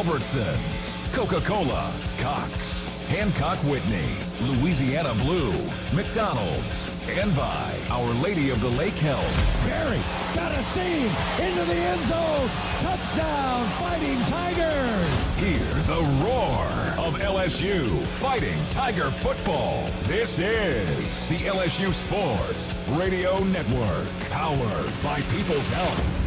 Albertsons, Coca-Cola, Cox, Hancock Whitney, Louisiana Blue, McDonald's, and by Our Lady of the Lake Health. Barry got a seam into the end zone. Touchdown, Fighting Tigers. Hear the roar of LSU Fighting Tiger football. This is the LSU Sports Radio Network, powered by People's Health.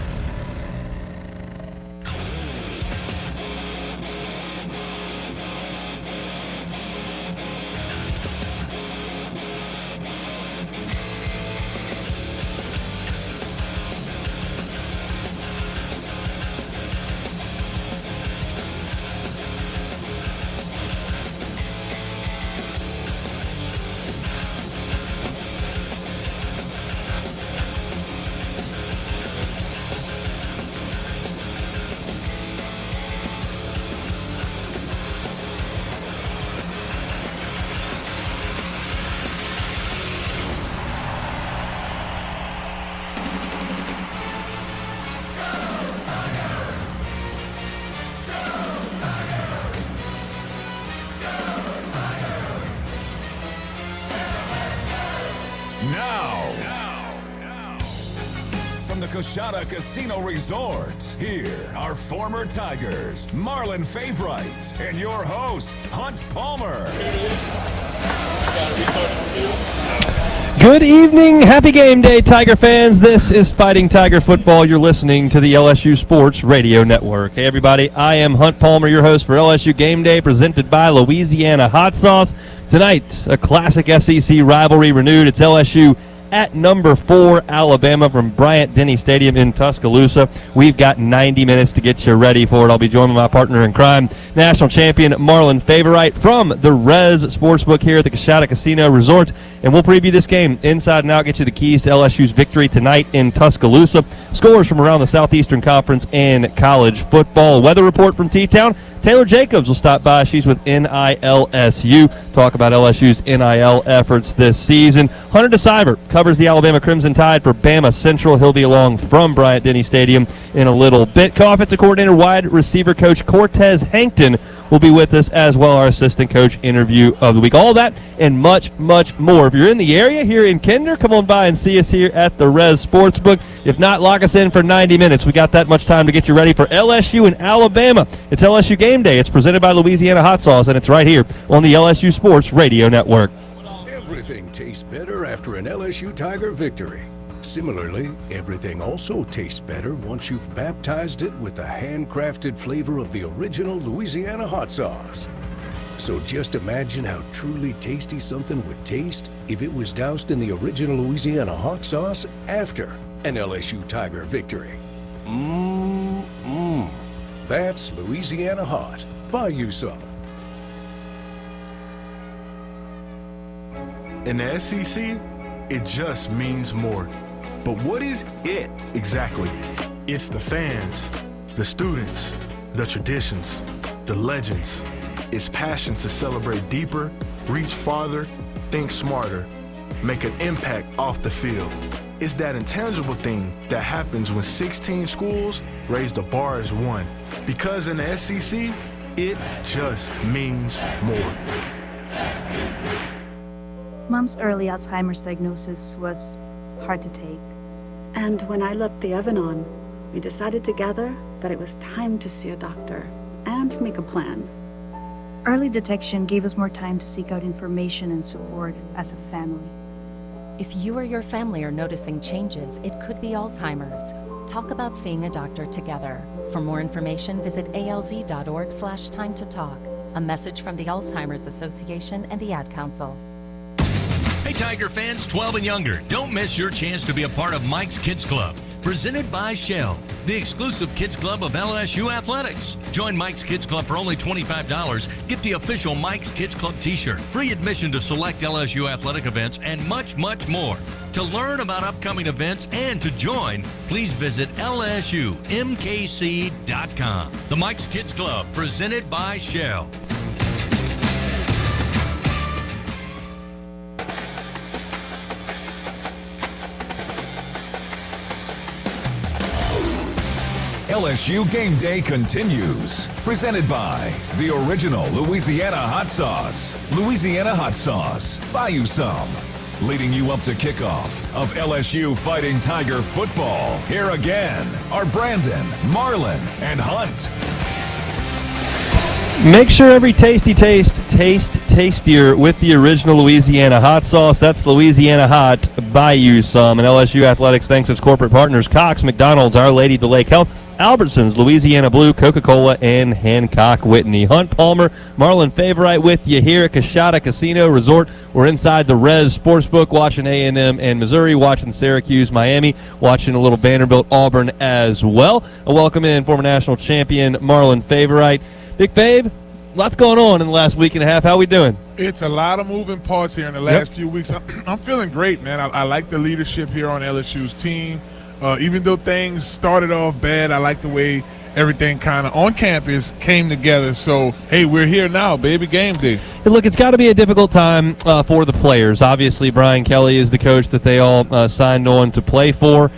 From the Coshada Casino Resort, here are former Tigers, Marlon Favorite, and your host, Hunt Palmer. Good evening, happy game day, Tiger fans. This is Fighting Tiger Football. You're listening to the LSU Sports Radio Network. Hey, everybody, I am Hunt Palmer, your host for LSU Game Day, presented by Louisiana Hot Sauce. Tonight, a classic SEC rivalry renewed. It's LSU at number 4, Alabama, from Bryant-Denny Stadium in Tuscaloosa. We've got 90 minutes to get you ready for it. I'll be joined by my partner in crime, national champion Marlon Favorite from the Rez Sportsbook here at the Coshada Casino Resort. And we'll preview this game inside and out, get you the keys to LSU's victory tonight in Tuscaloosa. Scores from around the Southeastern Conference and college football. A weather report from T-Town. Taylor Jacobs will stop by. She's with NILSU. Talk about LSU's NIL efforts this season. Hunter DeCyber covers the Alabama Crimson Tide for Bama Central. He'll be along from Bryant-Denny Stadium in a little bit. Co-offensive coordinator, wide receiver coach Cortez Hankton will be with us as well, our assistant coach interview of the week. All that and much, much more. If you're in the area here in Kinder, come on by and see us here at the Rez Sportsbook. If not, lock us in for 90 minutes. We got that much time to get you ready for LSU and Alabama. It's LSU Game Day. It's presented by Louisiana Hot Sauce, and it's right here on the LSU Sports Radio Network. Everything tastes better after an LSU Tiger victory. Similarly, everything also tastes better once you've baptized it with the handcrafted flavor of the original Louisiana hot sauce. So just imagine how truly tasty something would taste if it was doused in the original Louisiana hot sauce after an LSU Tiger victory. That's Louisiana Hot. Buy you some. In the SEC, it just means more. But what is it exactly? It's the fans, the students, the traditions, the legends. It's passion to celebrate deeper, reach farther, think smarter, make an impact off the field. It's that intangible thing that happens when 16 schools raise the bar as one. Because in the SEC, it just means more. Mom's early Alzheimer's diagnosis was hard to take. And when I left the oven on, we decided together that it was time to see a doctor and make a plan. Early detection gave us more time to seek out information and support as a family. If you or your family are noticing changes, it could be Alzheimer's. Talk about seeing a doctor together. For more information, visit alz.org/time to talk. A message from the Alzheimer's Association and the Ad Council. Hey Tiger fans, 12 and younger, don't miss your chance to be a part of Mike's Kids Club, presented by Shell, the exclusive kids club of LSU Athletics. Join Mike's Kids Club for only $25. Get the official Mike's Kids Club t-shirt, free admission to select LSU athletic events, and much, much more. To learn about upcoming events and to join, please visit lsumkc.com. The Mike's Kids Club, presented by Shell. LSU Game Day continues. Presented by the original Louisiana Hot Sauce. Louisiana Hot Sauce. Buy you some. Leading you up to kickoff of LSU Fighting Tiger football. Here again are Brandon, Marlon, and Hunt. Make sure every tasty taste tastes tastier with the original Louisiana Hot Sauce. That's Louisiana Hot. Buy you some. And LSU Athletics thanks its corporate partners, Cox, McDonald's, Our Lady of the Lake Health, Albertsons, Louisiana Blue, Coca-Cola, and Hancock Whitney. Hunt Palmer, Marlon Favorite with you here at Coshada Casino Resort. We're inside the Rez Sportsbook, watching A&M and Missouri, watching Syracuse, Miami, watching a little Vanderbilt, Auburn as well. A welcome in former national champion Marlon Favorite. Big Fave, lots going on in the last week and a half. How we doing? It's a lot of moving parts here in the last few weeks. I'm feeling great, man. I like the leadership here on LSU's team. Even though things started off bad, I like the way everything kind of on campus came together. So, hey, we're here now, baby. Game day. Hey, look, it's got to be a difficult time for the players. Obviously, Brian Kelly is the coach that they all signed on to play for.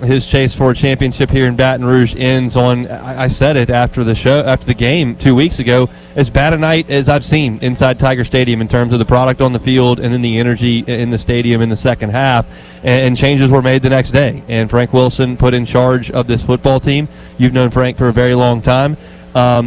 His chase for a championship here in Baton Rouge ends on, I said it after the game 2 weeks ago, as bad a night as I've seen inside Tiger Stadium in terms of the product on the field and then the energy in the stadium in the second half. And changes were made the next day. And Frank Wilson put in charge of this football team. You've known Frank for a very long time.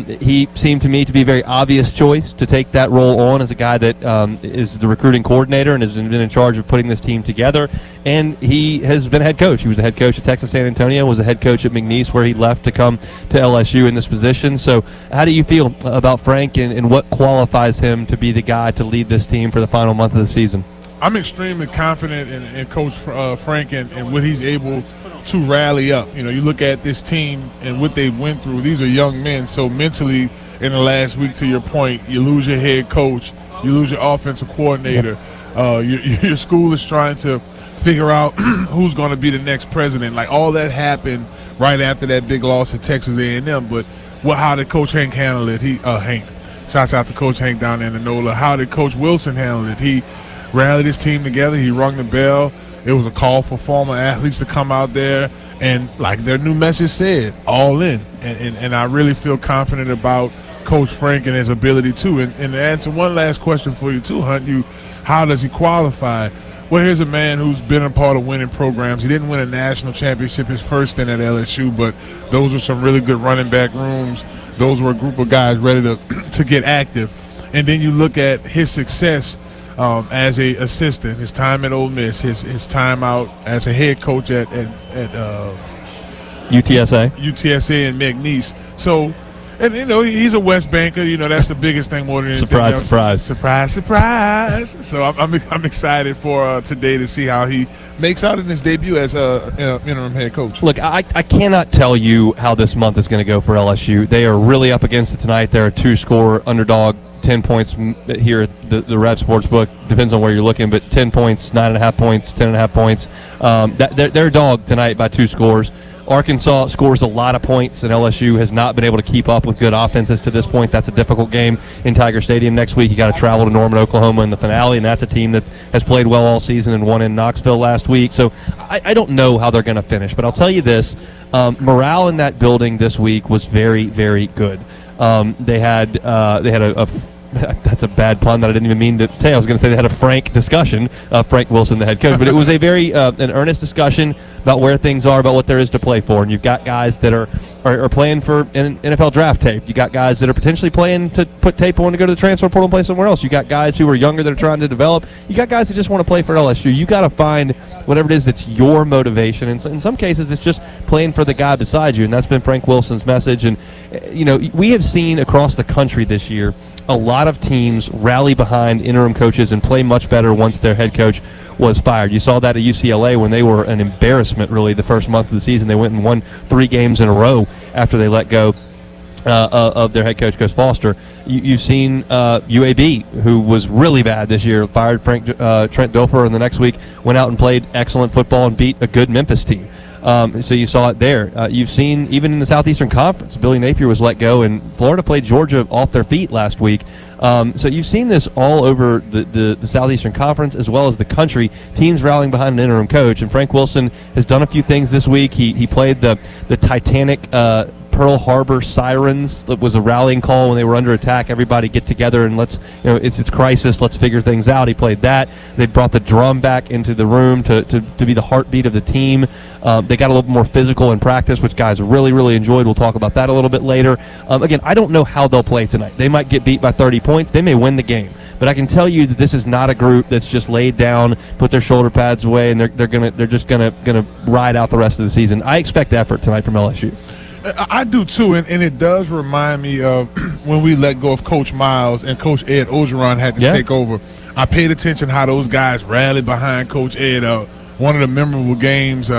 He seemed to me to be a very obvious choice to take that role on as a guy that is the recruiting coordinator and has been in charge of putting this team together. And he has been a head coach. He was the head coach at Texas San Antonio, was a head coach at McNeese, where he left to come to LSU in this position. So how do you feel about Frank and what qualifies him to be the guy to lead this team for the final month of the season? I'm extremely confident in Coach Frank and what he's able to rally up. You know, you look at this team and what they went through. These are young men, so mentally in the last week, to your point, you lose your head coach, you lose your offensive coordinator. Your school is trying to figure out who's going to be the next president. Like, all that happened right after that big loss at Texas A&M. But how did Coach Hank handle it? Hank, shouts out to Coach Hank down there in Nola. How did Coach Wilson handle it? He rallied his team together. He rung the bell. It was a call for former athletes to come out there and, like their new message said, all in. And I really feel confident about Coach Frank and his ability to. And to answer one last question for you too, Hunt, how does he qualify? Well, here's a man who's been a part of winning programs. He didn't win a national championship his first stint at LSU, but those were some really good running back rooms. Those were a group of guys ready to get active. And then you look at his success as a assistant, his time at Ole Miss, his time out as a head coach at UTSA and McNeese. So, and you know, he's a West Banker. You know, that's the biggest thing more than anything else. Surprise. So I'm excited for today to see how he makes out in his debut as a interim head coach. Look, I cannot tell you how this month is going to go for LSU. They are really up against it tonight. They're a 2-score underdog. 10 points here at the Rev Sportsbook. Depends on where you're looking, but 10 points, 9.5 points, 10.5 points. They're a dog tonight by 2 scores. Arkansas scores a lot of points, and LSU has not been able to keep up with good offenses to this point. That's a difficult game in Tiger Stadium next week. You got to travel to Norman, Oklahoma in the finale, and that's a team that has played well all season and won in Knoxville last week. So I don't know how they're going to finish, but I'll tell you this. Morale in that building this week was very, very good. They had a that's a bad pun that I didn't even mean to say. I was going to say they had a frank discussion, Frank Wilson, the head coach, but it was a very an earnest discussion about where things are, about what there is to play for. And you've got guys that are playing for an NFL draft tape. You got guys that are potentially playing to put tape on to go to the transfer portal and play somewhere else. You got guys who are younger that are trying to develop. You got guys that just want to play for LSU. You got to find whatever it is that's your motivation. And in some cases, it's just playing for the guy beside you, and that's been Frank Wilson's message. And you know, we have seen across the country this year a lot of teams rally behind interim coaches and play much better once their head coach was fired. You saw that at UCLA when they were an embarrassment, really, the first month of the season. They went and won 3 games in a row after they let go of their head coach, Gus Foster. You've seen UAB, who was really bad this year, fired Trent Dilfer, and the next week went out and played excellent football and beat a good Memphis team. So you saw it there. You've seen, even in the Southeastern Conference, Billy Napier was let go, and Florida played Georgia off their feet last week. So you've seen this all over the Southeastern Conference as well as the country, teams rallying behind an interim coach. And Frank Wilson has done a few things this week. He played the Titanic Pearl Harbor sirens. It was a rallying call when they were under attack. Everybody get together and it's crisis. Let's figure things out. He played that. They brought the drum back into the room to be the heartbeat of the team. They got a little more physical in practice, which guys really, really enjoyed. We'll talk about that a little bit later. Again, I don't know how they'll play tonight. They might get beat by 30 points. They may win the game. But I can tell you that this is not a group that's just laid down, put their shoulder pads away, and they're just gonna ride out the rest of the season. I expect effort tonight from LSU. I do too, and it does remind me of when we let go of Coach Miles and Coach Ed Ogeron had to take over. I paid attention how those guys rallied behind Coach Ed. One of the memorable games,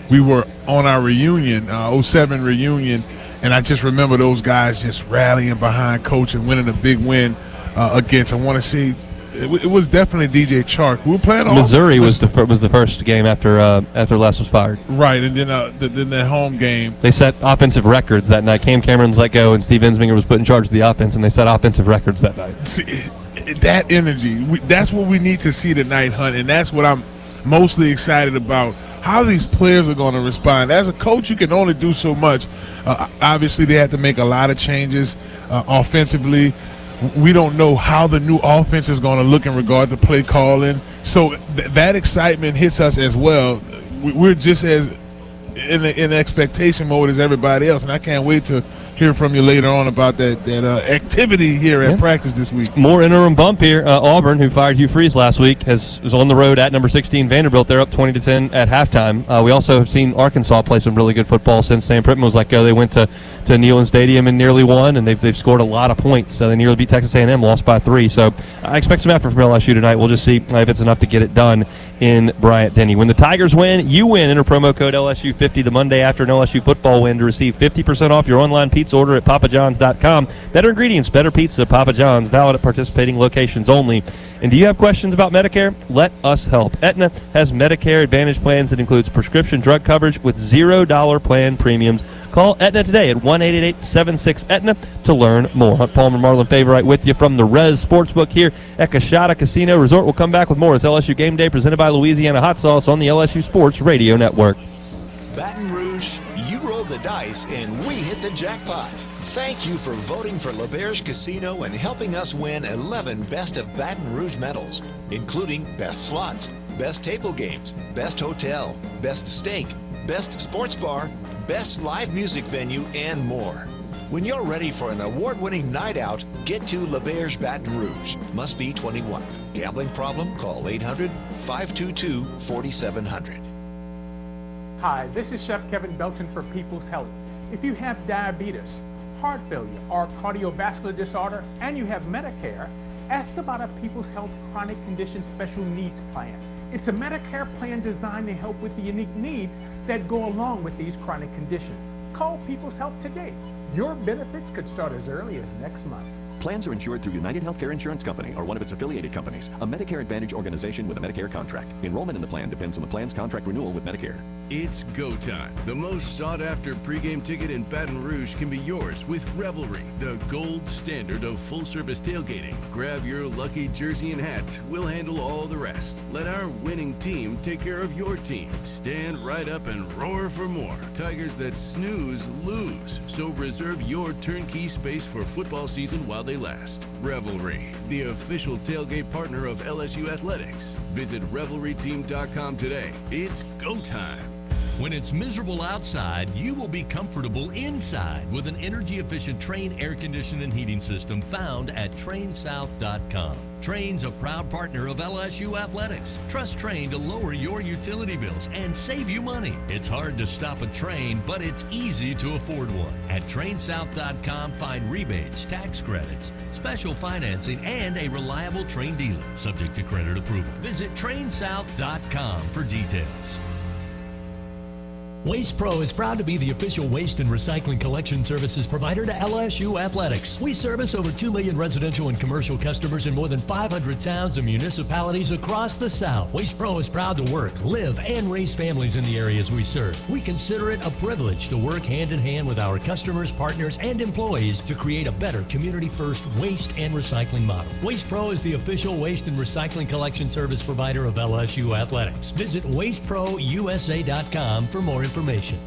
we were on our reunion, 07 reunion, and I just remember those guys just rallying behind Coach and winning a big win against. I want to see. It was definitely DJ Chark. We were playing Missouri was the first game after Les was fired. Right, and then the home game. They set offensive records that night. Cam Cameron was let go, and Steve Ensminger was put in charge of the offense, and they set offensive records that night. See, that energy, that's what we need to see tonight, Hunt, and that's what I'm mostly excited about. How these players are going to respond. As a coach, you can only do so much. Obviously, they had to make a lot of changes offensively. We don't know how the new offense is going to look in regard to play calling. So that excitement hits us as well. We're just as in expectation mode as everybody else, and I can't wait to hear from you later on about that activity here at practice this week. More interim bump here. Auburn, who fired Hugh Freeze last week, was on the road at number 16 Vanderbilt. They're up 20-10 at halftime. We also have seen Arkansas play some really good football since Sam Pittman was let go. They went to Neyland Stadium and nearly won, and they've scored a lot of points. So they nearly beat Texas A&M, lost by 3. So I expect some effort from LSU tonight. We'll just see if it's enough to get it done in Bryant-Denny. When the Tigers win, you win. Enter promo code LSU50 the Monday after an LSU football win to receive 50% off your online pizza order at papajohns.com. Better ingredients, better pizza, Papa John's, valid at participating locations only. And do you have questions about Medicare? Let us help. Aetna has Medicare Advantage plans that includes prescription drug coverage with $0 plan premiums. Call Aetna today at 1-888-76-AETNA to learn more. Hunt Palmer, Marlon Favorite with you from the Rez Sportsbook here at Coshada Casino Resort. We'll come back with more. It's LSU Game Day presented by Louisiana Hot Sauce on the LSU Sports Radio Network. Baton Rouge, you rolled the dice and we hit the jackpot. Thank you for voting for LaBerge Casino and helping us win 11 Best of Baton Rouge medals, including Best Slots, Best Table Games, Best Hotel, Best Steak, Best Sports Bar, Best Live Music Venue, and more. When you're ready for an award-winning night out, get to LaBerge Baton Rouge. Must be 21. Gambling problem? Call 800-522-4700. Hi, this is Chef Kevin Belton for People's Health. If you have diabetes, heart failure, or cardiovascular disorder, and you have Medicare, ask about a People's Health Chronic Condition Special Needs Plan. It's a Medicare plan designed to help with the unique needs that go along with these chronic conditions. Call People's Health today. Your benefits could start as early as next month. Plans are insured through United Healthcare Insurance Company or one of its affiliated companies, a Medicare Advantage organization with a Medicare contract. Enrollment in the plan depends on the plan's contract renewal with Medicare. It's go time. The most sought-after pregame ticket in Baton Rouge can be yours with Revelry, the gold standard of full-service tailgating. Grab your lucky jersey and hat. We'll handle all the rest. Let our winning team take care of your team. Stand right up and roar for more. Tigers that snooze, lose. So reserve your turnkey space for football season while they last. Revelry, the official tailgate partner of LSU Athletics. Visit revelryteam.com today. It's go time. When it's miserable outside, you will be comfortable inside with an energy-efficient Trane air conditioning and heating system found at TraneSouth.com. Trane's a proud partner of LSU Athletics. Trust Trane to lower your utility bills and save you money. It's hard to stop a Trane, but it's easy to afford one. At TraneSouth.com, find rebates, tax credits, special financing, and a reliable Trane dealer, subject to credit approval. Visit TraneSouth.com for details. Waste Pro is proud to be the official waste and recycling collection services provider to LSU Athletics. We service over 2 million residential and commercial customers in more than 500 towns and municipalities across the South. Waste Pro is proud to work, live, and raise families in the areas we serve. We consider it a privilege to work hand in hand with our customers, partners, and employees to create a better community-first waste and recycling model. Waste Pro is the official waste and recycling collection service provider of LSU Athletics. Visit wasteprousa.com for more information.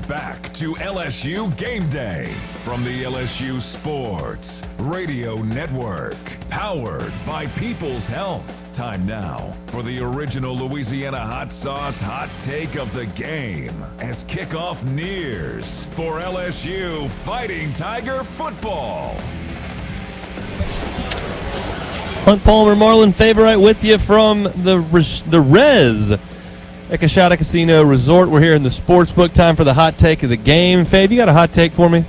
Back to LSU Game Day from the LSU Sports Radio Network. Powered by People's Health. Time now for the original Louisiana Hot Sauce hot take of the game as kickoff nears for LSU Fighting Tiger football. Hunt Palmer, Marlon Favorite with you from the Res Ekashada Casino Resort. We're here in the sports book. Time for the hot take of the game. Fav, you got a hot take for me?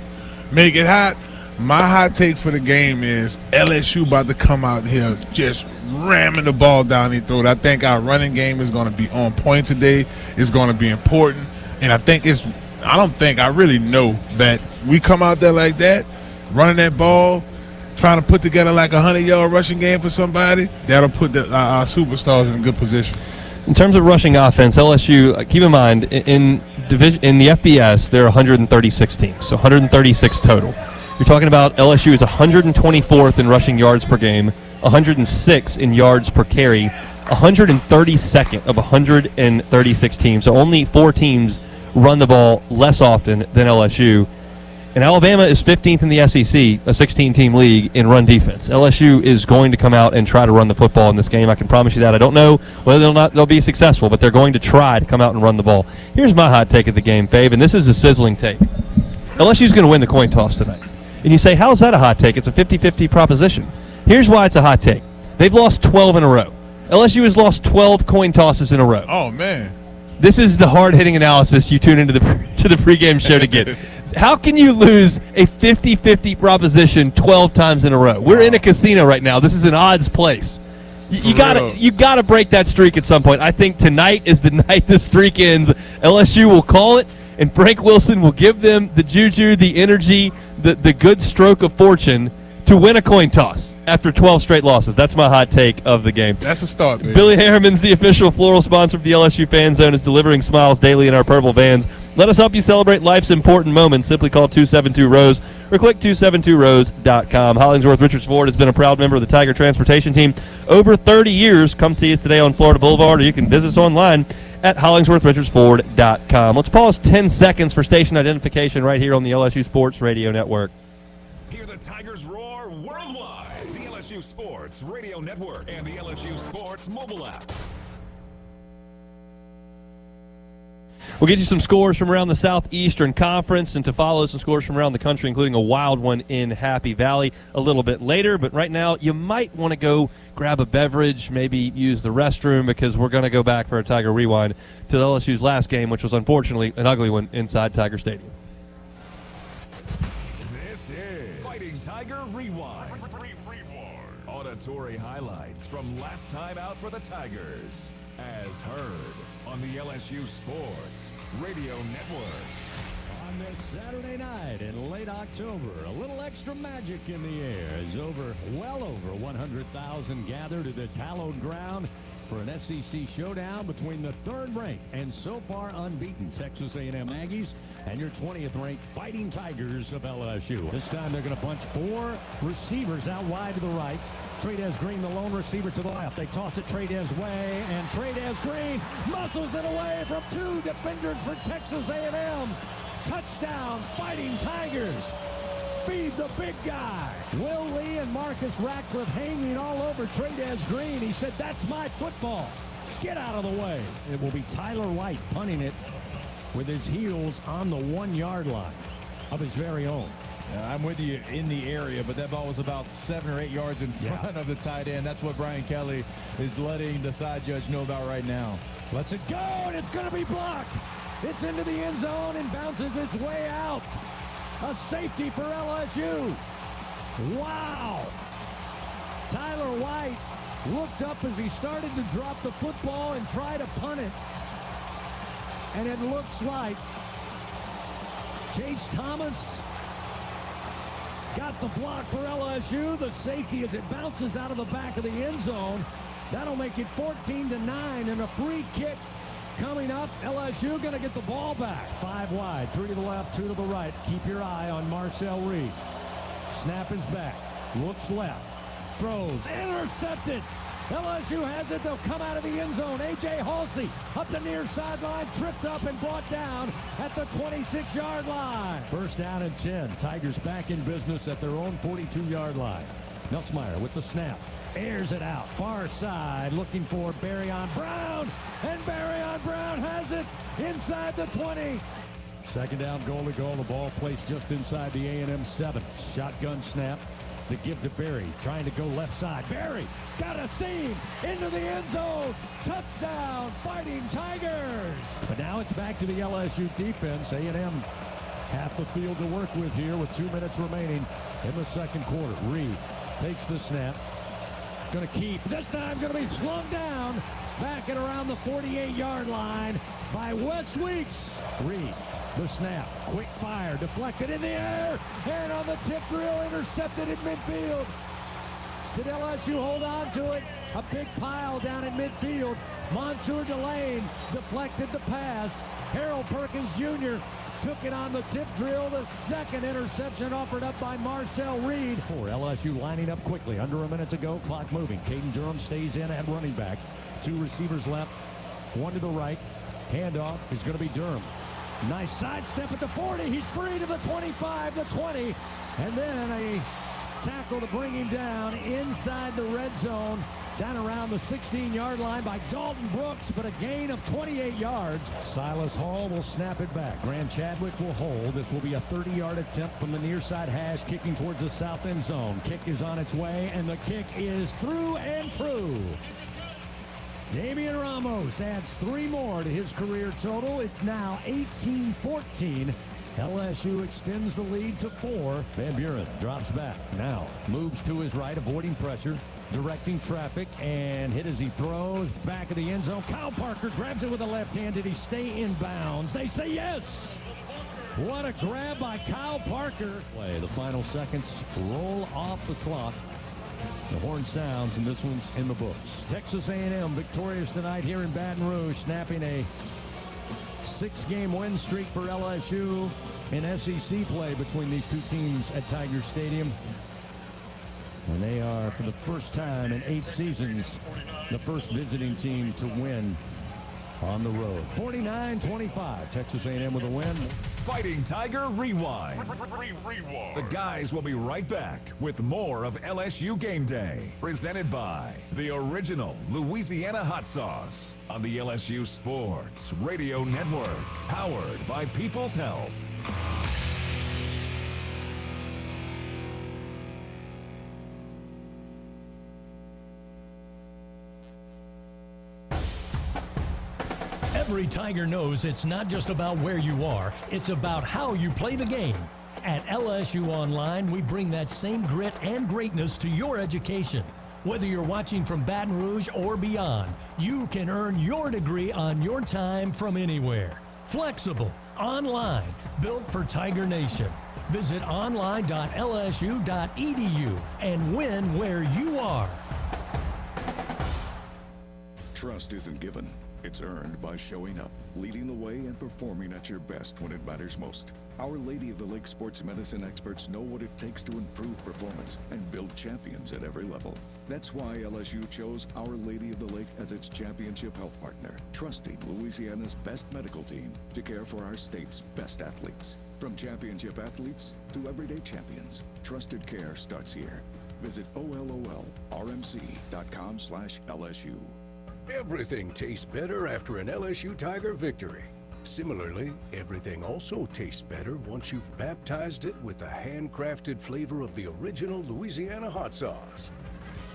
Make it hot. My hot take for the game is LSU about to come out here just ramming the ball down their throat. I think our running game is going to be on point today. It's going to be important. And I really know that we come out there like that, running that ball, trying to put together like a 100-yard rushing game for somebody, that'll put our superstars in a good position. In terms of rushing offense, LSU, keep in mind, in the FBS, there are 136 teams, so 136 total. You're talking about LSU is 124th in rushing yards per game, 106 in yards per carry, 132nd of 136 teams. So only 4 teams run the ball less often than LSU. And Alabama is 15th in the SEC, a 16-team league, in run defense. LSU is going to come out and try to run the football in this game. I can promise you that. I don't know whether they'll be successful, but they're going to try to come out and run the ball. Here's my hot take of the game, Fave, and this is a sizzling take. LSU's going to win the coin toss tonight. And you say, how is that a hot take? It's a 50-50 proposition. Here's why it's a hot take. They've lost 12 in a row. LSU has lost 12 coin tosses in a row. Oh, man. This is the hard-hitting analysis you tune into the pregame show to get. How can you lose a 50-50 proposition 12 times in a row? We're in a casino right now. This is an odds place. You gotta break that streak at some point. I think tonight is the night the streak ends. LSU will call it, and Frank Wilson will give them the juju, the energy, the good stroke of fortune to win a coin toss after 12 straight losses. That's my hot take of the game. That's a start, baby. Billy Harriman's the official floral sponsor of the LSU Fan Zone, is delivering smiles daily in our purple vans. Let us help you celebrate life's important moments. Simply call 272-ROSE or click 272rose.com. Hollingsworth Richards Ford has been a proud member of the Tiger Transportation Team over 30 years. Come see us today on Florida Boulevard, or you can visit us online at hollingsworthrichardsford.com. Let's pause 10 seconds for station identification right here on the LSU Sports Radio Network. Hear the Tigers roar worldwide. The LSU Sports Radio Network and the LSU Sports mobile app. We'll get you some scores from around the Southeastern Conference, and to follow some scores from around the country, including a wild one in Happy Valley a little bit later. But right now, you might want to go grab a beverage, maybe use the restroom, because we're going to go back for a Tiger Rewind to the LSU's last game, which was unfortunately an ugly one inside Tiger Stadium. This is Fighting Tiger Rewind. Auditory highlights from last time out for the Tigers, as heard on the LSU Sports Radio Network. On this Saturday night in late October, a little extra magic in the air as well over 100,000 gathered to this hallowed ground for an SEC showdown between the third-ranked and so far unbeaten Texas A&M Aggies and your 20th-ranked Fighting Tigers of LSU. This time they're going to bunch 4 receivers out wide to the right. Trades Green, the lone receiver, to the left. They toss it Trades way, and Trades Green muscles it away from 2 defenders for Texas A&M. Touchdown, Fighting Tigers. Feed the big guy. Will Lee and Marcus Ratcliffe hanging all over Trades Green. He said, that's my football. Get out of the way. It will be Tyler White punting it with his heels on the 1-yard line of his very own. I'm with you in the area, but that ball was about 7 or 8 yards in front of the tight end. That's what Brian Kelly is letting the side judge know about right now. Lets it go, and it's going to be blocked. It's into the end zone and bounces its way out. A safety for LSU. Wow. Tyler White looked up as he started to drop the football and try to punt it. And it looks like Chase Thomas got the block for LSU. The safety as it bounces out of the back of the end zone. That'll make it 14-9, and a free kick coming up. LSU going to get the ball back. 5 wide, 3 to the left, 2 to the right. Keep your eye on Marcel Reed. Snap is back. Looks left. Throws. Intercepted. LSU has it. They'll come out of the end zone. A.J. Halsey up the near sideline. Tripped up and brought down at the 26-yard line. First down and 10. Tigers back in business at their own 42-yard line. Nussmeier with the snap. Airs it out. Far side. Looking for Barryon Brown. And Barryon Brown has it inside the 20. Second down, goal to goal. The ball placed just inside the A&M 7. Shotgun snap. The give to Barry, trying to go left side. Barry got a seam into the end zone. Touchdown, Fighting Tigers. But now it's back to the LSU defense. A&M half the field to work with here with 2 minutes remaining in the second quarter. Reed takes the snap. Going to keep. This time going to be slung down back at around the 48-yard line by Wes Weeks. Reed. The snap, quick fire, deflected in the air, and on the tip drill, intercepted in midfield. Did LSU hold on to it? A big pile down in midfield. Mansour Delane deflected the pass. Harold Perkins Jr. took it on the tip drill. The second interception offered up by Marcel Reed. For LSU lining up quickly. Under a minute to go, clock moving. Caden Durham stays in at running back. 2 receivers left, 1 to the right. Handoff is going to be Durham. Nice sidestep at the 40. He's free to the 25, the 20. And then a tackle to bring him down inside the red zone. Down around the 16-yard line by Dalton Brooks, but a gain of 28 yards. Silas Hall will snap it back. Grant Chadwick will hold. This will be a 30-yard attempt from the near side hash, kicking towards the south end zone. Kick is on its way, and the kick is through and true. Damian Ramos adds 3 more to his career total. It's now 18-14. LSU extends the lead to 4. Van Buren drops back. Now moves to his right, avoiding pressure, directing traffic, and hit as he throws back of the end zone. Kyle Parker grabs it with the left hand. Did he stay in bounds? They say yes. What a grab by Kyle Parker. Play. The final seconds roll off the clock. The horn sounds, and this one's in the books. Texas A&M victorious tonight here in Baton Rouge, snapping a 6-game win streak for LSU in SEC play between these two teams at Tiger Stadium. And they are, for the first time in 8 seasons, the first visiting team to win on the road. 49-25, Texas A&M with a win. Fighting Tiger Rewind. The guys will be right back with more of LSU Game Day, presented by the original Louisiana Hot Sauce on the LSU Sports Radio Network, powered by People's Health. Every Tiger knows it's not just about where you are, it's about how you play the game. At LSU Online, we bring that same grit and greatness to your education. Whether you're watching from Baton Rouge or beyond, you can earn your degree on your time from anywhere. Flexible, online, built for Tiger Nation. Visit online.lsu.edu and win where you are. Trust isn't given. It's earned by showing up, leading the way, and performing at your best when it matters most. Our Lady of the Lake sports medicine experts know what it takes to improve performance and build champions at every level. That's why LSU chose Our Lady of the Lake as its championship health partner, trusting Louisiana's best medical team to care for our state's best athletes. From championship athletes to everyday champions, trusted care starts here. Visit ololrmc.com/LSU. Everything tastes better after an LSU Tiger victory. Similarly, everything also tastes better once you've baptized it with the handcrafted flavor of the original Louisiana hot sauce.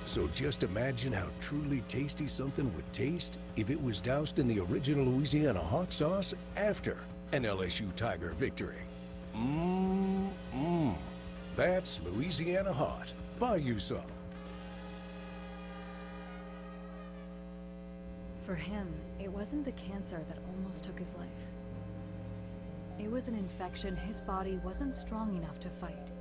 So just imagine how truly tasty something would taste if it was doused in the original Louisiana hot sauce after an LSU Tiger victory. That's Louisiana Hot. Buy you some. For him, it wasn't the cancer that almost took his life. It was an infection his body wasn't strong enough to fight.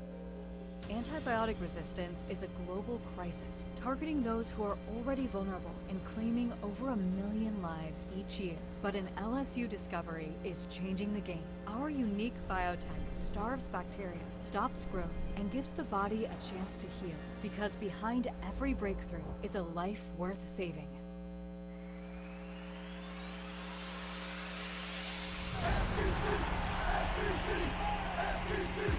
Antibiotic resistance is a global crisis targeting those who are already vulnerable and claiming over 1 million lives each year. But an LSU discovery is changing the game. Our unique biotech starves bacteria, stops growth, and gives the body a chance to heal. Because behind every breakthrough is a life worth saving. SEC.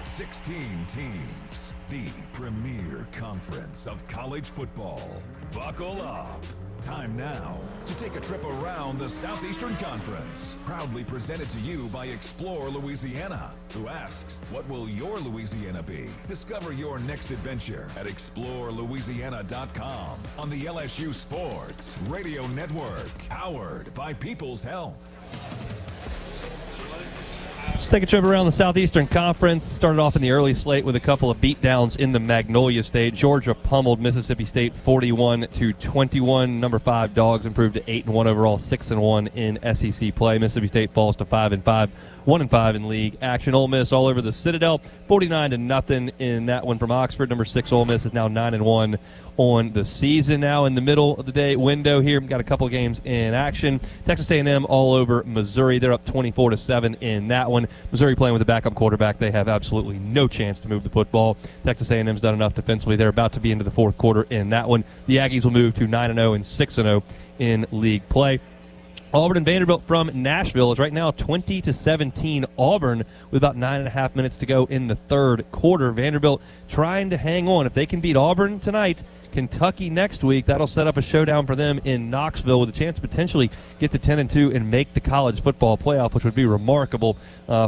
16 teams, the premier conference of college football. Buckle up. Time now to take a trip around the Southeastern Conference. Proudly presented to you by Explore Louisiana, who asks, what will your Louisiana be? Discover your next adventure at explorelouisiana.com on the LSU Sports Radio Network, powered by People's Health. Let's take a trip around the Southeastern Conference. Started off in the early slate with a couple of beatdowns in the Magnolia State. Georgia pummeled Mississippi State 41-21. Number 5 Dogs improved to 8-1 overall, 6-1 in SEC play. Mississippi State falls to 5-5, 1-5 in league action. Ole Miss all over the Citadel, 49-0 in that one from Oxford. Number 6 Ole Miss is now 9-1 on the season. Now in the middle of the day window here, got a couple of games in action. Texas A&M all over Missouri. They're up 24-7 in that one. Missouri playing with a backup quarterback. They have absolutely no chance to move the football. Texas A&M's done enough defensively. They're about to be into the fourth quarter in that one. The Aggies will move to 9-0 and 6-0 in league play. Auburn and Vanderbilt from Nashville is right now 20-17 Auburn with about 9.5 minutes to go in the third quarter. Vanderbilt trying to hang on. If they can beat Auburn tonight, Kentucky next week, that'll set up a showdown for them in Knoxville with a chance to potentially get to 10-2 and make the college football playoff, which would be remarkable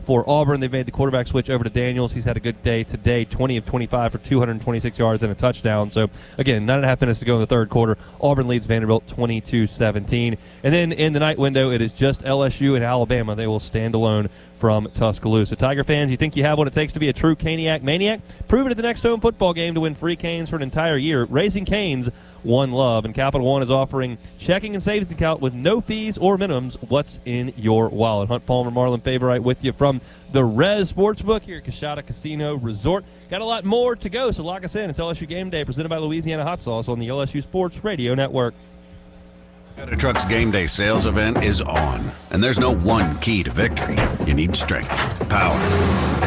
for Auburn. They've made the quarterback switch over to Daniels. He's had a good day today, 20 of 25 for 226 yards and a touchdown. So, again, 9.5 minutes to go in the third quarter. Auburn leads Vanderbilt 22-17. And then in the night window, it is just LSU and Alabama. They will stand alone from Tuscaloosa. Tiger fans, you think you have what it takes to be a true Caniac maniac? Prove it at the next home football game to win free canes for an entire year. Raising Canes, one love. And Capital One is offering checking and savings account with no fees or minimums. What's in your wallet? Hunt Palmer, Marlon Favorite with you from the Rez Sportsbook here at Coshada Casino Resort. Got a lot more to go, so lock us in. It's LSU Game Day presented by Louisiana Hot Sauce on the LSU Sports Radio Network. Toyota Trucks Game Day sales event is on, and there's no one key to victory. You need strength, power,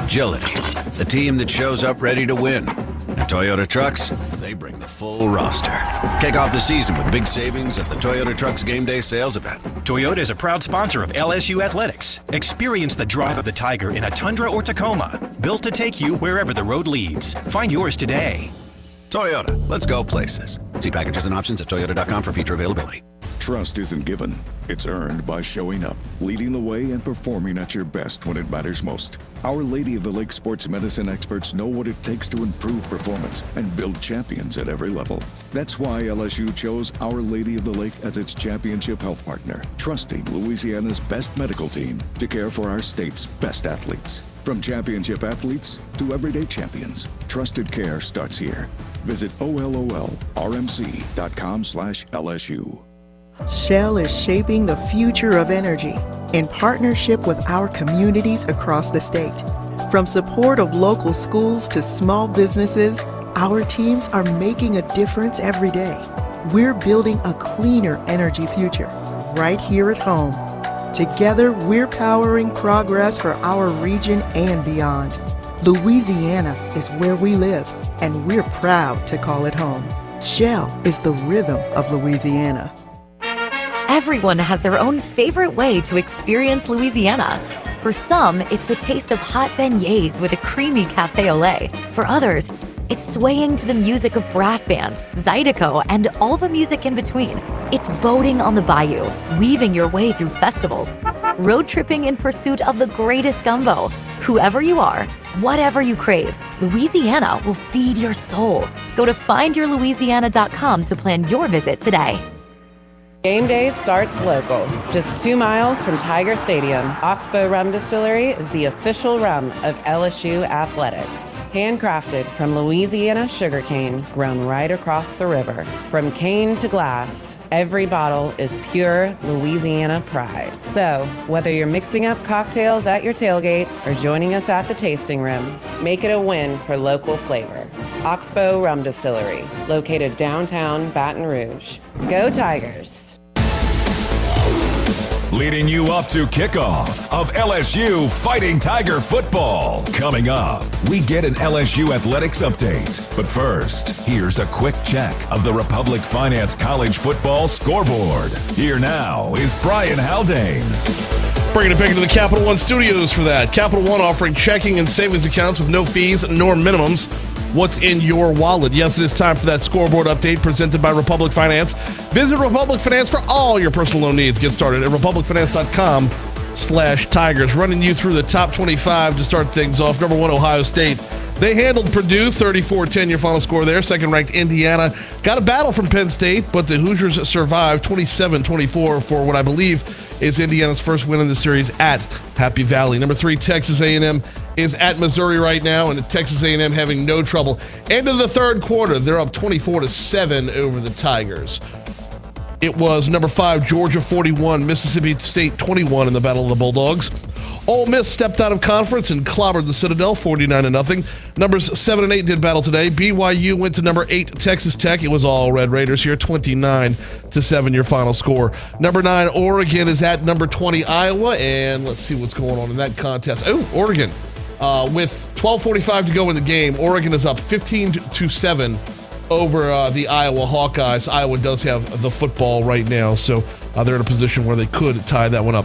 agility, the team that shows up ready to win. At Toyota Trucks, they bring the full roster. Kick off the season with big savings at the Toyota Trucks Game Day sales event. Toyota is a proud sponsor of LSU Athletics. Experience the drive of the Tiger in a Tundra or Tacoma, built to take you wherever the road leads. Find yours today. Toyota, let's go places. See packages and options at toyota.com for feature availability. Trust isn't given, it's earned by showing up, leading the way, and performing at your best when it matters most. Our Lady of the Lake sports medicine experts know what it takes to improve performance and build champions at every level. That's why LSU chose Our Lady of the Lake as its championship health partner, trusting Louisiana's best medical team to care for our state's best athletes. From championship athletes to everyday champions, trusted care starts here. Visit OLOLRMC.com/LSU. Shell is shaping the future of energy in partnership with our communities across the state. From support of local schools to small businesses, our teams are making a difference every day. We're building a cleaner energy future right here at home. Together, we're powering progress for our region and beyond. Louisiana is where we live, and we're proud to call it home. Shell is the rhythm of Louisiana. Everyone has their own favorite way to experience Louisiana. For some, it's the taste of hot beignets with a creamy cafe au lait. For others, it's swaying to the music of brass bands, Zydeco, and all the music in between. It's boating on the bayou, weaving your way through festivals, road tripping in pursuit of the greatest gumbo. Whoever you are, whatever you crave, Louisiana will feed your soul. Go to findyourlouisiana.com to plan your visit today. Game day starts local, just 2 miles from Tiger Stadium. Oxbow Rum Distillery is the official rum of LSU athletics. Handcrafted from Louisiana sugarcane, grown right across the river. From cane to glass, every bottle is pure Louisiana pride. So, whether you're mixing up cocktails at your tailgate or joining us at the tasting room, make it a win for local flavor. Oxbow Rum Distillery, located downtown Baton Rouge. Go Tigers! Leading you up to kickoff of LSU Fighting Tiger football. Coming up, we get an LSU athletics update. But first, here's a quick check of the Republic Finance College football scoreboard. Here now is Brian Haldane. Bringing it back into the Capital One studios for that. Capital One offering checking and savings accounts with no fees nor minimums. What's in your wallet? Yes, it is time for that scoreboard update presented by Republic Finance. Visit Republic Finance for all your personal loan needs. Get started at republicfinance.com/Tigers. Running you through the top 25 to start things off. Number 1, Ohio State. They handled Purdue 34-10, your final score there. Second-ranked Indiana got a battle from Penn State, but the Hoosiers survived 27-24 for what I believe is Indiana's first win in the series at Happy Valley. Number 3, Texas A&M is at Missouri right now, and Texas A&M having no trouble. End of the third quarter, they're up 24-7 over the Tigers. It was number 5, Georgia 41, Mississippi State 21 in the Battle of the Bulldogs. Ole Miss stepped out of conference and clobbered the Citadel 49-0. Numbers 7 and 8 did battle today. BYU went to number 8, Texas Tech. It was all Red Raiders here, 29-7 your final score. Number 9, Oregon is at number 20, Iowa, and let's see what's going on in that contest. Oh, Oregon. With 12:45 to go in the game, Oregon is up 15-7 over the Iowa Hawkeyes. Iowa does have the football right now, so they're in a position where they could tie that one up.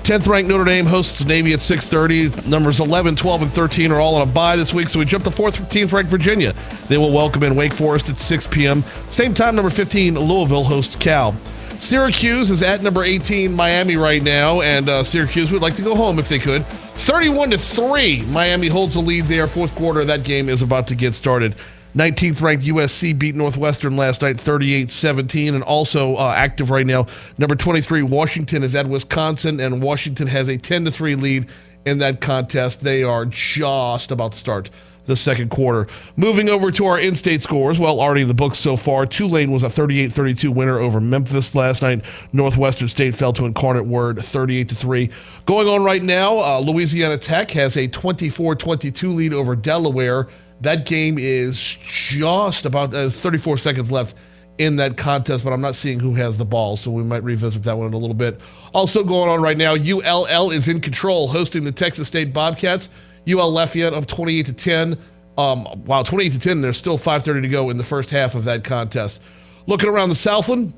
10th ranked Notre Dame hosts Navy at 6:30. Numbers 11, 12, and 13 are all on a bye this week, so we jump to 14th ranked Virginia. They will welcome in Wake Forest at 6 p.m. Same time, number 15, Louisville hosts Cal. Syracuse is at number 18, Miami right now, and Syracuse would like to go home if they could. 31-3, Miami holds the lead there. Fourth quarter of that game is about to get started. 19th ranked USC beat Northwestern last night 38-17, and also active right now, number 23 Washington is at Wisconsin, and Washington has a 10-3 lead in that contest. They are just about to start the second quarter. Moving over to our in-state scores, well, already in the books so far, Tulane was a 38-32 winner over Memphis last night. Northwestern State fell to Incarnate Word 38-3. Going on right now, Louisiana Tech has a 24-22 lead over Delaware. That game is just about 34 seconds left in that contest, but I'm not seeing who has the ball, so we might revisit that one in a little bit. Also going on right now, ULL is in control, hosting the Texas State Bobcats. UL Lafayette up 28-10. Wow, 28-10. There's still 5:30 to go in the first half of that contest. Looking around the Southland,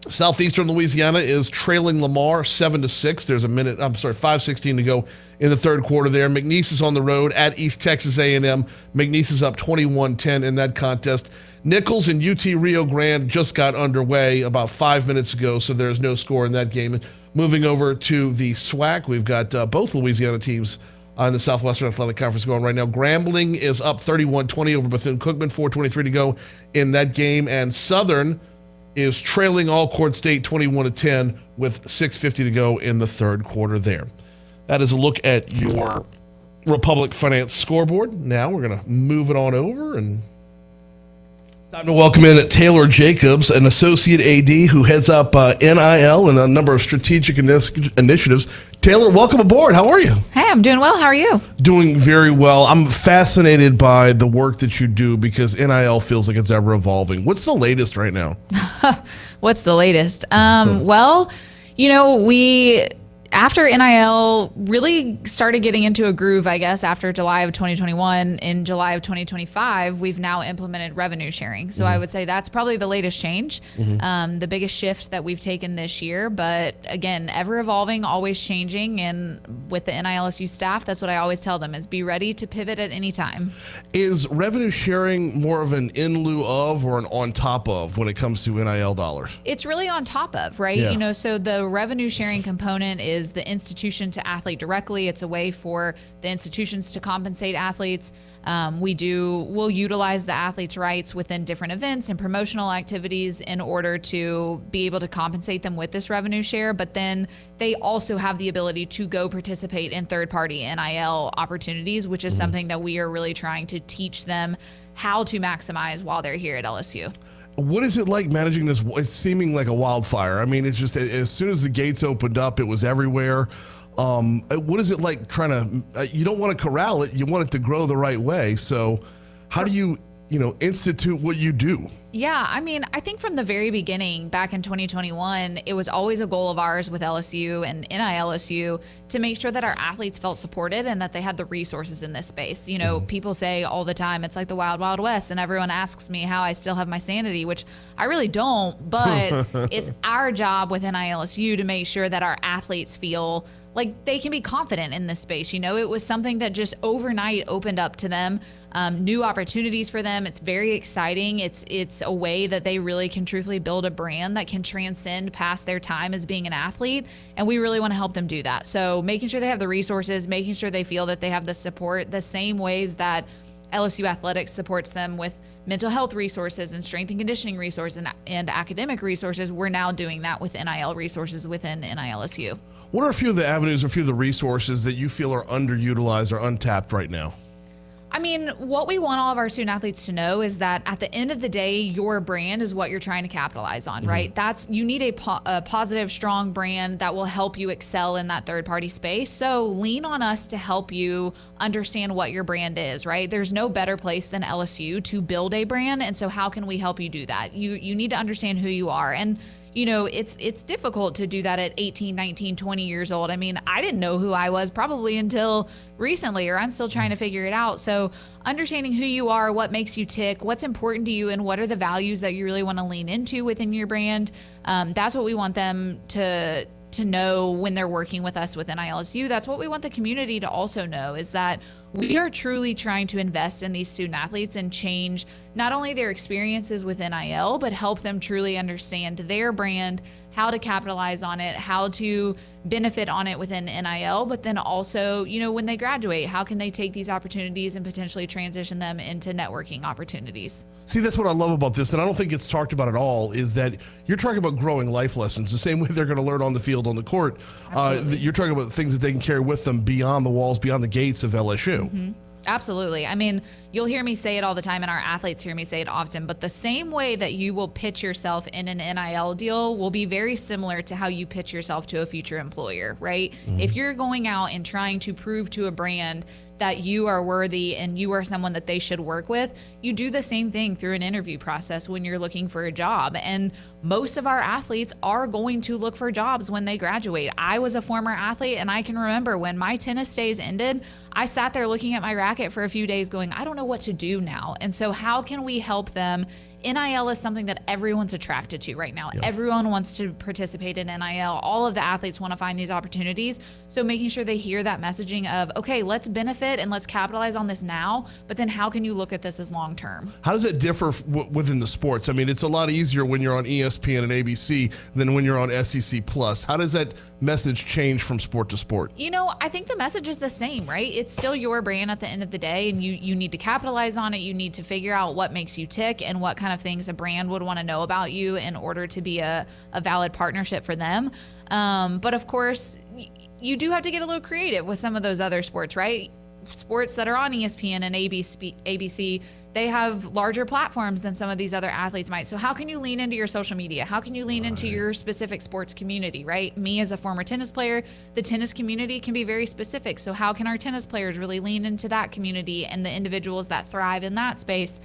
Southeastern Louisiana is trailing Lamar 7-6. There's 5:16 to go in the third quarter there. McNeese is on the road at East Texas A&M. McNeese is up 21-10 in that contest. Nichols and UT Rio Grande just got underway about 5 minutes ago, so there's no score in that game. Moving over to the SWAC, we've got both Louisiana teams on the Southwestern Athletic Conference going right now. Grambling is up 31-20 over Bethune-Cookman, 4:23 to go in that game, and Southern is trailing Alcorn State 21-10 with 6:50 to go in the third quarter there. That is a look at your Republic Finance scoreboard. Now we're going to move it on over and time to welcome in Taylor Jacobs, an associate AD who heads up NIL and a number of strategic initiatives. Taylor, welcome aboard. How are you? Hey, I'm doing well. How are you? Doing very well. I'm fascinated by the work that you do because NIL feels like it's ever evolving. What's the latest right now? What's the latest? Well, we after NIL really started getting into a groove, I guess, after July of 2021, in July of 2025, we've now implemented revenue sharing. So I would say that's probably the latest change, the biggest shift that we've taken this year. But again, ever evolving, always changing. And with the NILSU staff, that's what I always tell them is be ready to pivot at any time. Is revenue sharing more of an in lieu of or an on top of when it comes to NIL dollars? It's really on top of, right? Yeah. So the revenue sharing component is is the institution to athlete directly. It's a way for the institutions to compensate athletes. We'll utilize the athletes' rights within different events and promotional activities in order to be able to compensate them with this revenue share. But then they also have the ability to go participate in third-party NIL opportunities, which is something that we are really trying to teach them how to maximize while they're here at LSU. What is it like managing this? It's seeming like a wildfire. I mean, it's just as soon as the gates opened up, it was everywhere. What is it like trying to, you don't want to corral it, you want it to grow the right way. So how do you institute what you do? Yeah, I mean, I think from the very beginning, back in 2021, it was always a goal of ours with LSU and NILSU to make sure that our athletes felt supported and that they had the resources in this space. People say all the time, it's like the wild, wild west, and everyone asks me how I still have my sanity, which I really don't, but it's our job with NILSU to make sure that our athletes feel like they can be confident in this space. It was something that just overnight opened up to them, new opportunities for them. It's very exciting. It's a way that they really can truthfully build a brand that can transcend past their time as being an athlete. And we really want to help them do that. So making sure they have the resources, making sure they feel that they have the support, the same ways that LSU Athletics supports them with mental health resources and strength and conditioning resources and academic resources. We're now doing that with NIL resources within NILSU. What are a few of the avenues or a few of the resources that you feel are underutilized or untapped right now? I mean, what we want all of our student athletes to know is that at the end of the day, your brand is what you're trying to capitalize on, right? You need a positive, strong brand that will help you excel in that third-party space. So lean on us to help you understand what your brand is, right? There's no better place than LSU to build a brand. And so how can we help you do that? You need to understand who you are. And it's difficult to do that at 18, 19, 20 years old. I mean, I didn't know who I was probably until recently, or I'm still trying to figure it out. So understanding who you are, what makes you tick, what's important to you, and what are the values that you really want to lean into within your brand, that's what we want them to know when they're working with us with NILSU. That's what we want the community to also know, is that we are truly trying to invest in these student athletes and change not only their experiences with NIL, but help them truly understand their brand, how to capitalize on it, how to benefit on it within NIL, but then also, when they graduate, how can they take these opportunities and potentially transition them into networking opportunities? See, that's what I love about this, and I don't think it's talked about at all, is that you're talking about growing life lessons, the same way they're going to learn on the field, on the court. You're talking about things that they can carry with them beyond the walls, beyond the gates of LSU. Absolutely. I mean, you'll hear me say it all the time, and our athletes hear me say it often, but the same way that you will pitch yourself in an NIL deal will be very similar to how you pitch yourself to a future employer, right? If you're going out and trying to prove to a brand that you are worthy and you are someone that they should work with, you do the same thing through an interview process when you're looking for a job. And most of our athletes are going to look for jobs when they graduate. I was a former athlete, and I can remember when my tennis days ended, I sat there looking at my racket for a few days going, I don't know what to do now. And so how can we help them? NIL is something that everyone's attracted to right now. Everyone wants to participate in NIL. All of the athletes want to find these opportunities. So making sure they hear that messaging of, okay, let's benefit and let's capitalize on this now, but then how can you look at this as long term? How does it differ within the sports? I mean, it's a lot easier when you're on ESPN and ABC than when you're on SEC+. How does that message change from sport to sport? I think the message is the same, right? It's still your brand at the end of the day, and you need to capitalize on it. You need to figure out what makes you tick and what kind of things a brand would want to know about you in order to be a valid partnership for them. But of course, you do have to get a little creative with some of those other sports, right? Sports that are on ESPN and ABC, they have larger platforms than some of these other athletes might. So how can you lean into your social media? How can you lean into your specific sports community, right? Me as a former tennis player, the tennis community can be very specific. So how can our tennis players really lean into that community and the individuals that thrive in that space?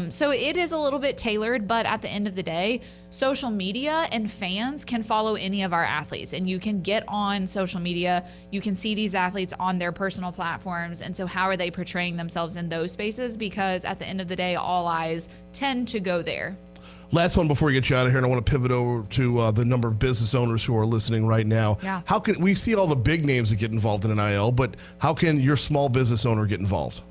So it is a little bit tailored, but at the end of the day, social media and fans can follow any of our athletes, and you can get on social media. You can see these athletes on their personal platforms. And so how are they portraying themselves in those spaces? Because at the end of the day, all eyes tend to go there. Last one before we get you out of here, and I want to pivot over to the number of business owners who are listening right now. Yeah. How can we see all the big names that get involved in NIL, but how can your small business owner get involved?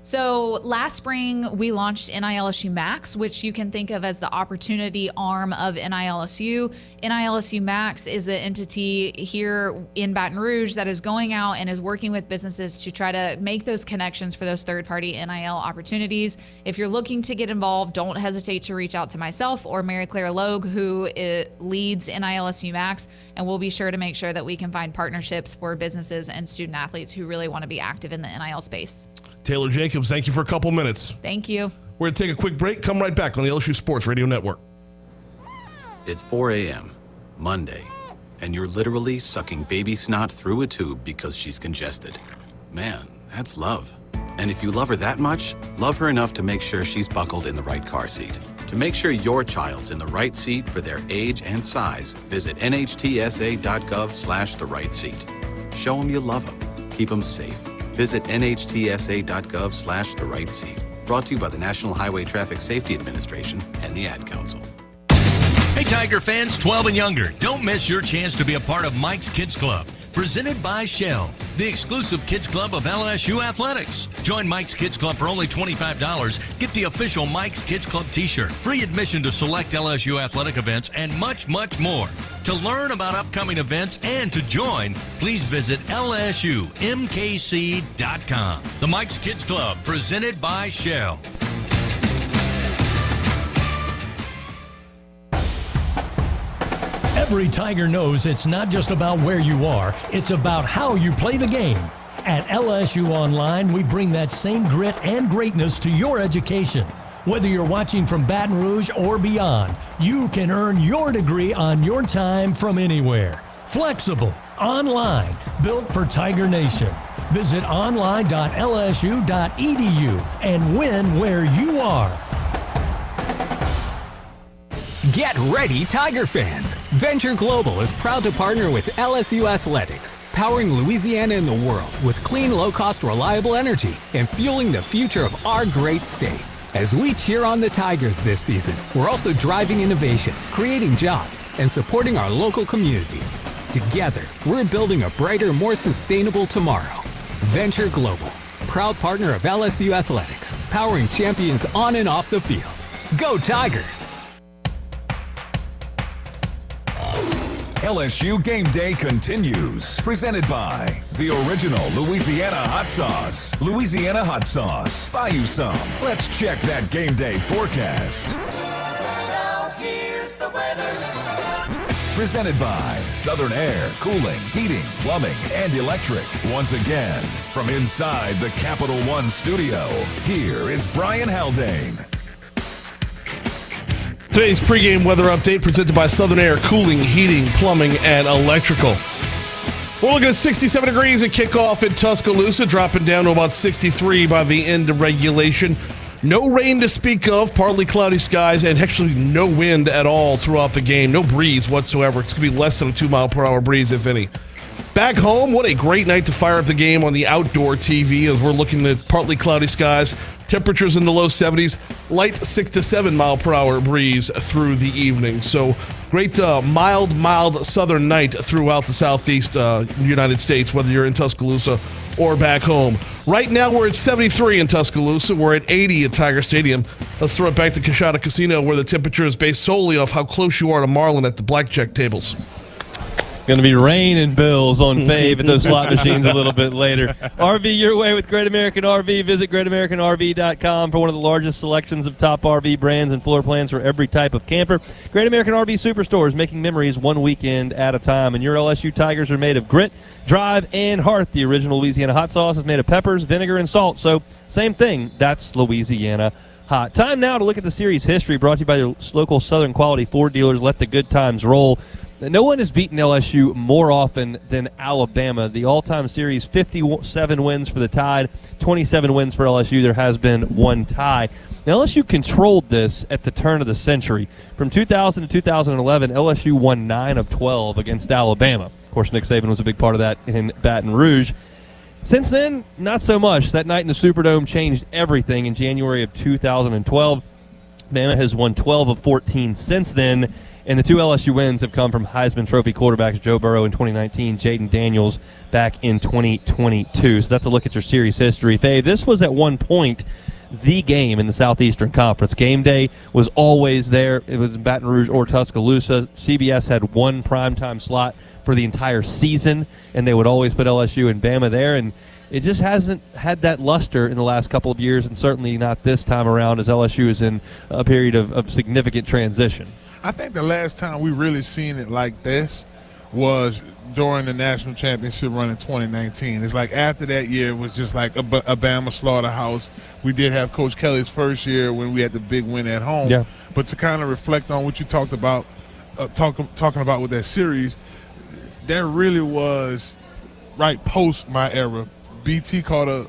So last spring, we launched NILSU Max, which you can think of as the opportunity arm of NILSU. NILSU Max is the entity here in Baton Rouge that is going out and is working with businesses to try to make those connections for those third-party NIL opportunities. If you're looking to get involved, don't hesitate to reach out to myself or Mary Claire Logue, who leads NILSU Max, and we'll be sure to make sure that we can find partnerships for businesses and student athletes who really want to be active in the NIL space. Taylor Jacobs, thank you for a couple minutes. Thank you. We're going to take a quick break. Come right back on the LSU Sports Radio Network. It's 4 a.m., Monday, and you're literally sucking baby snot through a tube because she's congested. Man, that's love. And if you love her that much, love her enough to make sure she's buckled in the right car seat. To make sure your child's in the right seat for their age and size, visit nhtsa.gov/the right seat. Show them you love them. Keep them safe. Visit nhtsa.gov/the right seat. Brought to you by the National Highway Traffic Safety Administration and the Ad Council. Hey, Tiger fans 12 and younger, don't miss your chance to be a part of Mike's Kids Club. Presented by Shell, the exclusive kids club of LSU Athletics. Join Mike's Kids Club for only $25. Get the official Mike's Kids Club t-shirt, free admission to select LSU athletic events, and much, much more. To learn about upcoming events and to join, please visit lsumkc.com. The Mike's Kids Club, presented by Shell. Every Tiger knows it's not just about where you are, it's about how you play the game. At LSU Online, we bring that same grit and greatness to your education. Whether you're watching from Baton Rouge or beyond, you can earn your degree on your time from anywhere. Flexible, online, built for Tiger Nation. Visit online.lsu.edu and win where you are. Get ready, Tiger fans! Venture Global is proud to partner with LSU Athletics, powering Louisiana and the world with clean, low-cost, reliable energy and fueling the future of our great state. As we cheer on the Tigers this season, we're also driving innovation, creating jobs, and supporting our local communities. Together, we're building a brighter, more sustainable tomorrow. Venture Global, proud partner of LSU Athletics, powering champions on and off the field. Go Tigers! LSU Game Day continues. Presented by the original Louisiana Hot Sauce. Louisiana Hot Sauce. Buy you some. Let's check that game day forecast. Now here's the weather. Presented by Southern Air, Cooling, Heating, Plumbing, and Electric. Once again, from inside the Capital One studio, here is Brian Haldane. Today's pregame weather update presented by Southern Air, Cooling, Heating, Plumbing, and Electrical. We're looking at 67 degrees at kickoff in Tuscaloosa, dropping down to about 63 by the end of regulation. No rain to speak of, partly cloudy skies, and actually no wind at all throughout the game. No breeze whatsoever. It's going to be less than a 2-mile-per-hour breeze, if any. Back home, what a great night to fire up the game on the outdoor TV as we're looking at partly cloudy skies. Temperatures in the low 70s, light 6 to 7 mile per hour breeze through the evening. So great mild southern night throughout the southeast United States, whether you're in Tuscaloosa or back home. Right now we're at 73 in Tuscaloosa. We're at 80 at Tiger Stadium. Let's throw it back to Coshada Casino, where the temperature is based solely off how close you are to Marlin at the blackjack tables. Going to be raining bills on Fave at those slot machines a little bit later. RV your way with Great American RV. Visit GreatAmericanRV.com for one of the largest selections of top RV brands and floor plans for every type of camper. Great American RV Superstores, making memories one weekend at a time. And your LSU Tigers are made of grit, drive, and heart. The original Louisiana hot sauce is made of peppers, vinegar, and salt. So same thing, that's Louisiana hot. Time now to look at the series history, brought to you by your local Southern Quality Ford dealers. Let the good times roll. No one has beaten LSU more often than Alabama. The all-time series, 57 wins for the Tide, 27 wins for LSU. There has been one tie. Now, LSU controlled this at the turn of the century. From 2000 to 2011, LSU won 9 of 12 against Alabama. Of course, Nick Saban was a big part of that in Baton Rouge. Since then, not so much. That night in the Superdome changed everything in January of 2012. Bama has won 12 of 14 since then. And the 2 LSU wins have come from Heisman Trophy quarterbacks Joe Burrow in 2019, Jaden Daniels back in 2022. So that's a look at your series history. Faye, this was at one point the game in the Southeastern Conference. Game day was always there. It was in Baton Rouge or Tuscaloosa. CBS had one primetime slot for the entire season, and they would always put LSU and Bama there, and it just hasn't had that luster in the last couple of years, and certainly not this time around as LSU is in a period of significant transition. I think the last time we really seen it like this was during the national championship run in 2019. It's like after that year, it was just like a Bama slaughterhouse. We did have Coach Kelly's first year when we had the big win at home. Yeah. But to kind of reflect on what you talked about, talking about with that series, that really was right post my era. BT caught a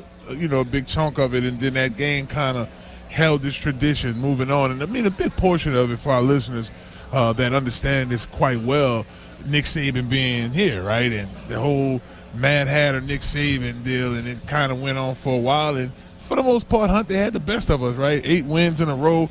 big chunk of it, and then that game kind of held this tradition moving on. And I mean, a big portion of it for our listeners that understand this quite well, Nick Saban being here, right? And the whole Mad Hatter, Nick Saban deal, and it kind of went on for a while. And for the most part, Hunt, they had the best of us, right? 8 wins in a row.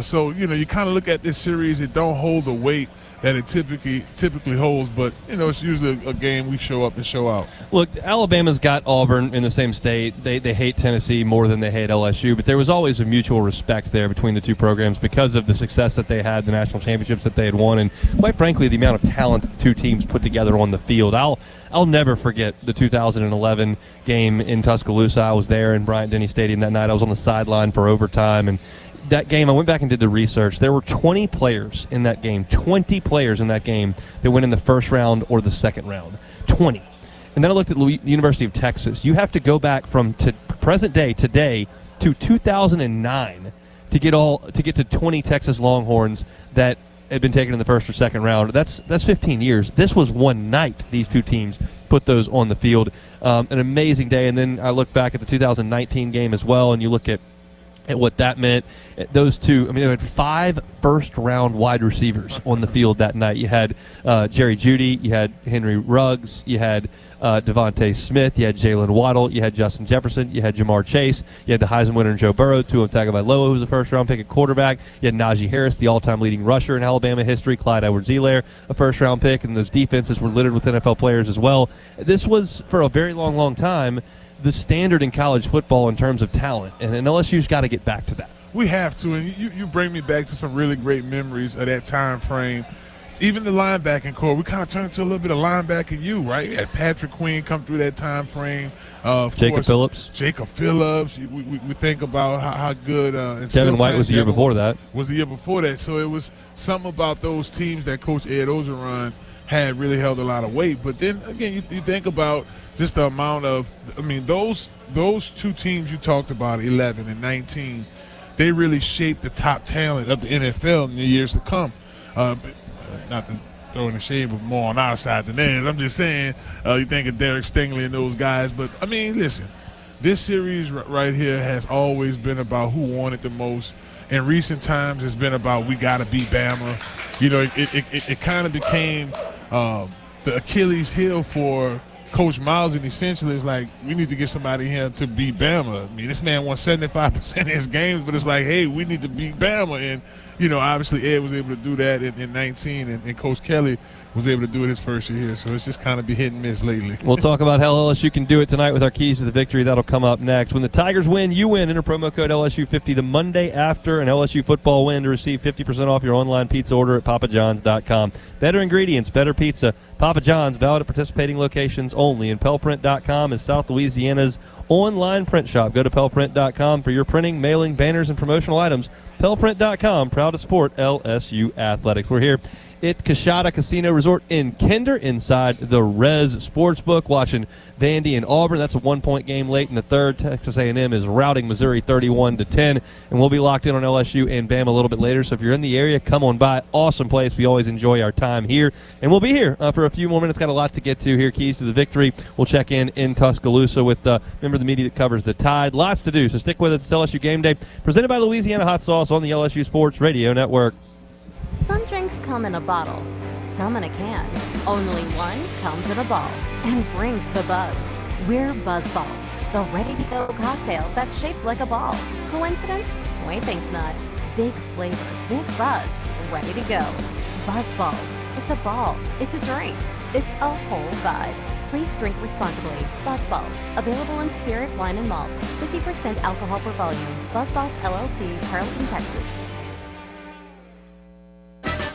So, you kind of look at this series, it don't hold the weight that it typically holds, but it's usually a game we show up and show out. Look, Alabama's got Auburn in the same state. They hate Tennessee more than they hate LSU, but there was always a mutual respect there between the two programs because of the success that they had, the national championships that they had won, and quite frankly, the amount of talent that the two teams put together on the field. I'll never forget the 2011 game in Tuscaloosa. I was there in Bryant-Denny Stadium that night. I was on the sideline for overtime, and that game, I went back and did the research. There were 20 players in that game, that went in the first round or the second round. 20. And then I looked at the University of Texas. You have to go back from present day, today, to 2009 to get to 20 Texas Longhorns that had been taken in the first or second round. That's 15 years. This was one night these two teams put those on the field. An amazing day. And then I look back at the 2019 game as well, and you look at what that meant. Those two, they had 5 first-round wide receivers on the field that night. You had Jerry Jeudy, you had Henry Ruggs, you had Devontae Smith, you had Jalen Waddle, you had Justin Jefferson, you had Jamar Chase, you had the Heisman winner in Joe Burrow, Tua Tagovailoa, who was a first-round pick at quarterback. You had Najee Harris, the all-time leading rusher in Alabama history, Clyde Edwards-Helaire, a first-round pick, and those defenses were littered with NFL players as well. This was, for a very long, long time, the standard in college football in terms of talent, and LSU's got to get back to that. We have to, and you bring me back to some really great memories of that time frame. Even the linebacking core, we kind of turned to a little bit of linebacking U, right? We had Patrick Queen come through that time frame. Jacob Phillips. We think about how good. And Devin White was the year before that. So it was something about those teams that Coach Ed Ogeron had really held a lot of weight. But then, again, you think about just the amount of, those two teams you talked about, 11 and 19, they really shaped the top talent of the NFL in the years to come. Not to throw in the shade, but more on our side than theirs. I'm just saying, you think of Derek Stingley and those guys. But, listen, this series right here has always been about who won it the most. In recent times, it's been about we got to beat Bama. It kind of became the Achilles heel for Coach Miles, and essentially it's like we need to get somebody here to beat Bama. This man won 75% of his games, but it's like, hey, we need to beat Bama. And, obviously Ed was able to do that in 19, and Coach Kelly was able to do it his first year here. So it's just kind of been hit and miss lately. We'll talk about how LSU can do it tonight with our keys to the victory. That'll come up next. When the Tigers win, you win. Enter promo code LSU50 the Monday after an LSU football win to receive 50% off your online pizza order at papajohns.com. Better ingredients, better pizza. Papa John's, valid at participating locations only. And pellprint.com is South Louisiana's online print shop. Go to pellprint.com for your printing, mailing, banners, and promotional items. Pellprint.com, proud to support LSU Athletics. We're here at Coshada Casino Resort in Kinder inside the Rez Sportsbook, watching Vandy and Auburn. That's a 1-point game late in the third. Texas A&M is routing Missouri 31-10, and we'll be locked in on LSU and Bama a little bit later. So if you're in the area, come on by. Awesome place. We always enjoy our time here, and we'll be here for a few more minutes. Got a lot to get to here. Keys to the victory. We'll check in Tuscaloosa with member of the media that covers the Tide. Lots to do, so stick with us. It's LSU Game Day, presented by Louisiana Hot Sauce on the LSU Sports Radio Network. Some drinks come in a bottle, some in a can. Only one comes in a ball and brings the buzz. We're Buzz Balls, the ready-to-go cocktail that's shaped like a ball. Coincidence? We think not. Big flavor, big buzz, ready to go. Buzz balls. It's a ball. It's a drink. It's a whole vibe. Please drink responsibly. Buzz balls. Available in spirit, wine, and malt. 50% alcohol per volume. Buzz Balls LLC, Carrollton, Texas.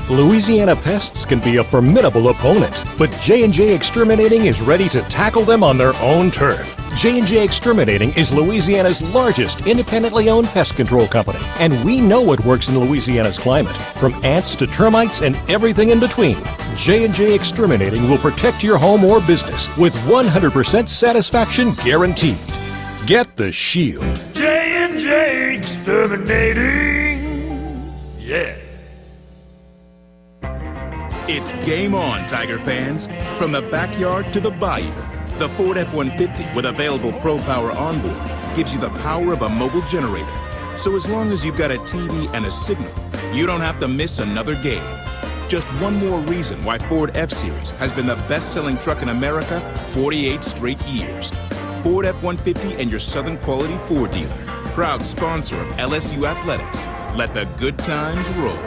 Louisiana pests can be a formidable opponent, but J&J Exterminating is ready to tackle them on their own turf. J&J Exterminating is Louisiana's largest independently owned pest control company, and we know what works in Louisiana's climate, from ants to termites and everything in between. J&J Exterminating will protect your home or business with 100% satisfaction guaranteed. Get the shield. J&J Exterminating. Yeah. It's game on, Tiger fans. From the backyard to the bayou, the Ford F-150 with available Pro Power onboard gives you the power of a mobile generator. So as long as you've got a TV and a signal, you don't have to miss another game. Just one more reason why Ford F-Series has been the best-selling truck in America 48 straight years. Ford F-150 and your Southern Quality Ford dealer. Proud sponsor of LSU Athletics. Let the good times roll.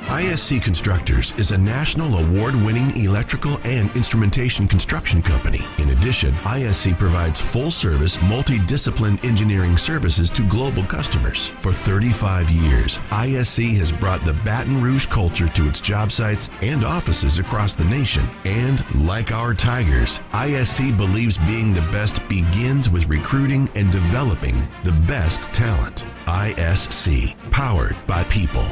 ISC Constructors is a national award-winning electrical and instrumentation construction company. In addition, ISC provides full-service, multidiscipline engineering services to global customers. For 35 years, ISC has brought the Baton Rouge culture to its job sites and offices across the nation. And like our Tigers, ISC believes being the best begins with recruiting and developing the best talent. ISC, powered by people.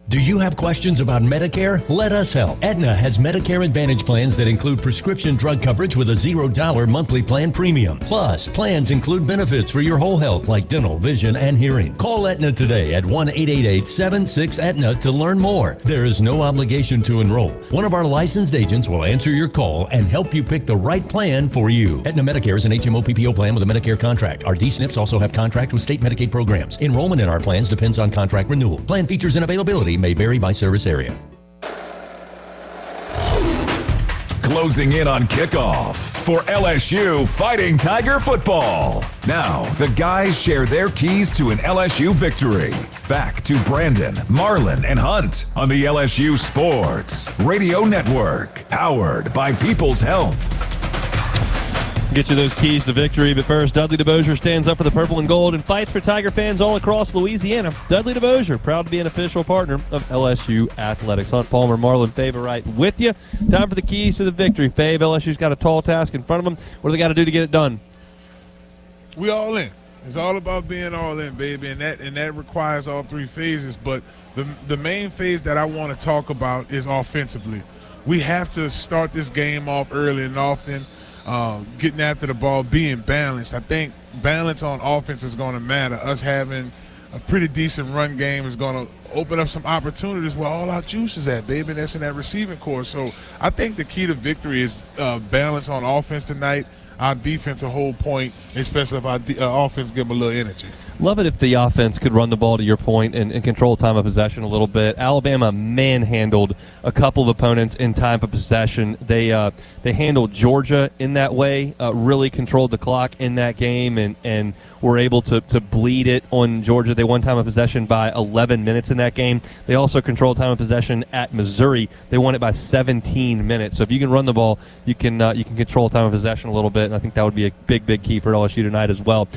Do you have questions about Medicare? Let us help. Aetna has Medicare Advantage plans that include prescription drug coverage with a $0 monthly plan premium. Plus, plans include benefits for your whole health like dental, vision, and hearing. Call Aetna today at 1-888-76-AETNA to learn more. There is no obligation to enroll. One of our licensed agents will answer your call and help you pick the right plan for you. Aetna Medicare is an HMO PPO plan with a Medicare contract. Our D-SNPs also have contract with state Medicaid programs. Enrollment in our plans depends on contract renewal. Plan features and availability may vary by service area. Closing in on kickoff for LSU Fighting Tiger football. Now, the guys share their keys to an LSU victory. Back to Brandon, Marlon, and Hunt on the LSU Sports Radio Network, powered by People's Health. Get you those keys to victory, but first, Dudley DeBosier stands up for the purple and gold and fights for Tiger fans all across Louisiana. Dudley DeBosier, proud to be an official partner of LSU Athletics. Hunt Palmer, Marlon Fava right with you. Time for the keys to the victory. Fave, LSU's got a tall task in front of them. What do they got to do to get it done? We all in. It's all about being all in, baby, and that requires all three phases. But the main phase that I want to talk about is offensively. We have to start this game off early and often. Getting after the ball, being balanced. I think balance on offense is going to matter. Us having a pretty decent run game is going to open up some opportunities where all our juice is at, baby. That's in that receiving core. So I think the key to victory is balance on offense tonight. Our defense a whole point, especially if our offense give them a little energy. Love it if the offense could run the ball to your point and control time of possession a little bit. Alabama manhandled a couple of opponents in time of possession. They handled Georgia in that way, really controlled the clock in that game, and were able to bleed it on Georgia. They won time of possession by 11 minutes in that game. They also controlled time of possession at Missouri. They won it by 17 minutes. So if you can run the ball, you can control time of possession a little bit, and I think that would be a big key for LSU tonight as well.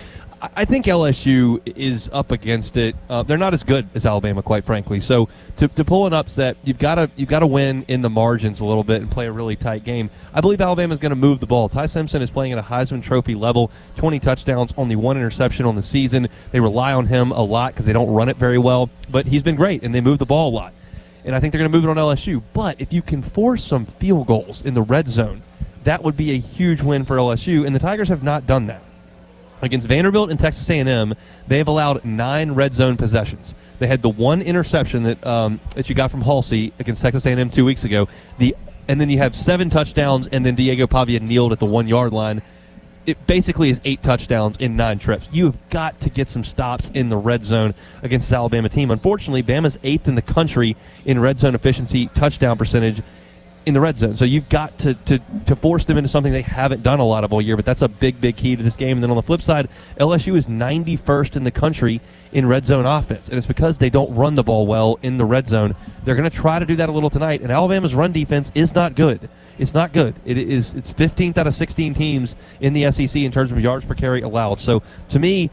I think LSU is up against it. They're not as good as Alabama, quite frankly. So to pull an upset, you've got to win in the margins a little bit and play a really tight game. I believe Alabama's going to move the ball. Ty Simpson is playing at a Heisman Trophy level, 20 touchdowns, only one interception on the season. They rely on him a lot because they don't run it very well, but he's been great, and they move the ball a lot. And I think they're going to move it on LSU. But if you can force some field goals in the red zone, that would be a huge win for LSU, and the Tigers have not done that. Against Vanderbilt and Texas A&M, they have allowed 9 red zone possessions. They had the one interception that you got from Halsey against Texas A&M 2 weeks ago. And then you have 7 touchdowns, and then Diego Pavia kneeled at the 1-yard line. It basically is 8 touchdowns in 9 trips. You have got to get some stops in the red zone against this Alabama team. Unfortunately, Bama's 8th in the country in red zone efficiency touchdown percentage. in the red zone. So you've got to force them into something they haven't done a lot of all year, but that's a big key to this game. And then on the flip side, LSU is 91st in the country in red zone offense, and it's because they don't run the ball well in the red zone. They're going to try to do that a little tonight, and Alabama's run defense is not good. It's not good. It's 15th out of 16 teams in the SEC in terms of yards per carry allowed. So to me,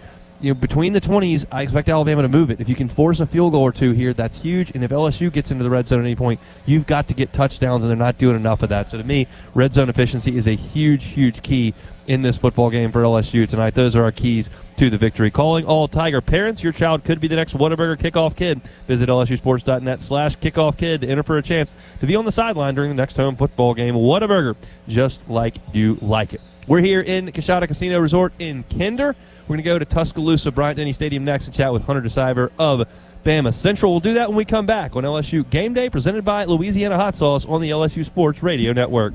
between the 20s, I expect Alabama to move it. If you can force a field goal or two here, that's huge. And if LSU gets into the red zone at any point, you've got to get touchdowns, and they're not doing enough of that. So to me, red zone efficiency is a huge key in this football game for LSU tonight. Those are our keys to the victory. Calling all Tiger parents, your child could be the next Whataburger kickoff kid. Visit lsusports.net/kickoff kid to enter for a chance to be on the sideline during the next home football game. Whataburger, just like you like it. We're here in Coshada Casino Resort in Kinder. We're going to go to Tuscaloosa Bryant-Denny Stadium next and chat with Hunter DeCiver of Bama Central. We'll do that when we come back on LSU Game Day, presented by Louisiana Hot Sauce on the LSU Sports Radio Network.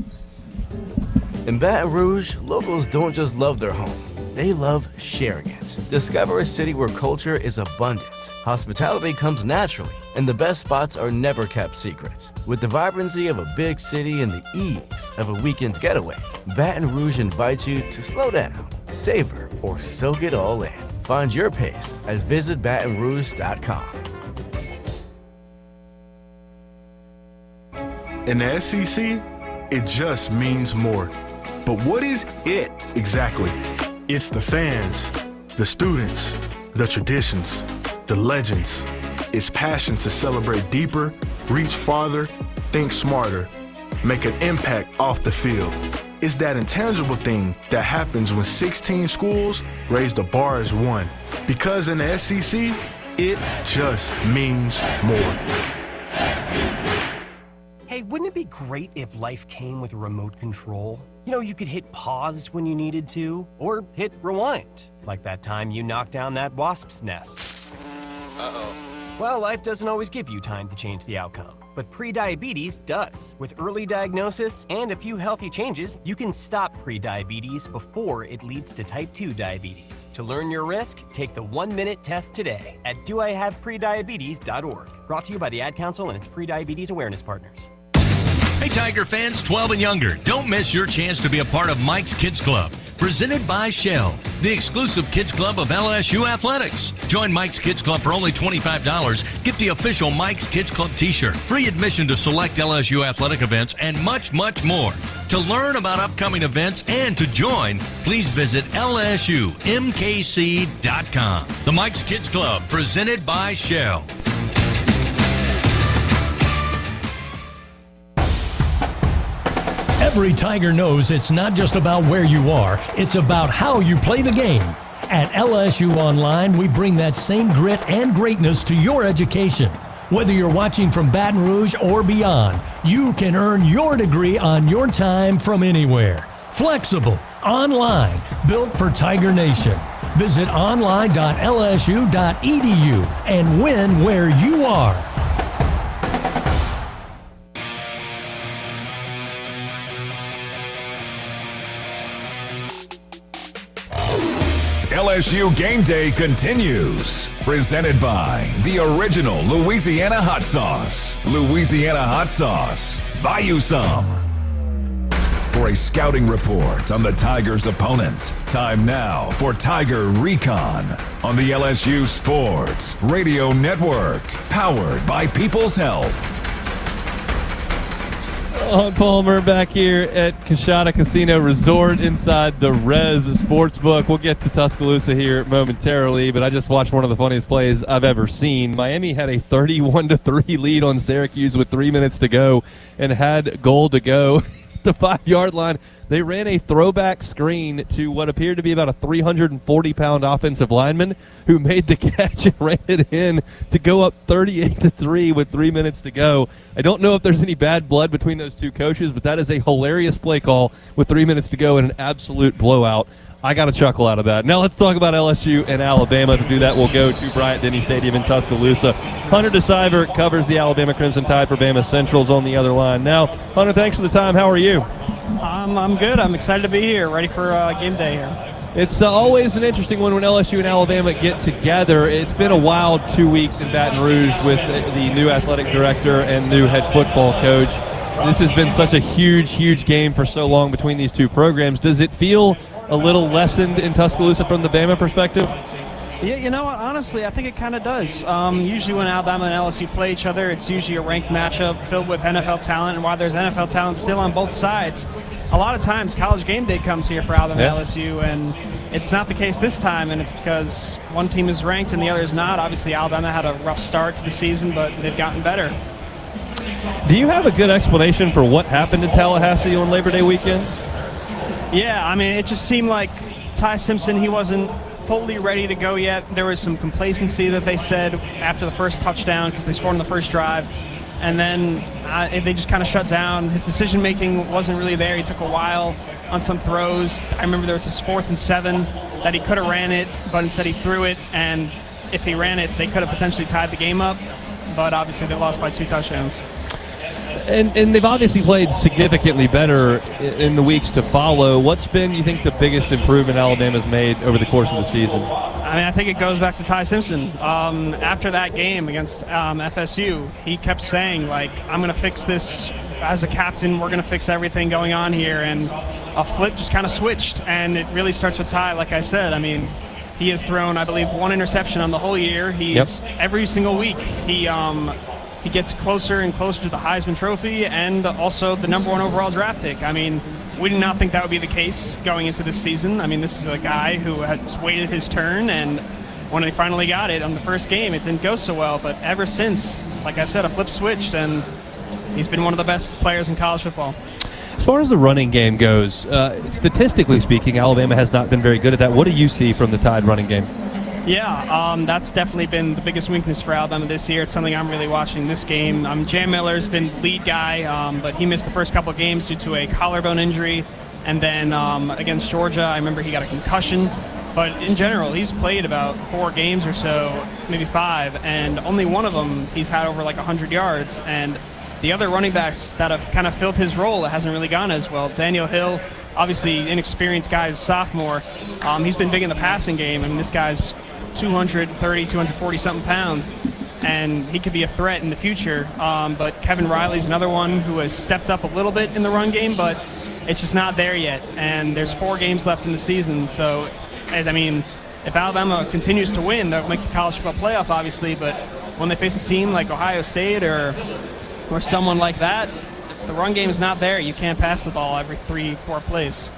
In Baton Rouge, locals don't just love their home. They love sharing it. Discover a city where culture is abundant, hospitality comes naturally, and the best spots are never kept secret. With the vibrancy of a big city and the ease of a weekend getaway, Baton Rouge invites you to slow down, savor, or soak it all in. Find your pace at visitbatonrouge.com. In the SEC, it just means more. But what is it exactly? It's the fans, the students, the traditions, the legends. It's passion to celebrate deeper, reach farther, think smarter, make an impact off the field. It's that intangible thing that happens when 16 schools raise the bar as one. Because in the SEC, it just means more. Hey, wouldn't it be great if life came with a remote control? You could hit pause when you needed to, or hit rewind, like that time you knocked down that wasp's nest. Uh-oh. Well, life doesn't always give you time to change the outcome, but prediabetes does. With early diagnosis and a few healthy changes, you can stop prediabetes before it leads to type 2 diabetes. To learn your risk, take the 1-minute test today at doihaveprediabetes.org. Brought to you by the Ad Council and its prediabetes awareness partners. Hey, Tiger fans 12 and younger, don't miss your chance to be a part of Mike's Kids Club, presented by Shell, the exclusive kids club of LSU Athletics. Join Mike's Kids Club for only $25. Get the official Mike's Kids Club t-shirt, free admission to select LSU athletic events, and much more. To learn about upcoming events and to join, please visit lsumkc.com. The Mike's Kids Club, presented by Shell. Every Tiger knows it's not just about where you are, it's about how you play the game. At LSU Online, we bring that same grit and greatness to your education. Whether you're watching from Baton Rouge or beyond, you can earn your degree on your time from anywhere. Flexible, online, built for Tiger Nation. Visit online.lsu.edu and win where you are. LSU Game Day continues. Presented by the original Louisiana Hot Sauce. Louisiana Hot Sauce. Buy you some. For a scouting report on the Tigers' opponent, time now for Tiger Recon on the LSU Sports Radio Network. Powered by People's Health. Hunt Palmer back here at Coshada Casino Resort inside the Rez Sportsbook. We'll get to Tuscaloosa here momentarily, but I just watched one of the funniest plays I've ever seen. Miami had a 31-3 lead on Syracuse with 3 minutes to go and had goal to go at the 5-yard line. They ran a throwback screen to what appeared to be about a 340-pound offensive lineman who made the catch and ran it in to go up 38-3 with 3 minutes to go. I don't know if there's any bad blood between those two coaches, but that is a hilarious play call with 3 minutes to go and an absolute blowout. I got a chuckle out of that. Now let's talk about LSU and Alabama. To do that, we'll go to Bryant-Denny Stadium in Tuscaloosa. Hunter DeCiver covers the Alabama Crimson Tide for Bama Central's on the other line. Now, Hunter, thanks for the time. How are you? I'm good. I'm excited to be here, ready for game day here. It's always an interesting one when LSU and Alabama get together. It's been a wild 2 weeks in Baton Rouge with the new athletic director and new head football coach. this has been such a huge game for so long between these two programs. Does it feel a little lessened in Tuscaloosa from the Bama perspective? Yeah, you know what? Honestly, I think it kind of does. Usually when Alabama and LSU play each other, it's usually a ranked matchup filled with NFL talent. And while there's NFL talent still on both sides, a lot of times College Game Day comes here for Alabama and LSU, and it's not the case this time, and it's because one team is ranked and the other is not. Obviously, Alabama had a rough start to the season, but they've gotten better. Do you have a good explanation for what happened in Tallahassee on Labor Day weekend? Yeah, I mean, it just seemed like Ty Simpson, he wasn't fully ready to go yet. There was some complacency that they said after the first touchdown because they scored on the first drive, and then they just kind of shut down. His decision-making wasn't really there. He took a while on some throws. I remember there was this 4th and 7 that he could have ran it, but instead he threw it, and if he ran it, they could have potentially tied the game up, but obviously they lost by 2 touchdowns. And they've obviously played significantly better in the weeks to follow. What's been, you think, the biggest improvement Alabama's made over the course of the season? I mean, I think it goes back to Ty Simpson. After that game against FSU, he kept saying, like, I'm going to fix this as a captain. We're going to fix everything going on here. And a flip just kind of switched, and it really starts with Ty, like I said. I mean, he has thrown, I believe, 1 interception on the whole year. Every single week, he gets closer and closer to the Heisman Trophy and also the #1 overall draft pick. I mean, we did not think that would be the case going into this season. I mean, this is a guy who has waited his turn, and when he finally got it on the first game, it didn't go so well. But ever since, like I said, a flip switched, and he's been one of the best players in college football. As far as the running game goes, statistically speaking, Alabama has not been very good at that. What do you see from the Tide running game? Yeah, that's definitely been the biggest weakness for Alabama this year. It's something I'm really watching this game. Jam Miller's been lead guy, but he missed the first couple of games due to a collarbone injury. And then against Georgia, I remember he got a concussion. But in general, he's played about 4 games or so, maybe 5, and only one of them he's had over like 100 yards. And the other running backs that have kind of filled his role, it hasn't really gone as well. Daniel Hill, obviously inexperienced guy, is a sophomore. He's been big in the passing game. I mean, this guy's 230, 240 something pounds, and he could be a threat in the future. But Kevin Riley's another one who has stepped up a little bit in the run game, but it's just not there yet. And there's 4 games left in the season. So, I mean, if Alabama continues to win, they'll make the college football playoff, obviously. But when they face a team like Ohio State or someone like that, the run game is not there. You can't pass the ball every 3-4 plays.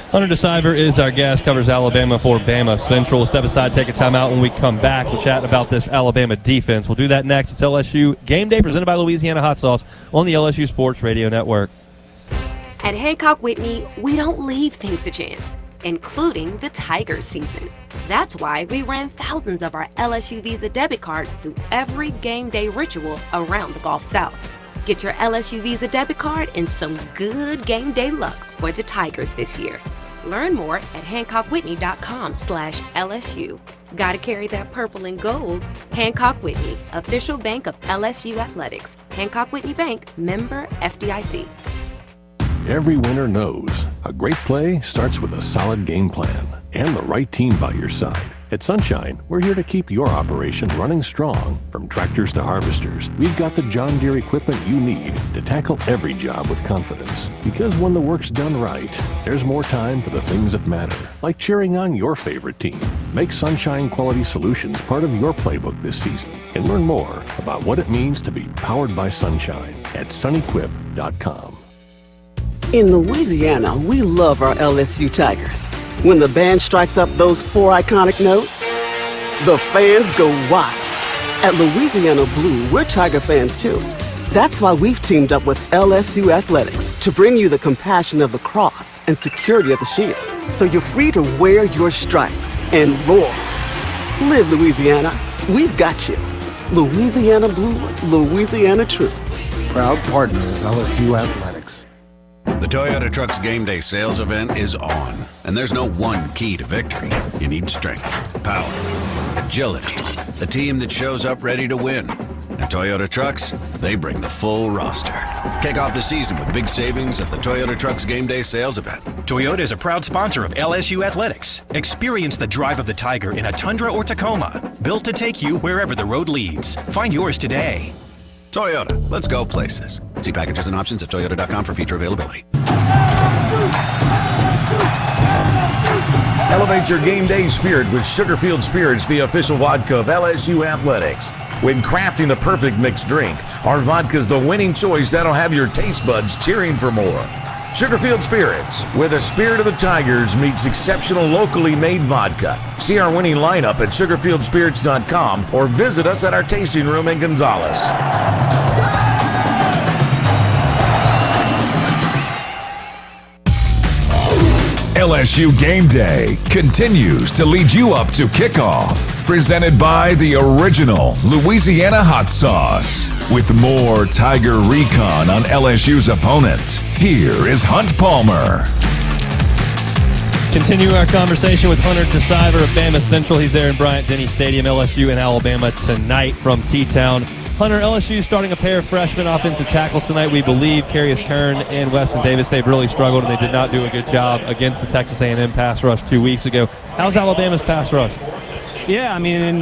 Hunter DeCiver is our guest, covers Alabama for Bama Central. We'll step aside, take a timeout. When we come back, we'll chat about this Alabama defense. We'll do that next. It's LSU Game Day, presented by Louisiana Hot Sauce on the LSU Sports Radio Network. At Hancock Whitney, we don't leave things to chance, including the Tigers season. That's why we ran thousands of our LSU Visa debit cards through every game day ritual around the Gulf South. Get your LSU Visa debit card and some good game day luck for the Tigers this year. Learn more at HancockWhitney.com/LSU. Gotta carry that purple and gold. Hancock Whitney, official bank of LSU Athletics. Hancock Whitney Bank, member FDIC. Every winner knows a great play starts with a solid game plan and the right team by your side. At Sunshine, we're here to keep your operation running strong. From tractors to harvesters, we've got the John Deere equipment you need to tackle every job with confidence. Because when the work's done right, there's more time for the things that matter, like cheering on your favorite team. Make Sunshine Quality Solutions part of your playbook this season and learn more about what it means to be powered by Sunshine at sunequip.com. In Louisiana, we love our LSU Tigers. When the band strikes up those 4 iconic notes, the fans go wild. At Louisiana Blue, we're Tiger fans too. That's why we've teamed up with LSU Athletics to bring you the compassion of the cross and security of the shield, so you're free to wear your stripes and roar. Live Louisiana. We've got you. Louisiana Blue, Louisiana True. Proud partner of LSU Athletics. The Toyota Trucks Game Day sales event is on, and there's no one key to victory. You need strength, power, agility, a team that shows up ready to win. And Toyota Trucks, they bring the full roster. Kick off the season with big savings at the Toyota Trucks Game Day sales event. Toyota is a proud sponsor of LSU Athletics. Experience the drive of the Tiger in a Tundra or Tacoma, built to take you wherever the road leads. Find yours today. Toyota, let's go places. See packages and options at toyota.com for feature availability. Elevate your game day spirit with Sugarfield Spirits, the official vodka of LSU Athletics. When crafting the perfect mixed drink, our vodka's the winning choice that'll have your taste buds cheering for more. Sugarfield Spirits, where the spirit of the Tigers meets exceptional locally made vodka. See our winning lineup at sugarfieldspirits.com or visit us at our tasting room in Gonzales. LSU Game Day continues to lead you up to kickoff. Presented by the original Louisiana Hot Sauce. With more Tiger recon on LSU's opponent, here is Hunt Palmer. Continue our conversation with Hunter DeCiver of Bama Central. He's there in Bryant-Denny Stadium, LSU in Alabama tonight from T-Town. Hunter, LSU starting a pair of freshman offensive tackles tonight, we believe. Carius Kern and Weston Davis, they've really struggled, and they did not do a good job against the Texas A&M pass rush 2 weeks ago. How's Alabama's pass rush? Yeah, I mean, in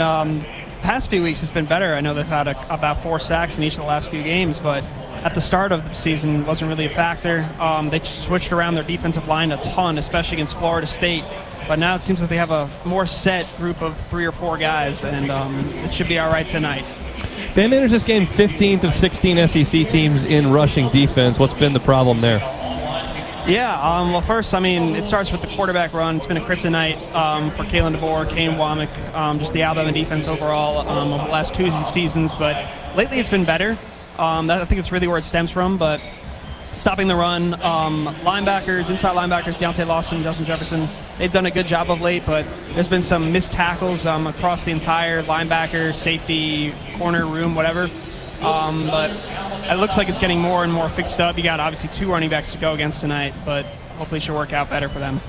past few weeks it's been better. I know they've had about 4 sacks in each of the last few games, but at the start of the season wasn't really a factor. They switched around their defensive line a ton, especially against Florida State. But now it seems like they have a more set group of 3 or 4 guys, and it should be all right tonight. Bama enters this game 15th of 16 SEC teams in rushing defense. What's been the problem there? Yeah, well, first, I mean, it starts with the quarterback run. It's been a kryptonite for Kalen DeBoer, Kane Womack, just the Alabama defense overall over the last 2 seasons. But lately it's been better. I think it's really where it stems from. But stopping the run, linebackers, inside linebackers, Deontay Lawson, Justin Jefferson, they've done a good job of late, but there's been some missed tackles across the entire linebacker, safety, corner room, whatever. But it looks like it's getting more and more fixed up. You got obviously 2 running backs to go against tonight, but hopefully it should work out better for them.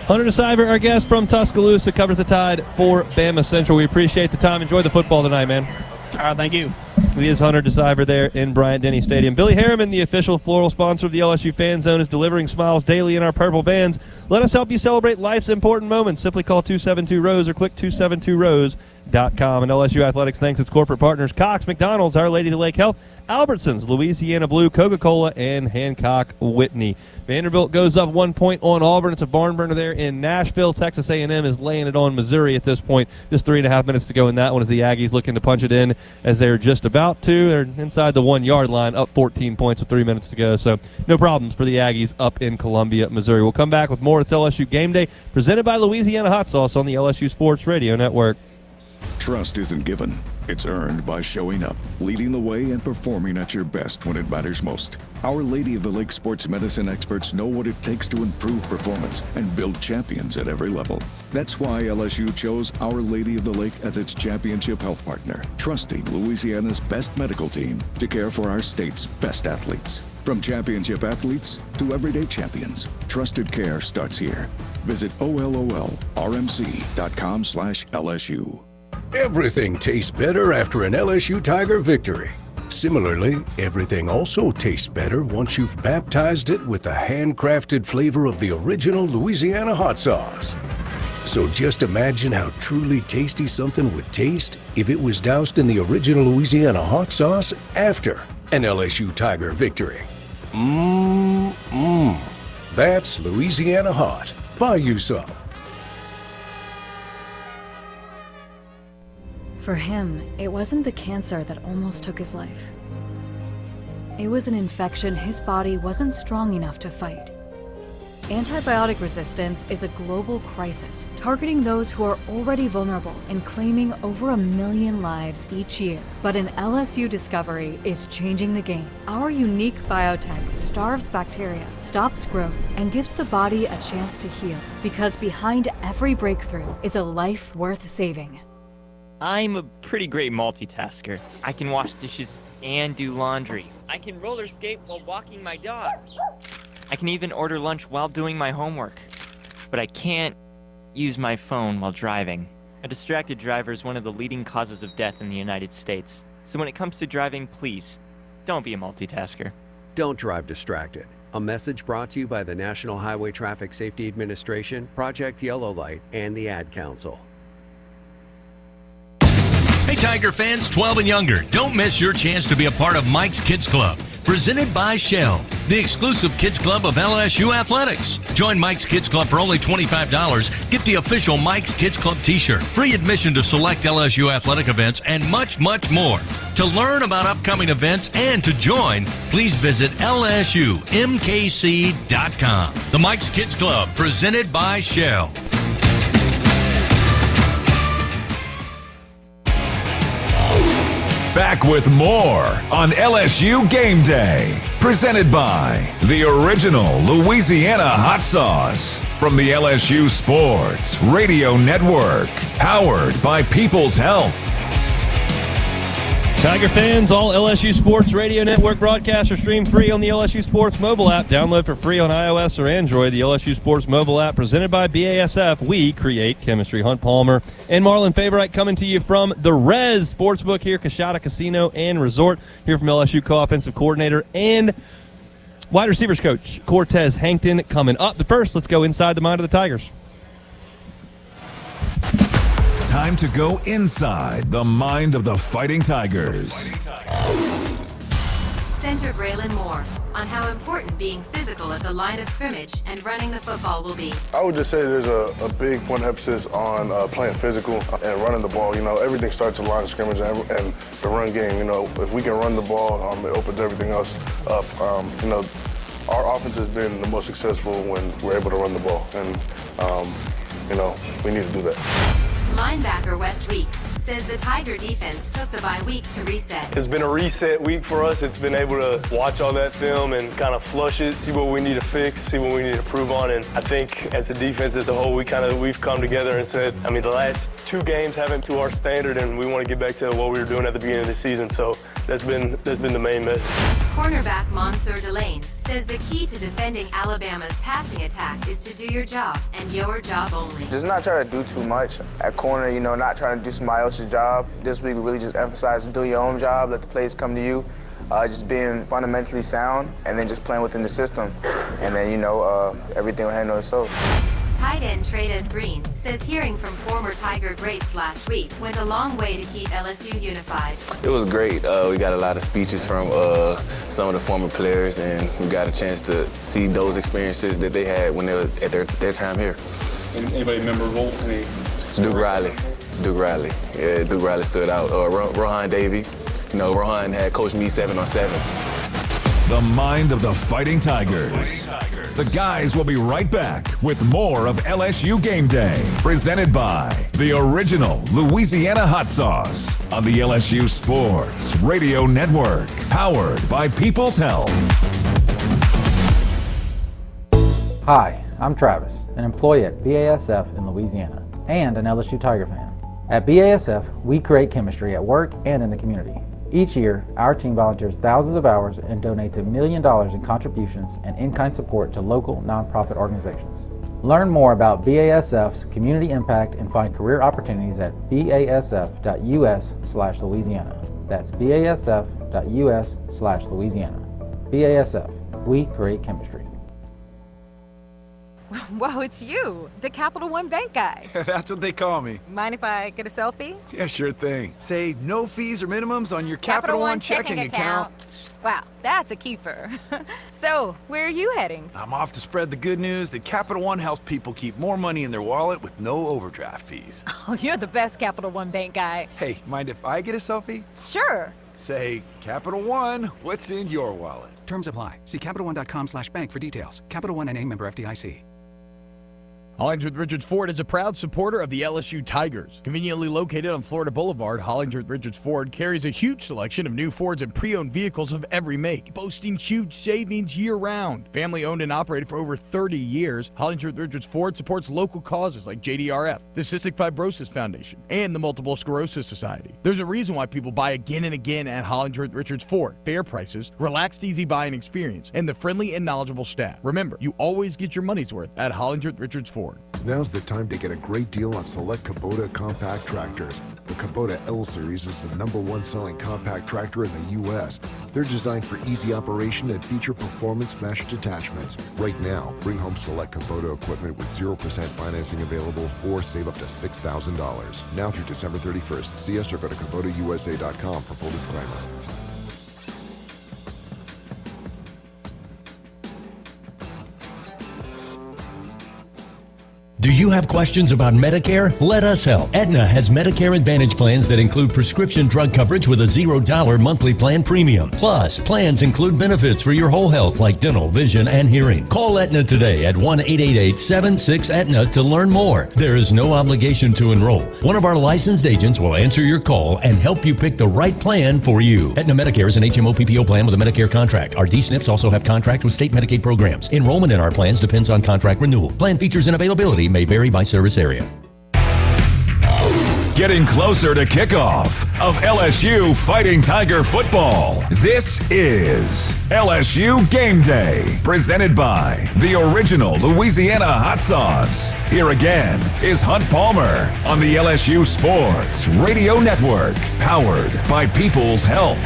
Hunter DeCiver, our guest from Tuscaloosa, covers the Tide for Bama Central. We appreciate the time. Enjoy the football tonight, man. All right, thank you. He is Hunter DeCiver there in Bryant-Denny Stadium. Billy Harriman, the official floral sponsor of the LSU Fan Zone, is delivering smiles daily in our purple vans. Let us help you celebrate life's important moments. Simply call 272-ROSE or click 272rose.com. And LSU Athletics thanks its corporate partners, Cox, McDonald's, Our Lady of the Lake Health, Albertsons, Louisiana Blue, Coca-Cola, and Hancock Whitney. Vanderbilt goes up 1 point on Auburn. It's a barn burner there in Nashville. Texas A&M is laying it on Missouri at this point. Just 3.5 minutes to go in that one as the Aggies looking to punch it in as they're just about to. They're inside the 1 yard line, up 14 points with 3 minutes to go. So no problems for the Aggies up in Columbia, Missouri. We'll come back with more. It's LSU Game Day, presented by Louisiana Hot Sauce on the LSU Sports Radio Network. Trust isn't given. It's earned by showing up, leading the way, and performing at your best when it matters most. Our Lady of the Lake sports medicine experts know what it takes to improve performance and build champions at every level. That's why LSU chose Our Lady of the Lake as its championship health partner, trusting Louisiana's best medical team to care for our state's best athletes. From championship athletes to everyday champions, trusted care starts here. Visit OLOLRMC.com/LSU. Everything tastes better after an LSU Tiger victory. Similarly, everything also tastes better once you've baptized it with the handcrafted flavor of the original Louisiana hot sauce. So just imagine how truly tasty something would taste if it was doused in the original Louisiana hot sauce after an LSU Tiger victory. That's Louisiana hot. Buy you some. For him, it wasn't the cancer that almost took his life. It was an infection his body wasn't strong enough to fight. Antibiotic resistance is a global crisis, targeting those who are already vulnerable and claiming over 1 million lives each year. But an LSU discovery is changing the game. Our unique biotech starves bacteria, stops growth, and gives the body a chance to heal. Because behind every breakthrough is a life worth saving. I'm a pretty great multitasker. I can wash dishes and do laundry. I can roller skate while walking my dog. I can even order lunch while doing my homework. But I can't use my phone while driving. A distracted driver is one of the leading causes of death in the United States. So when it comes to driving, please, don't be a multitasker. Don't drive distracted. A message brought to you by the National Highway Traffic Safety Administration, Project Yellow Light, and the Ad Council. Hey, Tiger fans 12 and younger, don't miss your chance to be a part of Mike's Kids Club. Presented by Shell, the exclusive kids club of LSU Athletics. Join Mike's Kids Club for only $25. Get the official Mike's Kids Club t-shirt, free admission to select LSU athletic events, and much, much more. To learn about upcoming events and to join, please visit lsumkc.com. The Mike's Kids Club, presented by Shell. Back with more on LSU Game Day. Presented by the original Louisiana Hot Sauce. From the LSU Sports Radio Network. Powered by People's Health. Tiger fans, all LSU Sports Radio Network broadcasts are streamed free on the LSU Sports mobile app. Download for free on iOS or Android. The LSU Sports mobile app presented by BASF. We create chemistry. Hunt Palmer and Marlon Favorite coming to you from the Rez Sportsbook here, Coshada Casino and Resort. Here from LSU co-offensive coordinator and wide receivers coach Cortez Hankton coming up. But first, let's go inside the mind of the Tigers. Time to go inside the mind of the Fighting Tigers. Center Braylon Moore on how important being physical at the line of scrimmage and running the football will be. I would just say there's a big one emphasis on playing physical and running the ball. You know, everything starts at the line of scrimmage and the run game. You know, if we can run the ball, it opens everything else up. You know, our offense has been the most successful when we're able to run the ball. And, you know, we need to do that. Linebacker Wes Weeks says the Tiger defense took the bye week to reset. It's been a reset week for us. It's been able to watch all that film and kind of flush it, see what we need to fix, see what we need to improve on. And I think as a defense as a whole, we've come together and said, I mean, the last 2 games haven't to our standard, and we want to get back to what we were doing at the beginning of the season. So that's been the main message. Cornerback Monsieur Delane says the key to defending Alabama's passing attack is to do your job and your job only. Just not try to do too much at corner, you know, not trying to do somebody else's job. This week we really just emphasize do your own job, let the plays come to you, just being fundamentally sound, and then just playing within the system. And then, you know, everything will handle itself. Tight end Trades Green says hearing from former Tiger greats last week went a long way to keep LSU unified. It was great. We got a lot of speeches from some of the former players, and we got a chance to see those experiences that they had when they were at their time here. Anybody memorable? Duke Riley. Yeah, Duke Riley stood out. Rohan Davey. You know, Rohan had coached me 7-on-7. The mind of the Fighting Tigers. The guys will be right back with more of LSU Game Day, presented by the original Louisiana Hot Sauce on the LSU Sports Radio Network, powered by People's Health. Hi, I'm Travis, an employee at BASF in Louisiana, and an LSU Tiger fan. At BASF, we create chemistry at work and in the community. Each year, our team volunteers thousands of hours and donates $1 million in contributions and in-kind support to local nonprofit organizations. Learn more about BASF's community impact and find career opportunities at basf.us/Louisiana. That's basf.us/Louisiana. BASF, we create chemistry. Whoa, it's you, the Capital One Bank guy. That's what they call me. Mind if I get a selfie? Yeah, sure thing. Say no fees or minimums on your Capital One checking account. Wow, that's a keeper. So, where are you heading? I'm off to spread the good news that Capital One helps people keep more money in their wallet with no overdraft fees. Oh, you're the best Capital One Bank guy. Hey, mind if I get a selfie? Sure. Say, Capital One, what's in your wallet? Terms apply. See CapitalOne.com/bank for details. Capital One NA, member FDIC. Hollingsworth Richards Ford is a proud supporter of the LSU Tigers. Conveniently located on Florida Boulevard, Hollingsworth Richards Ford carries a huge selection of new Fords and pre-owned vehicles of every make, boasting huge savings year-round. Family owned and operated for over 30 years, Hollingsworth Richards Ford supports local causes like JDRF, the Cystic Fibrosis Foundation, and the Multiple Sclerosis Society. There's a reason why people buy again and again at Hollingsworth Richards Ford. Fair prices, relaxed, easy buying experience, and the friendly and knowledgeable staff. Remember, you always get your money's worth at Hollingsworth Richards Ford. Now's the time to get a great deal on select Kubota compact tractors. The Kubota L-Series is the #1 selling compact tractor in the U.S. They're designed for easy operation and feature performance meshed attachments. Right now, bring home select Kubota equipment with 0% financing available or save up to $6,000. Now through December 31st. See us or go to KubotaUSA.com for full disclaimer. Do you have questions about Medicare? Let us help. Aetna has Medicare Advantage plans that include prescription drug coverage with a $0 monthly plan premium. Plus, plans include benefits for your whole health like dental, vision, and hearing. Call Aetna today at 1-888-76-AETNA to learn more. There is no obligation to enroll. One of our licensed agents will answer your call and help you pick the right plan for you. Aetna Medicare is an HMO PPO plan with a Medicare contract. Our D-SNPs also have contracts with state Medicaid programs. Enrollment in our plans depends on contract renewal. Plan features and availability may vary by service area. Getting closer to kickoff of LSU Fighting Tiger football. This is LSU Game Day, presented by the original Louisiana Hot Sauce. Here again is Hunt Palmer on the LSU Sports Radio Network, powered by People's Health.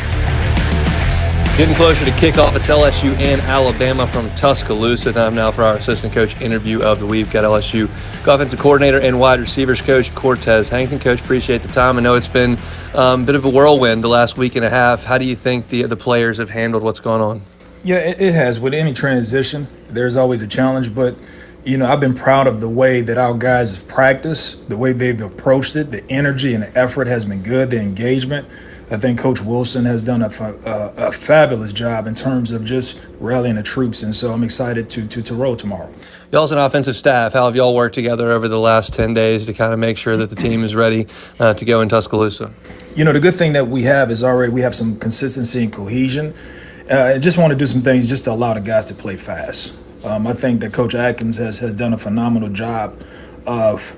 Getting closer to kickoff, it's LSU and Alabama from Tuscaloosa. Time now for our assistant coach interview of the week. Got LSU offensive coordinator and wide receivers coach Cortez Hankton. Coach, appreciate the time. I know it's been a bit of a whirlwind the last week and a half. How do you think the players have handled what's going on? Yeah, it has. With any transition, there's always a challenge, but I've been proud of the way that our guys have practiced, the way they've approached it. The energy and the effort has been good, the engagement. I think Coach Wilson has done a fabulous job in terms of just rallying the troops, and so I'm excited to roll tomorrow. Y'all's an offensive staff. How have y'all worked together over the last 10 days to kind of make sure that the team is ready to go in Tuscaloosa? The good thing that we have is already we have some consistency and cohesion. I just want to do some things just to allow the guys to play fast. I think that Coach Atkins has done a phenomenal job of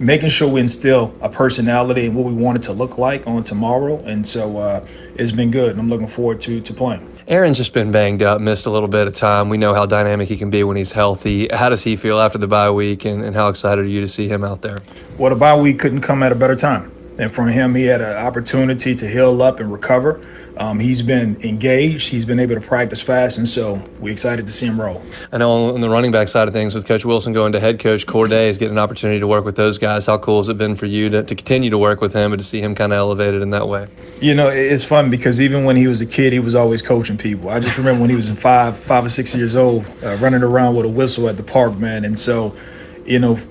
making sure we instill a personality and what we want it to look like on tomorrow. And so it's been good. I'm looking forward to playing. Aaron's just been banged up, missed a little bit of time. We know how dynamic he can be when he's healthy. How does he feel after the bye week, and how excited are you to see him out there? Well, the bye week couldn't come at a better time. And from him, he had an opportunity to heal up and recover. He's been engaged. He's been able to practice fast, and so we're excited to see him roll. I know on the running back side of things, with Coach Wilson going to head coach, Cortez getting an opportunity to work with those guys. How cool has it been for you to continue to work with him and to see him kind of elevated in that way? It's fun because even when he was a kid, he was always coaching people. I just remember when he was five or 6 years old, running around with a whistle at the park, man. And so,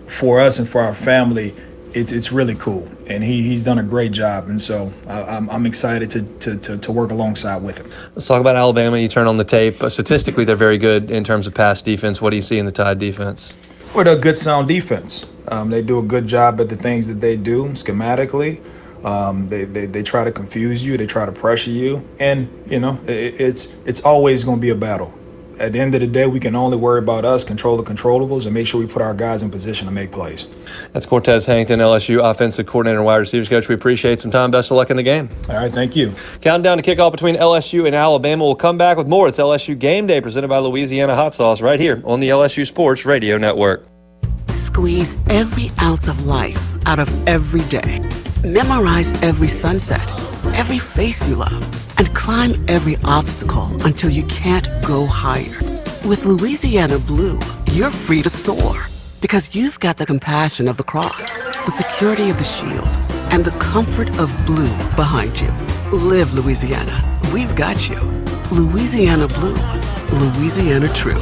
for us and for our family, it's really cool, and he's done a great job, and so I'm excited to work alongside with him. Let's talk about Alabama. You turn on the tape. Statistically, they're very good in terms of pass defense. What do you see in the Tide defense? Well, they're a good, sound defense. They do a good job at the things that they do schematically. They try to confuse you. They try to pressure you, and it's always going to be a battle. At the end of the day, we can only worry about us, control the controllables, and make sure we put our guys in position to make plays. That's Cortez Hankton, LSU offensive coordinator and wide receivers coach. We appreciate some time. Best of luck in the game. All right, thank you. Countdown to kickoff between LSU and Alabama. We'll come back with more. It's LSU Game Day presented by Louisiana Hot Sauce right here on the LSU Sports Radio Network. Squeeze every ounce of life out of every day. Memorize every sunset, every face you love, and climb every obstacle until you can't go higher. With Louisiana Blue, you're free to soar because you've got the compassion of the cross, the security of the shield, and the comfort of blue behind you. Live Louisiana. We've got you. Louisiana Blue. Louisiana True.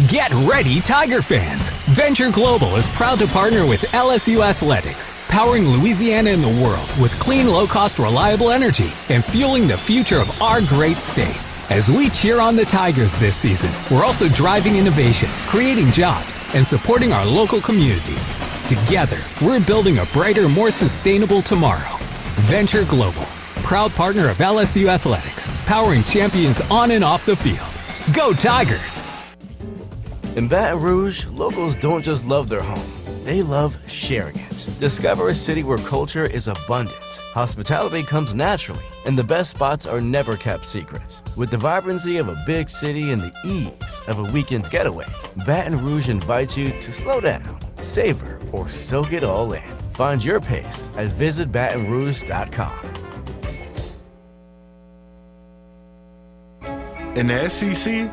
Get ready, Tiger fans! Venture Global is proud to partner with LSU Athletics, powering Louisiana and the world with clean, low-cost, reliable energy and fueling the future of our great state. As we cheer on the Tigers this season, we're also driving innovation, creating jobs, and supporting our local communities. Together, we're building a brighter, more sustainable tomorrow. Venture Global, proud partner of LSU Athletics, powering champions on and off the field. Go Tigers! In Baton Rouge, locals don't just love their home, they love sharing it. Discover a city where culture is abundant, hospitality comes naturally, and the best spots are never kept secret. With the vibrancy of a big city and the ease of a weekend getaway, Baton Rouge invites you to slow down, savor, or soak it all in. Find your pace at visitbatonrouge.com. In the SEC,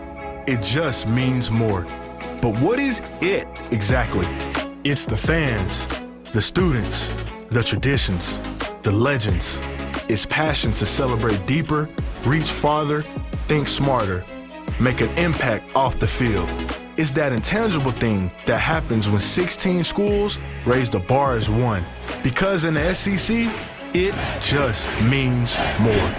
it just means more. But what is it exactly? It's the fans, the students, the traditions, the legends. It's passion to celebrate deeper, reach farther, think smarter. make an impact off the field. It's that intangible thing that happens when 16 schools raise the bar as one. Because in the SEC, it just means more.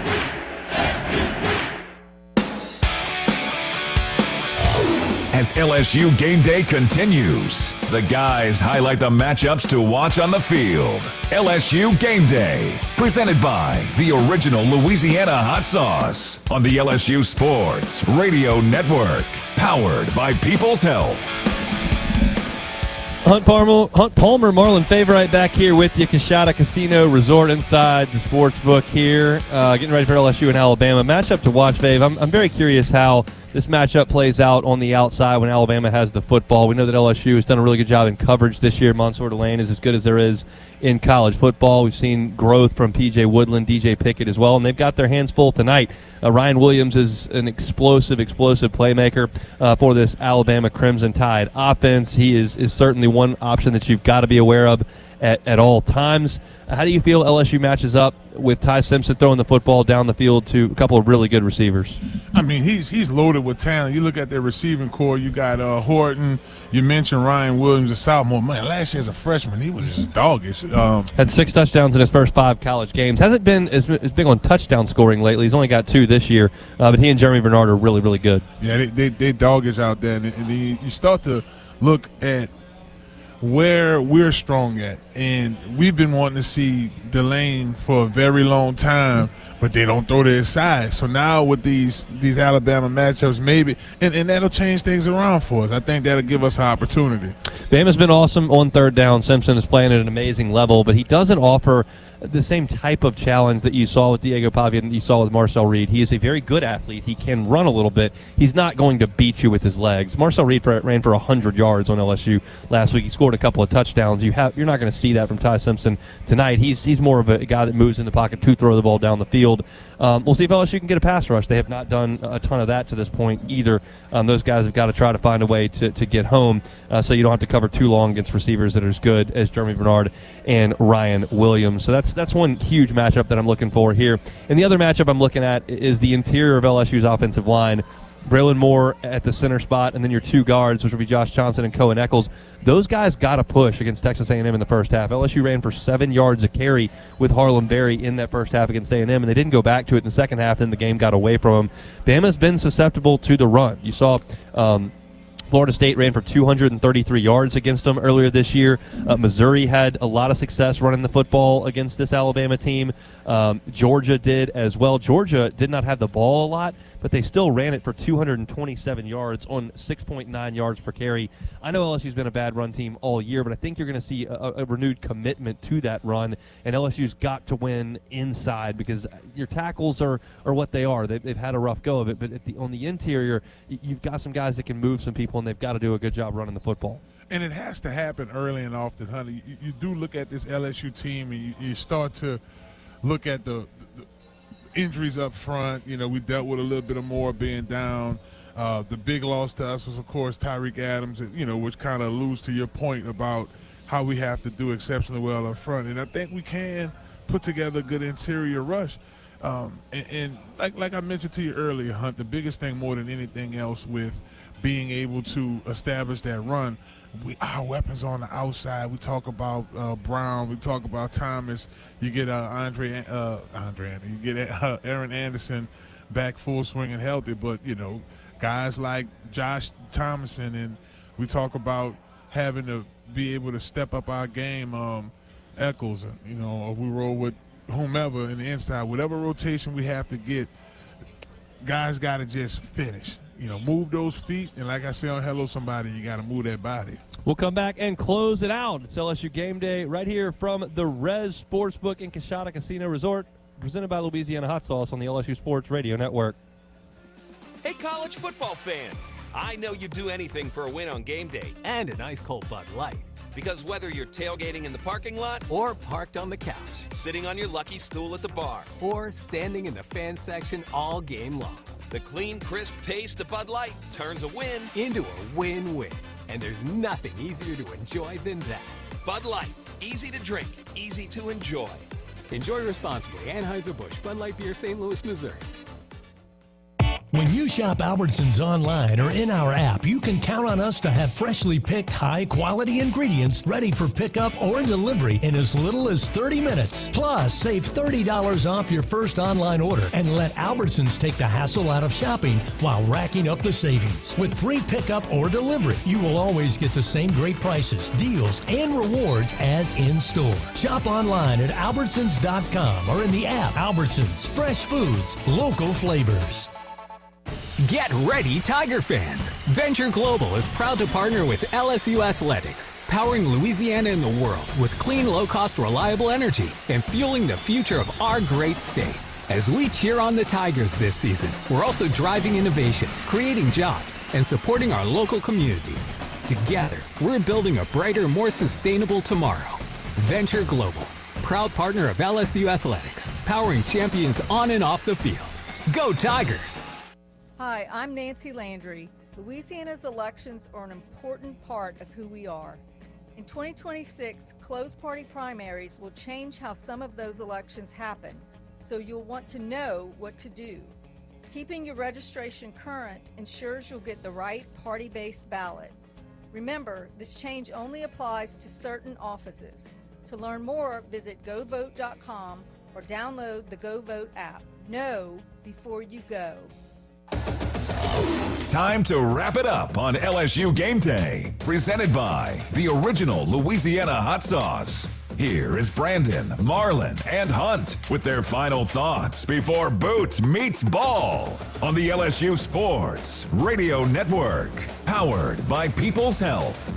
As LSU game day continues, the guys highlight the matchups to watch on the field. LSU game day, presented by the original Louisiana hot sauce on the LSU Sports Radio Network, powered by People's Health. Hunt Palmer, Marlon Favorite back here with you. Coshada Casino Resort inside the sports book here. Getting ready for LSU and Alabama. Matchup to watch, Fave. I'm very curious how this matchup plays out on the outside when Alabama has the football. We know that LSU has done a really good job in coverage this year. Mansour Delane is as good as there is in college football. We've seen growth from P.J. Woodland, DJ Pickett as well, and they've got their hands full tonight. Ryan Williams is an explosive playmaker for this Alabama Crimson Tide offense. He is certainly one option that you've got to be aware of at all times. How do you feel LSU matches up with Ty Simpson throwing the football down the field to a couple of really good receivers? I mean, he's loaded with talent. You look at their receiving core. You got Horton. You mentioned Ryan Williams, a sophomore. Man, last year as a freshman, he was just doggish. Had 6 touchdowns in his first 5 college games. Hasn't been as big on touchdown scoring lately. He's only got 2 this year. But he and Jeremy Bernard are really, really good. Yeah, they doggish out there. And you start to look at where we're strong at, and we've been wanting to see Delane for a very long time, but they don't throw to his side. So now with these Alabama matchups, maybe, and that'll change things around for us. I think that'll give us an opportunity. Bama's been awesome on third down. Simpson is playing at an amazing level, but he doesn't offer the same type of challenge that you saw with Diego Pavia and you saw with Marcel Reed. He is a very good athlete. He can run a little bit. He's not going to beat you with his legs. Marcel Reed ran for 100 yards on LSU last week. He scored a couple of touchdowns. You're not going to see that from Ty Simpson tonight. He's more of a guy that moves in the pocket to throw the ball down the field. We'll see if LSU can get a pass rush. They have not done a ton of that to this point either. Those guys have got to try to find a way to get home so you don't have to cover too long against receivers that are as good as Jeremy Bernard and Ryan Williams. So that's one huge matchup that I'm looking for here. And the other matchup I'm looking at is the interior of LSU's offensive line. Braylon Moore at the center spot, and then your 2 guards, which will be Josh Johnson and Cohen Eccles. Those guys got to push against Texas A&M in the first half. LSU ran for 7 yards a carry with Harlem Berry in that first half against A&M, and they didn't go back to it in the second half. Then the game got away from them. Bama's been susceptible to the run. You saw Florida State ran for 233 yards against them earlier this year. Missouri had a lot of success running the football against this Alabama team. Georgia did as well. Georgia did not have the ball a lot, but they still ran it for 227 yards on 6.9 yards per carry. I know LSU's been a bad run team all year, but I think you're going to see a renewed commitment to that run, and LSU's got to win inside because your tackles are what they are. They've had a rough go of it, but on the interior, you've got some guys that can move some people, and they've got to do a good job running the football. And it has to happen early and often, honey. You do look at this LSU team, and you start to look at the injuries up front. You know, we dealt with a little bit of Moore being down. The big loss to us was, of course, Tyreek Adams, you know, which kind of alludes to your point about how we have to do exceptionally well up front. And I think we can put together a good interior rush. And like I mentioned to you earlier, Hunt, the biggest thing more than anything else with being able to establish that run, our weapons on the outside. We talk about Brown. We talk about Thomas. You get you get Aaron Anderson back full swing and healthy. But, you know, guys like Josh Thomason, and we talk about having to be able to step up our game. Eccles, you know, or we roll with whomever in the inside. Whatever rotation we have to get, guys got to just finish. You know, move those feet, and like I said on Hello Somebody, you got to move that body. We'll come back and close it out. It's LSU Game Day right here from the Rez Sportsbook in Coshada Casino Resort, presented by Louisiana Hot Sauce on the LSU Sports Radio Network. Hey, college football fans, I know you'd do anything for a win on game day. And an ice cold Bud Light. Because whether you're tailgating in the parking lot or parked on the couch, sitting on your lucky stool at the bar, or standing in the fan section all game long, the clean, crisp taste of Bud Light turns a win into a win-win. And there's nothing easier to enjoy than that. Bud Light, easy to drink, easy to enjoy. Enjoy responsibly. Anheuser-Busch Bud Light Beer, St. Louis, Missouri. When you shop Albertsons online or in our app, you can count on us to have freshly picked high-quality ingredients ready for pickup or delivery in as little as 30 minutes. Plus, save $30 off your first online order and let Albertsons take the hassle out of shopping while racking up the savings. With free pickup or delivery, you will always get the same great prices, deals, and rewards as in-store. Shop online at Albertsons.com or in the app. Albertsons, fresh foods, local flavors. Get ready, Tiger fans! Venture Global is proud to partner with LSU Athletics, powering Louisiana and the world with clean, low-cost, reliable energy and fueling the future of our great state. As we cheer on the Tigers this season, we're also driving innovation, creating jobs, and supporting our local communities. Together, we're building a brighter, more sustainable tomorrow. Venture Global, proud partner of LSU Athletics, powering champions on and off the field. Go Tigers! Hi, I'm Nancy Landry. Louisiana's elections are an important part of who we are. In 2026, closed party primaries will change how some of those elections happen, so you'll want to know what to do. Keeping your registration current ensures you'll get the right party-based ballot. Remember, this change only applies to certain offices. To learn more, visit govote.com or download the GoVote app. Know before you go. Time to wrap it up on LSU Game Day, presented by the original Louisiana Hot Sauce. Here is Brandon, Marlon, and Hunt with their final thoughts before Boot meets Ball on the LSU Sports Radio Network, powered by People's Health.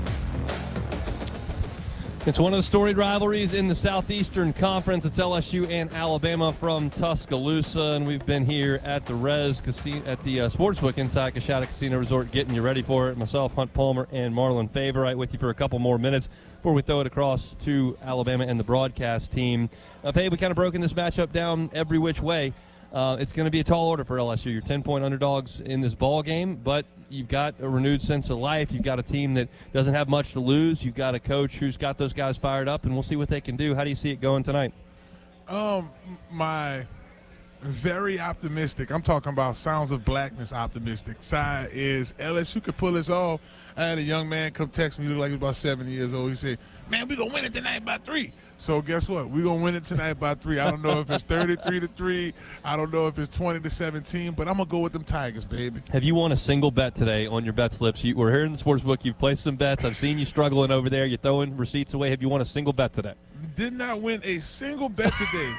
It's one of the storied rivalries in the Southeastern Conference. It's LSU and Alabama from Tuscaloosa, and we've been here at the Sportsbook inside Coshada Casino Resort getting you ready for it. Myself, Hunt Palmer, and Marlon Favorite with you for a couple more minutes before we throw it across to Alabama and the broadcast team. Faye, we kind of broken this matchup down every which way. It's going to be a tall order for LSU. You're 10-point underdogs in this ball game, but you've got a renewed sense of life. You've got a team that doesn't have much to lose. You've got a coach who's got those guys fired up, and we'll see what they can do. How do you see it going tonight? My very optimistic, I'm talking about Sounds of Blackness optimistic side is LSU could pull this off. I had a young man come text me, he looked like he was about 7 years old. He said, man, we're going to win it tonight by 3. So guess what? We're going to win it tonight by 3. I don't know if it's 33-3. I don't know if it's 20-17, but I'm going to go with them Tigers, baby. Have you won a single bet today on your bet slips? We're here in the Sportsbook. You've placed some bets. I've seen you struggling over there. You're throwing receipts away. Have you won a single bet today? Did not win a single bet today.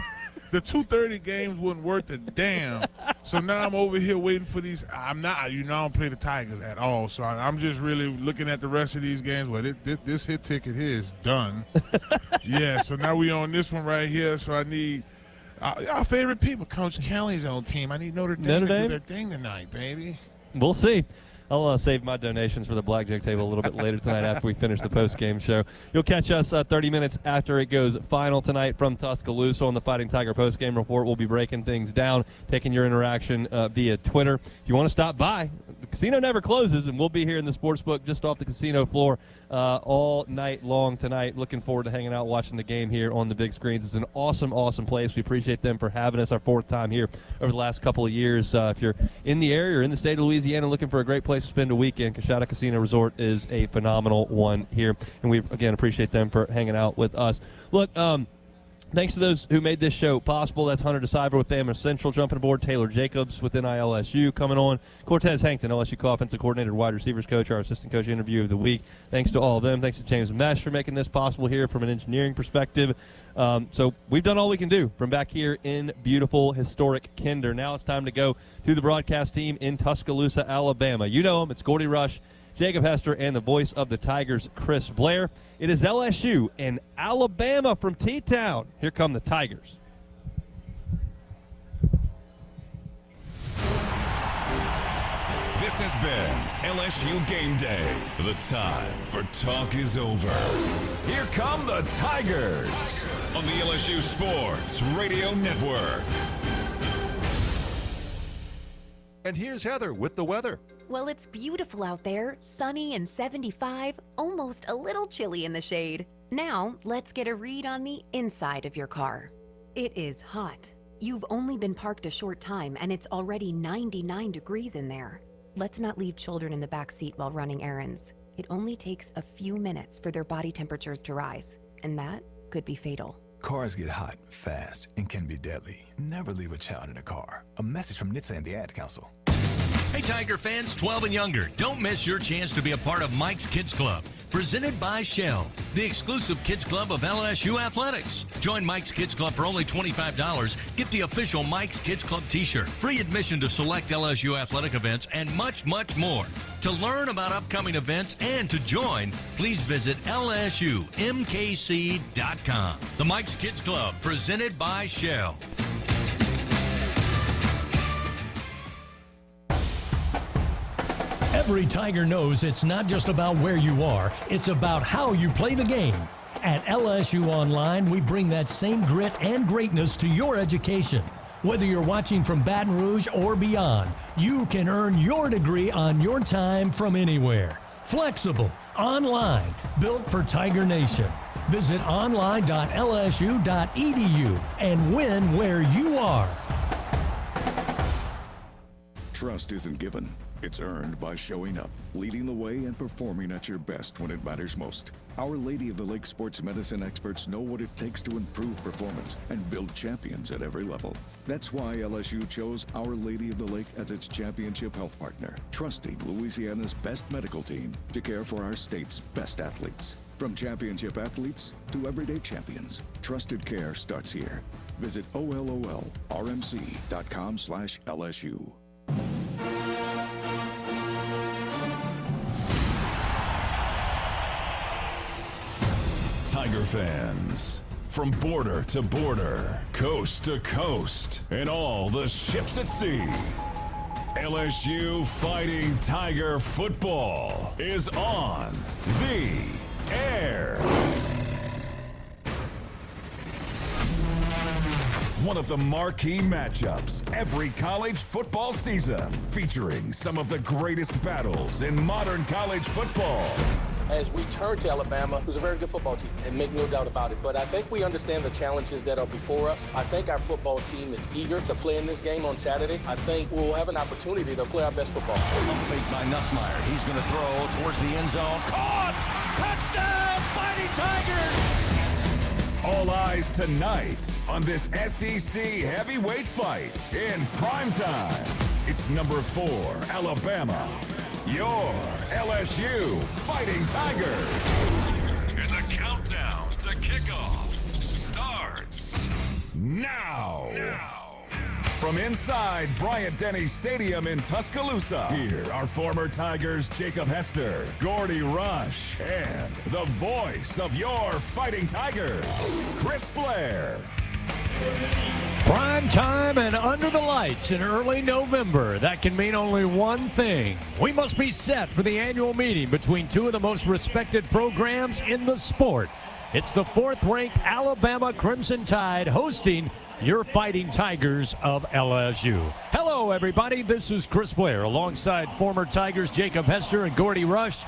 The 2:30 games wasn't worth a damn. So now I'm over here waiting for these. I'm not, I don't play the Tigers at all. So I'm just really looking at the rest of these games. Well, this hit ticket here is done. Yeah, so now we on this one right here. So I need our favorite people. Coach Kelly's own team. I need Notre Dame to do their thing tonight, baby. We'll see. I'll save my donations for the blackjack table a little bit later tonight after we finish the post-game show. You'll catch us 30 minutes after it goes final tonight from Tuscaloosa on the Fighting Tiger post-game report. We'll be breaking things down, taking your interaction via Twitter. If you want to stop by, the casino never closes, and we'll be here in the Sportsbook just off the casino floor all night long tonight. Looking forward to hanging out, watching the game here on the big screens. It's an awesome, awesome place. We appreciate them for having us our 4th time here over the last couple of years. If you're in the area or in the state of Louisiana looking for a great place to spend a weekend, Coshada Casino Resort is a phenomenal one here, and we again appreciate them for hanging out with us. Look, thanks to those who made this show possible. That's Hunter DeCiver with Bama Central jumping aboard, Taylor Jacobs with NILSU coming on, Cortez Hankton, LSU co-offensive coordinator, wide receivers coach, our assistant coach interview of the week. Thanks to all of them. Thanks to James Mesh for making this possible here from an engineering perspective. So we've done all we can do from back here in beautiful, historic Kinder. Now it's time to go to the broadcast team in Tuscaloosa, Alabama. You know them. It's Gordy Rush, Jacob Hester, and the voice of the Tigers, Chris Blair. It is LSU and Alabama from T-Town. Here come the Tigers. This has been LSU Game Day. The time for talk is over. Here come the Tigers on the LSU Sports Radio Network. And here's Heather with the weather. Well, it's beautiful out there, sunny and 75, almost a little chilly in the shade. Now, let's get a read on the inside of your car. It is hot. You've only been parked a short time and it's already 99 degrees in there. Let's not leave children in the back seat while running errands. It only takes a few minutes for their body temperatures to rise, and that could be fatal. Cars get hot, fast, and can be deadly. Never leave a child in a car. A message from NHTSA and the Ad Council. Hey Tiger fans 12 and younger, don't miss your chance to be a part of Mike's Kids Club. Presented by Shell, the exclusive kids club of LSU Athletics. Join Mike's Kids Club for only $25. Get the official Mike's Kids Club t-shirt, free admission to select LSU athletic events, and much, much more. To learn about upcoming events and to join, please visit LSUMKC.com. The Mike's Kids Club, presented by Shell. Every Tiger knows it's not just about where you are, it's about how you play the game. At LSU Online, we bring that same grit and greatness to your education. Whether you're watching from Baton Rouge or beyond, you can earn your degree on your time from anywhere. Flexible, online, built for Tiger Nation. Visit online.lsu.edu and win where you are. Trust isn't given. It's earned by showing up, leading the way, and performing at your best when it matters most. Our Lady of the Lake sports medicine experts know what it takes to improve performance and build champions at every level. That's why LSU chose Our Lady of the Lake as its championship health partner, trusting Louisiana's best medical team to care for our state's best athletes. From championship athletes to everyday champions, trusted care starts here. Visit OLOLRMC.com/LSU. Tiger fans, from border to border, coast to coast, and all the ships at sea, LSU Fighting Tiger football is on the air. One of the marquee matchups every college football season, featuring some of the greatest battles in modern college football. As we turn to Alabama, who's a very good football team, and make no doubt about it. But I think we understand the challenges that are before us. I think our football team is eager to play in this game on Saturday. I think we'll have an opportunity to play our best football. Fake by Nussmeier. He's going to throw towards the end zone. Caught! Touchdown, Fighting Tigers! All eyes tonight on this SEC heavyweight fight in primetime. It's number 4, Alabama. Your LSU Fighting Tigers. And the countdown to kickoff starts now. From inside Bryant-Denny Stadium in Tuscaloosa, here are former Tigers Jacob Hester, Gordy Rush, and the voice of your Fighting Tigers, Chris Blair. Prime time and under the lights in early November. That can mean only one thing. We must be set for the annual meeting between two of the most respected programs in the sport. It's the 4th-ranked Alabama Crimson Tide hosting your Fighting Tigers of LSU. Hello, everybody. This is Chris Blair alongside former Tigers Jacob Hester and Gordy Rush.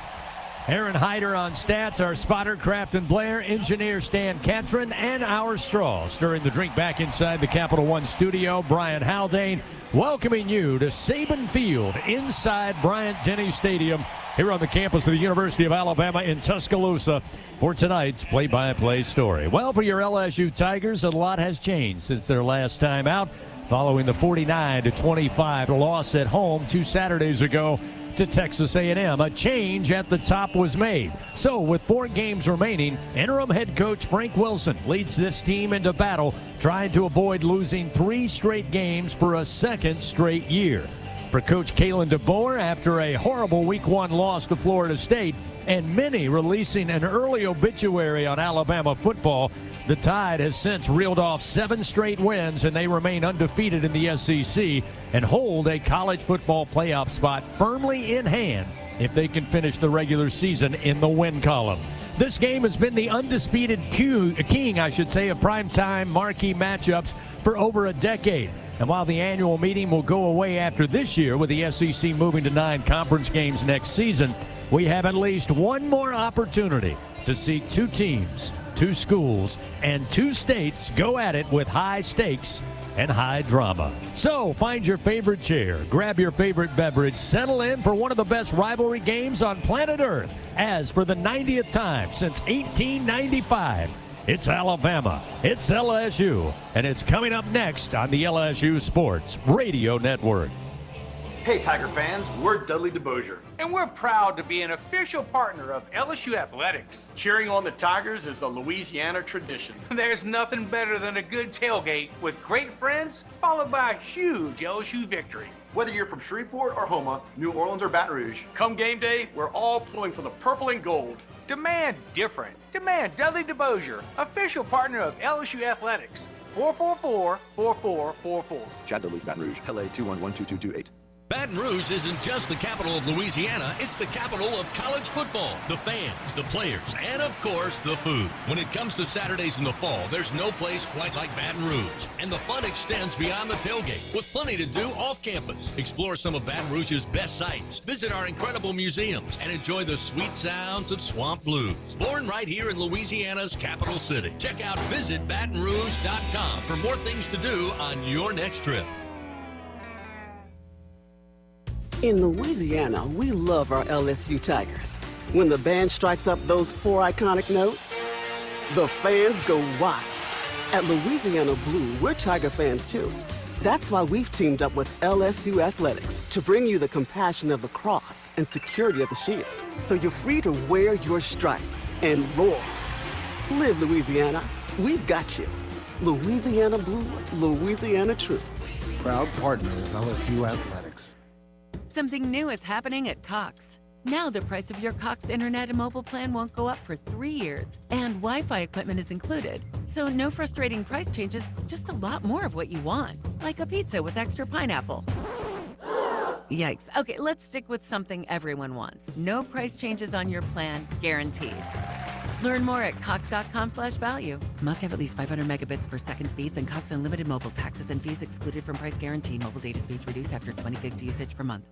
Aaron Hyder on stats, our spotter, Crafton Blair, engineer Stan Catron, and our straw. Stirring the drink back inside the Capital One studio, Brian Haldane, welcoming you to Saban Field inside Bryant-Denny Stadium here on the campus of the University of Alabama in Tuscaloosa for tonight's play-by-play story. Well, for your LSU Tigers, a lot has changed since their last time out, following the 49-25 loss at home 2 Saturdays ago to Texas A&M. A change at the top was made. So with 4 games remaining, interim head coach Frank Wilson leads this team into battle, trying to avoid losing 3 straight games for a 2nd straight year. For Coach Kalen DeBoer, after a horrible Week 1 loss to Florida State and many releasing an early obituary on Alabama football, the Tide has since reeled off 7 straight wins, and they remain undefeated in the SEC and hold a college football playoff spot firmly in hand if they can finish the regular season in the win column. This game has been the undisputed king, of primetime marquee matchups for over a decade. And while the annual meeting will go away after this year, with the SEC moving to 9 conference games next season, we have at least one more opportunity to see 2 teams, 2 schools, and 2 states go at it with high stakes and high drama. So find your favorite chair, grab your favorite beverage, settle in for one of the best rivalry games on planet Earth. As for the 90th time since 1895, it's Alabama, it's LSU, and it's coming up next on the LSU Sports Radio Network. Hey Tiger fans, we're Dudley DeBosier. And we're proud to be an official partner of LSU Athletics. Cheering on the Tigers is a Louisiana tradition. There's nothing better than a good tailgate with great friends, followed by a huge LSU victory. Whether you're from Shreveport or Houma, New Orleans or Baton Rouge, come game day, we're all pulling for the purple and gold. Demand different. Demand Dudley DeBosier, official partner of LSU Athletics. 444-4444. Chad Dudley, Baton Rouge, LA 2112228. Baton Rouge isn't just the capital of Louisiana, it's the capital of college football. The fans, the players, and of course, the food. When it comes to Saturdays in the fall, there's no place quite like Baton Rouge. And the fun extends beyond the tailgate, with plenty to do off campus. Explore some of Baton Rouge's best sites, visit our incredible museums, and enjoy the sweet sounds of swamp blues. Born right here in Louisiana's capital city. Check out visitbatonrouge.com for more things to do on your next trip. In Louisiana, we love our LSU Tigers. When the band strikes up those 4 iconic notes, the fans go wild. At Louisiana Blue, we're Tiger fans too. That's why we've teamed up with LSU Athletics to bring you the compassion of the cross and security of the shield, so you're free to wear your stripes and roar. Live Louisiana. We've got you. Louisiana Blue, Louisiana True. Proud partner of LSU Athletics. Something new is happening at Cox. Now the price of your Cox internet and mobile plan won't go up for 3 years, and Wi-Fi equipment is included. So no frustrating price changes, just a lot more of what you want, like a pizza with extra pineapple. Yikes. Okay, let's stick with something everyone wants. No price changes on your plan, guaranteed. Learn more at cox.com/value. Must have at least 500 megabits per second speeds and Cox Unlimited mobile. Taxes and fees excluded from price guarantee. Mobile data speeds reduced after 20 gigs usage per month.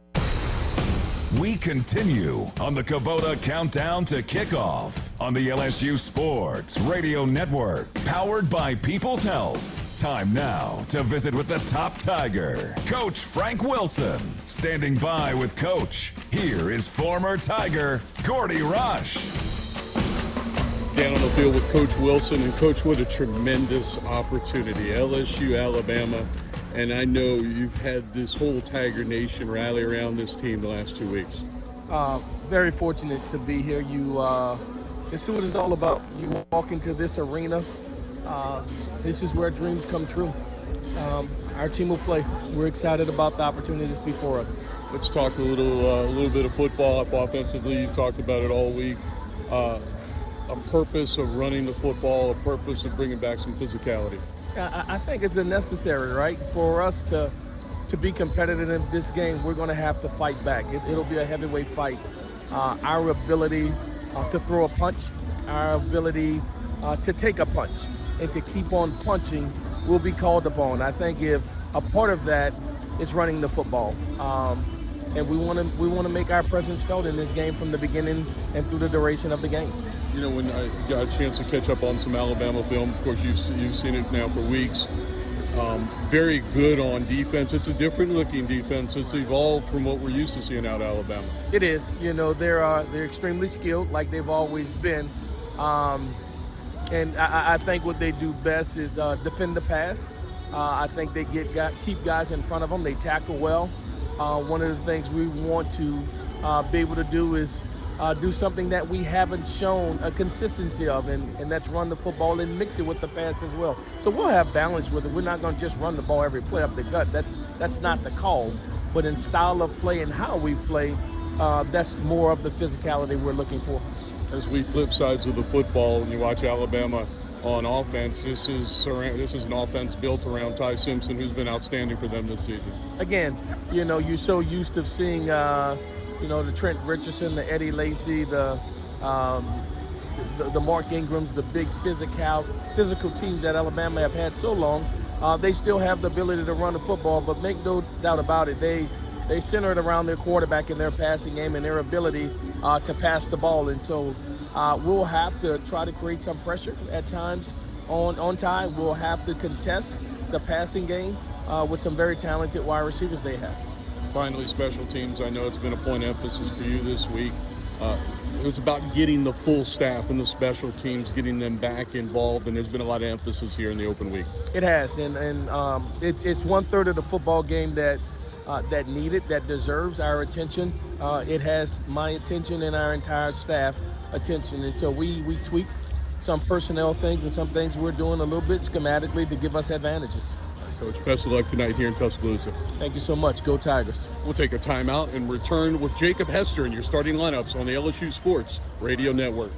We continue on the Kubota Countdown to Kickoff on the LSU Sports Radio Network, powered by People's Health. Time now to visit with the top Tiger, Coach Frank Wilson. Standing by with Coach, here is former Tiger, Gordy Rush. Down on the field with Coach Wilson. And Coach, what a tremendous opportunity. LSU, Alabama. And I know you've had this whole Tiger Nation rally around this team the last 2 weeks. Very fortunate to be here. This is what it's all about. You walk into this arena. This is where dreams come true. Our team will play. We're excited about the opportunities before us. Let's talk a little bit of football up offensively. You've talked about it all week. A purpose of running the football, a purpose of bringing back some physicality. I think it's necessary, right? For us to be competitive in this game, we're going to have to fight back. It'll be a heavyweight fight. Our ability to throw a punch, our ability to take a punch, and to keep on punching will be called upon. I think if a part of that is running the football. And we want to make our presence felt in this game from the beginning and through the duration of the game. You know, when I got a chance to catch up on some Alabama film, of course you've seen it now for weeks. Very good on defense. It's a different looking defense. It's evolved from what we're used to seeing out of Alabama. It is. You know, they're extremely skilled, like they've always been. And I think what they do best is defend the pass. I think they keep guys in front of them. They tackle well. One of the things we want to be able to do is do something that we haven't shown a consistency of, and that's run the football and mix it with the pass as well. So we'll have balance with it. We're not going to just run the ball every play up the gut. That's not the call. But in style of play and how we play, that's more of the physicality we're looking for. As we flip sides of the football and you watch Alabama on offense, this is an offense built around Ty Simpson, who's been outstanding for them this season. Again, you know, you're so used to seeing, the Trent Richardson, the Eddie Lacy, the Mark Ingrams, the big physical teams that Alabama have had so long. They still have the ability to run the football, but make no doubt about it, they center it around their quarterback and their passing game and their ability to pass the ball. And so we'll have to try to create some pressure at times on Ty. We'll have to contest the passing game with some very talented wide receivers they have. Finally, special teams. I know it's been a point of emphasis for you this week. It was about getting the full staff and the special teams, getting them back involved, and there's been a lot of emphasis here in the open week. It has, and it's 1/3 of the football game that deserves our attention. It has my attention and our entire staff attention, and so we tweak some personnel things and some things we're doing a little bit schematically to give us advantages. Coach, best of luck tonight here in Tuscaloosa. Thank you so much. Go Tigers. We'll take a timeout and return with Jacob Hester in your starting lineups on the LSU Sports Radio Network.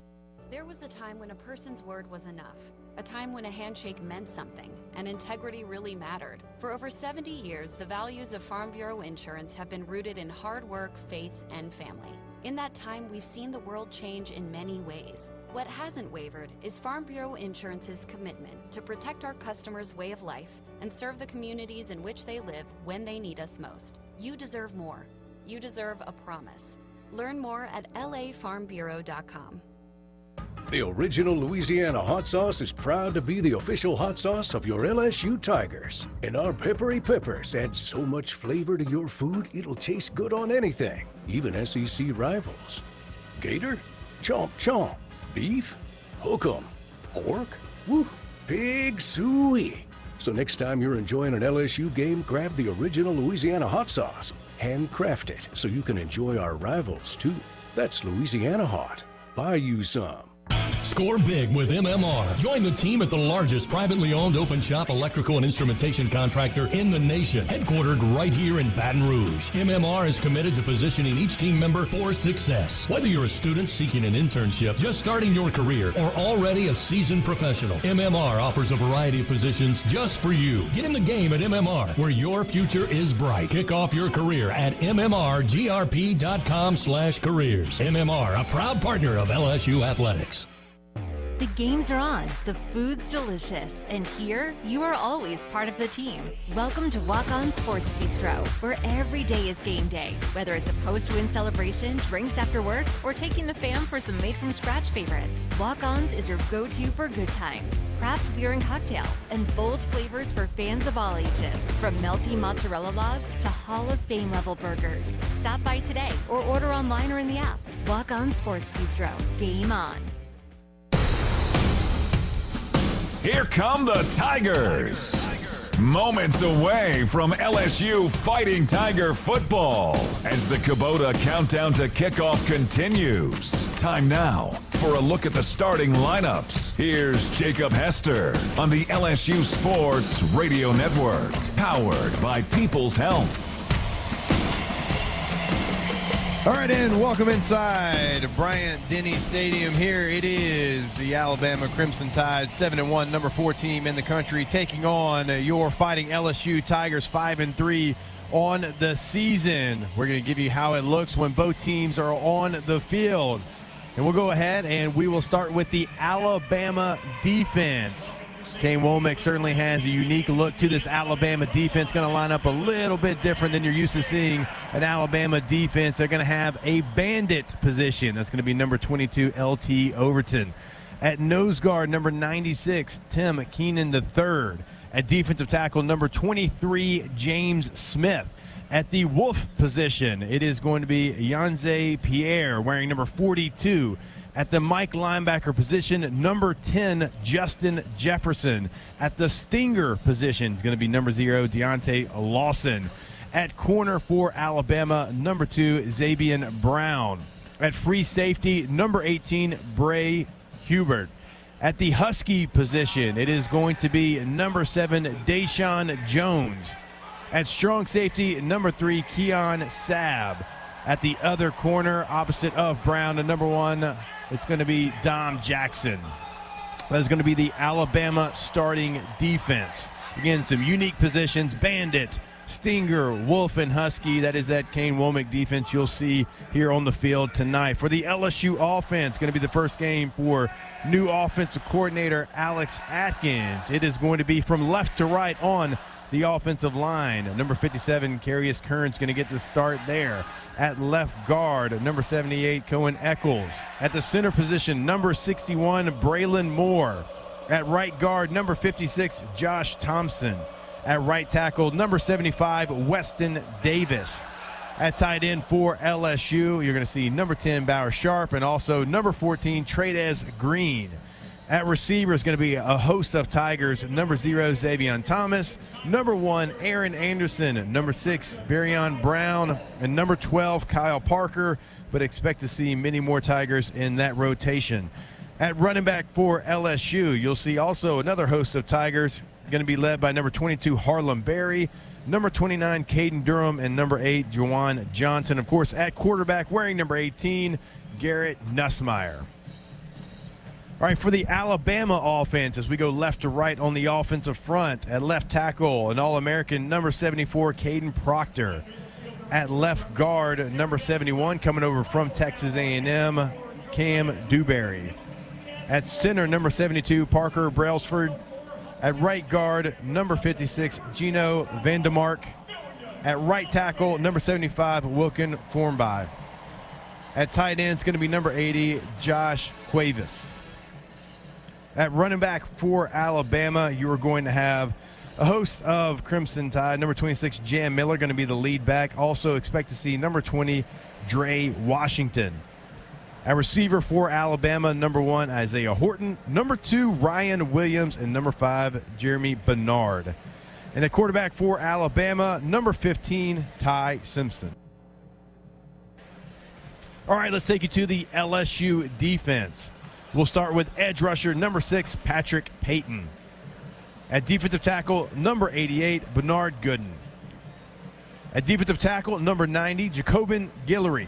There was a time when a person's word was enough. A time when a handshake meant something, and integrity really mattered. For over 70 years, the values of Farm Bureau Insurance have been rooted in hard work, faith, and family. In that time, we've seen the world change in many ways. What hasn't wavered is Farm Bureau Insurance's commitment to protect our customers' way of life and serve the communities in which they live when they need us most. You deserve more. You deserve a promise. Learn more at lafarmbureau.com. The original Louisiana hot sauce is proud to be the official hot sauce of your LSU Tigers. And our peppery peppers add so much flavor to your food, it'll taste good on anything, even SEC rivals. Gator? Chomp chomp. Beef? Hook 'em. Pork? Woo! Pig suey. So next time you're enjoying an LSU game, grab the original Louisiana hot sauce. Handcrafted so you can enjoy our rivals too. That's Louisiana hot. Buy you some. Score big with MMR. Join the team at the largest privately owned open shop electrical and instrumentation contractor in the nation, headquartered right here in Baton Rouge. MMR is committed to positioning each team member for success. Whether you're a student seeking an internship, just starting your career, or already a seasoned professional, MMR offers a variety of positions just for you. Get in the game at MMR, where your future is bright. Kick off your career at mmrgrp.com/careers. MMR, a proud partner of LSU Athletics. The games are on, the food's delicious, and here you are always part of the team. Welcome to Walk On Sports Bistro, where every day is game day. Whether it's a post-win celebration, drinks after work, or taking the fam for some made-from-scratch favorites, Walk On's is your go-to for good times. Craft beer and cocktails, and bold flavors for fans of all ages. From melty mozzarella logs to Hall of Fame level burgers. Stop by today or order online or in the app. Walk On Sports Bistro. Game on. Here come the Tigers. Moments away from LSU Fighting Tiger football as the Kubota countdown to kickoff continues. Time now for a look at the starting lineups. Here's Jacob Hester on the LSU Sports Radio Network, powered by People's Health. All right, and welcome inside Bryant-Denny Stadium. Here it is, the Alabama Crimson Tide, 7-1, number 4 team in the country, taking on your Fighting LSU Tigers, 5-3 on the season. We're going to give you how it looks when both teams are on the field. And we'll go ahead and we will start with the Alabama defense. Kane Womack certainly has a unique look to this Alabama defense. Going to line up a little bit different than you're used to seeing an Alabama defense. They're going to have a bandit position. That's going to be number 22, LT Overton. At nose guard, number 96, Tim Keenan III. At defensive tackle, number 23, James Smith. At the Wolf position, it is going to be Yanze Pierre, wearing number 42. At the Mike linebacker position, number 10, Justin Jefferson. At the Stinger position, it's going to be number 0, Deontay Lawson. At corner for Alabama, number 2, Zabian Brown. At free safety, number 18, Bray Hubert. At the Husky position, it is going to be number 7, Deshaun Jones. At strong safety, number 3, Keon Sabb. At the other corner, opposite of Brown, and number 1, it's going to be Dom Jackson. That is going to be the Alabama starting defense. Again, some unique positions: Bandit, Stinger, Wolf, and Husky. That is that Kane Womack defense you'll see here on the field tonight. For the LSU offense, going to be the first game for new offensive coordinator Alex Atkins. It is going to be from left to right on the offensive line. Number 57, Carius Kearns, going to get the start there. At left guard, number 78, Cohen Eccles. At the center position, number 61, Braylon Moore. At right guard, number 56, Josh Thompson. At right tackle, number 75, Weston Davis. At tight end for LSU, you're going to see number 10, Bauer Sharp, and also number 14, Tradez Green. At receiver is going to be a host of Tigers. Number 0, Xavion Thomas. Number 1, Aaron Anderson. Number 6, Barion Brown. And number 12, Kyle Parker. But expect to see many more Tigers in that rotation. At running back for LSU, you'll see also another host of Tigers. Going to be led by number 22, Harlem Berry. Number 29, Caden Durham, and number 8, Juwan Johnson. Of course, at quarterback, wearing number 18, Garrett Nussmeier. All right, for the Alabama offense, as we go left to right on the offensive front, at left tackle, an All-American, number 74, Caden Proctor. At left guard, number 71, coming over from Texas A&M, Cam Dewberry. At center, number 72, Parker Brailsford. At right guard, number 56, Gino Vandemark. At right tackle, number 75, Wilkin Formby. At tight end, it's going to be number 80, Josh Cuevas. At running back for Alabama, you are going to have a host of Crimson Tide. Number 26, Jan Miller, going to be the lead back. Also expect to see number 20, Dre Washington. At receiver for Alabama, number 1, Isaiah Horton. Number 2, Ryan Williams. And number 5, Jeremy Bernard. And at quarterback for Alabama, number 15, Ty Simpson. All right, let's take you to the LSU defense. We'll start with edge rusher, number 6, Patrick Payton. At defensive tackle, number 88, Bernard Gooden. At defensive tackle, number 90, Jacobin Guillory.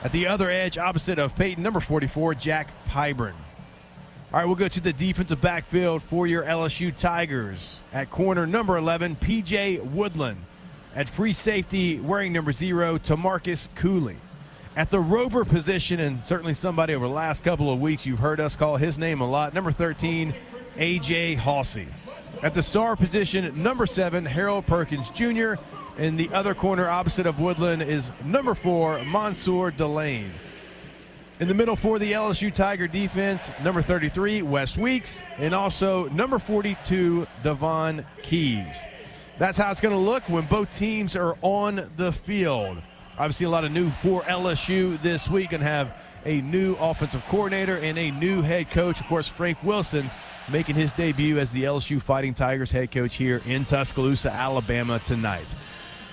At the other edge, opposite of Peyton, number 44, Jack Pyburn. All right, we'll go to the defensive backfield for your LSU Tigers. At corner, number 11, P.J. Woodland. At free safety, wearing number 0, Tamarcus Cooley. At the rover position, and certainly somebody over the last couple of weeks, you've heard us call his name a lot, number 13, A.J. Halsey. At the star position, number 7, Harold Perkins Jr., and the other corner opposite of Woodland is number 4, Mansour Delane. In the middle for the LSU Tiger defense, number 33, Wes Weeks, and also number 42, Devon Keys. That's how it's going to look when both teams are on the field. Obviously, a lot of new for LSU this week, and have a new offensive coordinator and a new head coach. Of course, Frank Wilson making his debut as the LSU Fighting Tigers head coach here in Tuscaloosa, Alabama tonight.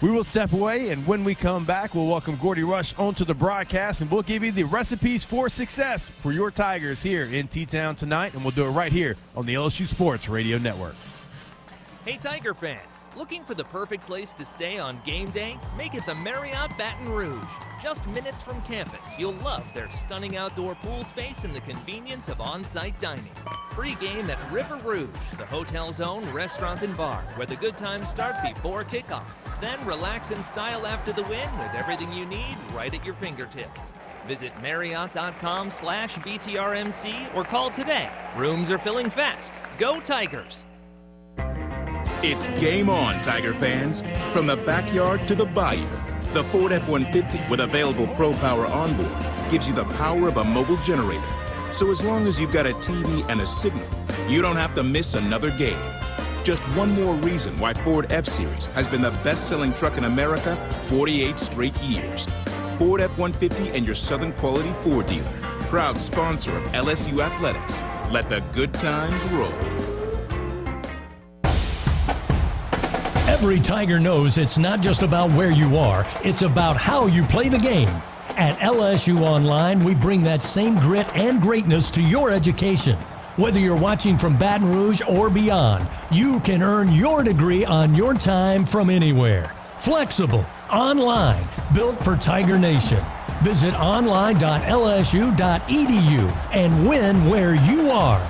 We will step away, and when we come back, we'll welcome Gordy Rush onto the broadcast, and we'll give you the recipes for success for your Tigers here in T-Town tonight, and we'll do it right here on the LSU Sports Radio Network. Hey Tiger fans, looking for the perfect place to stay on game day? Make it the Marriott Baton Rouge. Just minutes from campus, you'll love their stunning outdoor pool space and the convenience of on-site dining. Pre-game at River Rouge, the hotel's own restaurant and bar, where the good times start before kickoff. Then relax in style after the win with everything you need right at your fingertips. Visit Marriott.com/BTRMC or call today. Rooms are filling fast. Go Tigers! It's game on, Tiger fans. From the backyard to the bayou, the Ford F-150 with available Pro Power onboard gives you the power of a mobile generator. So as long as you've got a TV and a signal, you don't have to miss another game. Just one more reason why Ford F-Series has been the best-selling truck in America 48 straight years. Ford F-150 and your Southern Quality Ford dealer. Proud sponsor of LSU Athletics. Let the good times roll. Every Tiger knows it's not just about where you are, it's about how you play the game. At LSU Online, we bring that same grit and greatness to your education. Whether you're watching from Baton Rouge or beyond, you can earn your degree on your time from anywhere. Flexible, online, built for Tiger Nation. Visit online.lsu.edu and win where you are.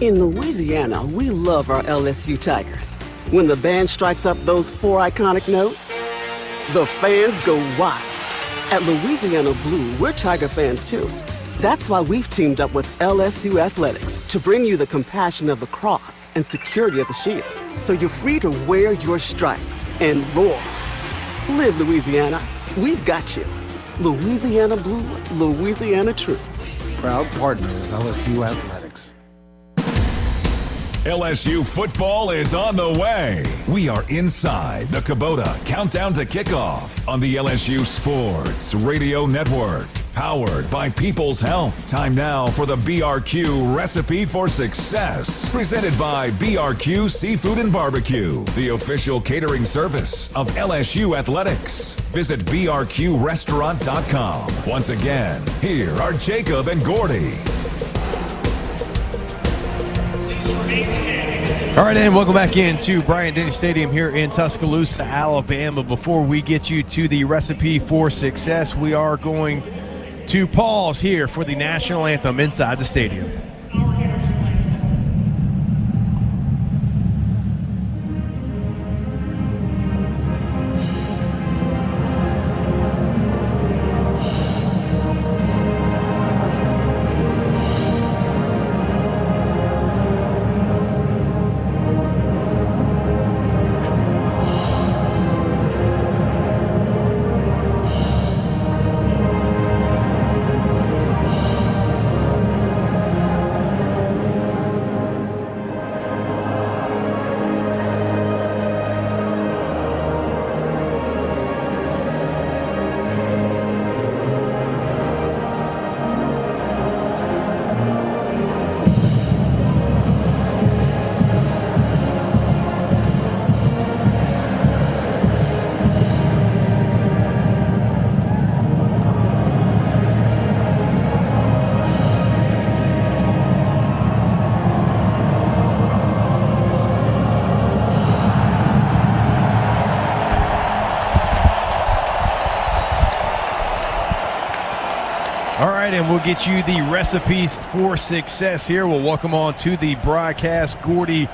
In Louisiana, we love our LSU Tigers. When the band strikes up those 4 iconic notes, the fans go wild. At Louisiana Blue, we're Tiger fans too. That's why we've teamed up with LSU Athletics to bring you the compassion of the cross and security of the shield, so you're free to wear your stripes and roar. Live Louisiana. We've got you. Louisiana Blue, Louisiana True. Proud partner of LSU Athletics. LSU football is on the way. We are inside the Kubota Countdown to Kickoff on the LSU Sports Radio Network. Powered by People's Health. Time now for the BRQ Recipe for Success. Presented by BRQ Seafood and Barbecue, the official catering service of LSU Athletics. Visit brqrestaurant.com. Once again, here are Jacob and Gordy. All right, and welcome back into Bryant-Denny Stadium here in Tuscaloosa, Alabama. Before we get you to the Recipe for Success, we are going to pause here for the national anthem inside the stadium. And we'll get you the recipes for success here. We'll welcome on to the broadcast Gordy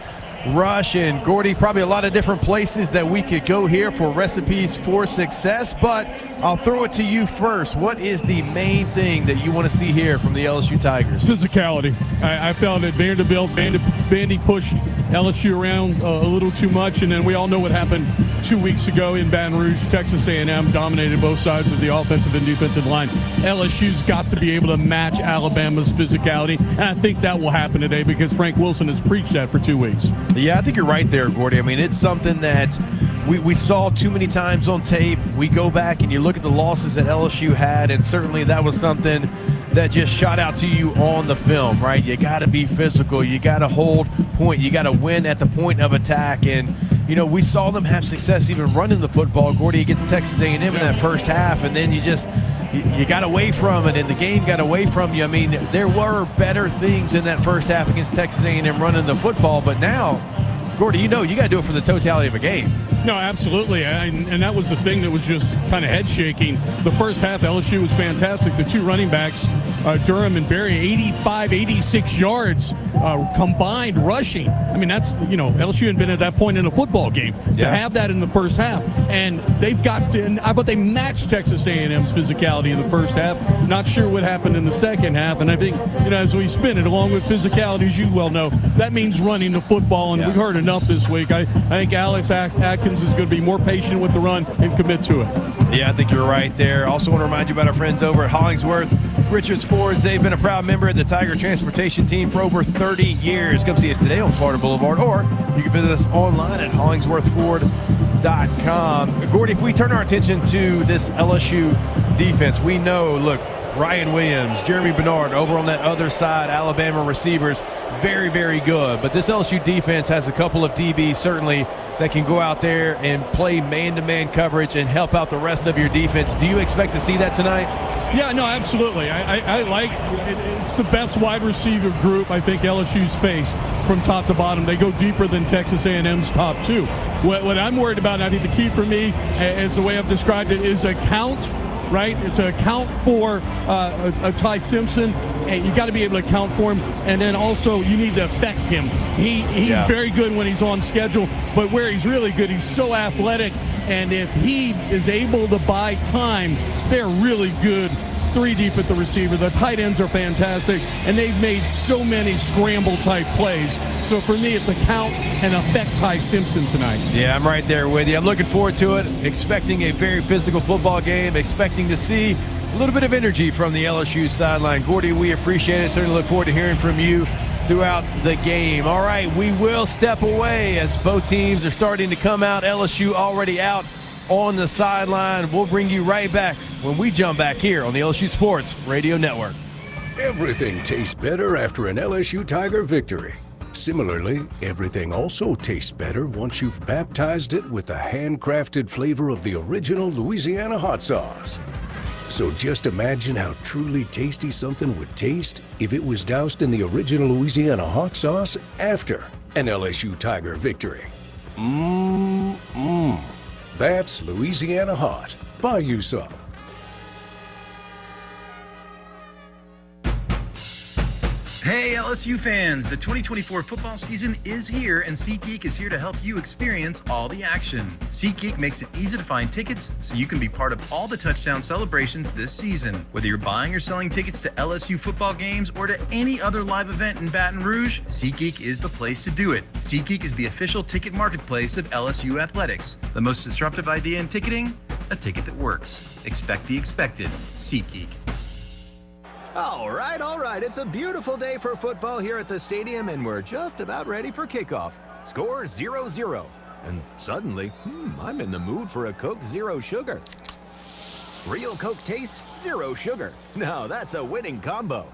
Rush. And Gordy, probably a lot of different places that we could go here for recipes for success, but I'll throw it to you first. What is the main thing that you want to see here from the LSU Tigers? Physicality. I felt that Vandy pushed LSU around a little too much, and then we all know what happened 2 weeks ago in Baton Rouge. Texas A&M dominated both sides of the offensive and defensive line. LSU's got to be able to match Alabama's physicality, and I think that will happen today because Frank Wilson has preached that for 2 weeks. Yeah, I think you're right there, Gordy. I mean, it's something that we saw too many times on tape. We go back and you look at the losses that LSU had, and certainly that was something that just shot out to you on the film, right? You got to be physical. You got to hold point. You got to win at the point of attack. And, you know, we saw them have success even running the football, Gordy, against Texas A&M in that first half, and then you got away from it, and the game got away from you. I mean, there were better things in that first half against Texas A&M running the football, but now, Gordy, you know you got to do it for the totality of a game. No, absolutely, and that was the thing that was just kind of head-shaking. The first half, LSU was fantastic. The two running backs, Durham and Berry, 85, 86 yards combined rushing. I mean, that's, you know, LSU hadn't been at that point in a football game. To have that in the first half, and they've got to, and I thought they matched Texas A&M's physicality in the first half. Not sure what happened in the second half, and I think, you know, as we spin it, along with physicality, as you well know, that means running the football, and we've heard enough this week. I think Alex Atkins is going to be more patient with the run and commit to it. Yeah, I think you're right there. Also want to remind you about our friends over at Hollingsworth Richards Ford. They've been a proud member of the Tiger Transportation Team for over 30 years. Come see us today on Florida Boulevard, or you can visit us online at hollingsworthford.com. Gordy, if we turn our attention to this LSU defense, we know, look, Ryan Williams, Jeremy Bernard over on that other side, Alabama receivers, very, very good. But this LSU defense has a couple of DBs certainly that can go out there and play man-to-man coverage and help out the rest of your defense. Do you expect to see that tonight? Yeah, no, absolutely. I like it. It's the best wide receiver group I think LSU's faced from top to bottom. They go deeper than Texas A&M's top two. What I'm worried about, and I think the key for me, is the way I've described it, is a count, right? To account for a Ty Simpson, and you got to be able to account for him, and then also you need to affect him. He's very good when he's on schedule, but where he's really good, he's so athletic, and if he is able to buy time, they're really good. Three deep at the receiver. The tight ends are fantastic, and they've made so many scramble-type plays. So for me, it's a count and affect Ty Simpson tonight. Yeah, I'm right there with you. I'm looking forward to it. Expecting a very physical football game. Expecting to see a little bit of energy from the LSU sideline. Gordy, we appreciate it. Certainly look forward to hearing from you throughout the game. All right, we will step away as both teams are starting to come out. LSU already out on the sideline. We'll bring you right back when we jump back here on the LSU Sports Radio Network. Everything tastes better after an LSU Tiger victory. Similarly, everything also tastes better once you've baptized it with the handcrafted flavor of the original Louisiana hot sauce. So just imagine how truly tasty something would taste if it was doused in the original Louisiana hot sauce after an LSU Tiger victory. That's Louisiana hot. Buy you some. Hey LSU fans, the 2024 football season is here and SeatGeek is here to help you experience all the action. SeatGeek makes it easy to find tickets so you can be part of all the touchdown celebrations this season. Whether you're buying or selling tickets to LSU football games or to any other live event in Baton Rouge, SeatGeek is the place to do it. SeatGeek is the official ticket marketplace of LSU athletics. The most disruptive idea in ticketing? A ticket that works. Expect the expected. SeatGeek. All right. It's a beautiful day for football here at the stadium, and we're just about ready for kickoff. Score 0-0. And suddenly, I'm in the mood for a Coke Zero Sugar. Real Coke taste, zero sugar. Now that's a winning combo.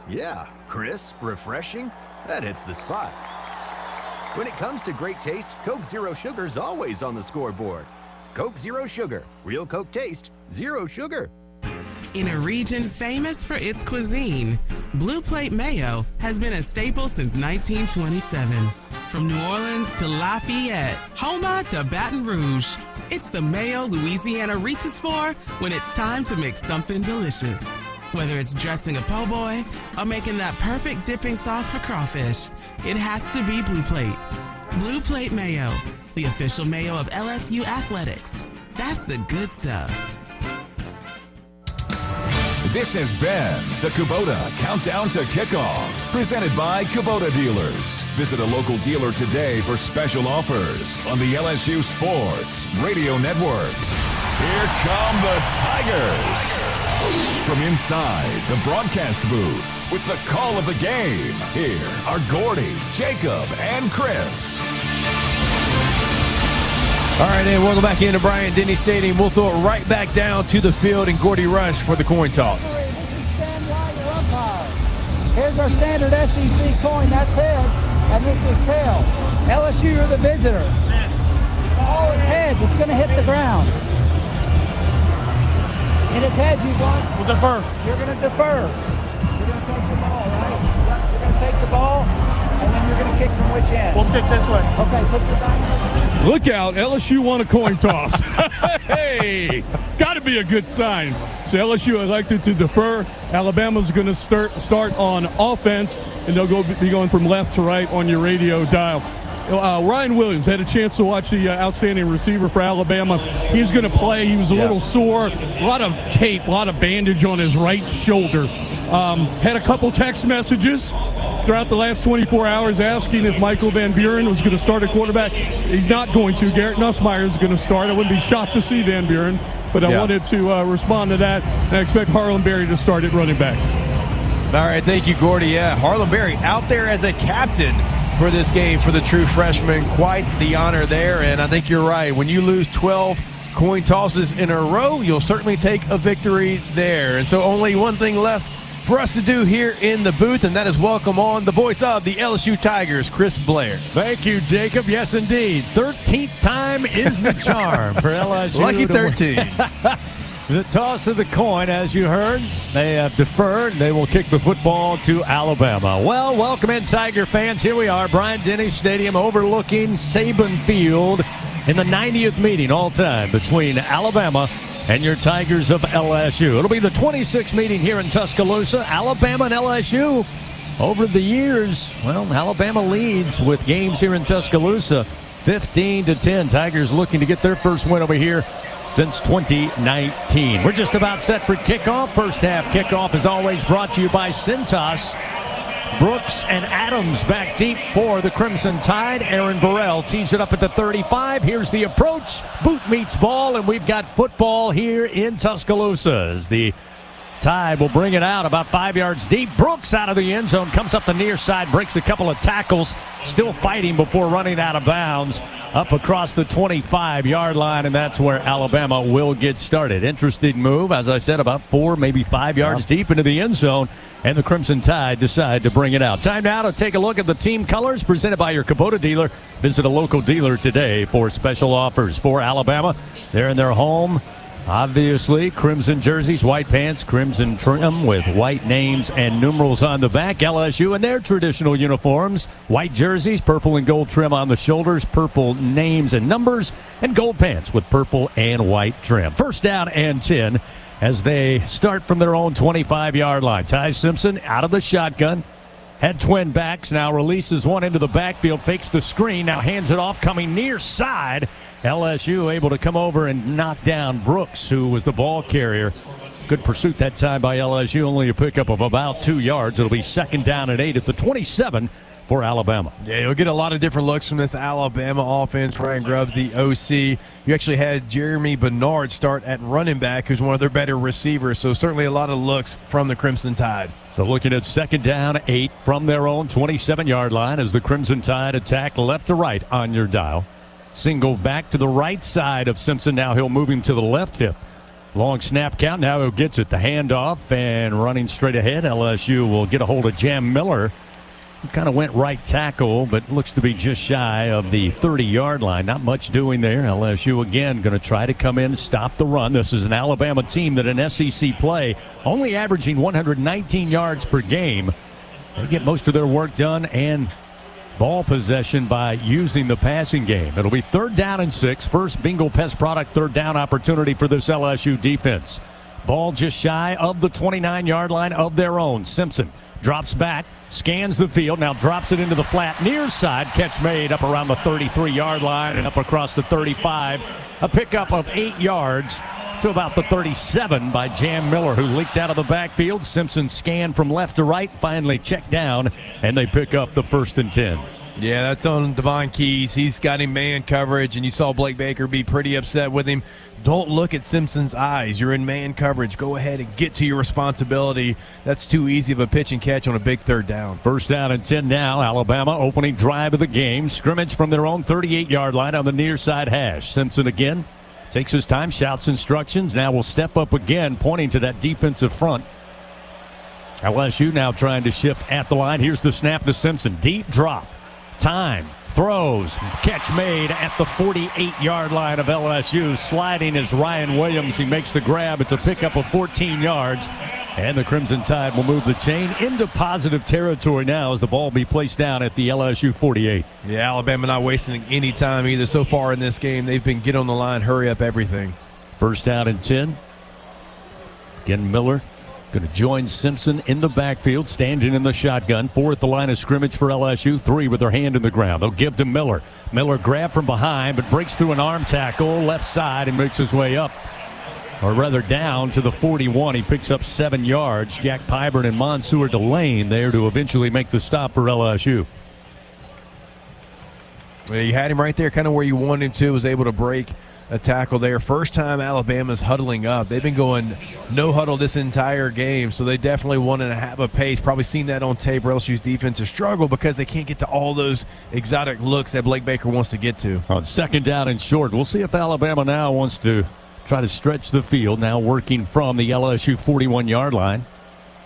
Yeah, crisp, refreshing. That hits the spot. When it comes to great taste, Coke Zero Sugar's always on the scoreboard. Coke Zero Sugar. Real Coke taste, zero sugar. In a region famous for its cuisine, Blue Plate Mayo has been a staple since 1927. From New Orleans to Lafayette, Houma to Baton Rouge, it's the mayo Louisiana reaches for when it's time to make something delicious. Whether it's dressing a po' boy or making that perfect dipping sauce for crawfish, it has to be Blue Plate. Blue Plate Mayo, the official mayo of LSU athletics. That's the good stuff. This has been the Kubota Countdown to Kickoff, presented by Kubota Dealers. Visit a local dealer today for special offers on the LSU Sports Radio Network. Here come the Tigers. From inside the broadcast booth with the call of the game, here are Gordy, Jacob, and Chris. All right, and welcome back into Bryant-Denny Stadium. We'll throw it right back down to the field, and Gordy Rush for the coin toss. Here's our standard SEC coin. That's heads, and this is tail. LSU are the visitor. All is heads. It's going to hit the ground. And it's heads, you want. We'll defer. You're going to defer. You're going to take the ball, right? You're going to take the ball, and then you're going to kick from which end? We'll kick this way. Okay, put your back. Look out, LSU won a coin toss. Hey, got to be a good sign. So LSU elected to defer. Alabama's going to start on offense, and they'll be going from left to right on your radio dial. Ryan Williams had a chance to watch the outstanding receiver for Alabama. He's going to play. He was a little sore. A lot of tape, a lot of bandage on his right shoulder. Had a couple text messages throughout the last 24 hours asking if Michael Van Buren was going to start at quarterback. He's not going to. Garrett Nussmeier is going to start. I wouldn't be shocked to see Van Buren, but I wanted to respond to that, and I expect Harlan Berry to start at running back. All right, thank you, Gordy. Yeah, Harlan Berry out there as a captain for this game for the true freshman. Quite the honor there, and I think you're right. When you lose 12 coin tosses in a row, you'll certainly take a victory there. And so only one thing left for us to do here in the booth, and that is welcome on the voice of the LSU Tigers, Chris Blair. Thank you, Jacob. Yes, indeed. 13th time is the charm for LSU. Lucky 13. The toss of the coin, as you heard, they have deferred. They will kick the football to Alabama. Well, welcome in, Tiger fans. Here we are, Bryant-Denny Stadium overlooking Saban Field in the 90th meeting all time between Alabama and your Tigers of LSU. It'll be the 26th meeting here in Tuscaloosa. Alabama and LSU over the years, well, Alabama leads with games here in Tuscaloosa 15-10. Tigers looking to get their first win over here since 2019. We're just about set for kickoff. First half kickoff is always brought to you by Cintas. Brooks and Adams back deep for the Crimson Tide. Aaron Burrell tees it up at the 35. Here's the approach. Boot meets ball, and we've got football here in Tuscaloosa as the Tide will bring it out about 5 yards deep. Brooks out of the end zone, comes up the near side, breaks a couple of tackles, still fighting before running out of bounds up across the 25-yard line, and that's where Alabama will get started. Interesting move, as I said, about 4, maybe 5 yards deep into the end zone, and the Crimson Tide decide to bring it out. Time now to take a look at the team colors presented by your Kubota dealer. Visit a local dealer today for special offers for Alabama. They're in their home. Obviously, crimson jerseys, white pants, crimson trim with white names and numerals on the back. LSU in their traditional uniforms, white jerseys, purple and gold trim on the shoulders, purple names and numbers, and gold pants with purple and white trim. First down and 10 as they start from their own 25-yard line. Ty Simpson out of the shotgun. Had twin backs, now releases one into the backfield, fakes the screen, now hands it off, coming near side. LSU able to come over and knock down Brooks, who was the ball carrier. Good pursuit that time by LSU, only a pickup of about 2 yards. It'll be second down and 8 at the 27 for Alabama. Yeah, you'll get a lot of different looks from this Alabama offense. Ryan Grubbs, the OC. You actually had Jeremy Bernard start at running back, who's one of their better receivers. So certainly a lot of looks from the Crimson Tide. So looking at second down, 8 from their own 27-yard line as the Crimson Tide attack left to right on your dial. Single back to the right side of Simpson. Now he'll move him to the left hip. Long snap count. Now he gets it. The handoff and running straight ahead. LSU will get a hold of Jam Miller. He kind of went right tackle, but looks to be just shy of the 30-yard line. Not much doing there. LSU again going to try to come in, stop the run. This is an Alabama team that in SEC play only averaging 119 yards per game. They get most of their work done and ball possession by using the passing game. It'll be third down and 6. First Bingo Pest Product third down opportunity for this LSU defense. Ball just shy of the 29-yard line of their own. Simpson drops back, scans the field, now drops it into the flat near side. Catch made up around the 33-yard line and up across the 35. A pickup of 8 yards to about the 37 by Jam Miller, who leaked out of the backfield. Simpson scanned from left to right, finally checked down, and they pick up the 1st and 10. Yeah, that's on Devon Keys. He's got him man coverage, and you saw Blake Baker be pretty upset with him. Don't look at Simpson's eyes. You're in man coverage. Go ahead and get to your responsibility. That's too easy of a pitch and catch on a big third down. First down and 10 now. Alabama opening drive of the game. Scrimmage from their own 38-yard line on the near side hash. Simpson again takes his time, shouts instructions. Now will step up again, pointing to that defensive front. LSU now trying to shift at the line. Here's the snap to Simpson. Deep drop. Time. Throws. Catch made at the 48-yard line of LSU. Sliding is Ryan Williams. He makes the grab. It's a pickup of 14 yards. And the Crimson Tide will move the chain into positive territory now as the ball be placed down at the LSU 48. Yeah, Alabama not wasting any time either. So far in this game, they've been get on the line, hurry up everything. First down and 10. Again, Miller going to join Simpson in the backfield, standing in the shotgun. 4 at the line of scrimmage for LSU, 3 with their hand in the ground. They'll give to Miller. Miller grabbed from behind, but breaks through an arm tackle, left side, and makes his way up. Or rather down to the 41. He picks up 7 yards. Jack Pyburn and Mansour Delane there to eventually make the stop for LSU. Well, you had him right there kind of where you wanted him to. Was able to break a tackle there. First time Alabama's huddling up. They've been going no huddle this entire game, so they definitely wanted to have a pace. Probably seen that on tape. LSU's defense has struggled because they can't get to all those exotic looks that Blake Baker wants to get to. On second down and short, we'll see if Alabama now wants to try to stretch the field, now working from the LSU 41-yard line.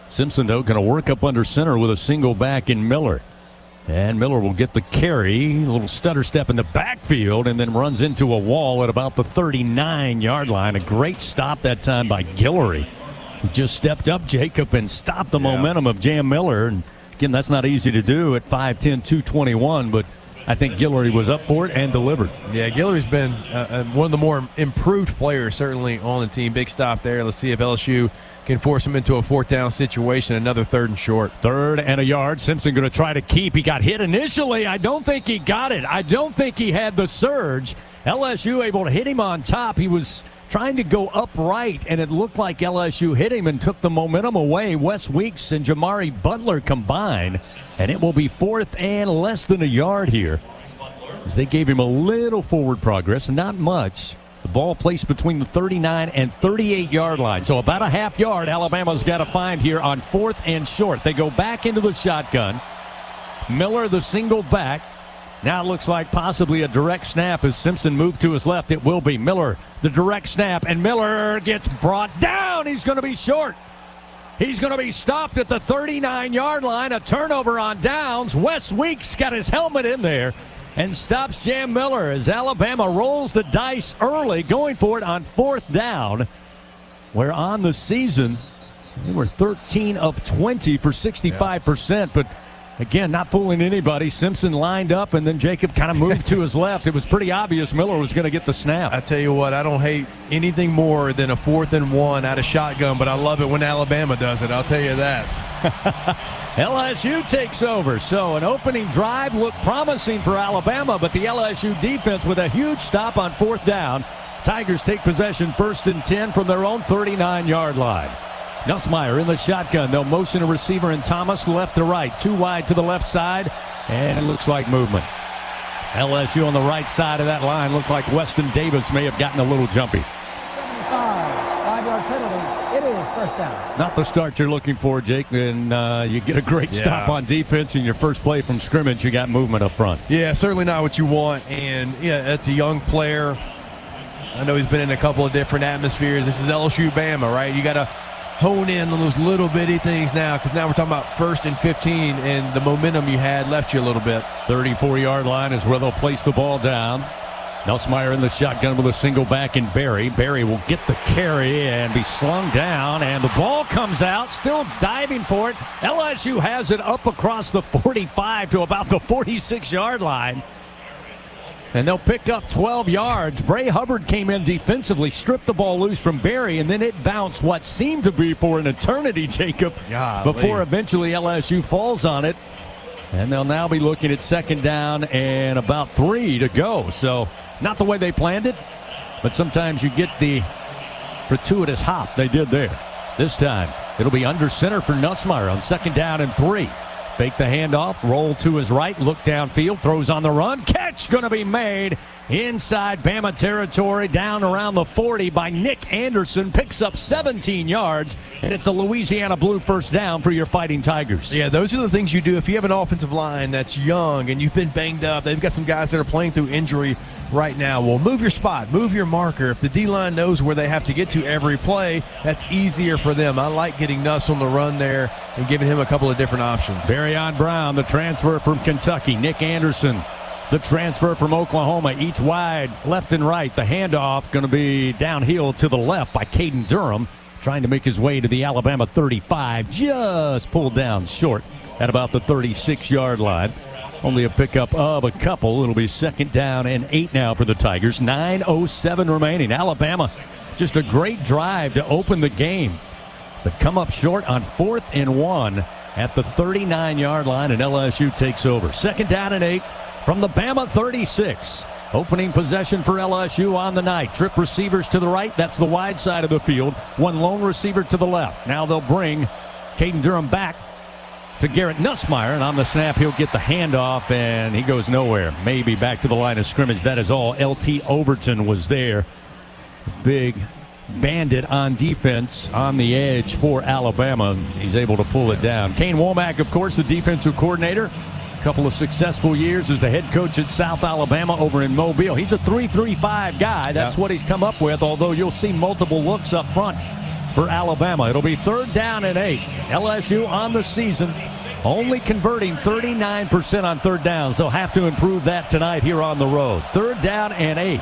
Simpson, though, going to work up under center with a single back in Miller. And Miller will get the carry, a little stutter step in the backfield, and then runs into a wall at about the 39-yard line. A great stop that time by Guillory, who just stepped up, Jacob, and stopped the momentum of Jam Miller. And again, that's not easy to do at 5'10", 221, but I think Guillory was up for it and delivered. Yeah, Guillory's been one of the more improved players certainly on the team. Big stop there. Let's see if LSU can force him into a 4th down situation. Another 3rd and short. 3rd and a yard. Simpson going to try to keep. He got hit initially. I don't think he got it. I don't think he had the surge. LSU able to hit him on top. He was trying to go upright, and it looked like LSU hit him and took the momentum away. Wes Weeks and Jamari Butler combined, and it will be 4th and less than a yard here, as they gave him a little forward progress, not much. The ball placed between the 39 and 38-yard line. So about a half yard Alabama's got to find here on 4th and short. They go back into the shotgun. Miller, the single back. Now it looks like possibly a direct snap as Simpson moved to his left. It will be Miller, the direct snap, and Miller gets brought down. He's going to be short. He's going to be stopped at the 39-yard line. A turnover on downs. Wes Weeks got his helmet in there and stops Jam Miller as Alabama rolls the dice early, going for it on 4th down, where on the season they were 13 of 20 for 65%, but again, not fooling anybody. Simpson lined up, and then Jacob kind of moved to his left. It was pretty obvious Miller was going to get the snap. I tell you what, I don't hate anything more than a 4th and 1 out of shotgun, but I love it when Alabama does it. I'll tell you that. LSU takes over. So an opening drive looked promising for Alabama, but the LSU defense with a huge stop on 4th down. Tigers take possession 1st and 10 from their own 39-yard line. Nussmeier in the shotgun. They'll motion a receiver and Thomas left to right. 2 wide to the left side, and it looks like movement. LSU on the right side of that line. Looked like Weston Davis may have gotten a little jumpy. 5-yard penalty. It is first down. Not the start you're looking for, Jake, and you get a great stop on defense in your first play from scrimmage. You got movement up front. Yeah, certainly not what you want, and yeah, that's a young player. I know he's been in a couple of different atmospheres. This is LSU Bama, right? You got to hone in on those little bitty things now, because now we're talking about 1st and 15, and the momentum you had left you a little bit. 34-yard line is where they'll place the ball down. Nussmeier in the shotgun with a single back in Barry. Barry will get the carry and be slung down, and the ball comes out, still diving for it. LSU has it up across the 45 to about the 46-yard line. And they'll pick up 12 yards. Bray Hubbard came in defensively, stripped the ball loose from Barry, and then it bounced what seemed to be for an eternity, Jacob, before eventually LSU falls on it. And they'll now be looking at 2nd down and about 3 to go. So not the way they planned it, but sometimes you get the fortuitous hop they did there. This time it'll be under center for Nussmeier on 2nd down and 3. Fake the handoff, roll to his right, look downfield, throws on the run. Catch going to be made inside Bama territory, down around the 40 by Nick Anderson. Picks up 17 yards, and it's a Louisiana Blue first down for your Fighting Tigers. Yeah, those are the things you do if you have an offensive line that's young and you've been banged up. They've got some guys that are playing through injury right now. Well, move your spot, move your marker. If the D-line knows where they have to get to every play, that's easier for them. I like getting Nuss on the run there and giving him a couple of different options. Barryon Brown, the transfer from Kentucky. Nick Anderson, the transfer from Oklahoma. Each wide, left and right. The handoff going to be downhill to the left by Caden Durham, trying to make his way to the Alabama 35. Just pulled down short at about the 36-yard line. Only a pickup of a couple. It'll be 2nd down and 8 now for the Tigers. 9:07 remaining. Alabama, just a great drive to open the game, but come up short on 4th and 1 at the 39-yard line, and LSU takes over. 2nd down and 8 from the Bama 36. Opening possession for LSU on the night. Trip receivers to the right. That's the wide side of the field. One lone receiver to the left. Now they'll bring Caden Durham back to Garrett Nussmeier, and on the snap he'll get the handoff, and he goes nowhere. Maybe back to the line of scrimmage. That is all. L.T. Overton was there. Big bandit on defense on the edge for Alabama. He's able to pull it down. Kane Womack, of course, the defensive coordinator. A couple of successful years as the head coach at South Alabama over in Mobile. He's a 3-3-5 guy. That's what he's come up with, although you'll see multiple looks up front for Alabama. It'll be 3rd down and 8. LSU on the season only converting 39% on 3rd downs. They'll have to improve that tonight here on the road. 3rd down and 8.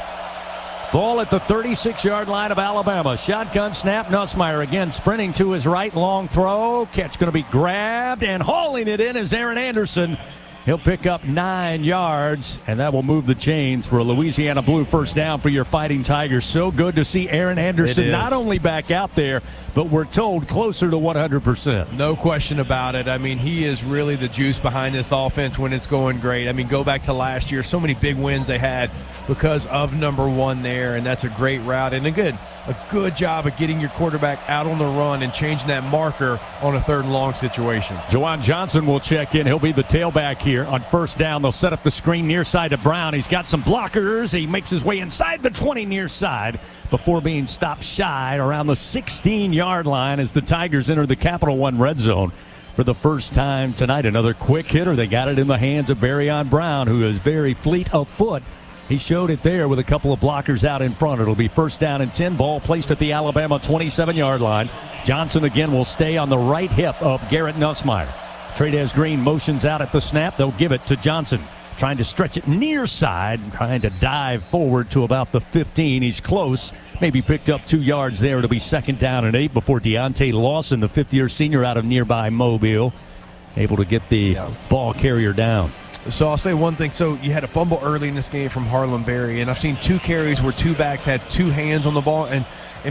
Ball at the 36-yard line of Alabama. Shotgun snap. Nussmeier again sprinting to his right. Long throw. Catch going to be grabbed, and hauling it in is Aaron Anderson. He'll pick up 9 yards, and that will move the chains for a Louisiana Blue first down for your Fighting Tigers. So good to see Aaron Anderson not only back out there, but we're told closer to 100%. No question about it. I mean, he is really the juice behind this offense when it's going great. I mean, go back to last year. So many big wins they had because of number 1 there, and that's a great route and a good a good job of getting your quarterback out on the run and changing that marker on a 3rd and long situation. Juwan Johnson will check in. He'll be the tailback here on 1st down. They'll set up the screen near side to Brown. He's got some blockers. He makes his way inside the 20 near side before being stopped shy around the 16-yard line as the Tigers enter the Capital One red zone for the first time tonight. Another quick hitter. They got it in the hands of Barryon Brown, who is very fleet of foot. He showed it there with a couple of blockers out in front. It'll be 1st down and 10. Ball placed at the Alabama 27-yard line. Johnson again will stay on the right hip of Garrett Nussmeier. Trades Green motions out at the snap. They'll give it to Johnson. Trying to stretch it near side, trying to dive forward to about the 15. He's close. Maybe picked up 2 yards there. It'll be 2nd down and 8 before Deontay Lawson, the 5th-year senior out of nearby Mobile, able to get the ball carrier down. So I'll say one thing. So you had a fumble early in this game from Harlan Berry, and I've seen 2 carries where 2 backs had 2 hands on the ball and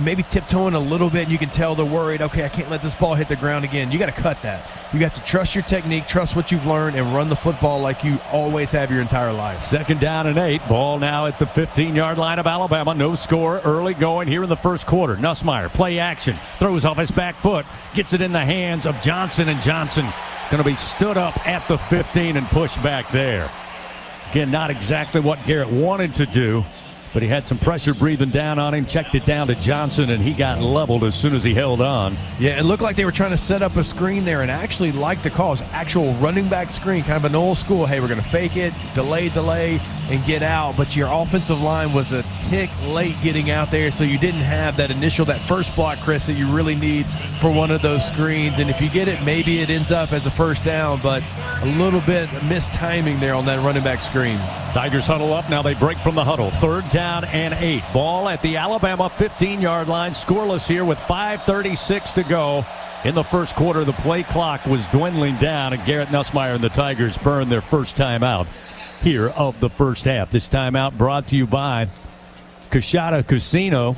maybe tiptoeing a little bit, and you can tell they're worried, okay, I can't let this ball hit the ground again. You got to cut that. You got to trust your technique, trust what you've learned, and run the football like you always have your entire life. 2nd down and 8. Ball now at the 15-yard line of Alabama. No score early going here in the 1st quarter. Nussmeier, play action, throws off his back foot, gets it in the hands of Johnson, and Johnson going to be stood up at the 15 and pushed back there. Again, not exactly what Garrett wanted to do, but he had some pressure breathing down on him, checked it down to Johnson, and he got leveled as soon as he held on. Yeah, it looked like they were trying to set up a screen there and actually like the call. It was actual running back screen, kind of an old school, hey, we're going to fake it, delay, and get out. But your offensive line was a tick late getting out there, so you didn't have that first block, Chris, that you really need for one of those screens. And if you get it, maybe it ends up as a 1st down, but a little bit missed timing there on that running back screen. Tigers huddle up. Now they break from the huddle. 3rd down and 8. Ball at the Alabama 15-yard line. Scoreless here with 5:36 to go. In the 1st quarter, the play clock was dwindling down, and Garrett Nussmeier and the Tigers burned their first timeout here of the 1st half. This timeout brought to you by Coshada Casino.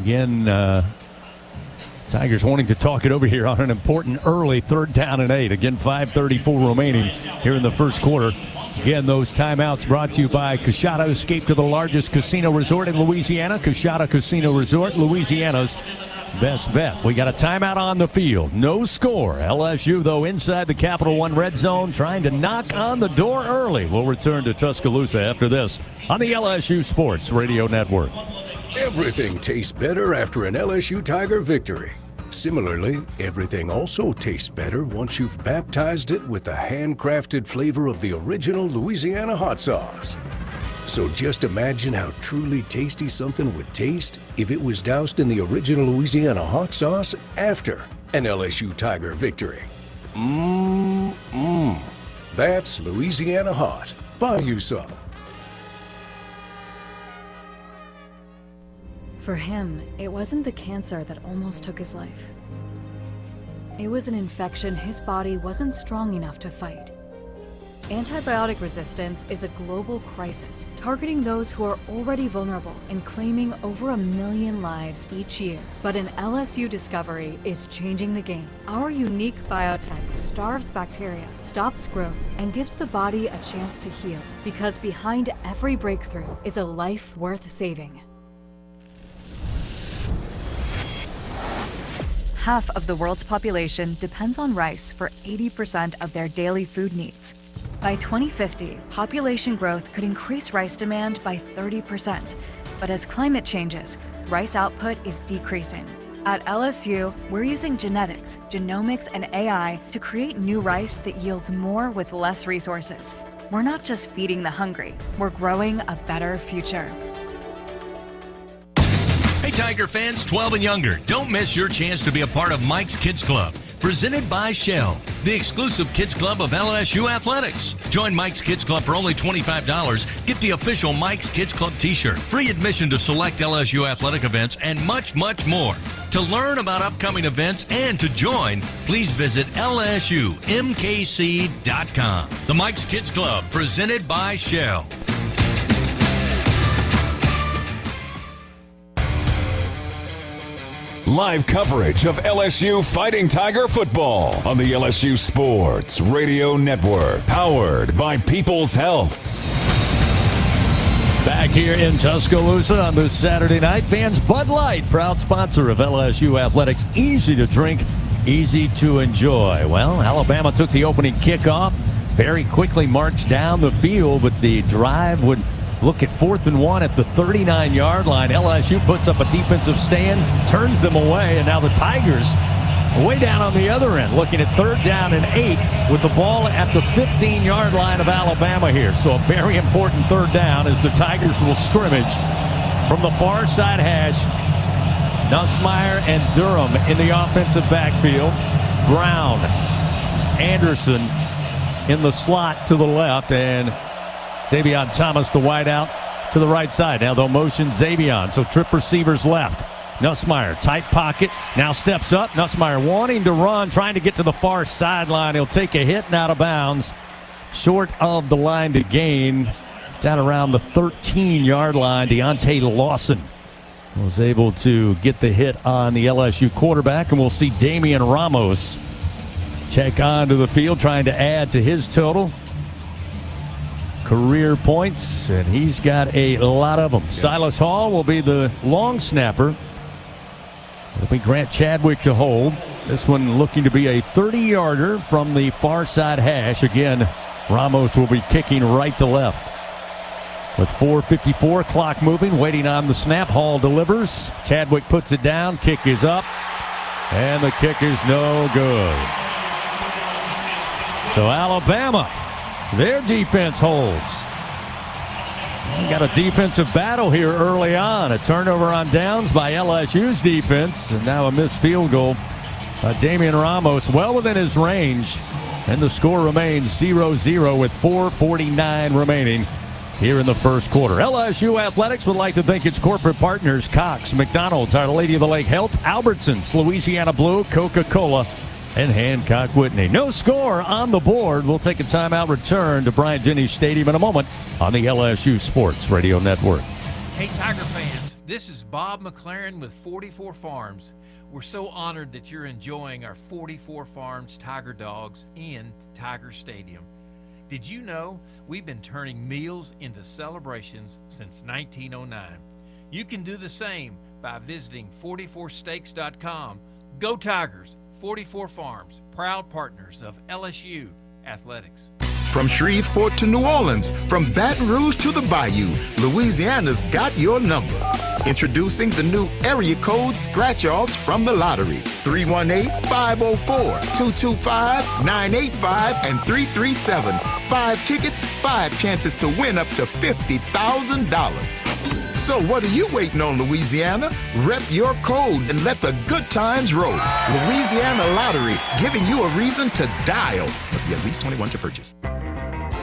Again, Tigers wanting to talk it over here on an important early 3rd down and 8. Again, 5:34 remaining here in the 1st quarter. Again, those timeouts brought to you by Coshada. Escape to the largest casino resort in Louisiana. Coshada Casino Resort, Louisiana's best bet. We got a timeout on the field. No score. LSU, though, inside the Capital One red zone, trying to knock on the door early. We'll return to Tuscaloosa after this on the LSU Sports Radio Network. Everything tastes better after an LSU Tiger victory. Similarly, everything also tastes better once you've baptized it with the handcrafted flavor of the original Louisiana hot sauce. So just imagine how truly tasty something would taste if it was doused in the original Louisiana hot sauce after an LSU Tiger victory. That's Louisiana hot. Buy you some. For him, it wasn't the cancer that almost took his life. It was an infection his body wasn't strong enough to fight. Antibiotic resistance is a global crisis targeting those who are already vulnerable and claiming over 1 million lives each year. But an LSU discovery is changing the game. Our unique biotech starves bacteria, stops growth, and gives the body a chance to heal. Because behind every breakthrough is a life worth saving. Half of the world's population depends on rice for 80% of their daily food needs. By 2050, population growth could increase rice demand by 30%. But as climate changes, rice output is decreasing. At LSU, we're using genetics, genomics, and AI to create new rice that yields more with less resources. We're not just feeding the hungry, we're growing a better future. Hey Tiger fans, 12 and younger, don't miss your chance to be a part of Mike's Kids Club, presented by Shell, the exclusive kids club of LSU Athletics. Join Mike's Kids Club for only $25. Get the official Mike's Kids Club t-shirt, free admission to select LSU athletic events, and much, much more. To learn about upcoming events and to join, please visit lsumkc.com. The Mike's Kids Club, presented by Shell. Live coverage of LSU Fighting Tiger football on the LSU Sports Radio Network, powered by People's Health. Back here in Tuscaloosa on this Saturday night, fans, Bud Light, proud sponsor of LSU Athletics. Easy to drink, easy to enjoy. Well, Alabama took the opening kickoff, very quickly marched down the field, but the drive would look at 4th and 1 at the 39-yard line. LSU puts up a defensive stand, turns them away, and now the Tigers way down on the other end, looking at 3rd down and 8 with the ball at the 15-yard line of Alabama here. So a very important 3rd down as the Tigers will scrimmage from the far side hash. Nussmeier and Durham in the offensive backfield. Brown, Anderson in the slot to the left, and Xavion Thomas, the wideout, to the right side. Now they'll motion Xavion, so trip receivers left. Nussmeier, tight pocket, now steps up. Nussmeier wanting to run, trying to get to the far sideline. He'll take a hit and out of bounds. Short of the line to gain, down around the 13-yard line. Deontay Lawson was able to get the hit on the LSU quarterback, and we'll see Damian Ramos check onto the field, trying to add to his total. Career points, and he's got a lot of them. Silas Hall will be the long snapper. It'll be Grant Chadwick to hold. This one looking to be a 30-yarder from the far side hash. Again, Ramos will be kicking right to left. With 4:54, clock moving, waiting on the snap. Hall delivers. Chadwick puts it down. Kick is up. And the kick is no good. So Alabama, their defense holds. We got a defensive battle here early on. A turnover on downs by LSU's defense, and now a missed field goal by Damian Ramos, well within his range. And the score remains 0-0 with 4:49 remaining here in the first quarter. LSU Athletics would like to thank its corporate partners: Cox, McDonald's, Our Lady of the Lake Health, Albertsons, Louisiana Blue, Coca-Cola, and Hancock Whitney. No score on the board. We'll take a timeout, return to Bryant-Denny Stadium in a moment on the LSU Sports Radio Network. Hey Tiger fans, this is Bob McLaren with 44 Farms. We're so honored that you're enjoying our 44 Farms Tiger Dogs in Tiger Stadium. Did you know we've been turning meals into celebrations since 1909? You can do the same by visiting 44steaks.com. Go Tigers! 44 Farms, proud partners of LSU Athletics. From Shreveport to New Orleans, from Baton Rouge to the Bayou, Louisiana's got your number. Introducing the new area code scratch-offs from the lottery. 318-504, 225, 985, and 337. 5 tickets, 5 chances to win up to $50,000. So what are you waiting on, Louisiana? Rep your code and let the good times roll. Louisiana Lottery, giving you a reason to dial. Must be at least 21 to purchase.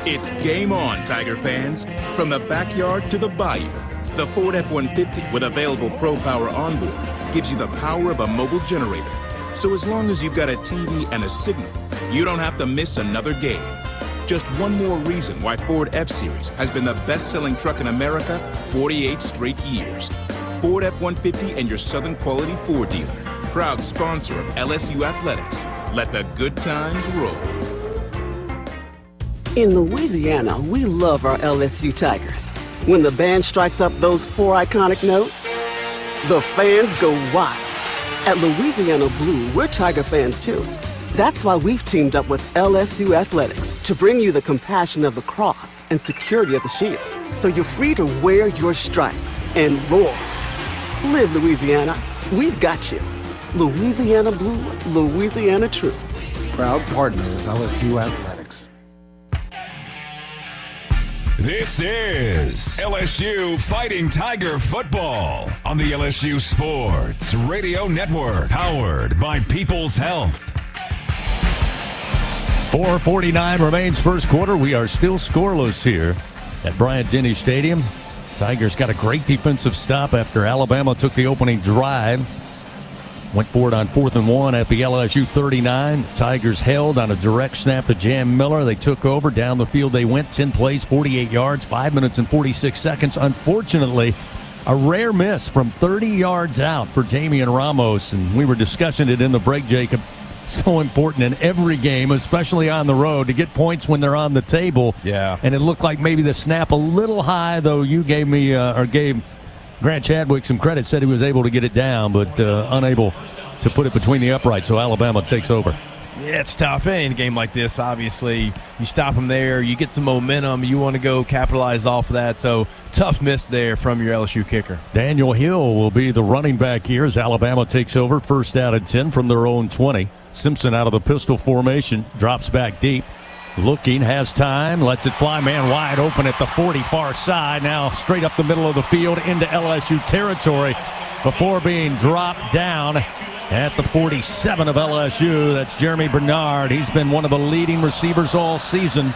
It's game on, Tiger fans. From the backyard to the bayou, the Ford F-150 with available Pro Power onboard gives you the power of a mobile generator. So as long as you've got a TV and a signal, you don't have to miss another game. Just one more reason why Ford F-Series has been the best-selling truck in America 48 straight years. Ford F-150 and your Southern Quality Ford dealer. Proud sponsor of LSU Athletics. Let the good times roll. In Louisiana, we love our LSU Tigers. When the band strikes up those 4 iconic notes, the fans go wild. At Louisiana Blue, we're Tiger fans too. That's why we've teamed up with LSU Athletics to bring you the compassion of the cross and security of the shield, so you're free to wear your stripes and roar. Live Louisiana. We've got you. Louisiana Blue, Louisiana True. Proud partner of LSU Athletics. This is LSU Fighting Tiger Football on the LSU Sports Radio Network, powered by People's Health. 4:49 remains first quarter. We are still scoreless here at Bryant-Denny Stadium. Tigers got a great defensive stop after Alabama took the opening drive. Went forward on 4th and 1 at the LSU 39. Tigers held on a direct snap to Jam Miller. They took over. Down the field they went. 10 plays, 48 yards, 5 minutes and 46 seconds. Unfortunately, a rare miss from 30 yards out for Damian Ramos. And we were discussing it in the break, Jacob. so important in every game, especially on the road, to get points when they're on the table. Yeah. And it looked like maybe the snap a little high, though you gave me gave Grant Chadwick some credit, said he was able to get it down, but unable to put it between the uprights, so Alabama takes over. Yeah, it's tough in a game like this. Obviously, you stop them there, you get some momentum, you want to go capitalize off of that. So, tough miss there from your LSU kicker. Daniel Hill will be the running back here as Alabama takes over. First down and 10 from their own 20. Simpson out of the pistol formation, drops back deep. Looking, has time, lets it fly, man wide open at the 40 far side. Now straight up the middle of the field into LSU territory before being dropped down at the 47 of LSU. That's Jeremy Bernard. He's been one of the leading receivers all season.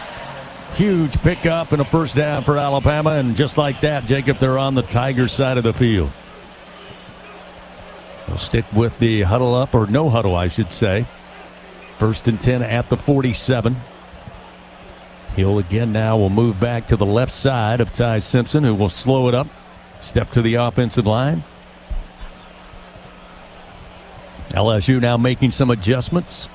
Huge pickup and a first down for Alabama, and just like that, Jacob, they're on the Tigers side of the field. They'll stick with the huddle up, or no huddle, I should say. First and 10 at the 47. Hill again now will move back to the left side of Ty Simpson, who will slow it up. Step to the offensive line. LSU now making some adjustments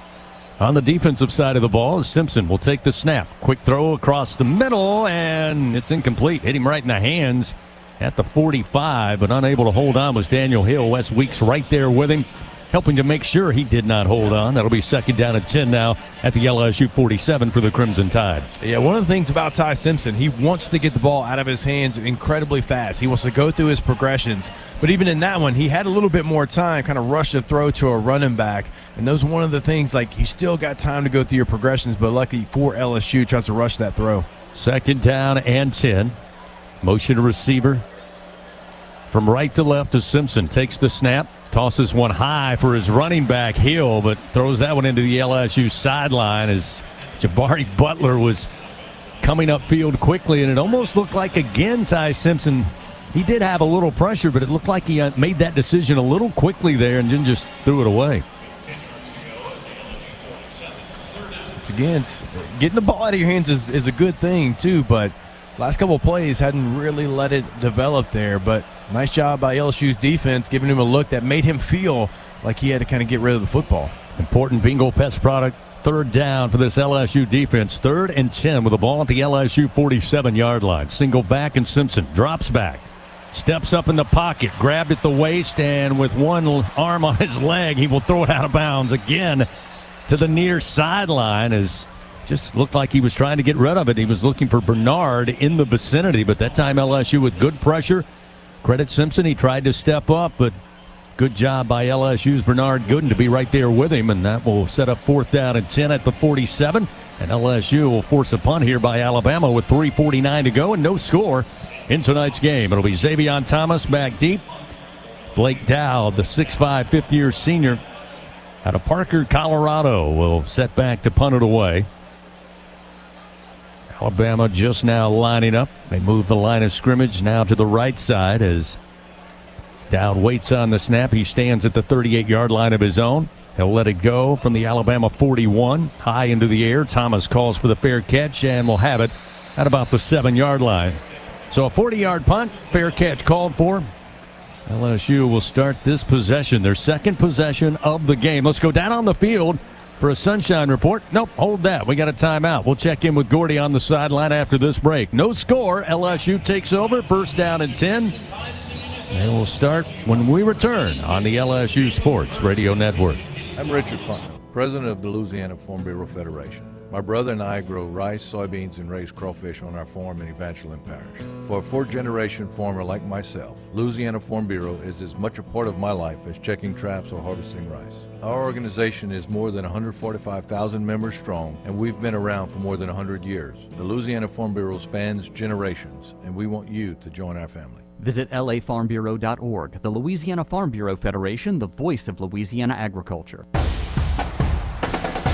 on the defensive side of the ball as Simpson will take the snap. Quick throw across the middle, and it's incomplete. Hit him right in the hands at the 45, but unable to hold on was Daniel Hill. Wes Weeks right there with him, helping to make sure he did not hold on. That'll be second down and 10 now at the LSU 47 for the Crimson Tide. Yeah, one of the things about Ty Simpson, he wants to get the ball out of his hands incredibly fast. He wants to go through his progressions. But even in that one, he had a little bit more time, kind of rush the throw to a running back. And those are one of the things, like, you still got time to go through your progressions, but lucky for LSU, tries to rush that throw. Second down and 10. Motion receiver from right to left as Simpson takes the snap. Tosses one high for his running back, Hill, but throws that one into the LSU sideline as Jabari Butler was coming upfield quickly, and it almost looked like, again, Ty Simpson, he did have a little pressure, but it looked like he made that decision a little quickly there and then just threw it away. Again, getting the ball out of your hands is a good thing, too, but last couple of plays hadn't really let it develop there, but nice job by LSU's defense, giving him a look that made him feel like he had to kind of get rid of the football. Important Bingo Pest product. Third down for this LSU defense. 3rd and 10 with the ball at the LSU 47-yard line. Single back, and Simpson drops back. Steps up in the pocket, grabbed at the waist, and with one arm on his leg, he will throw it out of bounds again to the near sideline. As just looked like he was trying to get rid of it. He was looking for Bernard in the vicinity, but that time LSU with good pressure. Credit Simpson, he tried to step up, but good job by LSU's Bernard Gooden to be right there with him, and that will set up 4th down and 10 at the 47. And LSU will force a punt here by Alabama with 3:49 to go and no score in tonight's game. It'll be Xavion Thomas back deep. Blake Dowd, the 6'5", fifth-year senior out of Parker, Colorado, will set back to punt it away. Alabama just now lining up. They move the line of scrimmage now to the right side as Dowd waits on the snap. He stands at the 38-yard line of his own. He'll let it go from the Alabama 41, high into the air. Thomas calls for the fair catch and will have it at about the 7-yard line. So a 40-yard punt, fair catch called for. LSU will start this possession, their second possession of the game. Let's go down on the field for a Sunshine Report. Nope, hold that. We got a timeout. We'll check in with Gordy on the sideline after this break. No score. LSU takes over. 1st down and 10. And we'll start when we return on the LSU Sports Radio Network. I'm Richard Fontenot, president of the Louisiana Farm Bureau Federation. My brother and I grow rice, soybeans, and raise crawfish on our farm in Evangeline Parish. For a 4th-generation farmer like myself, Louisiana Farm Bureau is as much a part of my life as checking traps or harvesting rice. Our organization is more than 145,000 members strong, and we've been around for more than 100 years. The Louisiana Farm Bureau spans generations, and we want you to join our family. Visit lafarmbureau.org. The Louisiana Farm Bureau Federation, the voice of Louisiana agriculture.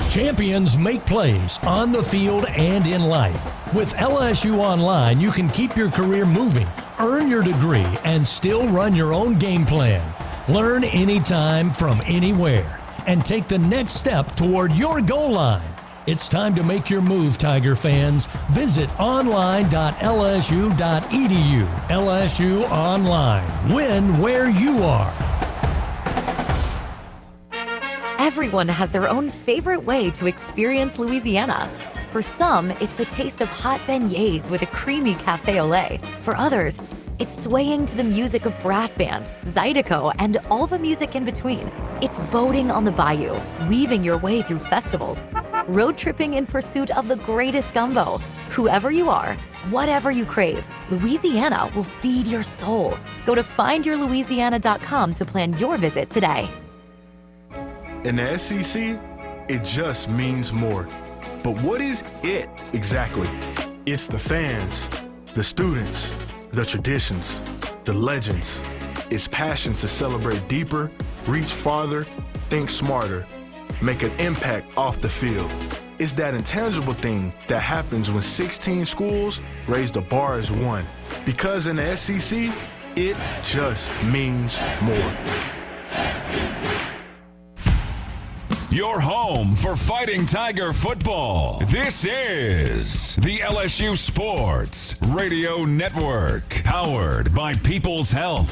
Champions make plays on the field and in life. With LSU Online, you can keep your career moving, earn your degree, and still run your own game plan. Learn anytime from anywhere and take the next step toward your goal line. It's time to make your move, Tiger fans. Visit online.lsu.edu. LSU Online. Win where you are. Everyone has their own favorite way to experience Louisiana. For some, it's the taste of hot beignets with a creamy cafe au lait. For others, it's swaying to the music of brass bands, Zydeco, and all the music in between. It's boating on the bayou, weaving your way through festivals, road tripping in pursuit of the greatest gumbo. Whoever you are, whatever you crave, Louisiana will feed your soul. Go to findyourlouisiana.com to plan your visit today. In the SEC, it just means more. But what is it exactly? It's the fans, the students, the traditions, the legends. It's passion to celebrate deeper, reach farther, think smarter, make an impact off the field. It's that intangible thing that happens when 16 schools raise the bar as one. Because in the SEC, it just means more. Your home for Fighting Tiger football. This is the LSU Sports Radio Network, powered by People's Health.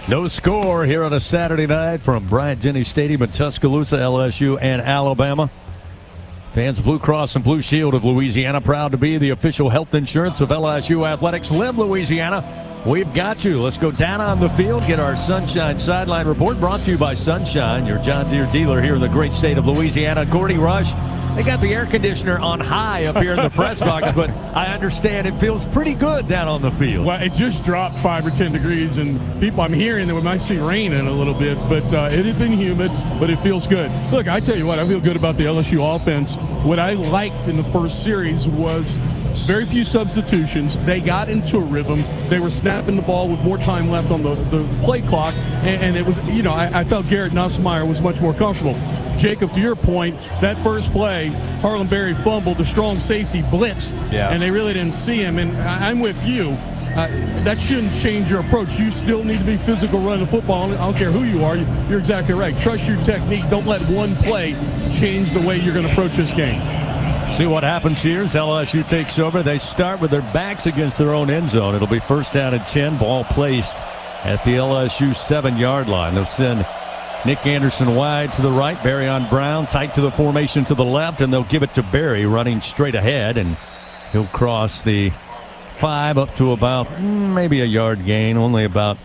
No score here on a Saturday night from Bryant-Denny Stadium in Tuscaloosa, LSU and Alabama. Fans of Blue Cross and Blue Shield of Louisiana, proud to be the official health insurance of LSU Athletics. Live Louisiana. We've got you. Let's go down on the field, get our Sunshine Sideline Report, brought to you by Sunshine, your John Deere dealer here in the great state of Louisiana. Gordy Rush, they got the air conditioner on high up here in the press box, but I understand it feels pretty good down on the field. Well, it just dropped 5 or 10 degrees, and people, I'm hearing that we might see rain in a little bit, but it has been humid, but it feels good. Look, I tell you what, I feel good about the LSU offense. What I liked in the first series was very few substitutions. They got into a rhythm. They were snapping the ball with more time left on the play clock, and it was, you know, I felt Garrett Nussmeier was much more comfortable. Jacob, to your point, that first play, Harlan Berry fumbled, the strong safety blitzed, and they really didn't see him. And I'm with you. That shouldn't change your approach. You still need to be physical running the football. I don't care who you are. You're exactly right. Trust your technique. Don't let one play change the way you're going to approach this game. See what happens here as LSU takes over. They start with their backs against their own end zone. It'll be 1st down and 10. Ball placed at the LSU 7-yard line. They'll send Nick Anderson wide to the right. Barry on Brown tight to the formation to the left, and they'll give it to Barry running straight ahead, and he'll cross the 5 up to about maybe a yard gain, only about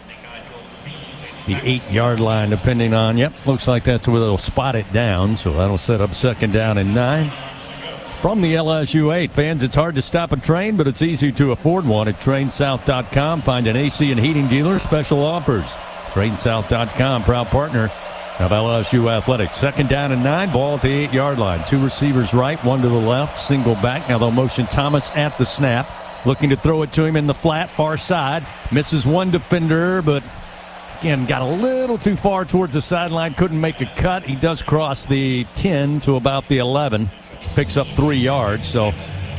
the 8-yard line depending on, looks like that's where they'll spot it down, so that'll set up 2nd down and 9. From the LSU 8, fans, it's hard to stop a train, but it's easy to afford one at TrainSouth.com. Find an AC and heating dealer. Special offers. TrainSouth.com, proud partner of LSU Athletics. 2nd down and 9, ball at the 8-yard line. 2 receivers right, 1 to the left, single back. Now they'll motion Thomas at the snap, looking to throw it to him in the flat, far side. Misses one defender, but again, got a little too far towards the sideline, couldn't make a cut. He does cross the 10 to about the 11. Picks up 3 yards, so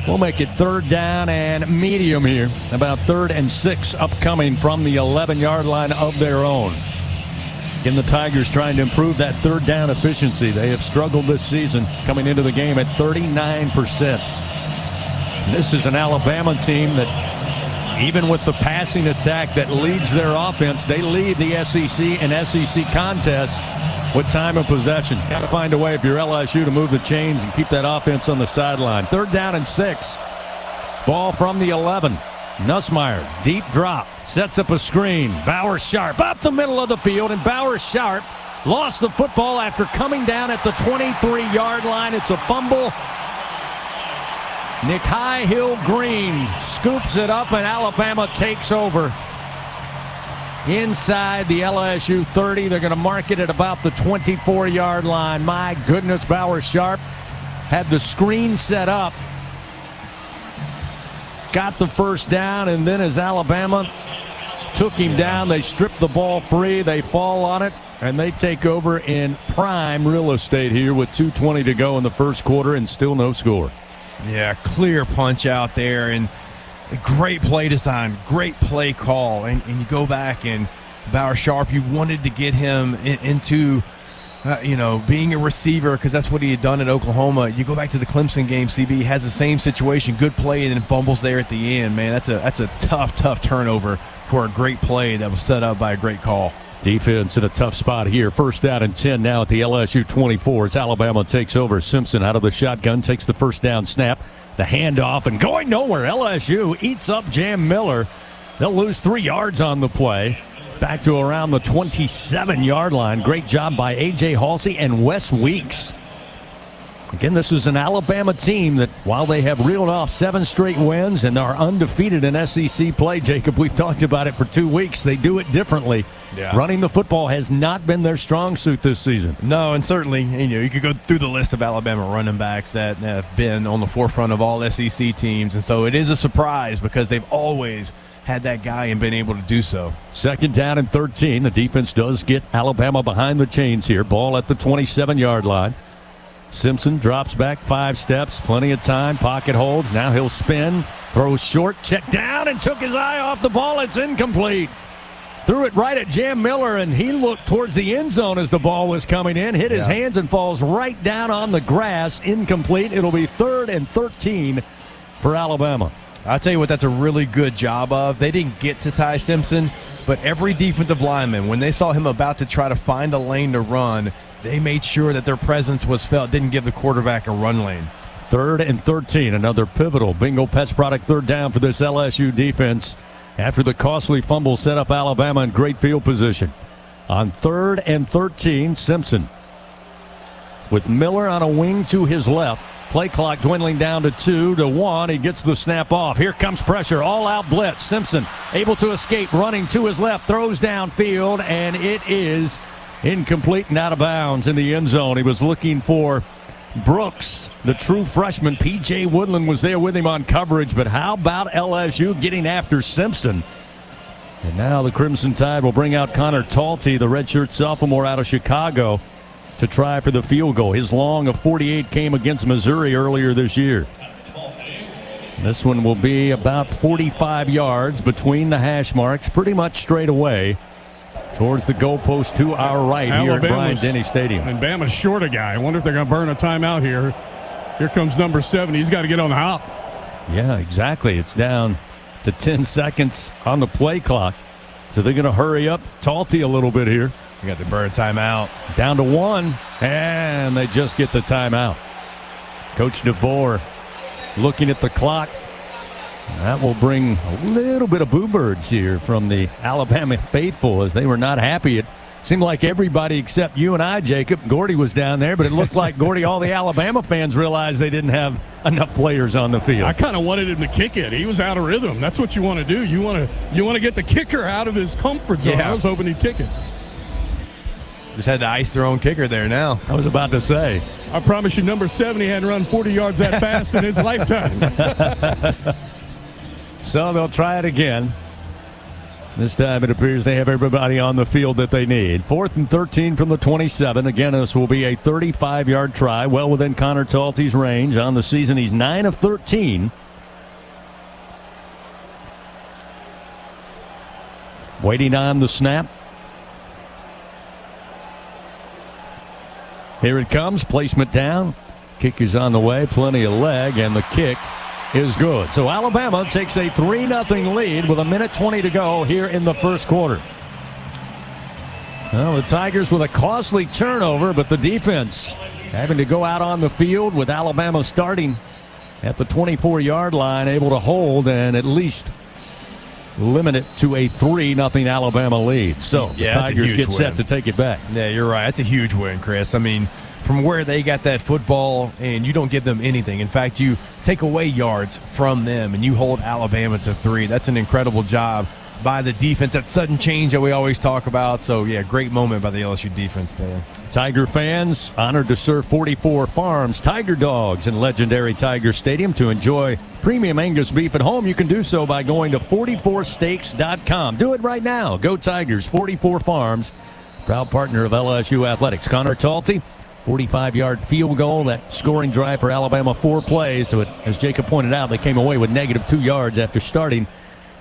we'll make it 3rd down and medium here. About 3rd and 6 upcoming from the 11-yard line of their own. Again, the Tigers trying to improve that 3rd down efficiency. They have struggled this season, coming into the game at 39%. This is an Alabama team that, even with the passing attack that leads their offense, they lead the SEC and SEC contests with time of possession. Got to find a way, if you're LSU, to move the chains and keep that offense on the sideline. 3rd down and 6. Ball from the 11. Nussmeier, deep drop, sets up a screen. Bauer Sharp up the middle of the field, and Bauer Sharp lost the football after coming down at the 23-yard line. It's a fumble. Nick Highhill Green scoops it up, and Alabama takes over. Inside the LSU 30, they're going to mark it at about the 24-yard line. My goodness, Bauer Sharp had the screen set up, got the 1st down, and then as Alabama took him down, they stripped the ball free, they fall on it, and they take over in prime real estate here with 2:20 to go in the 1st quarter and still no score. Yeah, clear punch out there, and great play design, great play call, and you go back and Bauer Sharp, you wanted to get him into being a receiver, because that's what he had done at Oklahoma. You go back to the Clemson game, CB has the same situation, good play, and then fumbles there at the end. Man, that's a tough turnover for a great play that was set up by a great call. Defense in a tough spot here. First down and 10 now at the LSU 24 as Alabama takes over. Simpson out of the shotgun, takes the first down snap. The handoff and going nowhere. LSU eats up Jam Miller. They'll lose 3 yards on the play. Back to around the 27-yard line. Great job by A.J. Halsey and Wes Weeks. Again, this is an Alabama team that, while they have reeled off 7 straight wins and are undefeated in SEC play, Jacob, we've talked about it for 2 weeks. They do it differently. Yeah. Running the football has not been their strong suit this season. No, and certainly, you could go through the list of Alabama running backs that have been on the forefront of all SEC teams, and so it is a surprise because they've always had that guy and been able to do so. Second down and 13. The defense does get Alabama behind the chains here. Ball at the 27-yard line. Simpson drops back 5 steps. Plenty of time. Pocket holds. Now he'll spin. Throws short. Check down and took his eye off the ball. It's incomplete. Threw it right at Jam Miller, and he looked towards the end zone as the ball was coming in. Hit his hands and falls right down on the grass. Incomplete. It'll be 3rd and 13 for Alabama. I'll tell you what, that's a really good job of. They didn't get to Ty Simpson, but every defensive lineman, when they saw him about to try to find a lane to run, they made sure that their presence was felt, didn't give the quarterback a run lane. 3rd and 13, another pivotal Bingo Pest product 3rd down for this LSU defense after the costly fumble set up Alabama in great field position. On 3rd and 13, Simpson with Miller on a wing to his left. Play clock dwindling down to 2 to 1. He gets the snap off. Here comes pressure. All-out blitz. Simpson able to escape, running to his left, throws downfield, and it is incomplete and out of bounds in the end zone. He was looking for Brooks, the true freshman. P.J. Woodland was there with him on coverage, but how about LSU getting after Simpson? And now the Crimson Tide will bring out Connor Talty, the redshirt sophomore out of Chicago, to try for the field goal. His long of 48 came against Missouri earlier this year. This one will be about 45 yards between the hash marks, pretty much straight away towards the goalpost to our right here at Bryant-Denny Stadium. And Bama's short a guy. I wonder if they're going to burn a timeout here. Here comes number 7. He's got to get on the hop. Yeah, exactly. It's down to 10 seconds on the play clock. So they're going to hurry up Talty a little bit here. You got the burn timeout. Down to 1, and they just get the timeout. Coach DeBoer looking at the clock. That will bring a little bit of boo birds here from the Alabama faithful, as they were not happy. It seemed like everybody except you and I, Jacob. Gordy was down there, but it looked like, Gordy, all the Alabama fans realized they didn't have enough players on the field. I kind of wanted him to kick it. He was out of rhythm. That's what you want to do. You want to get the kicker out of his comfort zone. Yeah. I was hoping he'd kick it. Just had to ice their own kicker there now. I was about to say. I promise you, number 7, he hadn't run 40 yards that fast in his lifetime. So they'll try it again. This time it appears they have everybody on the field that they need. 4th and 13 from the 27. Again, this will be a 35-yard try, well within Connor Talty's range. On the season, he's 9 of 13. Waiting on the snap. Here it comes, placement down. Kick is on the way, plenty of leg, and the kick is good. So Alabama takes a 3-0 lead with 1:20 to go here in the first quarter. Well, the Tigers with a costly turnover, but the defense having to go out on the field with Alabama starting at the 24-yard line, able to hold and at least limit it to a 3-0 Alabama lead. So the Tigers get set to take it back. Yeah, you're right. That's a huge win, Chris. I mean, from where they got that football, and you don't give them anything. In fact, you take away yards from them, and you hold Alabama to 3. That's an incredible job by the defense. That sudden change that we always talk about. So, yeah, great moment by the LSU defense there. Tiger fans honored to serve 44 Farms Tiger Dogs in legendary Tiger Stadium. To enjoy premium Angus beef at home, you can do so by going to 44steaks.com. Do it right now. Go Tigers. 44 Farms, proud partner of LSU Athletics. Connor Talty, 45-yard field goal. That scoring drive for Alabama, 4 plays. So, as Jacob pointed out, they came away with -2 yards after starting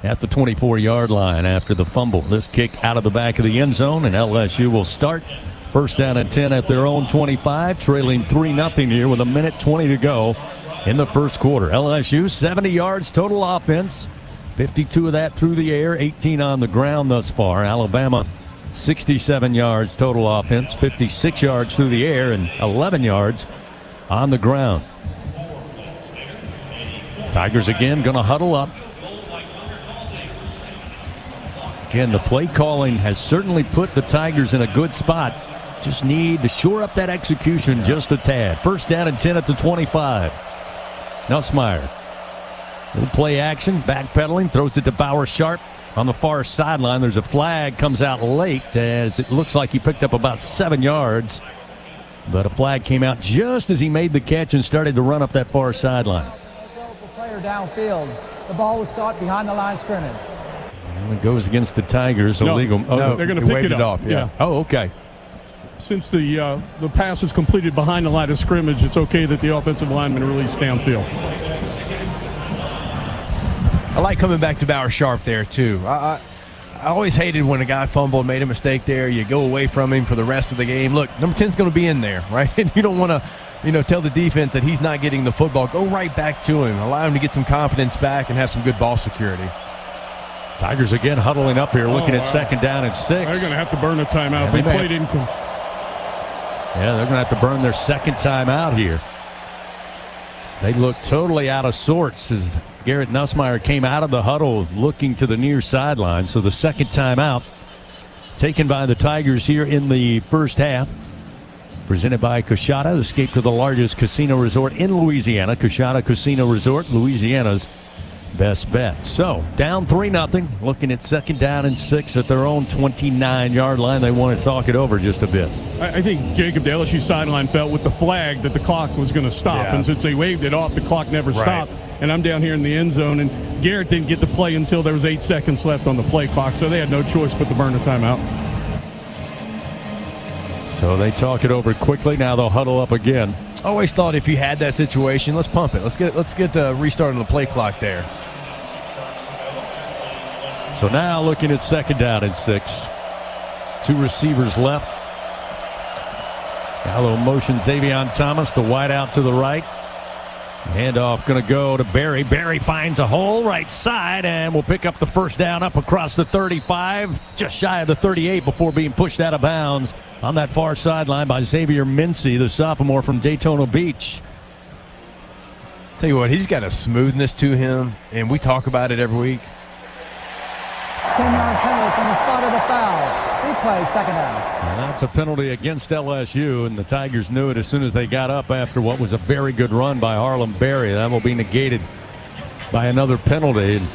at the 24-yard line after the fumble. This kick out of the back of the end zone, and LSU will start first down and 10 at their own 25, trailing 3-0 here with 1:20 to go in the first quarter. LSU 70 yards total offense, 52 of that through the air, 18 on the ground thus far. Alabama 67 yards total offense, 56 yards through the air, and 11 yards on the ground. Tigers again going to huddle up. Again, the play calling has certainly put the Tigers in a good spot. Just need to shore up that execution just a tad. First down and 10 at the 25. Nussmeier. Little play action, backpedaling, throws it to Bauer Sharp on the far sideline. There's a flag, comes out late as it looks like he picked up about 7 yards. But a flag came out just as he made the catch and started to run up that far sideline. Player downfield. The ball was caught behind the line of scrimmage. Well, it goes against the Tigers. No, illegal. no, they're going to pick it up. Yeah. Oh, okay. Since the pass is completed behind the line of scrimmage, it's okay that the offensive lineman released downfield. I like coming back to Bauer Sharp there, too. I always hated when a guy fumbled, made a mistake there. You go away from him for the rest of the game. Look, number 10's going to be in there, right? You don't want to, tell the defense that he's not getting the football. Go right back to him. Allow him to get some confidence back and have some good ball security. Tigers again huddling up here, looking at second down and 6. They're going to have to burn a timeout. They played in. Yeah, they're going to have to burn their second timeout here. They look totally out of sorts as Garrett Nussmeier came out of the huddle looking to the near sideline. So the second timeout taken by the Tigers here in the first half. Presented by Coshada. Escape to the largest casino resort in Louisiana. Coshada Casino Resort, Louisiana's best bet. So down 3-0, looking at second down and 6 at their own 29-yard line. They want to talk it over just a bit. I think Jacob, the LSU sideline, felt with the flag that the clock was going to stop. Yeah. And since they waved it off, the clock never stopped. And I'm down here in the end zone, and Garrett didn't get the play until there was 8 seconds left on the play clock. So they had no choice but to burn a timeout. So they talk it over quickly. Now they'll huddle up again. I always thought if you had that situation, let's pump it. Let's get the restart on the play clock there. So now looking at second down and 6. 2 receivers left. Gallo motion Xavion Thomas, the wide out to the right. Handoff going to go to Barry. Barry finds a hole right side and will pick up the first down up across the 35, just shy of the 38 before being pushed out of bounds on that far sideline by Xavier Mincy, the sophomore from Daytona Beach. Tell you what, he's got a smoothness to him, and we talk about it every week. 10-yard penalty from the spot of the foul. Replay, second down. And that's a penalty against LSU, and the Tigers knew it as soon as they got up after what was a very good run by Harlem Berry. That will be negated by another penalty. And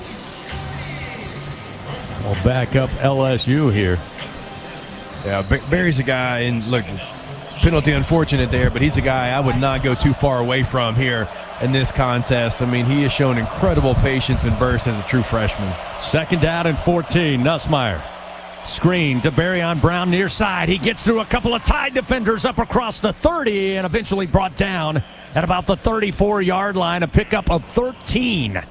we'll back up LSU here. Yeah, Berry's a guy, and look, penalty unfortunate there, but he's a guy I would not go too far away from here in this contest. I mean, he has shown incredible patience and burst as a true freshman. Second down and 14, Nussmeier. Screen to Barry on Brown near side. He gets through a couple of Tide defenders up across the 30 and eventually brought down at about the 34-yard line, a pickup of 13.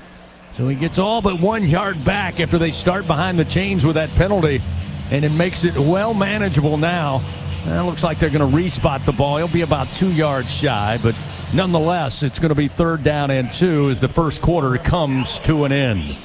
So he gets all but 1 yard back after they start behind the chains with that penalty, and it makes it well manageable now. It looks like they're going to respot the ball. He'll be about 2 yards shy, but nonetheless, it's going to be third down and 2 as the first quarter comes to an end.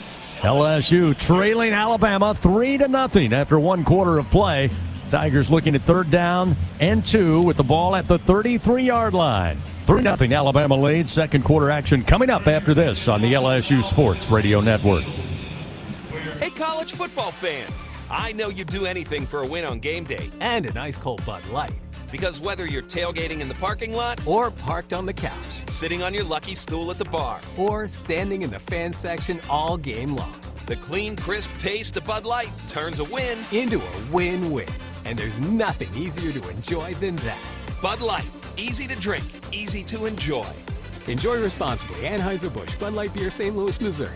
LSU trailing Alabama 3-0 after 1 quarter of play. Tigers looking at third down and 2 with the ball at the 33-yard line. 3-0 Alabama lead. Second quarter action coming up after this on the LSU Sports Radio Network. Hey, college football fans. I know you'd do anything for a win on game day. And an ice cold Bud Light. Because whether you're tailgating in the parking lot or parked on the couch, sitting on your lucky stool at the bar, or standing in the fan section all game long, the clean, crisp taste of Bud Light turns a win into a win-win. And there's nothing easier to enjoy than that. Bud Light. Easy to drink, easy to enjoy. Enjoy responsibly. Anheuser-Busch Bud Light Beer, St. Louis, Missouri.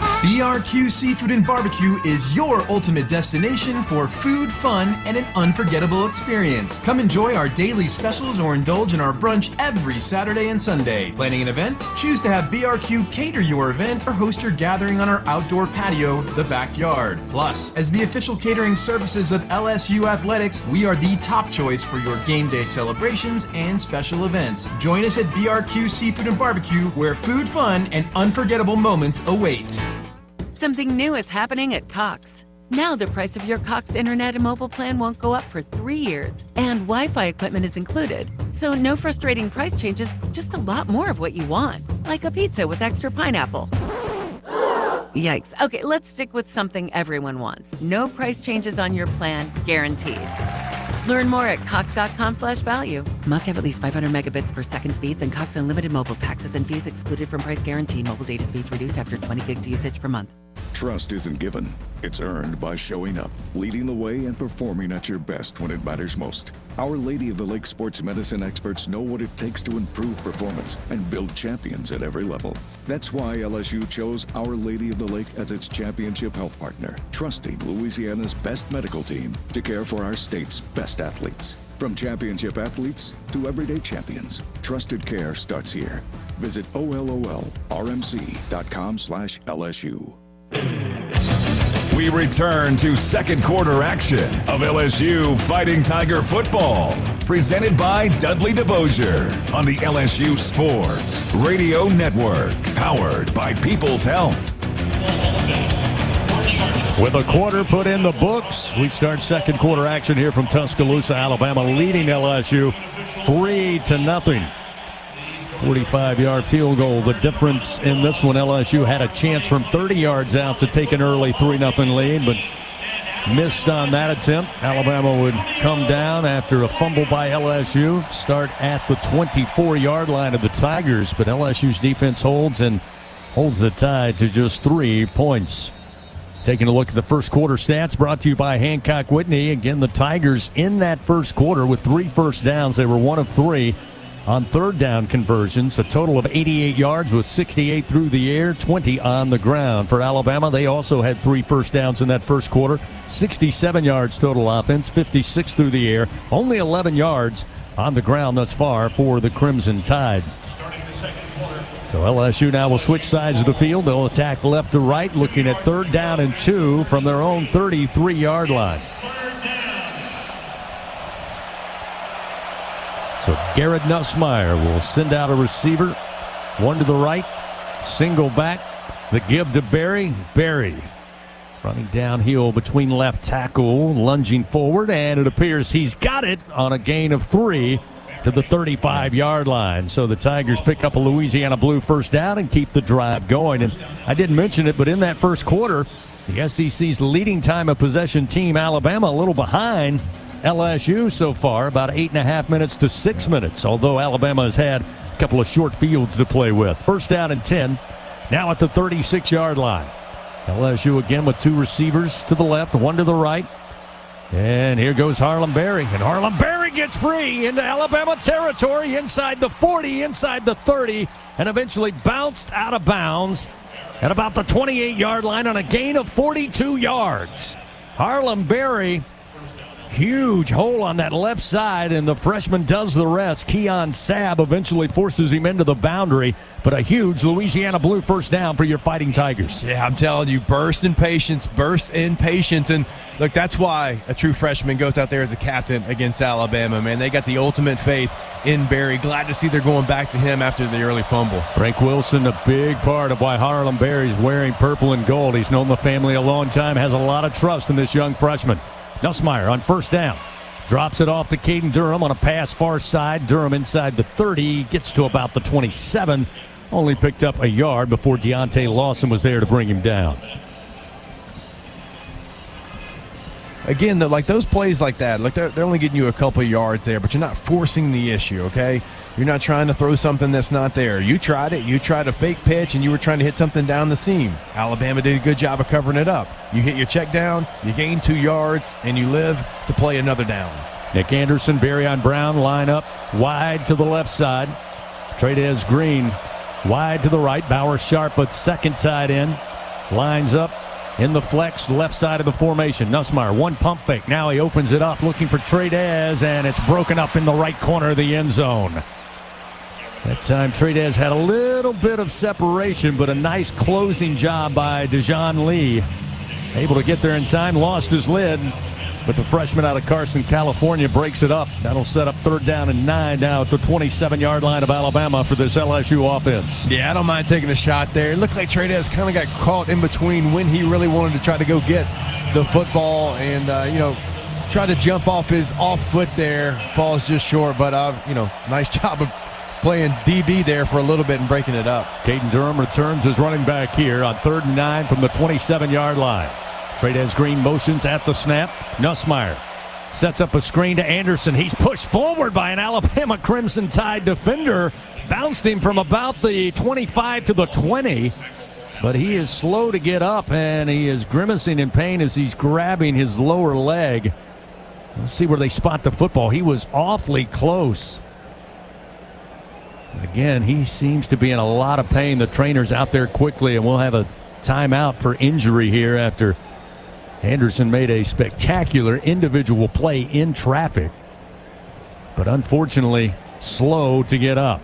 BRQ Seafood and Barbecue is your ultimate destination for food, fun, and an unforgettable experience. Come enjoy our daily specials or indulge in our brunch every Saturday and Sunday. Planning an event? Choose to have BRQ cater your event or host your gathering on our outdoor patio, the backyard. Plus, as the official catering services of LSU Athletics, we are the top choice for your game day celebrations and special events. Join us at BRQ Seafood and Barbecue, where food, fun, and unforgettable moments await. Something new is happening at Cox. Now the price of your Cox internet and mobile plan won't go up for 3 years, and Wi-Fi equipment is included. So no frustrating price changes, just a lot more of what you want, like a pizza with extra pineapple. Yikes. Okay, let's stick with something everyone wants. No price changes on your plan, guaranteed. Learn more at cox.com/value. Must have at least 500 megabits per second speeds and Cox Unlimited mobile. Taxes and fees excluded from price guarantee. Mobile data speeds reduced after 20 gigs usage per month. Trust isn't given. It's earned by showing up, leading the way, and performing at your best when it matters most. Our Lady of the Lake sports medicine experts know what it takes to improve performance and build champions at every level. That's why LSU chose Our Lady of the Lake as its championship health partner, trusting Louisiana's best medical team to care for our state's best athletes. From championship athletes to everyday champions, trusted care starts here. Visit OLOLRMC.com/LSU. We return to second quarter action of LSU Fighting Tiger football, presented by Dudley DeBosier on the LSU Sports Radio Network, powered by People's Health. With a quarter put in the books, we start second quarter action here from Tuscaloosa, Alabama, leading LSU 3-0. 45-yard field goal. The difference in this one, LSU had a chance from 30 yards out to take an early 3-0 lead, but missed on that attempt. Alabama would come down after a fumble by LSU, start at the 24-yard line of the Tigers, but LSU's defense holds the Tide to just 3 points. Taking a look at the first quarter stats brought to you by Hancock Whitney. Again, the Tigers in that first quarter with 3 first downs. They were 1 of 3 on third down conversions. A total of 88 yards with 68 through the air, 20 on the ground. For Alabama, they also had 3 first downs in that first quarter. 67 yards total offense, 56 through the air, only 11 yards on the ground thus far for the Crimson Tide. So LSU now will switch sides of the field. They'll attack left to right, looking at 3rd down and 2 from their own 33-yard line. So Garrett Nussmeier will send out a receiver. 1 to the right, single back. The give to Berry. Berry running downhill between left tackle, lunging forward, and it appears he's got it on a gain of 3 to the 35-yard line. So the Tigers pick up a Louisiana Blue first down and keep the drive going. And I didn't mention it, but in that first quarter, the SEC's leading time of possession team, Alabama, a little behind LSU so far, about 8.5 minutes to 6 minutes, although Alabama has had a couple of short fields to play with. First down and 10, now at the 36-yard line. LSU again with 2 receivers to the left, 1 to the right. And here goes Harlem Berry. And Harlem Berry gets free into Alabama territory, inside the 40, inside the 30, and eventually bounced out of bounds at about the 28-yard line on a gain of 42 yards. Harlem Berry, huge hole on that left side, and the freshman does the rest. Keon Sabb eventually forces him into the boundary, but a huge Louisiana Blue first down for your Fighting Tigers. Yeah, I'm telling you, burst in patience. And look, that's why a true freshman goes out there as a captain against Alabama, man. They got the ultimate faith in Berry. Glad to see they're going back to him after the early fumble. Frank Wilson, a big part of why Harlem Berry's wearing purple and gold. He's known the family a long time, has a lot of trust in this young freshman. Nussmeier on first down. Drops it off to Caden Durham on a pass far side. Durham inside the 30, gets to about the 27. Only picked up a yard before Deontay Lawson was there to bring him down. Again, those plays like that, they're only getting you a couple of yards there, but you're not forcing the issue, okay? You're not trying to throw something that's not there. You tried it. You tried a fake pitch, and you were trying to hit something down the seam. Alabama did a good job of covering it up. You hit your check down, you gain 2 yards, and you live to play another down. Nick Anderson, Barryon Brown line up wide to the left side. Trades Green wide to the right. Bauer Sharp at second tight end. Lines up in the flex, left side of the formation. Nussmeier, 1 pump fake. Now he opens it up, looking for Trades, and it's broken up in the right corner of the end zone. That time Trades had a little bit of separation, but a nice closing job by Dejon Lee. Able to get there in time, lost his lid. But the freshman out of Carson, California, breaks it up. That'll set up 3rd down and 9 now at the 27-yard line of Alabama for this LSU offense. Yeah, I don't mind taking a shot there. It looked like Trey-Dez kind of got caught in between when he really wanted to try to go get the football and, tried to jump off his off foot there. Falls just short, but, nice job of playing DB there for a little bit and breaking it up. Caden Durham returns as running back here on 3rd and 9 from the 27-yard line. Trey-Dez Green motions at the snap. Nussmeier sets up a screen to Anderson. He's pushed forward by an Alabama Crimson Tide defender. Bounced him from about the 25 to the 20. But he is slow to get up, and he is grimacing in pain as he's grabbing his lower leg. Let's see where they spot the football. He was awfully close. Again, he seems to be in a lot of pain. The trainer's out there quickly, and we'll have a timeout for injury here after Anderson made a spectacular individual play in traffic, but unfortunately slow to get up.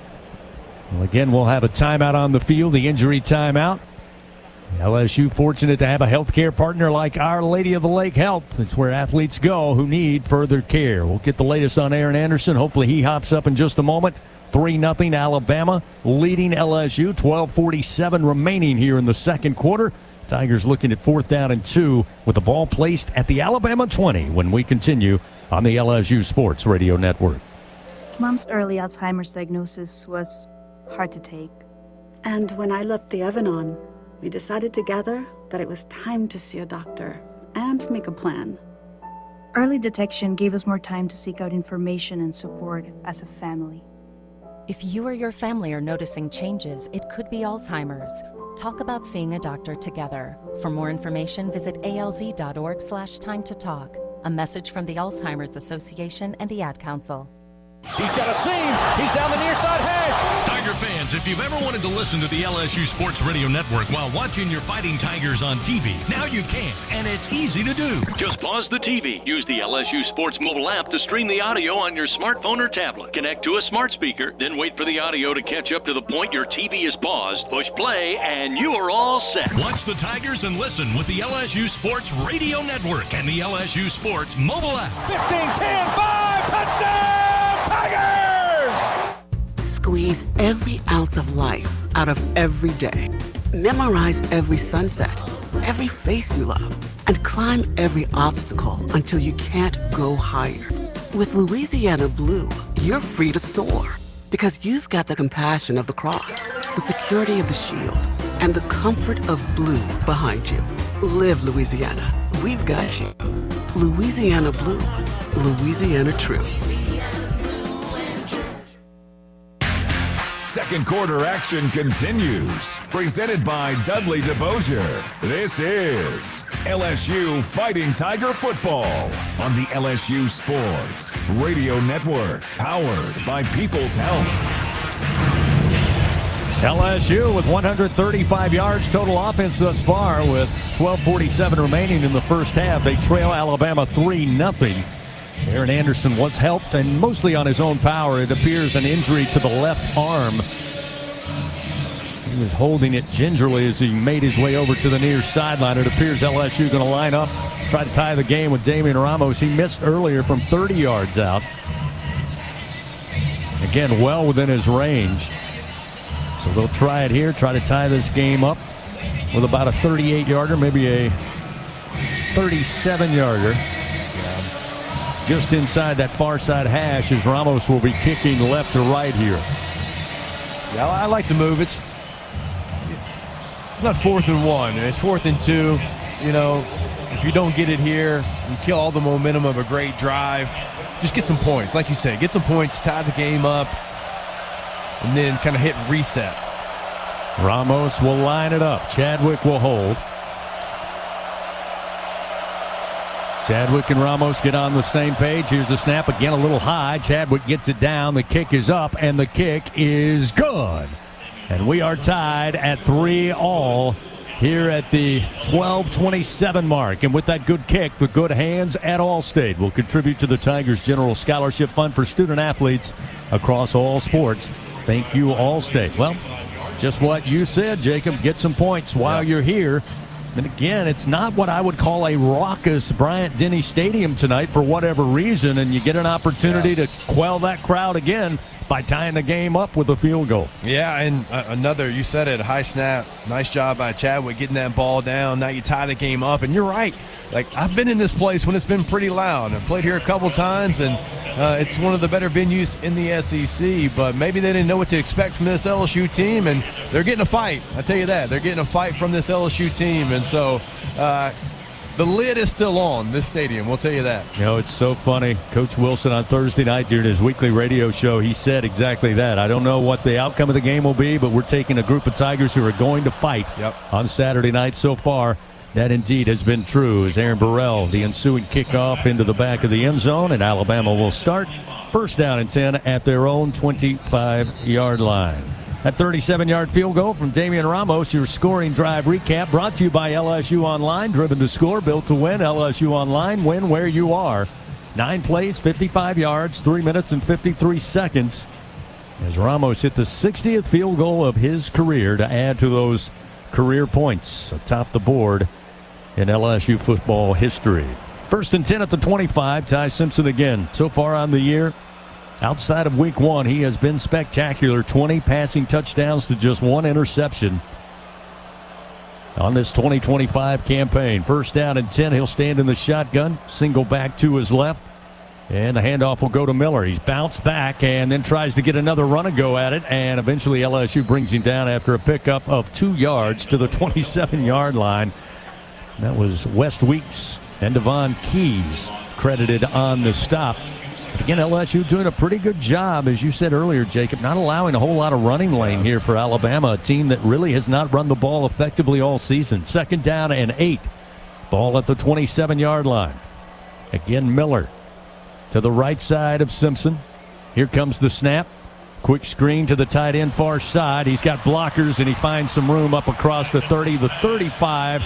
Well, again, we'll have a timeout on the field, the injury timeout. LSU fortunate to have a healthcare partner like Our Lady of the Lake Health. It's where athletes go who need further care. We'll get the latest on Aaron Anderson. Hopefully he hops up in just a moment. 3-0 Alabama leading LSU. 12:47 remaining here in the second quarter. Tigers looking at 4th down and 2 with the ball placed at the Alabama 20 when we continue on the LSU Sports Radio Network. Mom's early Alzheimer's diagnosis was hard to take. And when I left the oven on, we decided together that it was time to see a doctor and make a plan. Early detection gave us more time to seek out information and support as a family. If you or your family are noticing changes, it could be Alzheimer's. Talk about seeing a doctor together. For more information, visit alz.org/time-to-talk. A message from the Alzheimer's Association and the Ad Council. He's got a seam. He's down the near side hash. Tiger fans, if you've ever wanted to listen to the LSU Sports Radio Network while watching your Fighting Tigers on TV, now you can, and it's easy to do. Just pause the TV. Use the LSU Sports mobile app to stream the audio on your smartphone or tablet. Connect to a smart speaker, then wait for the audio to catch up to the point your TV is paused. Push play, and you are all set. Watch the Tigers and listen with the LSU Sports Radio Network and the LSU Sports mobile app. 15-10, 5, touchdown! Tigers! Squeeze every ounce of life out of every day. Memorize every sunset, every face you love, and climb every obstacle until you can't go higher. With Louisiana Blue, you're free to soar because you've got the compassion of the cross, the security of the shield, and the comfort of blue behind you. Live Louisiana. We've got you. Louisiana Blue. Louisiana True. Second quarter action continues. Presented by Dudley DeBosier. This is LSU Fighting Tiger Football on the LSU Sports Radio Network. Powered by People's Health. LSU with 135 yards total offense thus far with 12:47 remaining in the first half. They trail Alabama 3-0. Aaron Anderson was helped and mostly on his own power. It appears an injury to the left arm. He was holding it gingerly as he made his way over to the near sideline. It appears LSU going to line up, try to tie the game with Damian Ramos. He missed earlier from 30 yards out. Again, well within his range. So they'll try it here, try to tie this game up with about a 38-yarder, maybe a 37-yarder. Just inside that far side hash as Ramos will be kicking left or right here. Yeah, I like the move. It's not 4th and 1. It's 4th and 2. You know, if you don't get it here, you kill all the momentum of a great drive. Just get some points. Like you said, get some points, tie the game up, and then kind of hit reset. Ramos will line it up. Chadwick will hold. Chadwick and Ramos get on the same page. Here's the snap again, a little high. Chadwick gets it down. The kick is up, and the kick is good. And we are tied at 3-all here at the 12:27 mark. And with that good kick, the good hands at Allstate will contribute to the Tigers General Scholarship Fund for student athletes across all sports. Thank you, Allstate. Well, just what you said, Jacob. Get some points while you're here. And again, it's not what I would call a raucous Bryant-Denny Stadium tonight for whatever reason, and you get an opportunity to quell that crowd again by tying the game up with a field goal. Yeah, and another, you said it, high snap. Nice job by Chadwick getting that ball down. Now you tie the game up, and you're right. Like, I've been in this place when it's been pretty loud. I've played here a couple times, and it's one of the better venues in the SEC, but maybe they didn't know what to expect from this LSU team, and they're getting a fight. I tell you that. They're getting a fight from this LSU team, and so the lid is still on this stadium, we'll tell you that. You know, it's so funny. Coach Wilson on Thursday night during his weekly radio show, he said exactly that. I don't know what the outcome of the game will be, but we're taking a group of Tigers who are going to fight on Saturday night. So far, that indeed has been true as Aaron Burrell, the ensuing kickoff into the back of the end zone, and Alabama will start first down and 10 at their own 25-yard line. That 37-yard field goal from Damian Ramos, your scoring drive recap, brought to you by LSU Online. Driven to score, built to win. LSU Online, win where you are. 9 plays, 55 yards, 3 minutes and 53 seconds. As Ramos hit the 60th field goal of his career to add to those career points atop the board in LSU football history. First and 10 at the 25. Ty Simpson again. So far on the year, outside of week 1, he has been spectacular. 20 passing touchdowns to just 1 interception on this 2025 campaign. First down and 10. He'll stand in the shotgun, single back to his left, and the handoff will go to Miller. He's bounced back and then tries to get another run and go at it, and eventually LSU brings him down after a pickup of 2 yards to the 27-yard line. That was West Weeks and Devon Keys credited on the stop. Again, LSU doing a pretty good job, as you said earlier, Jacob, not allowing a whole lot of running lane here for Alabama, a team that really has not run the ball effectively all season. Second down and 8. Ball at the 27-yard line. Again, Miller to the right side of Simpson. Here comes the snap. Quick screen to the tight end far side. He's got blockers, and he finds some room up across the 30, the 35,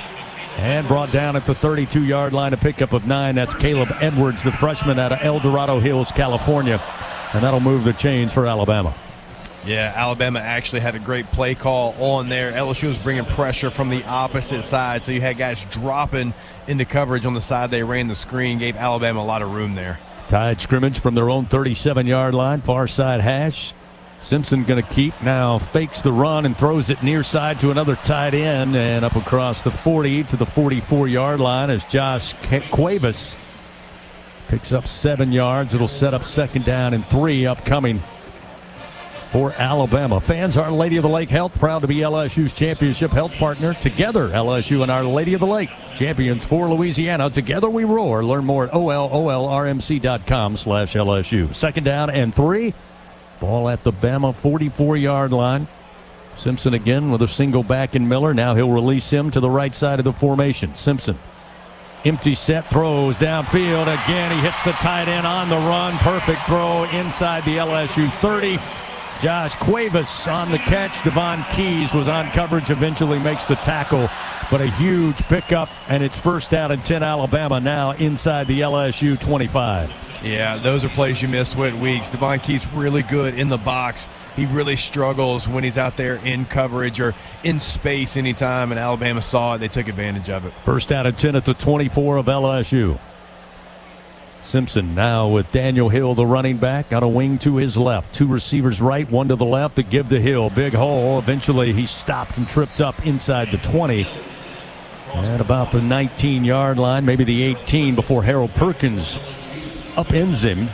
and brought down at the 32-yard line, a pickup of 9. That's Caleb Edwards, the freshman out of El Dorado Hills, California. And that'll move the chains for Alabama. Yeah, Alabama actually had a great play call on there. LSU was bringing pressure from the opposite side, so you had guys dropping into coverage on the side. They ran the screen, gave Alabama a lot of room there. Tied scrimmage from their own 37-yard line, far side hash. Simpson going to keep, now fakes the run and throws it near side to another tight end, and up across the 40 to the 44-yard line as Josh Cuevas picks up 7 yards. It'll set up second down and 3 upcoming for Alabama. Fans, Our Lady of the Lake Health, proud to be LSU's championship health partner. Together, LSU and Our Lady of the Lake, champions for Louisiana. Together we roar. Learn more at olrmc.com/LSU. Second down and 3. Ball at the Bama 44-yard line. Simpson again with a single back in Miller. Now he'll release him to the right side of the formation. Simpson, empty set, throws downfield. Again, he hits the tight end on the run. Perfect throw inside the LSU 30. Josh Cuevas on the catch. Devon Keys was on coverage, eventually makes the tackle. But a huge pickup, and it's first down and 10 Alabama now inside the LSU 25. Yeah, those are plays you missed with Weeks. Devon Keys really good in the box. He really struggles when he's out there in coverage or in space anytime, and Alabama saw it. They took advantage of it. First down and 10 at the 24 of LSU. Simpson now with Daniel Hill, the running back, on a wing to his left. 2 receivers right, 1 to the left to give to Hill. Big hole. Eventually he stopped and tripped up inside the 20. At about the 19-yard line, maybe the 18, before Harold Perkins upends him.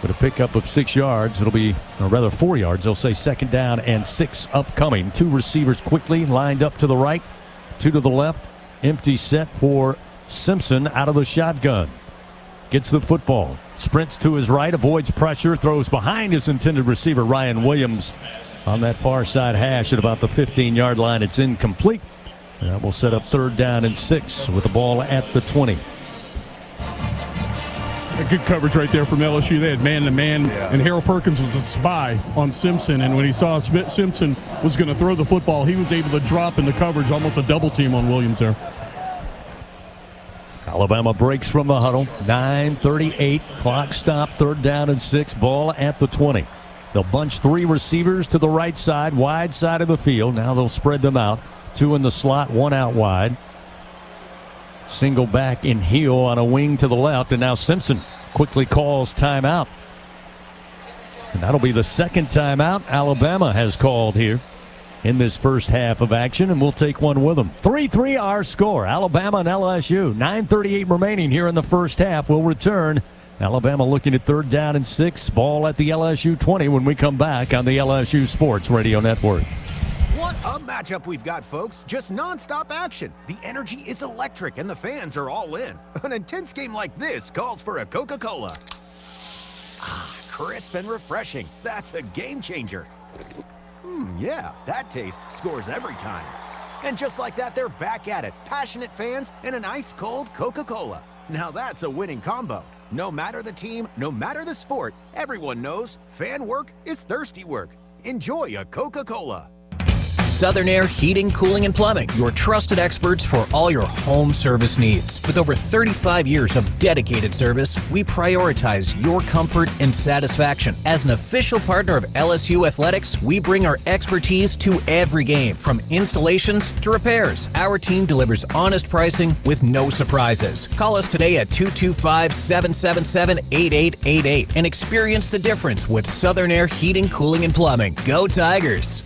But a pickup of 6 yards. It'll be, or rather 4 yards. They'll say second down and 6 upcoming. 2 receivers quickly lined up to the right, 2 to the left. Empty set for Simpson out of the shotgun. Gets the football, sprints to his right, avoids pressure, throws behind his intended receiver, Ryan Williams, on that far side hash at about the 15-yard line. It's incomplete. And that will set up third down and 6 with the ball at the 20. A good coverage right there from LSU. They had man-to-man, and Harold Perkins was a spy on Simpson, and when he saw Simpson was going to throw the football, he was able to drop in the coverage, almost a double team on Williams there. Alabama breaks from the huddle. 9:38, clock stop, third down and 6, ball at the 20. They'll bunch 3 receivers to the right side, wide side of the field. Now they'll spread them out. 2 in the slot, 1 out wide. Single back in heel on a wing to the left, and now Simpson quickly calls timeout. And that'll be the second timeout Alabama has called here in this first half of action, and we'll take one with them. 3-3 our score. Alabama and LSU. 9:38 remaining here in the first half. We'll return. Alabama looking at 3rd down and 6. Ball at the LSU 20 when we come back on the LSU Sports Radio Network. What a matchup we've got, folks. Just nonstop action. The energy is electric and the fans are all in. An intense game like this calls for a Coca-Cola. Ah, crisp and refreshing. That's a game changer. Yeah, that taste scores every time. And just like that, they're back at it. Passionate fans and an ice-cold Coca-Cola. Now that's a winning combo. No matter the team, no matter the sport, everyone knows fan work is thirsty work. Enjoy a Coca-Cola. Southern Air Heating, Cooling, and Plumbing, your trusted experts for all your home service needs. With over 35 years of dedicated service, we prioritize your comfort and satisfaction. As an official partner of LSU Athletics, we bring our expertise to every game, from installations to repairs. Our team delivers honest pricing with no surprises. Call us today at 225-777-8888 and experience the difference with Southern Air Heating, Cooling, and Plumbing. Go Tigers!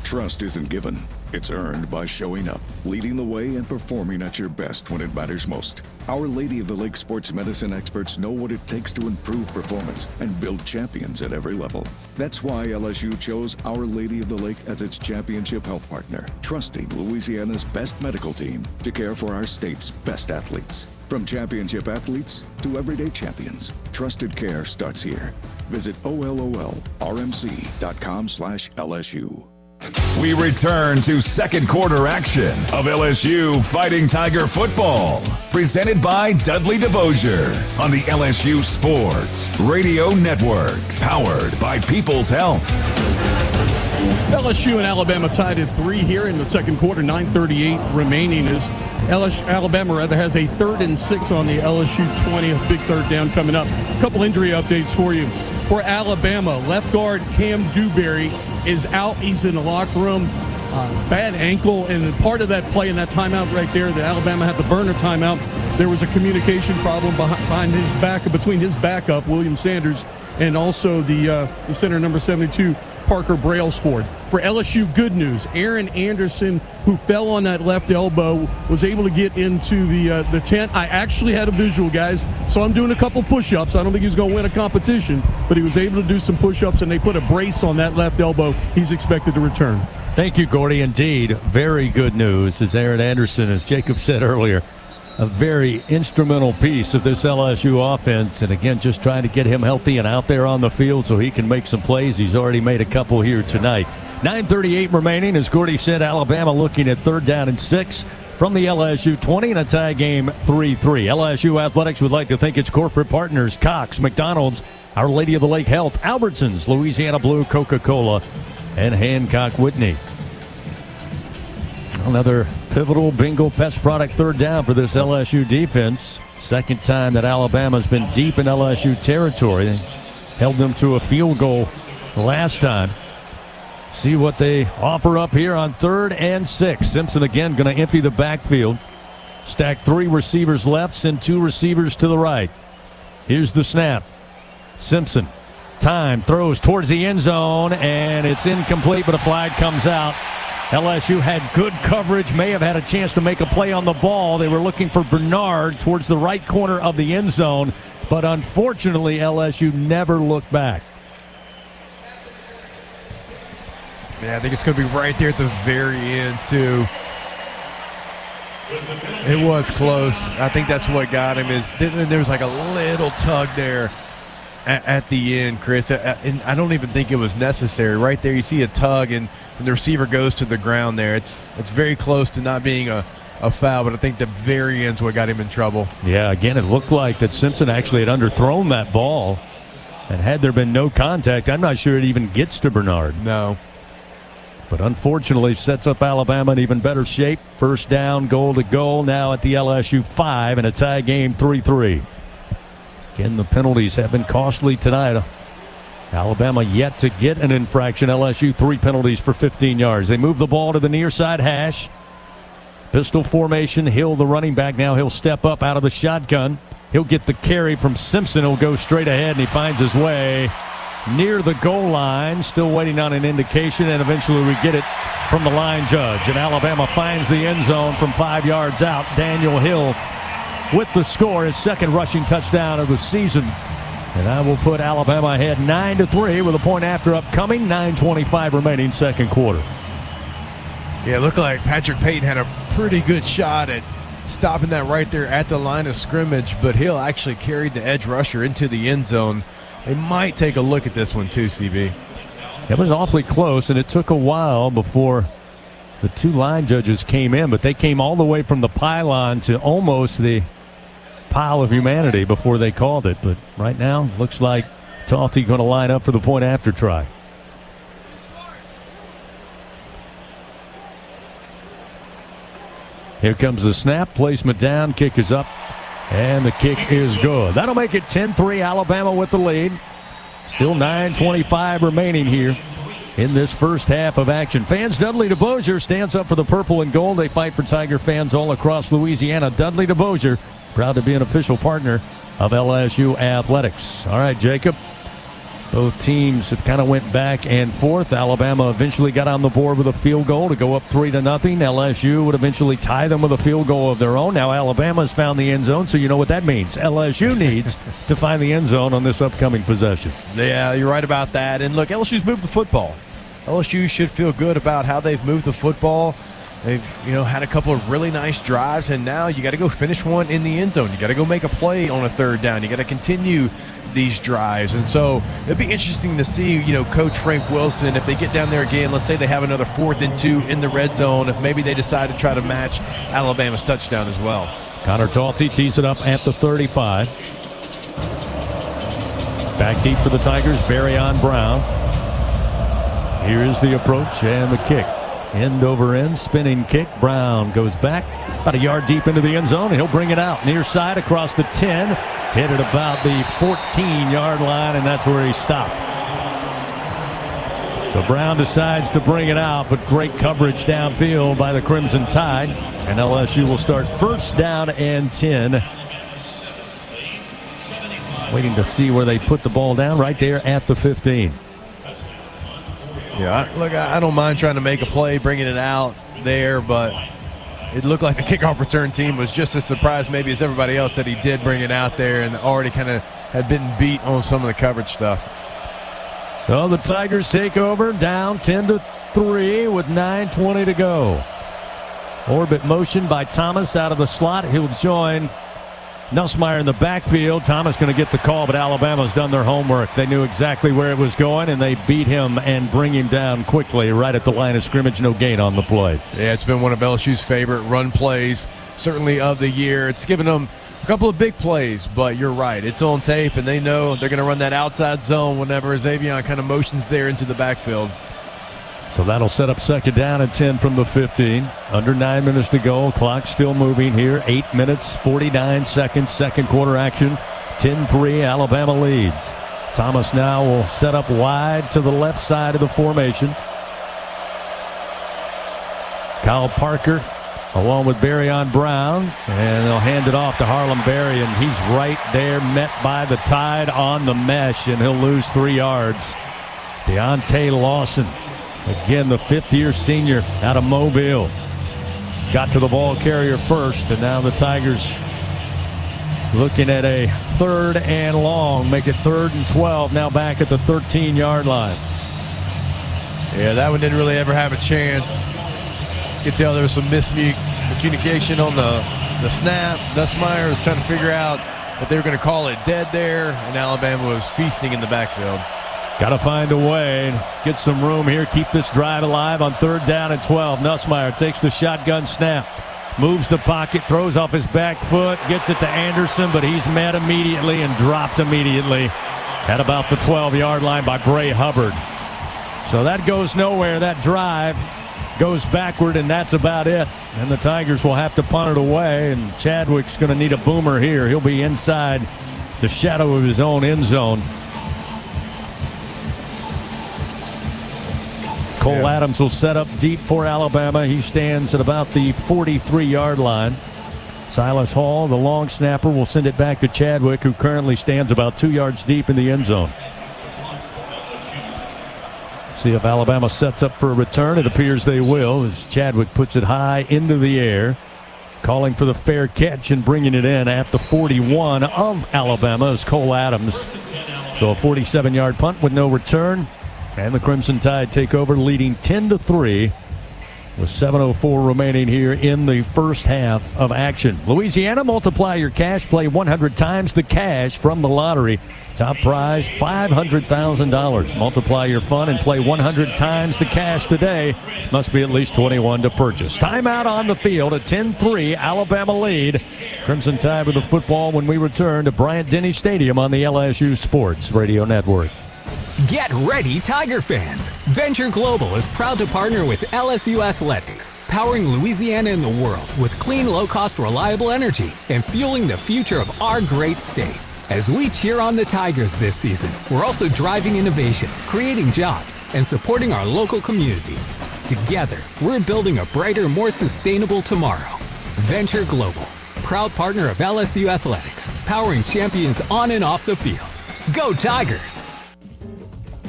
Trust isn't given, it's earned by showing up, leading the way, and performing at your best when it matters most. Our Lady of the Lake sports medicine experts know what it takes to improve performance and build champions at every level. That's why LSU chose Our Lady of the Lake as its championship health partner, trusting Louisiana's best medical team to care for our state's best athletes. From championship athletes to everyday champions, trusted care starts here. Visit OLOLRMC.com/LSU. We return to second quarter action of LSU Fighting Tiger football, presented by Dudley DeBosier on the LSU Sports Radio Network, powered by People's Health. LSU and Alabama tied at 3 here in the second quarter. 9:38 remaining as Alabama has a 3rd and 6 on the LSU 20. A big 3rd down coming up. A couple injury updates for you. For Alabama, left guard Cam Dewberry is out. He's in the locker room. Bad ankle, and part of that play in that timeout right there, that Alabama had the burner timeout, there was a communication problem behind his back, between his backup, William Sanders, and also the center number 72, Parker Brailsford. For LSU, good news. Aaron Anderson, who fell on that left elbow, was able to get into the tent. I actually had a visual, guys, so I'm doing a couple push-ups. I don't think he's going to win a competition, but he was able to do some push-ups, and they put a brace on that left elbow. He's expected to return. Thank you, Gordy. Indeed, very good news. As Aaron Anderson, as Jacob said earlier, a very instrumental piece of this LSU offense. And again, just trying to get him healthy and out there on the field so he can make some plays. He's already made a couple here tonight. 9:38 remaining. As Gordy said, Alabama looking at 3rd down and 6 from the LSU 20 in a tie game 3-3. LSU Athletics would like to thank its corporate partners, Cox, McDonald's, Our Lady of the Lake Health, Albertsons, Louisiana Blue, Coca-Cola, and Hancock Whitney. Another pivotal bingo pest product 3rd down for this LSU defense. Second time that Alabama's been deep in LSU territory. They held them to a field goal last time. See what they offer up here on 3rd and 6. Simpson again going to empty the backfield. Stack 3 receivers left, send 2 receivers to the right. Here's the snap. Simpson, time, throws towards the end zone, and it's incomplete, but a flag comes out. LSU had good coverage, may have had a chance to make a play on the ball. They were looking for Bernard towards the right corner of the end zone, but unfortunately LSU never looked back. Yeah, I think it's going to be right there at the very end, too. It was close. I think that's what got him. There was like a little tug there at the end, Chris. And I don't even think it was necessary. Right there, you see a tug, and the receiver goes to the ground there. It's very close to not being a foul, but I think the very end's what got him in trouble. Yeah, again, it looked like that Simpson actually had underthrown that ball. And had there been no contact, I'm not sure it even gets to Bernard. No. But unfortunately sets up Alabama in even better shape. 1st down, goal to goal now at the LSU 5 in a tie game 3-3. Again, the penalties have been costly tonight. Alabama yet to get an infraction. LSU 3 penalties for 15 yards. They move the ball to the near side hash. Pistol formation. Hill, the running back, now he'll step up out of the shotgun. He'll get the carry from Simpson. He'll go straight ahead, and he finds his way near the goal line. Still waiting on an indication, and eventually we get it from the line judge. And Alabama finds the end zone from 5 yards out. Daniel Hill with the score, his second rushing touchdown of the season. And I will put Alabama ahead 9-3 with a point after upcoming. 9:25 remaining second quarter. Yeah, it looked like Patrick Payton had a pretty good shot at stopping that right there at the line of scrimmage, but Hill actually carried the edge rusher into the end zone. They might take a look at this one too, CB. It was awfully close, and it took a while before the two line judges came in, but they came all the way from the pylon to almost the pile of humanity before they called it. But right now, looks like Talty going to line up for the point after try. Here comes the snap, placement down, kick is up, and the kick is good. That'll make it 10-3, Alabama with the lead. Still 9:25 remaining here in this first half of action. Fans, Dudley DeBosier stands up for the purple and gold. They fight for Tiger fans all across Louisiana. Dudley DeBosier, proud to be an official partner of LSU Athletics. All right, Jacob. Both teams have kind of went back and forth. Alabama eventually got on the board with a field goal to go up 3-0. LSU would eventually tie them with a field goal of their own. Now Alabama's found the end zone, so you know what that means. LSU needs to find the end zone on this upcoming possession. Yeah, you're right about that. And look, LSU's moved the football. LSU should feel good about how they've moved the football. They've, had a couple of really nice drives, and now you got to go finish one in the end zone. You got to go make a play on a third down. You got to continue these drives. And so it'd be interesting to see, Coach Frank Wilson, if they get down there again, let's say they have another 4th and 2 in the red zone, if maybe they decide to try to match Alabama's touchdown as well. Connor Talty tees it up at the 35. Back deep for the Tigers, Barryon Brown. Here is the approach and the kick. End over end, spinning kick. Brown goes back about a yard deep into the end zone, and he'll bring it out near side across the 10. Hit it about the 14-yard line, and that's where he stopped. So Brown decides to bring it out, but great coverage downfield by the Crimson Tide. And LSU will start first down and 10. Waiting to see where they put the ball down, right there at the 15. Yeah, look, I don't mind trying to make a play, bringing it out there, but it looked like the kickoff return team was just as surprised maybe as everybody else that he did bring it out there and already kind of had been beat on some of the coverage stuff. So the Tigers take over, down 10-3 with 9:20 to go. Orbit motion by Thomas out of the slot. He'll join Nussmeier in the backfield. Thomas going to get the call, but Alabama's done their homework. They knew exactly where it was going, and they beat him and bring him down quickly right at the line of scrimmage. No gain on the play. Yeah, it's been one of LSU's favorite run plays, certainly of the year. It's given them a couple of big plays, but you're right. It's on tape, and they know they're going to run that outside zone whenever Xavier kind of motions there into the backfield. So that'll set up second down and 10 from the 15. Under 9 minutes to go. Clock still moving here. 8 minutes, 49 seconds. Second quarter action. 10-3, Alabama leads. Thomas now will set up wide to the left side of the formation. Kyle Parker along with Barryon Brown. And they'll hand it off to Harlem Berry. And he's right there, met by the Tide on the mesh. And he'll lose 3 yards. Deontay Lawson. Again, the 5th-year senior out of Mobile. Got to the ball carrier first, and now the Tigers looking at a 3rd and long. Make it 3rd and 12, now back at the 13-yard line. Yeah, that one didn't really ever have a chance. You can tell there was some miscommunication on the snap. Nussmeier was trying to figure out if they were going to call it dead there, and Alabama was feasting in the backfield. Got to find a way, get some room here, keep this drive alive on 3rd down and 12. Nussmeier takes the shotgun snap, moves the pocket, throws off his back foot, gets it to Anderson, but he's met immediately and dropped immediately at about the 12-yard line by Bray Hubbard. So that goes nowhere. That drive goes backward, and that's about it. And the Tigers will have to punt it away, and Chadwick's going to need a boomer here. He'll be inside the shadow of his own end zone. Cole Adams will set up deep for Alabama. He stands at about the 43-yard line. Silas Hall, the long snapper, will send it back to Chadwick, who currently stands about 2 yards deep in the end zone. See if Alabama sets up for a return. It appears they will, as Chadwick puts it high into the air, calling for the fair catch and bringing it in at the 41 of Alabama is Cole Adams. So a 47-yard punt with no return, and the Crimson Tide take over, leading 10-3 with 7:04 remaining here in the first half of action. Louisiana, multiply your cash, play 100 times the cash from the lottery. Top prize, $500,000. Multiply your fun and play 100 times the cash today. Must be at least 21 to purchase. Timeout on the field, a 10-3 Alabama lead. Crimson Tide with the football when we return to Bryant-Denny Stadium on the LSU Sports Radio Network. Get ready, Tiger fans! Venture Global is proud to partner with LSU Athletics, powering Louisiana and the world with clean, low-cost, reliable energy and fueling the future of our great state. As we cheer on the Tigers this season, we're also driving innovation, creating jobs, and supporting our local communities. Together, we're building a brighter, more sustainable tomorrow. Venture Global, proud partner of LSU Athletics, powering champions on and off the field. Go Tigers!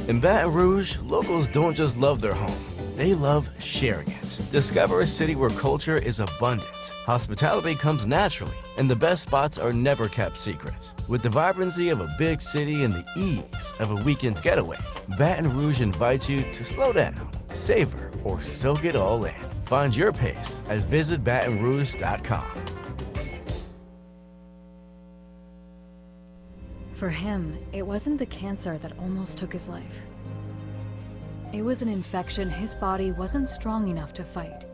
In Baton Rouge, locals don't just love their home, they love sharing it. Discover a city where culture is abundant, hospitality comes naturally, and the best spots are never kept secret. With the vibrancy of a big city and the ease of a weekend getaway, Baton Rouge invites you to slow down, savor, or soak it all in. Find your pace at visitbatonrouge.com. For him, it wasn't the cancer that almost took his life. It was an infection his body wasn't strong enough to fight.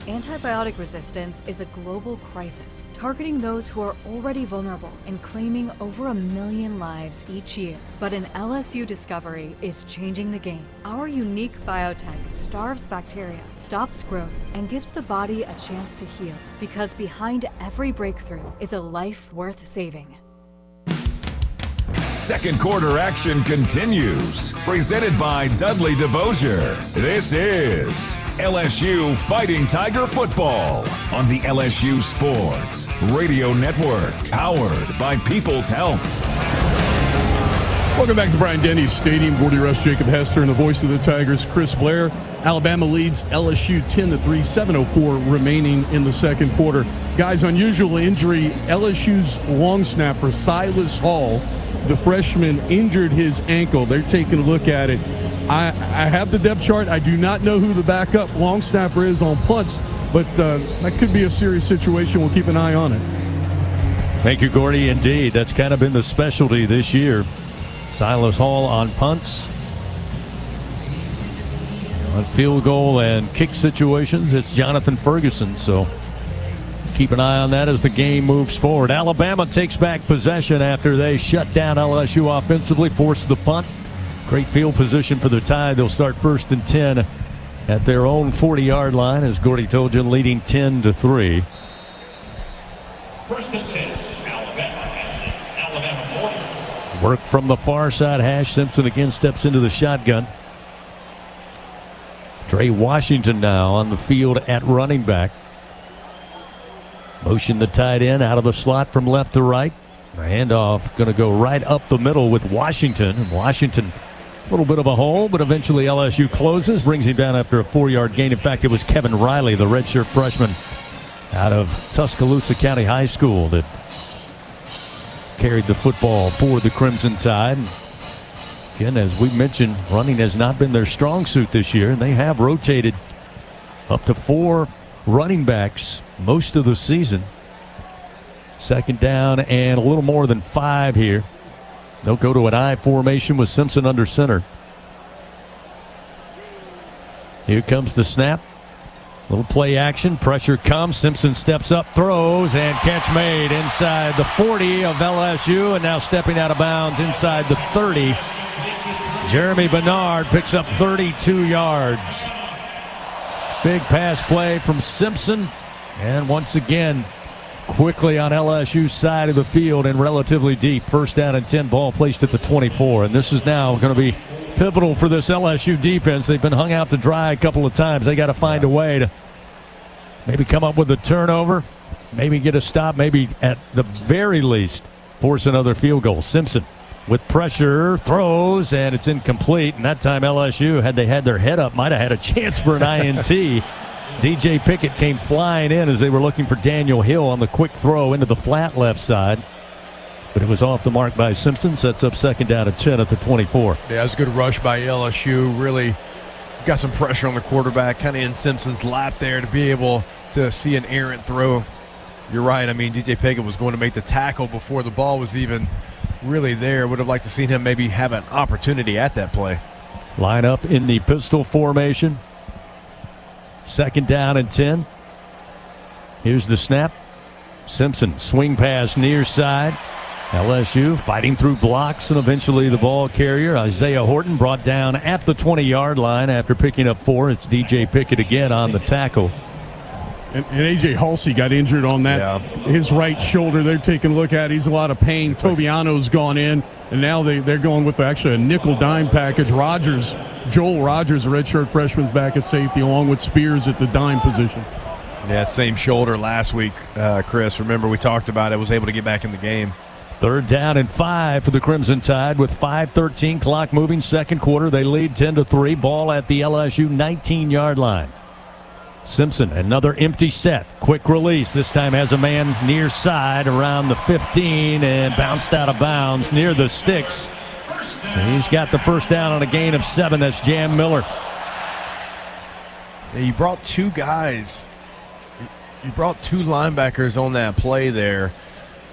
Antibiotic resistance is a global crisis, targeting those who are already vulnerable and claiming over 1 million lives each year. But an LSU discovery is changing the game. Our unique biotech starves bacteria, stops growth, and gives the body a chance to heal. Because behind every breakthrough is a life worth saving. Second quarter action continues. Presented by Dudley DeVosier. This is LSU Fighting Tiger Football on the LSU Sports Radio Network. Powered by People's Health. Welcome back to Bryant-Denny Stadium. Gordy Rush, Jacob Hester, and the voice of the Tigers, Chris Blair. Alabama leads LSU 10-3, 7:04 remaining in the second quarter. Guys, unusual injury. LSU's long snapper, Silas Hall, the freshman, injured his ankle. They're taking a look at it. I have the depth chart. I do not know who the backup long snapper is on punts, but that could be a serious situation. We'll keep an eye on it. Thank you, Gordy. Indeed, that's kind of been the specialty this year. Silas Hall on punts. On field goal and kick situations, it's Jonathan Ferguson. So keep an eye on that as the game moves forward. Alabama takes back possession after they shut down LSU offensively, forced the punt. Great field position for the Tide. They'll start 1st and 10 at their own 40-yard line, as Gordy told you, leading 10-3. 1st and 10, Alabama 40. Work from the far side hash. Simpson again steps into the shotgun. Trey Washington now on the field at running back. Motion the tight end out of the slot from left to right. The handoff going to go right up the middle with Washington. And Washington, a little bit of a hole, but eventually LSU closes, brings him down after a 4-yard gain. In fact, it was Kevin Riley, the redshirt freshman out of Tuscaloosa County High School, that carried the football for the Crimson Tide. Again, as we mentioned, running has not been their strong suit this year, and they have rotated up to 4 running backs most of the season. Second down and a little more than 5 here. They'll go to an I formation with Simpson under center. Here comes the snap. Little play action. Pressure comes. Simpson steps up, throws, and catch made inside the 40 of LSU, and now stepping out of bounds inside the 30. Jeremy Bernard picks up 32 yards. Big pass play from Simpson. And once again, quickly on LSU's side of the field and relatively deep. 1st down and 10, ball placed at the 24. And this is now going to be pivotal for this LSU defense. They've been hung out to dry a couple of times. They got to find a way to maybe come up with a turnover, maybe get a stop, maybe at the very least force another field goal. Simpson with pressure, throws, and it's incomplete. And that time LSU, had they had their head up, might have had a chance for an INT. DJ Pickett came flying in as they were looking for Daniel Hill on the quick throw into the flat left side. But it was off the mark by Simpson. Sets up second down and 10 at the 24. Yeah, it was a good rush by LSU. Really got some pressure on the quarterback, kind of in Simpson's lap there to be able to see an errant throw. You're right. I mean, DJ Pickett was going to make the tackle before the ball was even really there. Would have liked to seen him maybe have an opportunity at that play. Line up in the pistol formation. Second down and 10. Here's the snap. Simpson, swing pass near side. LSU fighting through blocks, and eventually the ball carrier, Isaiah Horton, brought down at the 20-yard line after picking up 4. It's DJ Pickett again on the tackle. And A.J. Halsey got injured on that. His right shoulder they're taking a look at. He's a lot of pain. Tobiano's gone in, and now they're going with actually a nickel dime package. Joel Rogers, a redshirt freshman's back at safety, along with Spears at the dime position. Yeah, same shoulder last week, Chris. Remember we talked about it. Was able to get back in the game. Third down and 5 for the Crimson Tide with 5:13 clock moving. Second quarter, they lead 10-3. Ball at the LSU 19-yard line. Simpson, another empty set. Quick release. This time has a man near side around the 15 and bounced out of bounds near the sticks. And he's got the first down on a gain of 7. That's Jam Miller. Yeah, you brought 2 guys. You brought 2 linebackers on that play there.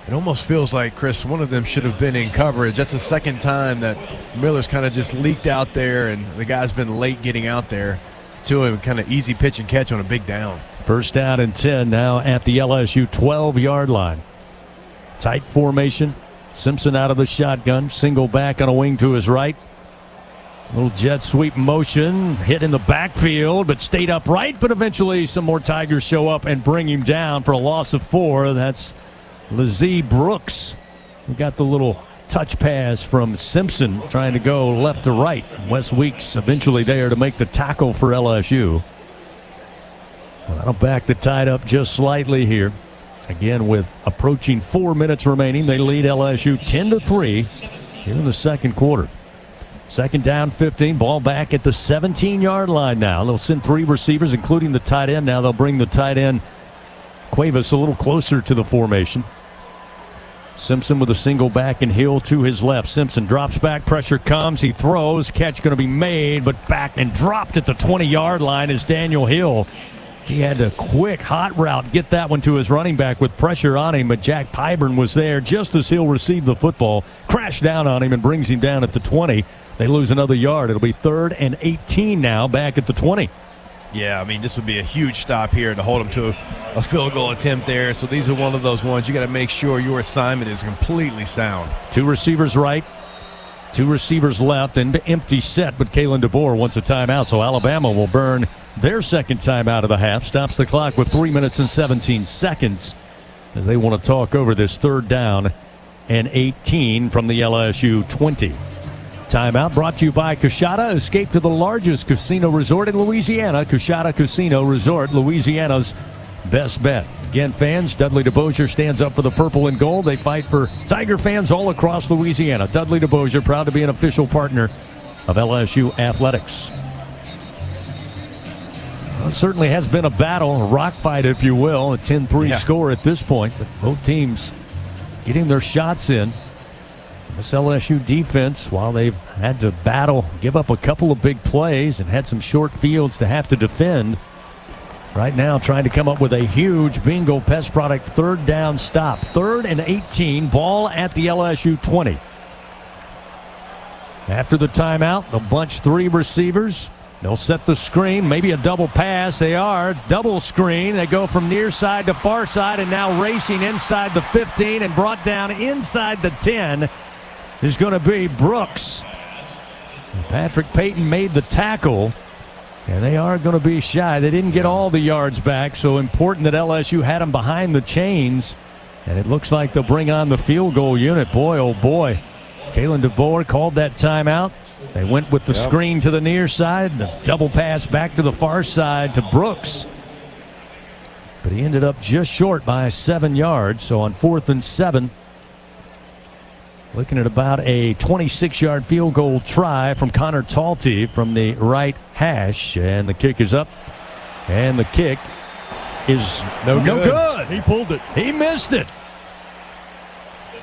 It almost feels like, Chris, one of them should have been in coverage. That's the second time that Miller's kind of just leaked out there, and the guy's been late getting out there to him. Kind of easy pitch and catch on a big down. First down and 10 now at the LSU 12-yard line. Tight formation. Simpson out of the shotgun. Single back on a wing to his right. Little jet sweep motion. Hit in the backfield, but stayed upright. But eventually some more Tigers show up and bring him down for a loss of 4. That's Lazzie Brooks. We got the little touch pass from Simpson trying to go left to right. Wes Weeks eventually there to make the tackle for LSU. Well, that'll back the Tide up just slightly here. Again, with approaching 4 minutes remaining, they lead LSU 10-3 here in the second quarter. Second down, 15. Ball back at the 17-yard line now. They'll send 3 receivers, including the tight end. Now they'll bring the tight end, Cuevas, a little closer to the formation. Simpson with a single back and Hill to his left. Simpson drops back, pressure comes, he throws, catch going to be made, but back and dropped at the 20-yard line is Daniel Hill. He had a quick hot route, get that one to his running back with pressure on him, but Jack Pyburn was there just as Hill received the football, crashed down on him and brings him down at the 20. They lose another yard. It'll be 3rd and 18 now back at the 20. Yeah, I mean, this would be a huge stop here to hold them to a field goal attempt there. So these are one of those ones you got to make sure your assignment is completely sound. 2 receivers right, 2 receivers left, and empty set, but Kalen DeBoer wants a timeout, so Alabama will burn their second timeout of the half. Stops the clock with 3 minutes and 17 seconds as they want to talk over this 3rd down and 18 from the LSU 20. Timeout brought to you by Coshada. Escape to the largest casino resort in Louisiana. Coshada Casino Resort, Louisiana's best bet. Again, fans, Dudley DeBosier stands up for the purple and gold. They fight for Tiger fans all across Louisiana. Dudley DeBosier, proud to be an official partner of LSU Athletics. Well, it certainly has been a battle, a rock fight, if you will, a 10-3 score at this point. But both teams getting their shots in. This LSU defense, while they've had to battle, give up a couple of big plays and had some short fields to have to defend, right now trying to come up with a huge Bingo Pest Product 3rd down stop. 3rd and 18, ball at the LSU 20. After the timeout, they'll bunch 3 receivers. They'll set the screen, maybe a double pass. They are. Double screen. They go from near side to far side and now racing inside the 15 and brought down inside the 10 is going to be Brooks. Patrick Payton made the tackle, and they are going to be shy. They didn't get all the yards back, so important that LSU had them behind the chains, and it looks like they'll bring on the field goal unit. Boy, oh boy. Kalen DeBoer called that timeout. They went with the screen to the near side, the double pass back to the far side to Brooks. But he ended up just short by 7 yards. So on 4th and 7, looking at about a 26-yard field goal try from Connor Talty from the right hash. And the kick is up. And the kick is no good. He pulled it. He missed it.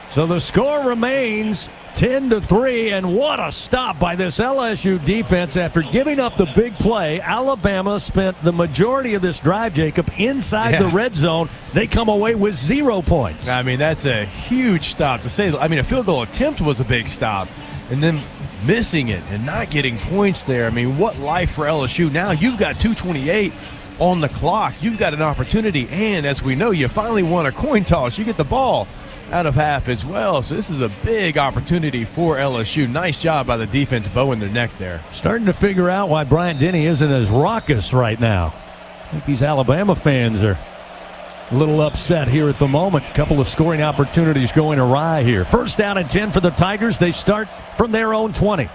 So the score remains 10-3, and what a stop by this LSU defense after giving up the big play. Alabama spent the majority of this drive, Jacob, inside the red zone. They come away with 0 points. I mean, that's a huge stop to say. I mean, a field goal attempt was a big stop, and then missing it and not getting points there. I mean, what life for LSU. Now you've got 2:28 on the clock. You've got an opportunity, and as we know, you finally won a coin toss. You get the ball out of half as well. So this is a big opportunity for LSU. Nice job by the defense bowing their neck there. Starting to figure out why Bryant Denny isn't as raucous right now. I think these Alabama fans are a little upset here at the moment. A couple of scoring opportunities going awry here. 1st down and 10 for the Tigers. They start from their own 20.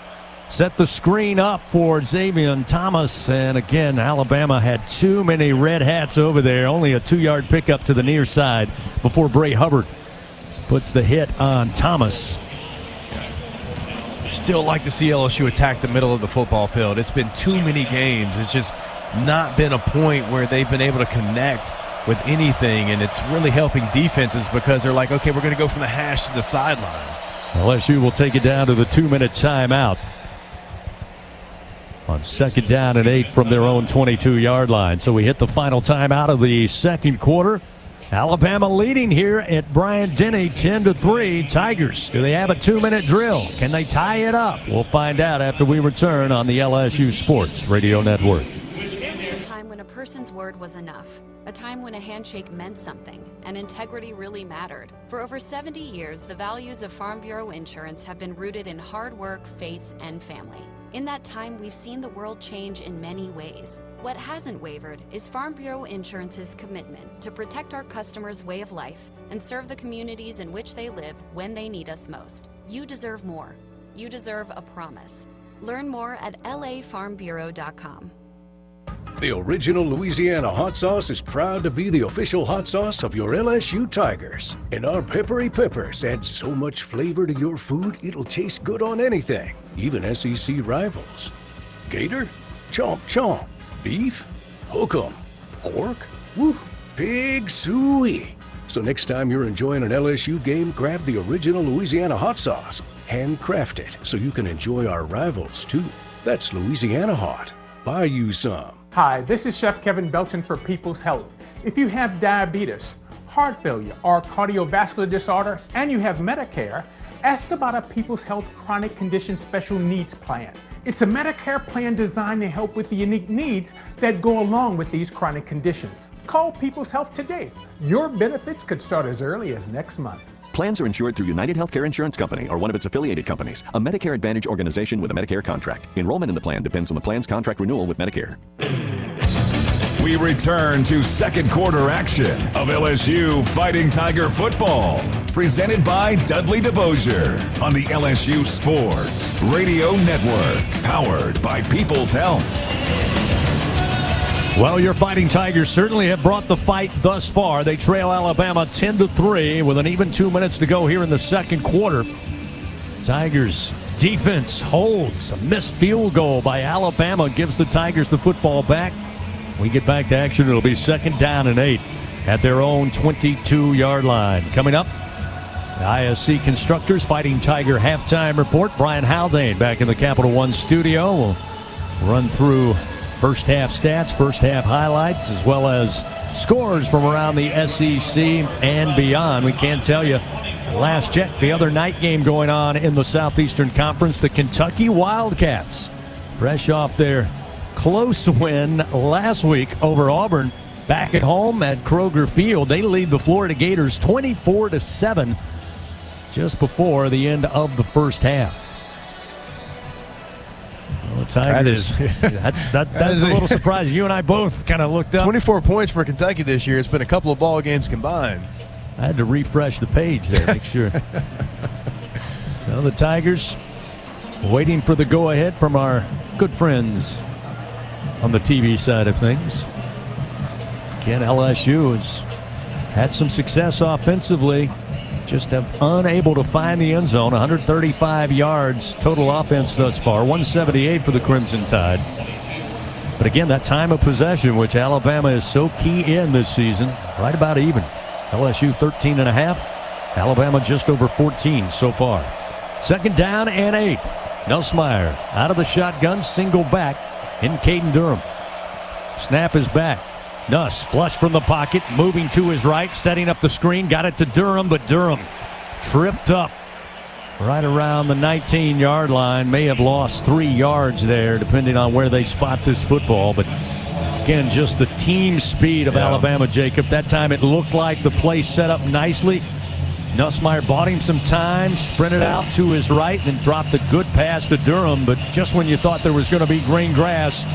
Set the screen up for Xavier Thomas. And again, Alabama had too many red hats over there. Only a 2-yard pickup to the near side before Bray Hubbard puts the hit on Thomas. Still like to see LSU attack the middle of the football field. It's been too many games. It's just not been a point where they've been able to connect with anything, and it's really helping defenses because they're like, okay, we're going to go from the hash to the sideline. LSU will take it down to the 2-minute timeout on 2nd down and 8 from their own 22-yard line. So we hit the final timeout of the second quarter. Alabama leading here at Bryant Denny 10-3. Tigers, do they have a 2-minute drill? Can they tie it up? We'll find out after we return on the LSU Sports Radio Network. There was a time when a person's word was enough. A time when a handshake meant something and integrity really mattered. For over 70 years, the values of Farm Bureau Insurance have been rooted in hard work, faith, and family. In that time, we've seen the world change in many ways. What hasn't wavered is Farm Bureau Insurance's commitment to protect our customers' way of life and serve the communities in which they live when they need us most. You deserve more. You deserve a promise. Learn more at lafarmbureau.com. The original Louisiana hot sauce is proud to be the official hot sauce of your LSU Tigers. And our peppery peppers add so much flavor to your food, it'll taste good on anything, even SEC rivals. Gator? Chomp chomp. Beef? Hook 'em. Pork? Woo! Pig suey. So next time you're enjoying an LSU game, grab the original Louisiana hot sauce. Handcrafted so you can enjoy our rivals too. That's Louisiana Hot. Buy you some. Hi, this is Chef Kevin Belton for People's Health. If you have diabetes, heart failure, or cardiovascular disorder, and you have Medicare, ask about a People's Health Chronic Condition Special Needs Plan. It's a Medicare plan designed to help with the unique needs that go along with these chronic conditions. Call People's Health today. Your benefits could start as early as next month. Plans are insured through United Healthcare Insurance Company or one of its affiliated companies, a Medicare Advantage organization with a Medicare contract. Enrollment in the plan depends on the plan's contract renewal with Medicare. We return to second quarter action of LSU Fighting Tiger football, presented by Dudley DeBosier on the LSU Sports Radio Network, powered by People's Health. Well, your Fighting Tigers certainly have brought the fight thus far. They trail Alabama 10-3 with an even 2 minutes to go here in the second quarter. Tigers defense holds. A missed field goal by Alabama gives the Tigers the football back. We get back to action. It'll be 2nd down and 8 at their own 22-yard line. Coming up, the ISC Constructors Fighting Tiger halftime report. Brian Haldane back in the Capital One studio. We'll run through first half stats, first half highlights, as well as scores from around the SEC and beyond. We can't tell you, last check, the other night game going on in the Southeastern Conference, the Kentucky Wildcats, fresh off their close win last week over Auburn, back at home at Kroger Field. They lead the Florida Gators 24-7 just before the end of the first half. Well, Tigers, that's a little surprising. You and I both kind of looked up. 24 points for Kentucky this year. It's been a couple of ball games combined. I had to refresh the page there, make sure. Well, the Tigers waiting for the go-ahead from our good friends on the TV side of things. Again, LSU has had some success offensively, just unable to find the end zone. 135 yards total offense thus far, 178 for the Crimson Tide. But again, that time of possession, which Alabama is so key in this season, right about even. LSU 13.5, Alabama just over 14 so far. 2nd down and 8. Nussmeier out of the shotgun, single back in Caden Durham. Snap is back. Nuss flush from the pocket, moving to his right, setting up the screen, got it to Durham, but Durham tripped up right around the 19-yard line. May have lost 3 yards there, depending on where they spot this football. But again, just the team speed of Alabama, Jacob. That time it looked like the play set up nicely. Nussmeier bought him some time, sprinted out to his right, and then dropped a good pass to Durham. But just when you thought there was going to be green grass,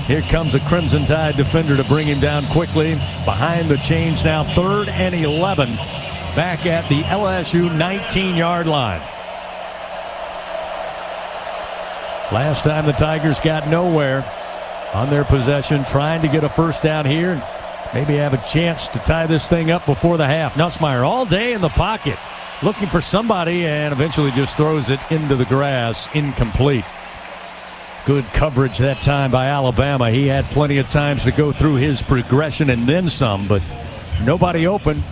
here comes a Crimson Tide defender to bring him down quickly. Behind the chains now, 3rd and 11. Back at the LSU 19-yard line. Last time the Tigers got nowhere on their possession, trying to get a first down here and maybe have a chance to tie this thing up before the half. Nussmeier all day in the pocket, looking for somebody, and eventually just throws it into the grass, incomplete. Good coverage that time by Alabama. He had plenty of times to go through his progression and then some, but nobody open.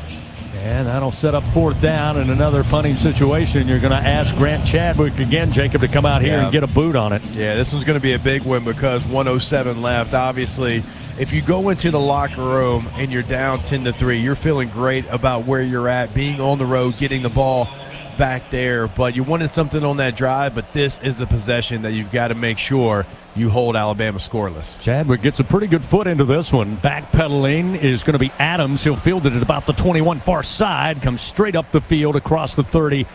And that'll set up 4th down in another punting situation. You're going to ask Grant Chadwick again, Jacob, to come out here and get a boot on it. Yeah, this one's going to be a big win because 1:07 left. Obviously, if you go into the locker room and you're down 10-3, you're feeling great about where you're at, being on the road, getting the ball back there, but you wanted something on that drive, but this is the possession that you've got to make sure you hold Alabama scoreless. Chadwick gets a pretty good foot into this one. Backpedaling is going to be Adams. He'll field it at about the 21 far side, comes straight up the field across the 30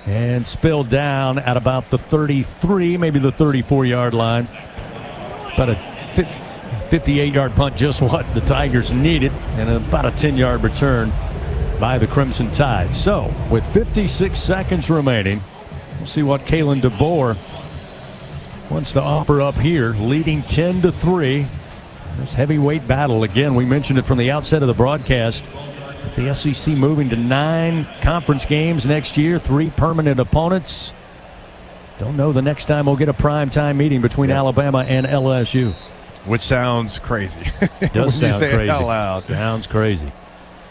and spilled down at about the 33, maybe the 34-yard line. About a 58-yard punt, just what the Tigers needed, and about a 10-yard return by the Crimson Tide. So, with 56 seconds remaining, we'll see what Kalen DeBoer wants to offer up here, leading 10-3. This heavyweight battle, again, we mentioned it from the outset of the broadcast. The SEC moving to 9 conference games next year, 3 permanent opponents. Don't know the next time we'll get a primetime meeting between Alabama and LSU. Which sounds crazy. It does sound crazy. Out loud. Sounds crazy.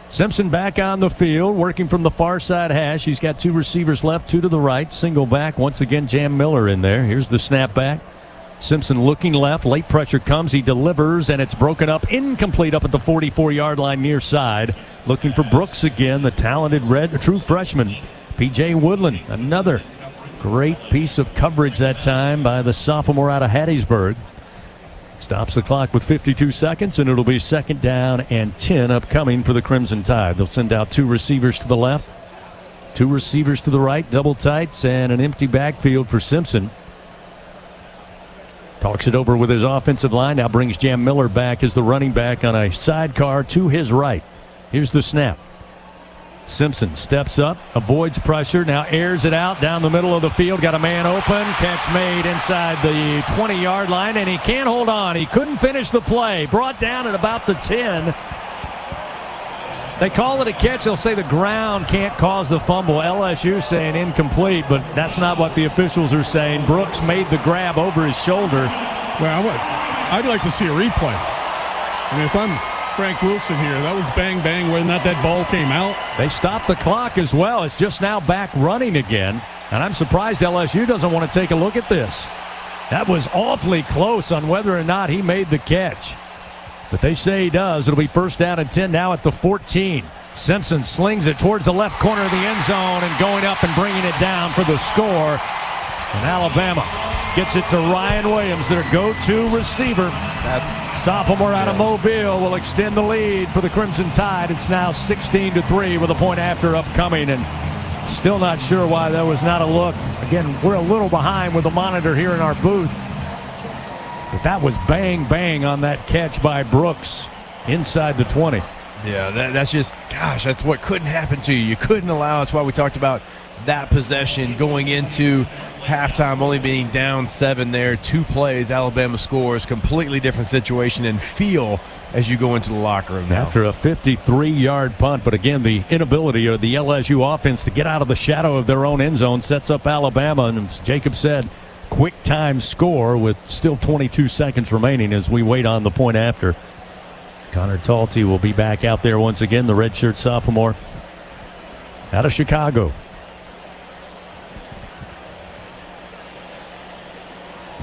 Simpson back on the field, working from the far side hash. He's got 2 receivers left, 2 to the right, single back. Once again, Jam Miller in there. Here's the snap back. Simpson looking left. Late pressure comes. He delivers, and it's broken up. Incomplete up at the 44-yard line near side. Looking for Brooks again, the talented true freshman. P.J. Woodland, another great piece of coverage that time by the sophomore out of Hattiesburg. Stops the clock with 52 seconds, and it'll be 2nd down and 10 upcoming for the Crimson Tide. They'll send out 2 receivers to the left, 2 receivers to the right, double tights, and an empty backfield for Simpson. Talks it over with his offensive line. Now brings Jam Miller back as the running back on a sidecar to his right. Here's the snap. Simpson steps up, avoids pressure, now airs it out down the middle of the field. Got a man open, catch made inside the 20-yard line, and he can't hold on. He couldn't finish the play. Brought down at about the 10. They call it a catch. They'll say the ground can't cause the fumble. LSU saying incomplete, but that's not what the officials are saying. Brooks made the grab over his shoulder. Well, I'd like to see a replay. I mean, if I'm Frank Wilson here, that was bang bang whether or not that ball came out. They stopped the clock as well. It's just now back running again, and I'm surprised LSU doesn't want to take a look at this. That was awfully close on whether or not he made the catch, but they say he does. It'll be 1st down and 10 now at the 14. Simpson slings it towards the left corner of the end zone and going up and bringing it down for the score. And Alabama gets it to Ryan Williams, their go-to receiver. That sophomore out of Mobile will extend the lead for the Crimson Tide. It's now 16-3 with a point after upcoming, and still not sure why that was not a look. Again, we're a little behind with the monitor here in our booth, but that was bang bang on that catch by Brooks inside the 20. Yeah, that's just, gosh, that's what couldn't happen to you. You couldn't allow, that's why we talked about that possession going into halftime, only being down 7 there. 2 plays, Alabama scores. Completely different situation and feel as you go into the locker room now. After a 53-yard punt, but again, the inability of the LSU offense to get out of the shadow of their own end zone sets up Alabama, and as Jacob said, quick time score with still 22 seconds remaining as we wait on the point after. Connor Talty will be back out there once again, the redshirt sophomore out of Chicago.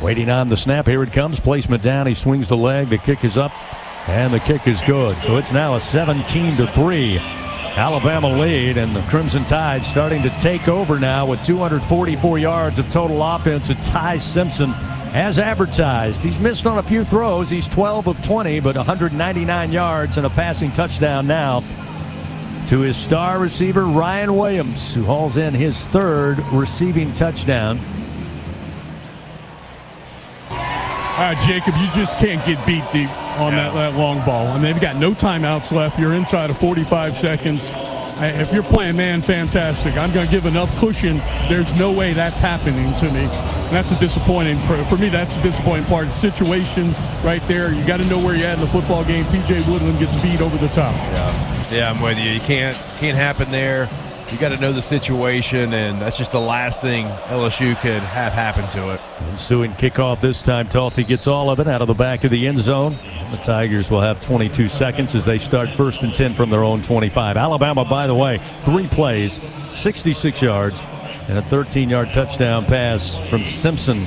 Waiting on the snap. Here it comes. Placement down. He swings the leg. The kick is up, and the kick is good. So it's now a 17-3 Alabama lead, and the Crimson Tide starting to take over now with 244 yards of total offense. And Ty Simpson, as advertised, he's missed on a few throws. He's 12 of 20, but 199 yards and a passing touchdown now to his star receiver, Ryan Williams, who hauls in his 3rd receiving touchdown. Jacob, you just can't get beat deep on that long ball. I mean, they've got no timeouts left. You're inside of 45 seconds. If you're playing man, fantastic. I'm going to give enough cushion. There's no way that's happening to me. And that's a disappointing, for me, that's a disappointing part. The situation right there, you got to know where you're at in the football game. P.J. Woodland gets beat over the top. Yeah, I'm with you. You can't happen there. You got to know the situation, and that's just the last thing LSU could have happen to it. Ensuing kickoff this time. Talty gets all of it out of the back of the end zone. The Tigers will have 22 seconds as they start 1st and 10 from their own 25. Alabama, by the way, 3 plays, 66 yards, and a 13-yard touchdown pass from Simpson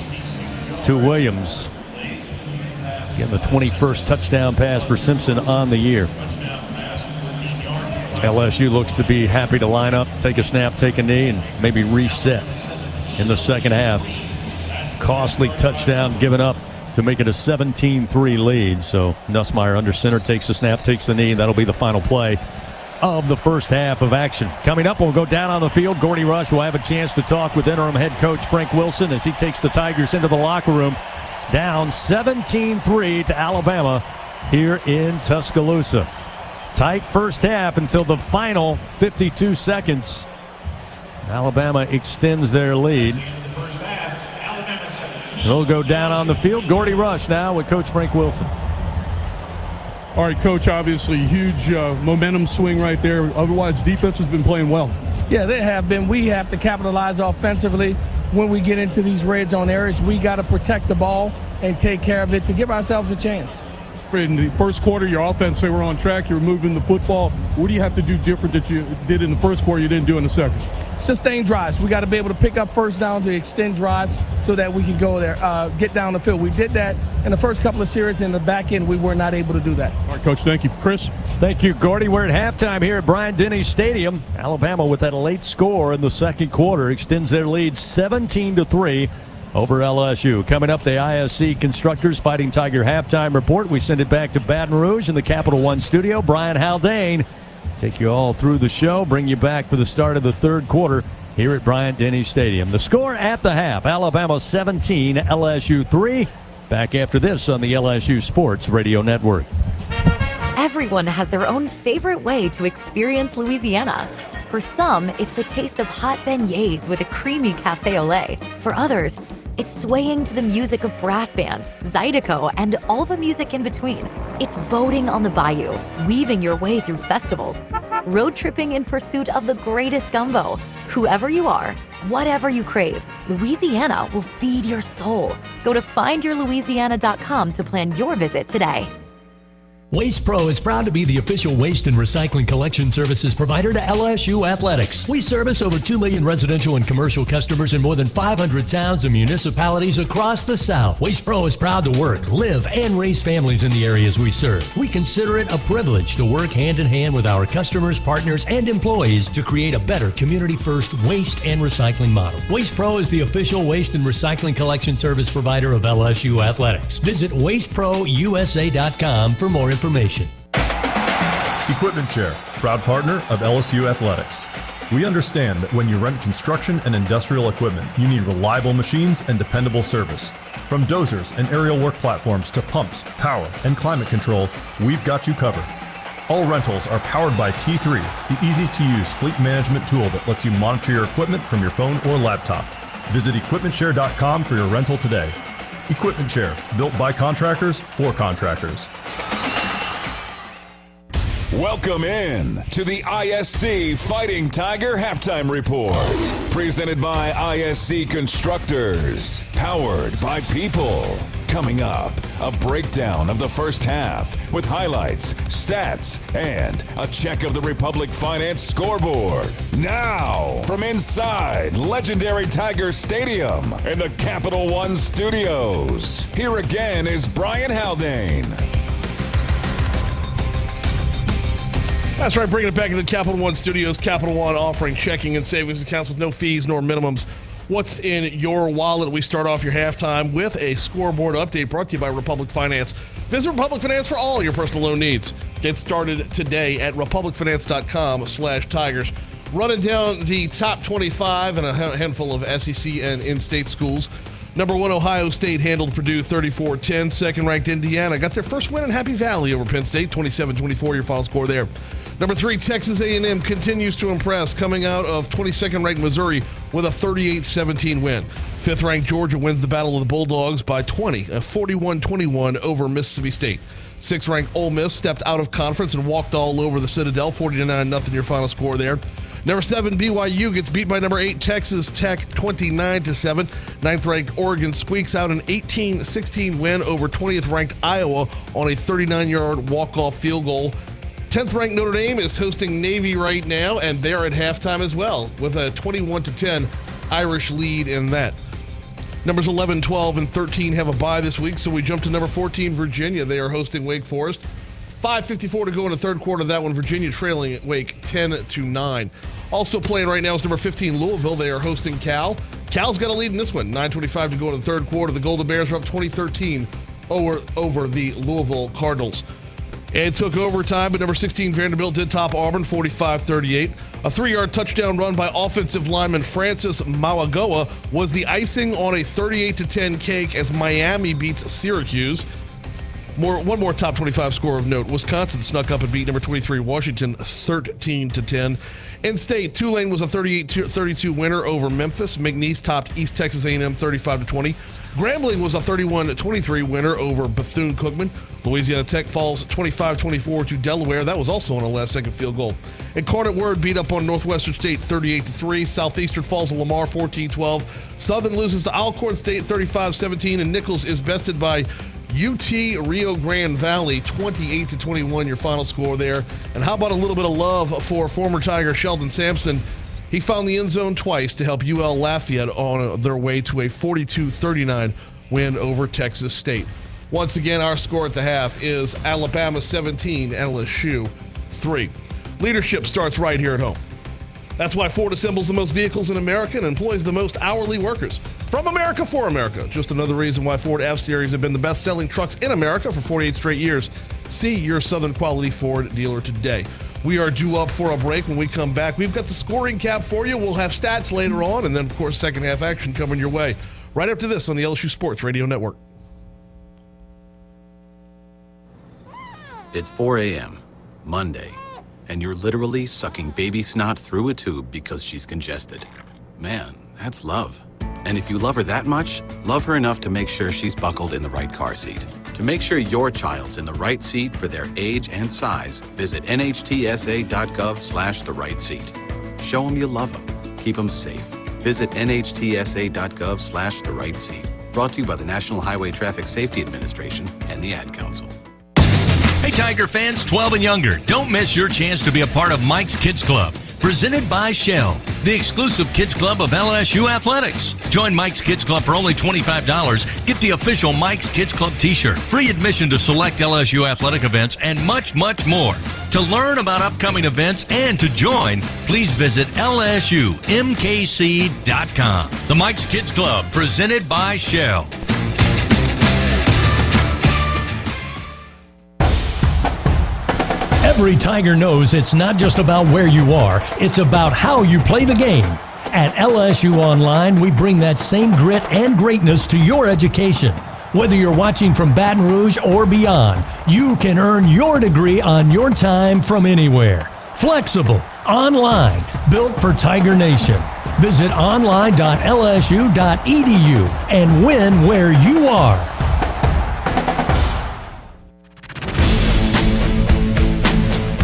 to Williams. Again, the 21st touchdown pass for Simpson on the year. LSU looks to be happy to line up, take a snap, take a knee, and maybe reset in the second half. Costly touchdown given up to make it a 17-3 lead. So Nussmeier under center, takes the snap, takes the knee, and that'll be the final play of the first half of action. Coming up, we'll go down on the field. Gordy Rush will have a chance to talk with interim head coach Frank Wilson as he takes the Tigers into the locker room. Down 17-3 to Alabama here in Tuscaloosa. Tight first half until the final 52 seconds. Alabama extends their lead. They'll go down on the field. Gordy Rush now with Coach Frank Wilson. All right, Coach, obviously huge momentum swing right there. Otherwise, defense has been playing well. Yeah, they have been. We have to capitalize offensively when we get into these red zone areas. We got to protect the ball and take care of it to give ourselves a chance. In the first quarter, your offense, they were on track. You were moving the football. What do you have to do different that you did in the first quarter you didn't do in the second? Sustain drives. We got to be able to pick up first down to extend drives so that we can go there, get down the field. We did that in the first couple of series. In the back end, we were not able to do that. All right, Coach, thank you. Chris? Thank you, Gordy. We're at halftime here at Bryant-Denny Stadium. Alabama, with that late score in the second quarter, extends their lead 17-3. over LSU. Coming up, the ISC Constructors Fighting Tiger halftime report. We send it back to Baton Rouge in the Capital One studio. Brian Haldane take you all through the show, bring you back for the start of the third quarter here at Bryant-Denny Stadium. The score at the half, Alabama 17, LSU 3. Back after this on the LSU Sports Radio Network. Everyone has their own favorite way to experience Louisiana. For some, it's the taste of hot beignets with a creamy cafe au lait. For others, it's swaying to the music of brass bands, Zydeco, and all the music in between. It's boating on the bayou, weaving your way through festivals, road tripping in pursuit of the greatest gumbo. Whoever you are, whatever you crave, Louisiana will feed your soul. Go to findyourlouisiana.com to plan your visit today. Waste Pro is proud to be the official waste and recycling collection services provider to LSU Athletics. We service over 2 million residential and commercial customers in more than 500 towns and municipalities across the South. Waste Pro is proud to work, live, and raise families in the areas we serve. We consider it a privilege to work hand in hand with our customers, partners, and employees to create a better community-first waste and recycling model. Waste Pro is the official waste and recycling collection service provider of LSU Athletics. Visit wasteprousa.com for more information. Equipment Share, proud partner of LSU Athletics. We understand that when you rent construction and industrial equipment, you need reliable machines and dependable service. From dozers and aerial work platforms to pumps, power, and climate control, we've got you covered. All rentals are powered by T3, the easy-to-use fleet management tool that lets you monitor your equipment from your phone or laptop. Visit EquipmentShare.com for your rental today. Equipment Share, built by contractors for contractors. Welcome in to the ISC Fighting Tiger Halftime Report. Presented by ISC Constructors. Powered by People. Coming up, a breakdown of the first half with highlights, stats, and a check of the Republic Finance scoreboard. Now, from inside legendary Tiger Stadium in the Capital One Studios, here again is Brian Haldane. That's right, bringing it back into the Capital One Studios. Capital One offering checking and savings accounts with no fees nor minimums. What's in your wallet? We start off your halftime with a scoreboard update brought to you by Republic Finance. Visit Republic Finance for all your personal loan needs. Get started today at republicfinance.com/Tigers. Running down the top 25 and a handful of SEC and in-state schools. Number 1, Ohio State handled Purdue 34-10. Second-ranked Indiana got their first win in Happy Valley over Penn State, 27-24, your final score there. Number 3, Texas A&M continues to impress, coming out of 22nd-ranked Missouri with a 38-17 win. 5th-ranked Georgia wins the Battle of the Bulldogs by 20, a 41-21 over Mississippi State. 6th-ranked Ole Miss stepped out of conference and walked all over the Citadel, 40-9, your final score there. Number 7, BYU gets beat by number 8, Texas Tech, 29-7. 9th-ranked Oregon squeaks out an 18-16 win over 20th-ranked Iowa on a 39-yard walk-off field goal. 10th-ranked Notre Dame is hosting Navy right now, and they're at halftime as well with a 21-10 Irish lead in that. Numbers 11, 12, and 13 have a bye this week, so we jump to number 14, Virginia. They are hosting Wake Forest. 5:54 to go in the third quarter of that one. Virginia trailing at Wake 10-9. Also playing right now is number 15, Louisville. They are hosting Cal. Cal's got a lead in this one. 9:25 to go in the third quarter. The Golden Bears are up 20-13 over the Louisville Cardinals. It took overtime, but number 16, Vanderbilt did top Auburn 45-38. A 3-yard touchdown run by offensive lineman Francis Mauagoa was the icing on a 38-10 cake as Miami beats Syracuse. One more top 25 score of note. Wisconsin snuck up and beat number 23 Washington 13-10. In state, Tulane was a 38-32 winner over Memphis. McNeese topped East Texas A&M 35-20. Grambling was a 31-23 winner over Bethune-Cookman. Louisiana Tech falls 25-24 to Delaware. That was also on a last-second field goal. Incarnate Word beat up on Northwestern State 38-3. Southeastern falls to Lamar 14-12. Southern loses to Alcorn State 35-17, and Nichols is bested by UT Rio Grande Valley 28-21, your final score there. And how about a little bit of love for former Tiger Sheldon Sampson? He found the end zone twice to help UL Lafayette on their way to a 42-39 win over Texas State. Once again, our score at the half is Alabama 17, LSU 3. Leadership starts right here at home. That's why Ford assembles the most vehicles in America and employs the most hourly workers. From America for America. Just another reason why Ford F-Series have been the best-selling trucks in America for 48 straight years. See your Southern Quality Ford dealer today. We are due up for a break. When we come back, we've got the scoring cap for you. We'll have stats later on, and then, of course, second half action coming your way. Right after this on the LSU Sports Radio Network. It's 4 a.m., Monday, and you're literally sucking baby snot through a tube because she's congested. Man, that's love. And if you love her that much, love her enough to make sure she's buckled in the right car seat. To make sure your child's in the right seat for their age and size, visit nhtsa.gov/the right seat. Show them you love them. Keep them safe. Visit nhtsa.gov/the right seat. Brought to you by the National Highway Traffic Safety Administration and the Ad Council. Hey Tiger fans 12 and younger, don't miss your chance to be a part of Mike's Kids Club. Presented by Shell, the exclusive kids club of LSU Athletics. Join Mike's Kids Club for only $25. Get the official Mike's Kids Club t-shirt, free admission to select LSU athletic events, and much, much more. To learn about upcoming events and to join, please visit lsumkc.com. The Mike's Kids Club, presented by Shell. Every Tiger knows it's not just about where you are, it's about how you play the game. At LSU Online, we bring that same grit and greatness to your education. Whether you're watching from Baton Rouge or beyond, you can earn your degree on your time from anywhere. Flexible, online, built for Tiger Nation. Visit online.lsu.edu and win where you are.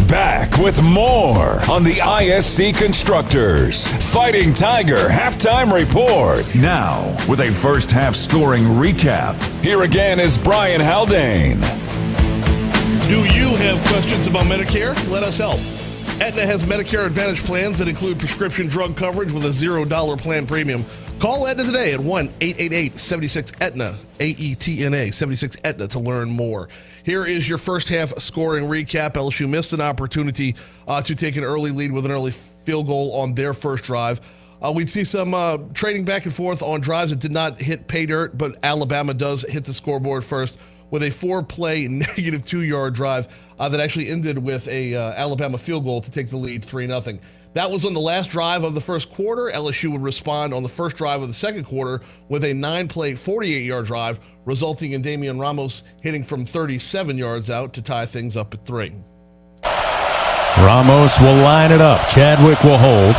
Back with more on the ISC Constructors Fighting Tiger Halftime Report. Now, with a first half scoring recap, here again is Brian Haldane. Do you have questions about Medicare? Let us help. Aetna has Medicare Advantage plans that include prescription drug coverage with a $0 plan premium. Call Aetna today at 1-888-76-AETNA, AETNA, 76-AETNA to learn more. Here is your first half scoring recap. LSU missed an opportunity to take an early lead with an early field goal on their first drive. We'd see some trading back and forth on drives that did not hit pay dirt, but Alabama does hit the scoreboard first with a 4-play negative 2-yard drive that actually ended with a Alabama field goal to take the lead 3-0. That was on the last drive of the first quarter. LSU would respond on the first drive of the second quarter with a 9-play, 48-yard drive, resulting in Damian Ramos hitting from 37 yards out to tie things up at 3. Ramos will line it up. Chadwick will hold.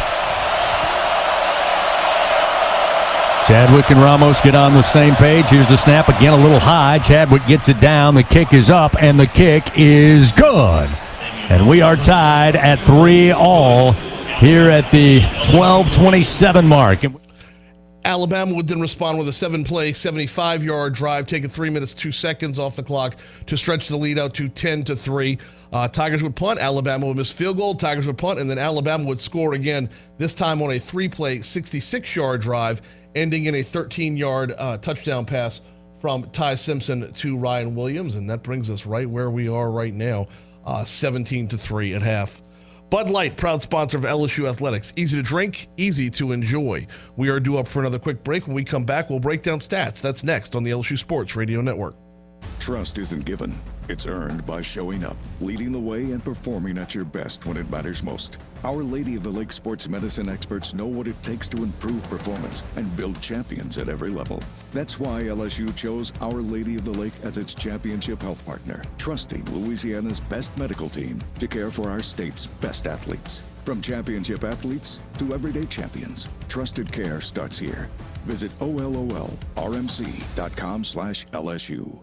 Chadwick and Ramos get on the same page. Here's the snap again, a little high. Chadwick gets it down. The kick is up, and the kick is good. And we are tied at 3-all here at the 12:27 mark. Alabama would then respond with a 7-play, 75-yard drive, taking 3 minutes, 2 seconds off the clock to stretch the lead out to 10-3. Tigers would punt. Alabama would miss field goal. Tigers would punt, and then Alabama would score again, this time on a 3-play, 66-yard drive, ending in a 13-yard touchdown pass from Ty Simpson to Ryan Williams. And that brings us right where we are right now, 17-3 at half. Bud Light, proud sponsor of LSU Athletics. Easy to drink, easy to enjoy. We are due up for another quick break. When we come back, we'll break down stats. That's next on the LSU Sports Radio Network. Trust isn't given. It's earned by showing up, leading the way, and performing at your best when it matters most. Our Lady of the Lake sports medicine experts know what it takes to improve performance and build champions at every level. That's why LSU chose Our Lady of the Lake as its championship health partner, trusting Louisiana's best medical team to care for our state's best athletes. From championship athletes to everyday champions, trusted care starts here. Visit OLOLRMC.com/LSU.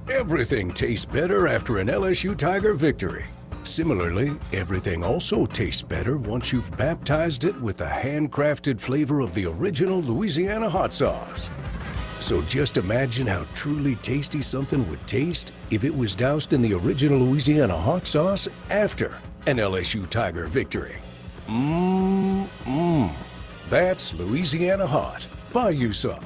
Everything tastes better after an LSU Tiger victory. Similarly, everything also tastes better once you've baptized it with the handcrafted flavor of the original Louisiana hot sauce. So just imagine how truly tasty something would taste if it was doused in the original Louisiana hot sauce after an LSU Tiger victory. That's Louisiana hot. Buy you some.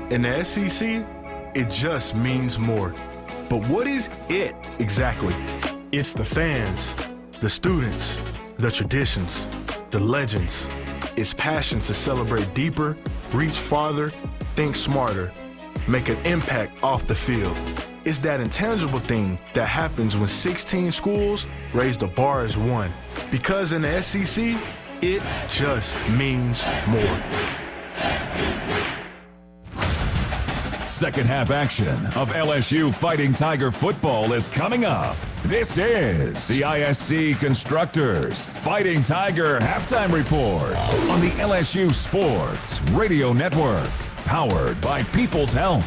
In the SEC, it just means more. But what is it exactly? It's the fans, the students, the traditions, the legends. It's passion to celebrate deeper, reach farther, think smarter, make an impact off the field. It's that intangible thing that happens when 16 schools raise the bar as one. Because in the SEC, it just means more. Second half action of LSU Fighting Tiger football is coming up. This is the ISC Constructors Fighting Tiger Halftime Report on the LSU Sports Radio Network, powered by People's Health.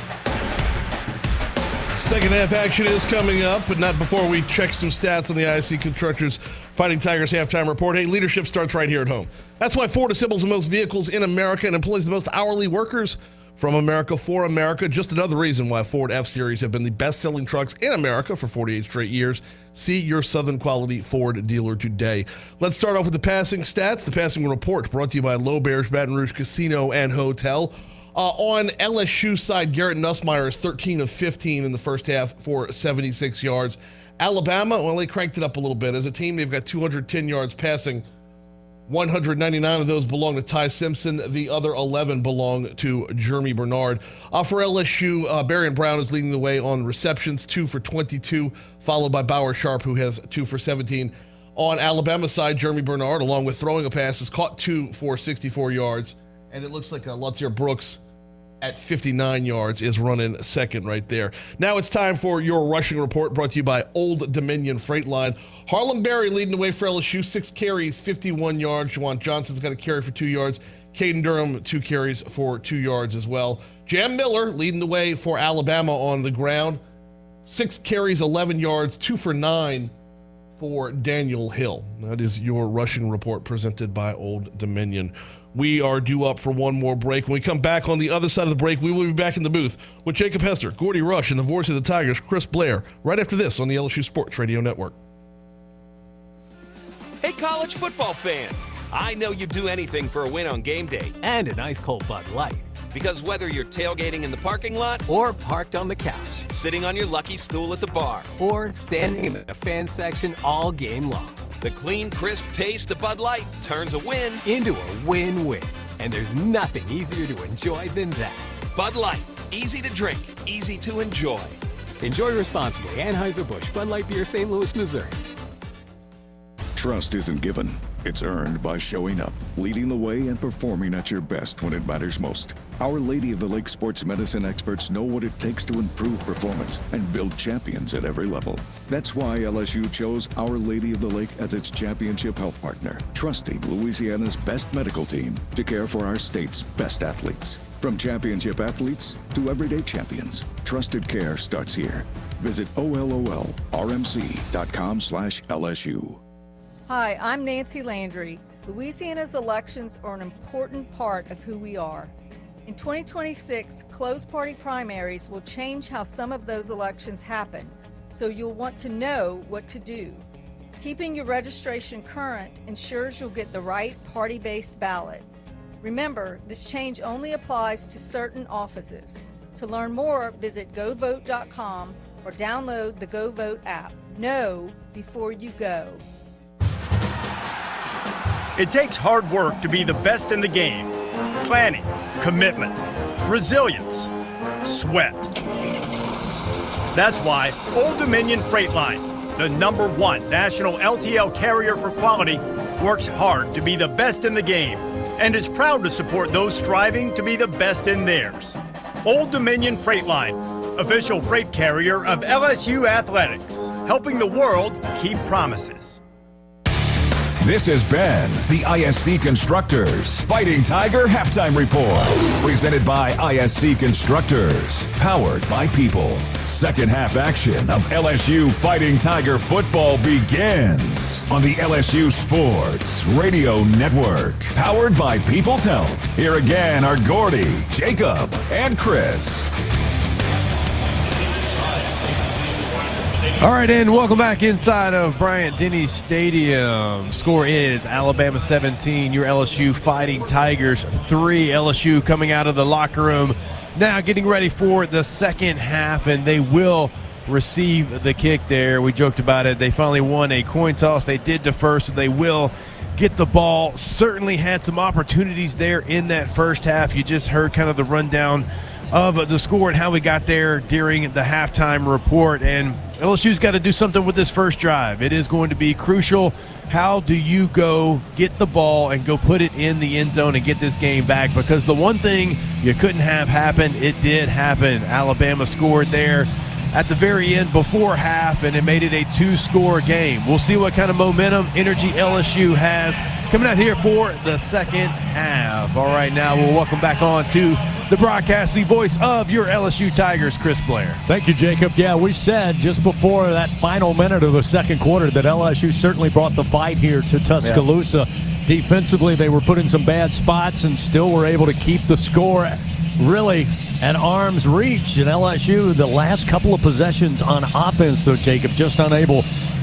Second half action is coming up, but not before we check some stats on the ISC Constructors Fighting Tigers Halftime Report. Hey, leadership starts right here at home. That's why Ford assembles the most vehicles in America and employs the most hourly workers from America for America. Just another reason why Ford F-Series have been the best-selling trucks in America for 48 straight years. See your Southern quality Ford dealer today. Let's start off with the passing stats. The passing report brought to you by Low Bears Baton Rouge Casino and Hotel. On LSU side, Garrett Nussmeier is 13 of 15 in the first half for 76 yards. Alabama, well, they cranked it up a little bit. As a team, they've got 210 yards passing. 199 of those belong to Ty Simpson. The other 11 belong to Jeremy Bernard. For LSU, Barrion Brown is leading the way on receptions, 2 for 22, followed by Bauer Sharp, who has 2 for 17. On Alabama side, Jeremy Bernard, along with throwing a pass, has caught 2 for 64 yards. And it looks like Lutzier Brooks at 59 yards is running second right there. Now it's time for your rushing report, brought to you by Old Dominion Freight Line. Harlem Berry leading the way for LSU, 6 carries, 51 yards. Juwan Johnson's got a carry for 2 yards. Caden Durham, 2 carries for 2 yards as well. Jam Miller leading the way for Alabama on the ground. 6 carries, 11 yards, 2 for 9 for Daniel Hill. That is your rushing report presented by Old Dominion. We are due up for one more break. When we come back on the other side of the break, we will be back in the booth with Jacob Hester, Gordy Rush, and the voice of the Tigers, Chris Blair, right after this on the LSU Sports Radio Network. Hey, college football fans. I know you'd do anything for a win on game day. And an ice cold Bud Light. Because whether you're tailgating in the parking lot or parked on the couch, sitting on your lucky stool at the bar, or standing in the fan section all game long, the clean, crisp taste of Bud Light turns a win into a win-win. And there's nothing easier to enjoy than that. Bud Light. Easy to drink, easy to enjoy. Enjoy responsibly. Anheuser-Busch, Bud Light Beer, St. Louis, Missouri. Trust isn't given. It's earned by showing up, leading the way, and performing at your best when it matters most. Our Lady of the Lake sports medicine experts know what it takes to improve performance and build champions at every level. That's why LSU chose Our Lady of the Lake as its championship health partner, trusting Louisiana's best medical team to care for our state's best athletes. From championship athletes to everyday champions, trusted care starts here. Visit OLOLRMC.com/LSU. Hi, I'm Nancy Landry. Louisiana's elections are an important part of who we are. In 2026, closed party primaries will change how some of those elections happen, so you'll want to know what to do. Keeping your registration current ensures you'll get the right party-based ballot. Remember, this change only applies to certain offices. To learn more, visit govote.com or download the GoVote app. Know before you go. It takes hard work to be the best in the game. Planning, commitment, resilience, sweat. That's why Old Dominion Freight Line, the #1 national LTL carrier for quality, works hard to be the best in the game and is proud to support those striving to be the best in theirs. Old Dominion Freight Line, official freight carrier of LSU Athletics, helping the world keep promises. This has been the ISC Constructors Fighting Tiger Halftime Report. Presented by ISC Constructors. Powered by people. Second half action of LSU Fighting Tiger football begins on the LSU Sports Radio Network. Powered by People's Health. Here again are Gordy, Jacob, and Chris. All right, and welcome back inside of Bryant-Denny Stadium. Score is Alabama 17, your LSU Fighting Tigers 3. LSU coming out of the locker room now getting ready for the second half, and they will receive the kick there. We joked about it. They finally won a coin toss. They did defer, so they will get the ball. Certainly had some opportunities there in that first half. You just heard kind of the rundown of the score and how we got there during the halftime report. And LSU's got to do something with this first drive. It is going to be crucial. How do you go get the ball and go put it in the end zone and get this game back? Because the one thing you couldn't have happen, it did happen. Alabama scored there at the very end before half, and it made it a 2-score game. We'll see what kind of momentum, energy LSU has coming out here for the second half. All right, now we'll welcome back on to the broadcast, the voice of your LSU Tigers, Chris Blair. Thank you, Jacob. Yeah, we said just before that final minute of the second quarter that LSU certainly brought the fight here to Tuscaloosa. Yeah. Defensively, they were put in some bad spots and still were able to keep the score really at arm's reach. And LSU, the last couple of possessions on offense, though, Jacob, just unable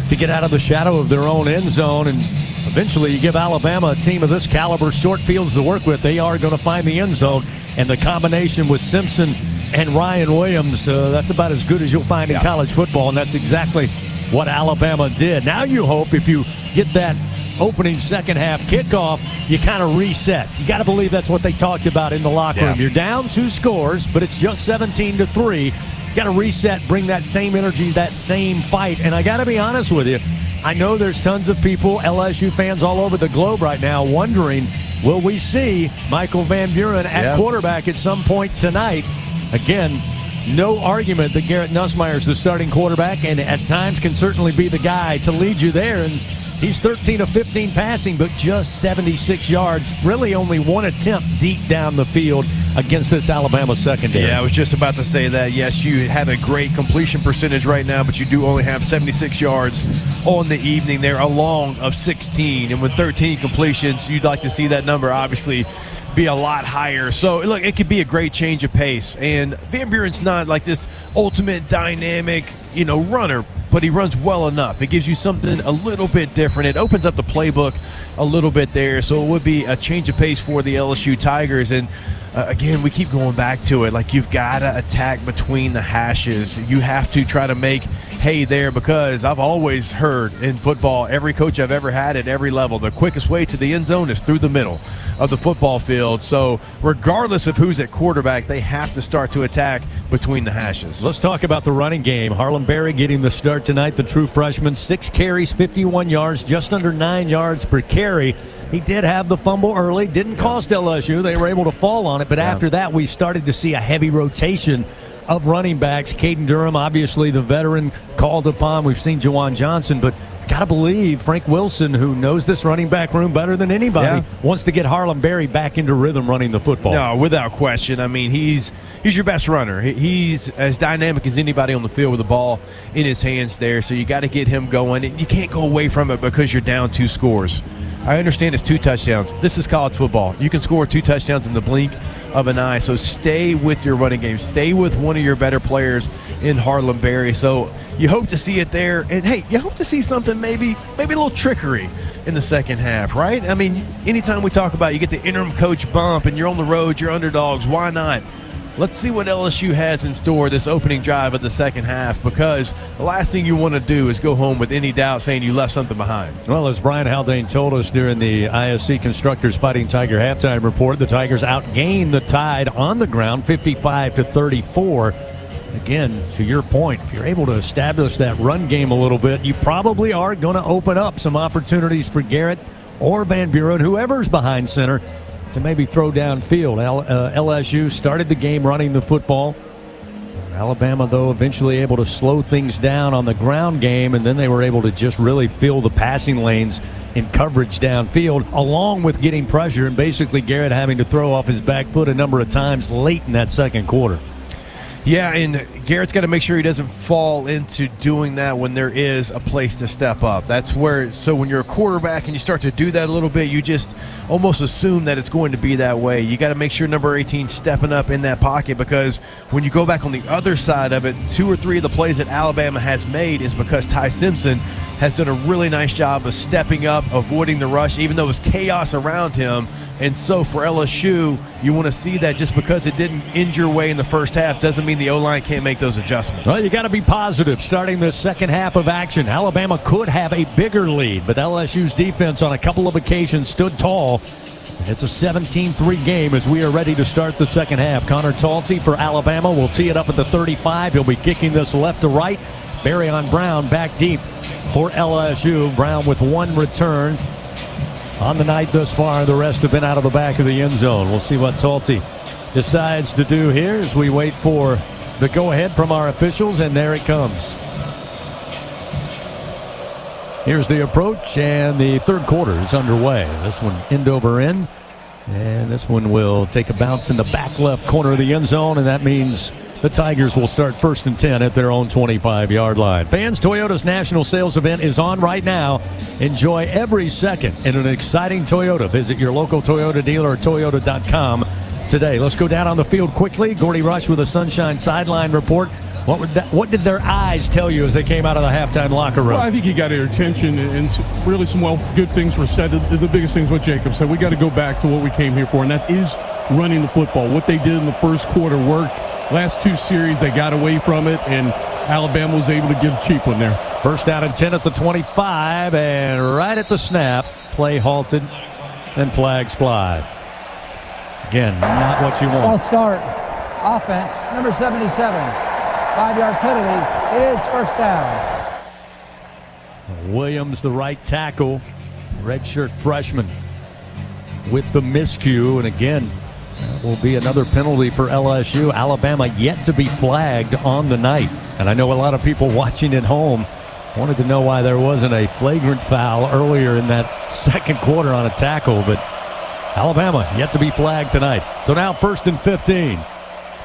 to get out of the shadow of their own end zone. And eventually you give Alabama, a team of this caliber, short fields to work with. They are going to find the end zone. And the combination with Simpson and Ryan Williams, that's about as good as you'll find in college football. And that's exactly what Alabama did. Now you hope if you get that opening second half kickoff, you kind of reset. You got to believe that's what they talked about in the locker room. You're down 2 scores, but it's just 17-3. You got to reset, bring that same energy, that same fight. And I got to be honest with you, I know there's tons of people, LSU fans all over the globe right now, wondering Will we see Michael Van Buren at quarterback at some point tonight? Again, no argument that Garrett Nussmeier is the starting quarterback and at times can certainly be the guy to lead you there. And he's 13 of 15 passing, but just 76 yards. Really only one attempt deep down the field against this Alabama secondary. Yeah, I was just about to say that. Yes, you have a great completion percentage right now, but you do only have 76 yards on the evening there, a long of 16. And with 13 completions, you'd like to see that number obviously be a lot higher. So look, it could be a great change of pace. And Van Buren's not like this ultimate dynamic, runner, but he runs well enough. It gives you something a little bit different. It opens up the playbook a little bit there. So it would be a change of pace for the LSU Tigers. And again, we keep going back to it. Like, you've got to attack between the hashes. You have to try to make hay there, because I've always heard in football, every coach I've ever had at every level, the quickest way to the end zone is through the middle of the football field. So regardless of who's at quarterback, they have to start to attack between the hashes. Let's talk about the running game. Harlem Berry getting the start tonight, the true freshman. 6 carries, 51 yards, just under 9 yards per carry. He did have the fumble early, didn't cost LSU. They were able to fall on it, but after that, we started to see a heavy rotation of running backs. Caden Durham, obviously the veteran, called upon. We've seen Juwan Johnson, but got to believe Frank Wilson, who knows this running back room better than anybody, wants to get Harlem Berry back into rhythm running the football. No, without question. I mean, he's your best runner. He's as dynamic as anybody on the field with the ball in his hands there, so you got to get him going. You can't go away from it because you're down 2 scores. I understand it's 2 touchdowns. This is college football. You can score 2 touchdowns in the blink of an eye. So stay with your running game. Stay with one of your better players in Harlem Berry. So you hope to see it there. And, hey, you hope to see something, maybe a little trickery in the second half, right? I mean, anytime we talk about you get the interim coach bump and you're on the road, you're underdogs, why not? Let's see what LSU has in store this opening drive of the second half, because the last thing you want to do is go home with any doubt saying you left something behind. Well, as Brian Haldane told us during the ISC Constructors Fighting Tiger halftime report, the Tigers outgained the Tide on the ground 55-34. Again, to your point, if you're able to establish that run game a little bit, you probably are going to open up some opportunities for Garrett or Van Buren, whoever's behind center, to maybe throw downfield. LSU started the game running the football. Alabama, though, eventually able to slow things down on the ground game, and then they were able to just really fill the passing lanes in coverage downfield, along with getting pressure and basically Garrett having to throw off his back foot a number of times late in that second quarter. Yeah, and Garrett's got to make sure he doesn't fall into doing that when there is a place to step up. That's where, so when you're a quarterback and you start to do that a little bit, you just almost assume that it's going to be that way. You got to make sure number 18 stepping up in that pocket, because when you go back on the other side of it, 2 or 3 of the plays that Alabama has made is because Ty Simpson has done a really nice job of stepping up, avoiding the rush, even though it was chaos around him. And so for LSU, you want to see that. Just because it didn't end your way in the first half doesn't mean the O-line can't make those adjustments. Well, you got to be positive starting the second half of action. Alabama could have a bigger lead, but LSU's defense on a couple of occasions stood tall. It's a 17-3 game as we are ready to start the second half. Connor Talty for Alabama will tee it up at the 35. He'll be kicking this left to right. Barry on Brown back deep for LSU. Brown with 1 return on the night thus far. The rest have been out of the back of the end zone. We'll see what Talty decides to do here as we wait for the go-ahead from our officials, and there it comes. Here's the approach, and the third quarter is underway. This one end over end, and this one will take a bounce in the back left corner of the end zone, and that means the Tigers will start 1st and 10 at their own 25-yard line. Fans, Toyota's national sales event is on right now. Enjoy every second in an exciting Toyota. Visit your local Toyota dealer or Toyota.com today. Let's go down on the field quickly. Gordy Rush with a Sunshine Sideline report. What did their eyes tell you as they came out of the halftime locker room? Well, I think he got their attention, and really some good things were said. The biggest things what Jacob said, we got to go back to what we came here for, and that is running the football. What they did in the first quarter worked. Last 2 series, they got away from it, and Alabama was able to get a cheap one there. 1st down and 10 at the 25, and right at the snap, play halted, then flags fly. Again, not what you want. False start. Offense, number 77. 5-yard penalty. It is 1st down. Williams, the right tackle, redshirt freshman. with the miscue. And again, that will be another penalty for LSU. Alabama yet to be flagged on the night. And I know a lot of people watching at home wanted to know why there wasn't a flagrant foul earlier in that second quarter on a tackle, but Alabama yet to be flagged tonight. So now 1st and 15.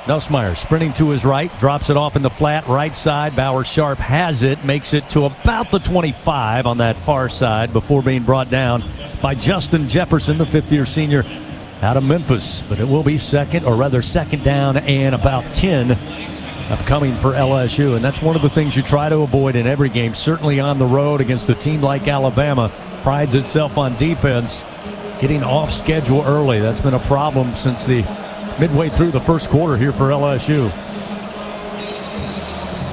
Nussmeier sprinting to his right, drops it off in the flat right side. Bauer Sharp has it, makes it to about the 25 on that far side before being brought down by Justin Jefferson, the fifth-year senior out of Memphis. But it will be second down and about 10 upcoming for LSU. And that's one of the things you try to avoid in every game, certainly on the road against a team like Alabama. Prides itself on defense, getting off schedule early. That's been a problem since the midway through the first quarter here for LSU.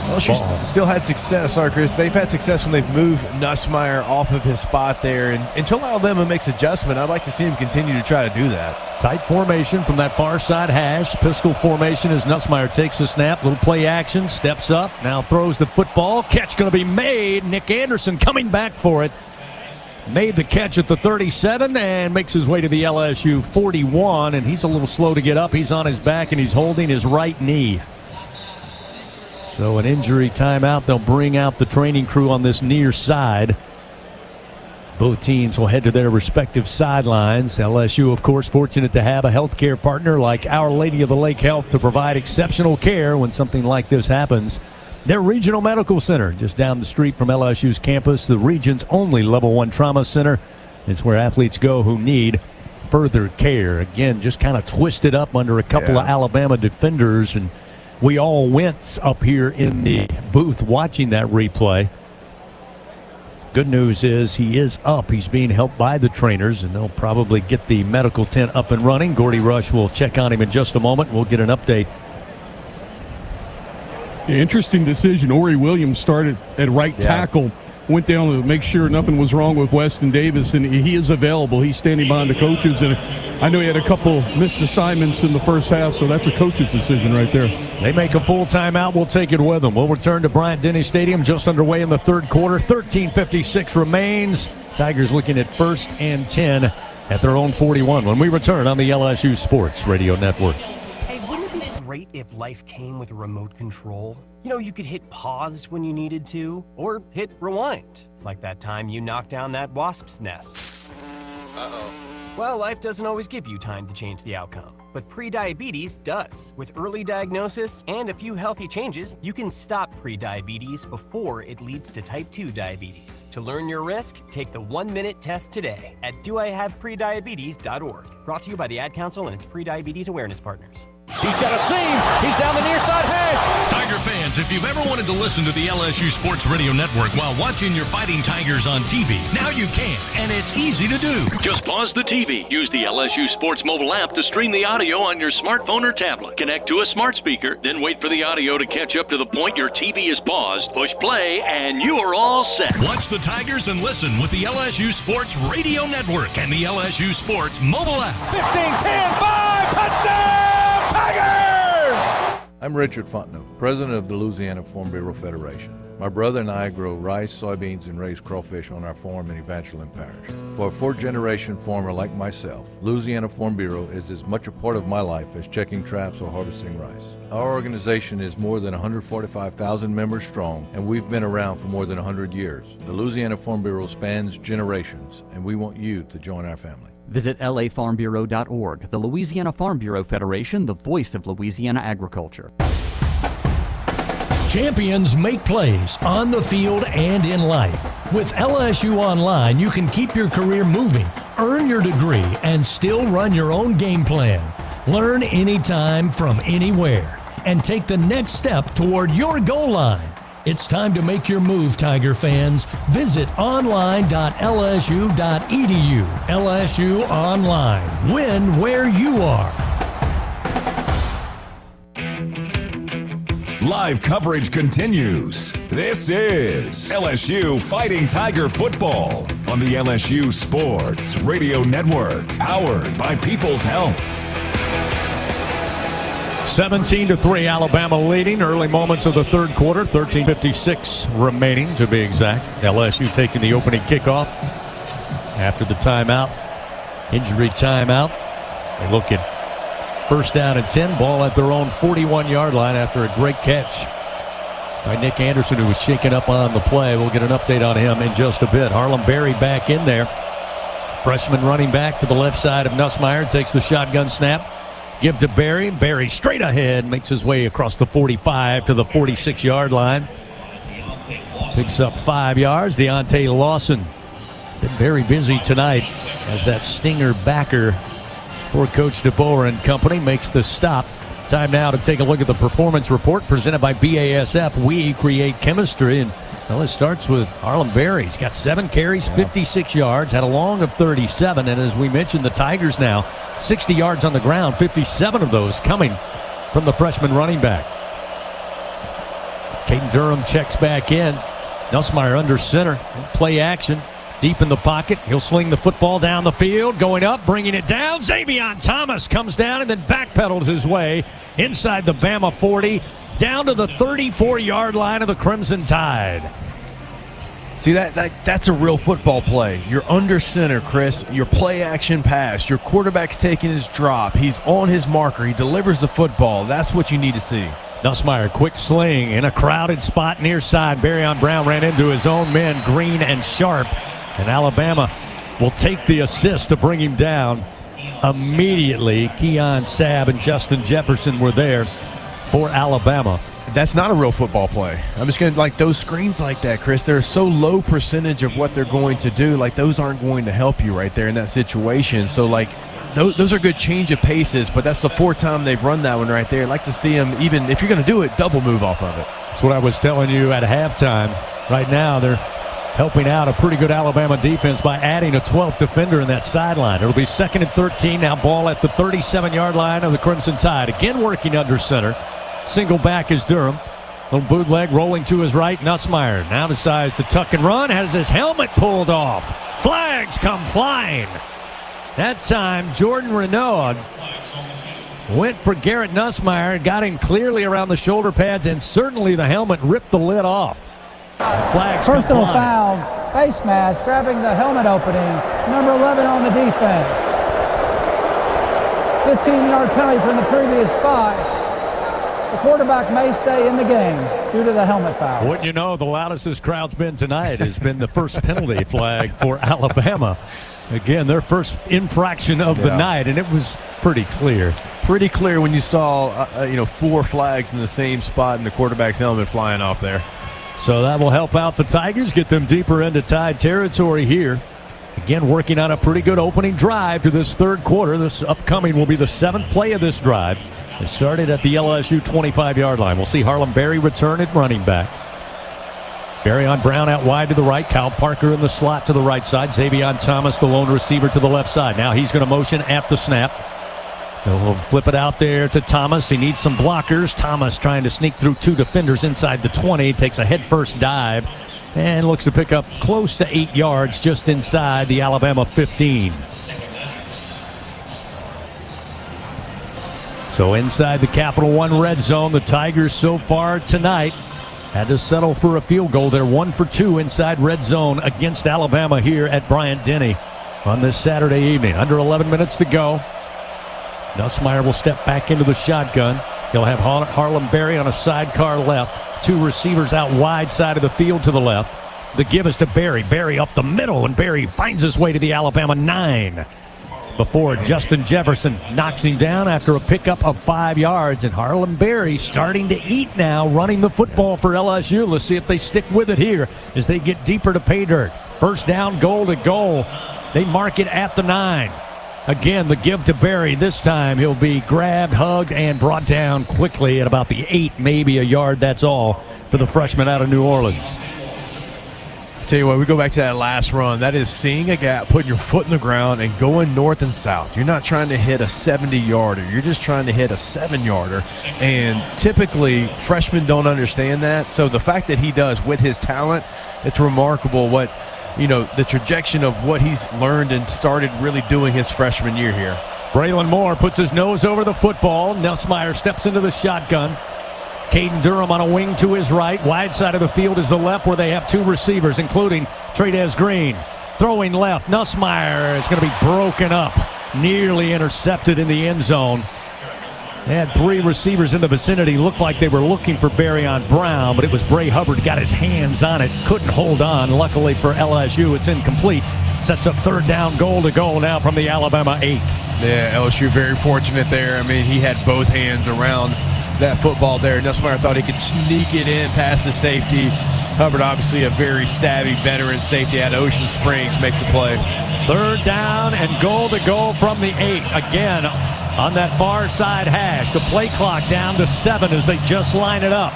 LSU still had success, Chris. They've had success when they've moved Nussmeier off of his spot there. And until Alabama makes adjustment, I'd like to see him continue to try to do that. Tight formation from that far side hash. Pistol formation as Nussmeier takes the snap. Little play action. Steps up. Now throws the football. Catch going to be made. Nick Anderson coming back for it. Made the catch at the 37 and makes his way to the LSU 41, and he's a little slow to get up. He's on his back, and he's holding his right knee. So an injury timeout. They'll bring out the training crew on this near side. Both teams will head to their respective sidelines. LSU, of course, fortunate to have a healthcare partner like Our Lady of the Lake Health to provide exceptional care when something like this happens. Their regional medical center, just down the street from LSU's campus, the region's only level 1 trauma center. It's where athletes go who need further care. Again, just kind of twisted up under a couple of Alabama defenders, and we all went up here in the booth watching that replay. Good news is he is up. He's being helped by the trainers, and they'll probably get the medical tent up and running. Gordy Rush will check on him in just a moment. We'll get an update. Interesting decision. Ori Williams started at right tackle, went down to make sure nothing was wrong with Weston Davis, and he is available. He's standing behind the coaches, and I know he had a couple missed assignments in the first half, so that's a coach's decision right there. They make a full timeout. We'll take it with them. We'll return to Bryant-Denny Stadium just underway in the third quarter. 13:56 remains. Tigers looking at 1st and 10 at their own 41 when we return on the LSU Sports Radio Network. Hey, wouldn't it be great if life came with a remote control? You know, you could hit pause when you needed to, or hit rewind, like that time you knocked down that wasp's nest. Uh-oh. Well, life doesn't always give you time to change the outcome, but prediabetes does. With early diagnosis and a few healthy changes, you can stop prediabetes before it leads to type 2 diabetes. To learn your risk, take the 1-minute test today at doihaveprediabetes.org. Brought to you by the Ad Council and its prediabetes awareness partners. He's got a seam. He's down the near side hash. Tiger fans, if you've ever wanted to listen to the LSU Sports Radio Network while watching your Fighting Tigers on TV, now you can, and it's easy to do. Just pause the TV. Use the LSU Sports mobile app to stream the audio on your smartphone or tablet. Connect to a smart speaker, then wait for the audio to catch up to the point your TV is paused. Push play, and you are all set. Watch the Tigers and listen with the LSU Sports Radio Network and the LSU Sports mobile app. 15-10, 5, touchdown! Tigers! I'm Richard Fontenot, president of the Louisiana Farm Bureau Federation. My brother and I grow rice, soybeans, and raise crawfish on our farm in Evangeline Parish. For a fourth-generation farmer like myself, Louisiana Farm Bureau is as much a part of my life as checking traps or harvesting rice. Our organization is more than 145,000 members strong, and we've been around for more than 100 years. The Louisiana Farm Bureau spans generations, and we want you to join our family. Visit lafarmbureau.org, the Louisiana Farm Bureau Federation, the voice of Louisiana agriculture. Champions make plays on the field and in life. With LSU Online, you can keep your career moving, earn your degree, and still run your own game plan. Learn anytime from anywhere and take the next step toward your goal line. It's time to make your move, Tiger fans. Visit online.lsu.edu. LSU Online. Win where you are. Live coverage continues. This is LSU Fighting Tiger Football on the LSU Sports Radio Network, powered by People's Health. 17-3, Alabama leading. Early moments of the third quarter, 13:56 remaining to be exact. LSU taking the opening kickoff after the timeout. injury timeout. They look at first down and 10, ball at their own 41-yard line after a great catch by Nick Anderson, who was shaken up on the play. We'll get an update on him in just a bit. Harlem Berry back in there. Freshman running back to the left side of Nussmeier, takes the shotgun snap. Give to Berry. Berry straight ahead, makes his way across the 45 to the 46-yard line. Picks up 5 yards. Deontay Lawson been very busy tonight as that stinger backer for Coach DeBoer and company makes the stop. Time now to take a look at the performance report presented by BASF. We create chemistry. And well, it starts with Harlem Berry. He's got 7 carries, 56 yards, had a long of 37. And as we mentioned, the Tigers now 60 yards on the ground, 57 of those coming from the freshman running back. Caden Durham checks back in. Nussmeier under center. Play action. Deep in the pocket. He'll sling the football down the field. Going up, bringing it down. Xavion Thomas comes down and then backpedals his way inside the Bama 40 down to the 34-yard line of the Crimson Tide. See, that's a real football play. You're under center, Chris. Your play action pass. Your quarterback's taking his drop. He's on his marker. He delivers the football. That's what you need to see. Nussmeier, quick sling in a crowded spot near side. Barryon Brown ran into his own men, Green and Sharp. And Alabama will take the assist to bring him down immediately. Keon Sabb and Justin Jefferson were there for Alabama. That's not a real football play. I'm just going to, like, those screens like that, Chris, they're so low percentage of what they're going to do. Like, those aren't going to help you right there in that situation. So, like, those are good change of paces, but that's the 4th time they've run that one right there. I'd like to see them, even if you're going to do it, double move off of it. That's what I was telling you at halftime. Right now, they're helping out a pretty good Alabama defense by adding a 12th defender in that sideline. It'll be 2nd and 13. Now ball at the 37-yard line of the Crimson Tide. Again working under center. Single back is Durham. Little bootleg rolling to his right. Nussmeier now decides to tuck and run. Has his helmet pulled off. Flags come flying. That time Jordan Renaud went for Garrett Nussmeier. Got him clearly around the shoulder pads, and certainly the helmet ripped the lid off. Flags Personal foul, face mask, grabbing the helmet opening. Number 11 on the defense. 15-yard penalty from the previous spot. The quarterback may stay in the game due to the helmet foul. Wouldn't you know, the loudest this crowd's been tonight has been the first penalty flag for Alabama. Again, their first infraction of the night, and it was pretty clear. Pretty clear when you saw 4 flags in the same spot and the quarterback's helmet flying off there. So that will help out the Tigers, get them deeper into Tide territory here. Again, working on a pretty good opening drive to this 3rd quarter. This upcoming will be the 7th play of this drive. It started at the LSU 25-yard line. We'll see Harlem Berry return at running back. Barryon Brown out wide to the right. Kyle Parker in the slot to the right side. Xavion Thomas, the lone receiver, to the left side. Now he's going to motion at the snap. He'll flip it out there to Thomas. He needs some blockers. Thomas trying to sneak through 2 defenders inside the 20. Takes a head-first dive and looks to pick up close to 8 yards just inside the Alabama 15. So inside the Capital One red zone, the Tigers so far tonight had to settle for a field goal. They're 1 for 2 inside red zone against Alabama here at Bryant-Denny on this Saturday evening. Under 11 minutes to go. Nussmeier will step back into the shotgun. He'll have Harlem Berry on a sidecar left. 2 receivers out wide side of the field to the left. The give is to Berry. Berry up the middle, and Berry finds his way to the Alabama 9 before Justin Jefferson knocks him down after a pickup of 5 yards. And Harlem Berry starting to eat now, running the football for LSU. Let's see if they stick with it here as they get deeper to pay dirt. First down, goal to goal. They mark it at the 9. Again, the give to Berry. This time he'll be grabbed, hugged, and brought down quickly at about the 8, maybe a yard. That's all for the freshman out of New Orleans. Tell you what, we go back to that last run. That is seeing a gap, putting your foot in the ground, and going north and south. You're not trying to hit a 70-yarder. You're just trying to hit a 7-yarder. And typically, freshmen don't understand that. So the fact that he does with his talent, it's remarkable what – the trajectory of what he's learned and started really doing his freshman year here. Braylon Moore puts his nose over the football. Nussmeier steps into the shotgun. Caden Durham on a wing to his right. Wide side of the field is the left, where they have 2 receivers, including Trades Green. throwing left. Nussmeier is going to be broken up, nearly intercepted in the end zone. They had 3 receivers in the vicinity. Looked like they were looking for Barryon Brown, but it was Bray Hubbard got his hands on it. Couldn't hold on. Luckily for LSU, it's incomplete. Sets up third down, goal to goal now from the Alabama 8. Yeah, LSU very fortunate there. I mean, he had both hands around that football there. Nussmeier thought he could sneak it in past the safety. Hubbard, obviously a very savvy veteran safety out of Ocean Springs, makes the play. Third down and goal to goal from the 8. Again, on that far side hash. The play clock down to 7 as they just line it up.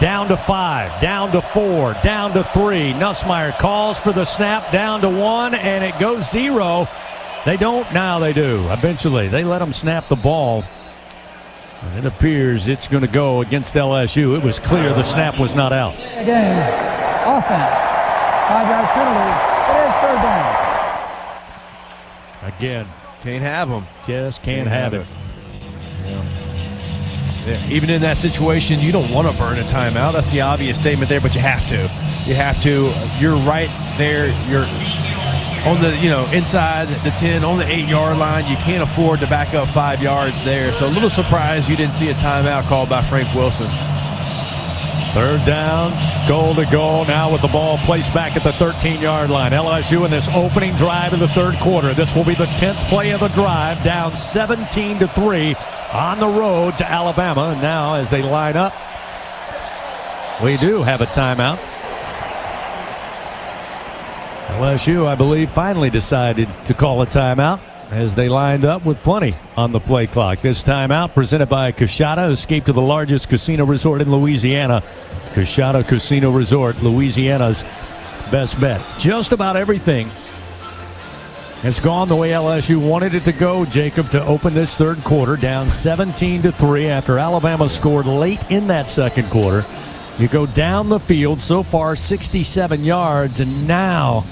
Down to 5, down to 4, down to 3. Nussmeier calls for the snap, down to 1, and it goes 0. They don't, now they do. Eventually, they let them snap the ball. And it appears it's going to go against LSU. It was clear the snap was not out. Again, offense. 5-yard penalty. It is third down. Again. Can't have them. Just can't have it. Yeah, even in that situation, you don't want to burn a timeout. That's the obvious statement there, but you have to. You have to. You're right there. You're on the, inside the 10, on the 8-yard line. You can't afford to back up 5 yards there. So a little surprised you didn't see a timeout called by Frank Wilson. Third down, goal to goal now with the ball placed back at the 13-yard line. LSU in this opening drive of the third quarter. This will be the 10th play of the drive, down 17-3 on the road to Alabama. And now as they line up, we do have a timeout. LSU, I believe, finally decided to call a timeout as they lined up with plenty on the play clock. This timeout presented by Coshada. Escape to the largest casino resort in Louisiana. Coshada Casino Resort, Louisiana's best bet. Just about everything has gone the way LSU wanted it to go, Jacob, to open this third quarter, down 17-3 after Alabama scored late in that second quarter. You go down the field, so far 67 yards, and now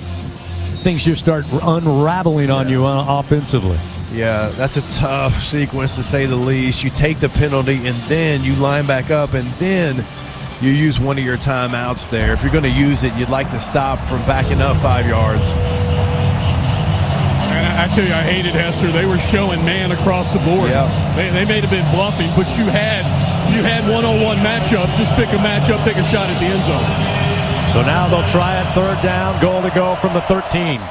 things just start unraveling on you offensively. Yeah, that's a tough sequence to say the least. You take the penalty and then you line back up and then you use one of your timeouts there. If you're going to use it, you'd like to stop from backing up 5 yards. And I tell you, I hated Hester. They were showing man across the board. Yep. They may have been bluffing, but you had one-on-one matchup. Just pick a matchup, take a shot at the end zone. So now they'll try it, third down, goal to go from the 13.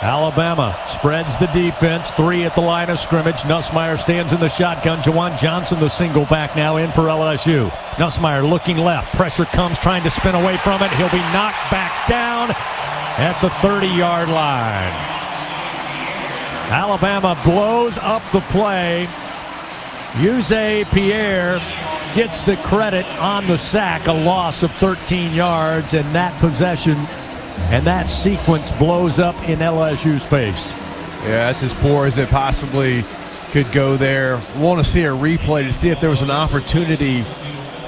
Alabama spreads the defense, 3 at the line of scrimmage. Nussmeier stands in the shotgun. Jawan Johnson, the single back now in for LSU. Nussmeier looking left. Pressure comes, trying to spin away from it. He'll be knocked back down at the 30-yard line. Alabama blows up the play. Yuse Pierre gets the credit on the sack, a loss of 13 yards, and that possession and that sequence blows up in LSU's face. Yeah, that's as poor as it possibly could go there. Want to see a replay to see if there was an opportunity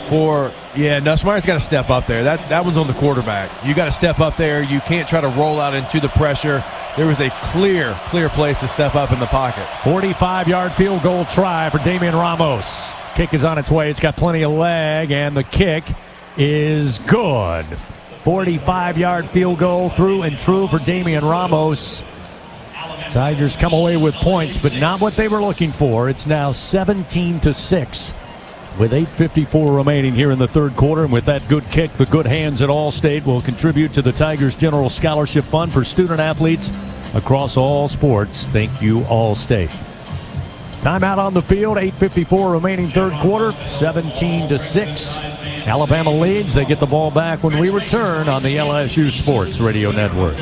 for, Nussmeier's got to step up there. That one's on the quarterback. You got to step up there. You can't try to roll out into the pressure. There was a clear place to step up in the pocket. 45-yard field goal try for Damian Ramos. Kick is on its way. It's got plenty of leg, and the kick is good. 45-yard field goal through and true for Damian Ramos. Tigers come away with points, but not what they were looking for. It's now 17-6 with 8:54 remaining here in the third quarter. And with that good kick, the good hands at Allstate will contribute to the Tigers General Scholarship Fund for student athletes across all sports. Thank you, Allstate. Timeout on the field, 8:54 remaining third quarter, 17-6. Alabama leads. They get the ball back when we return on the LSU Sports Radio Network.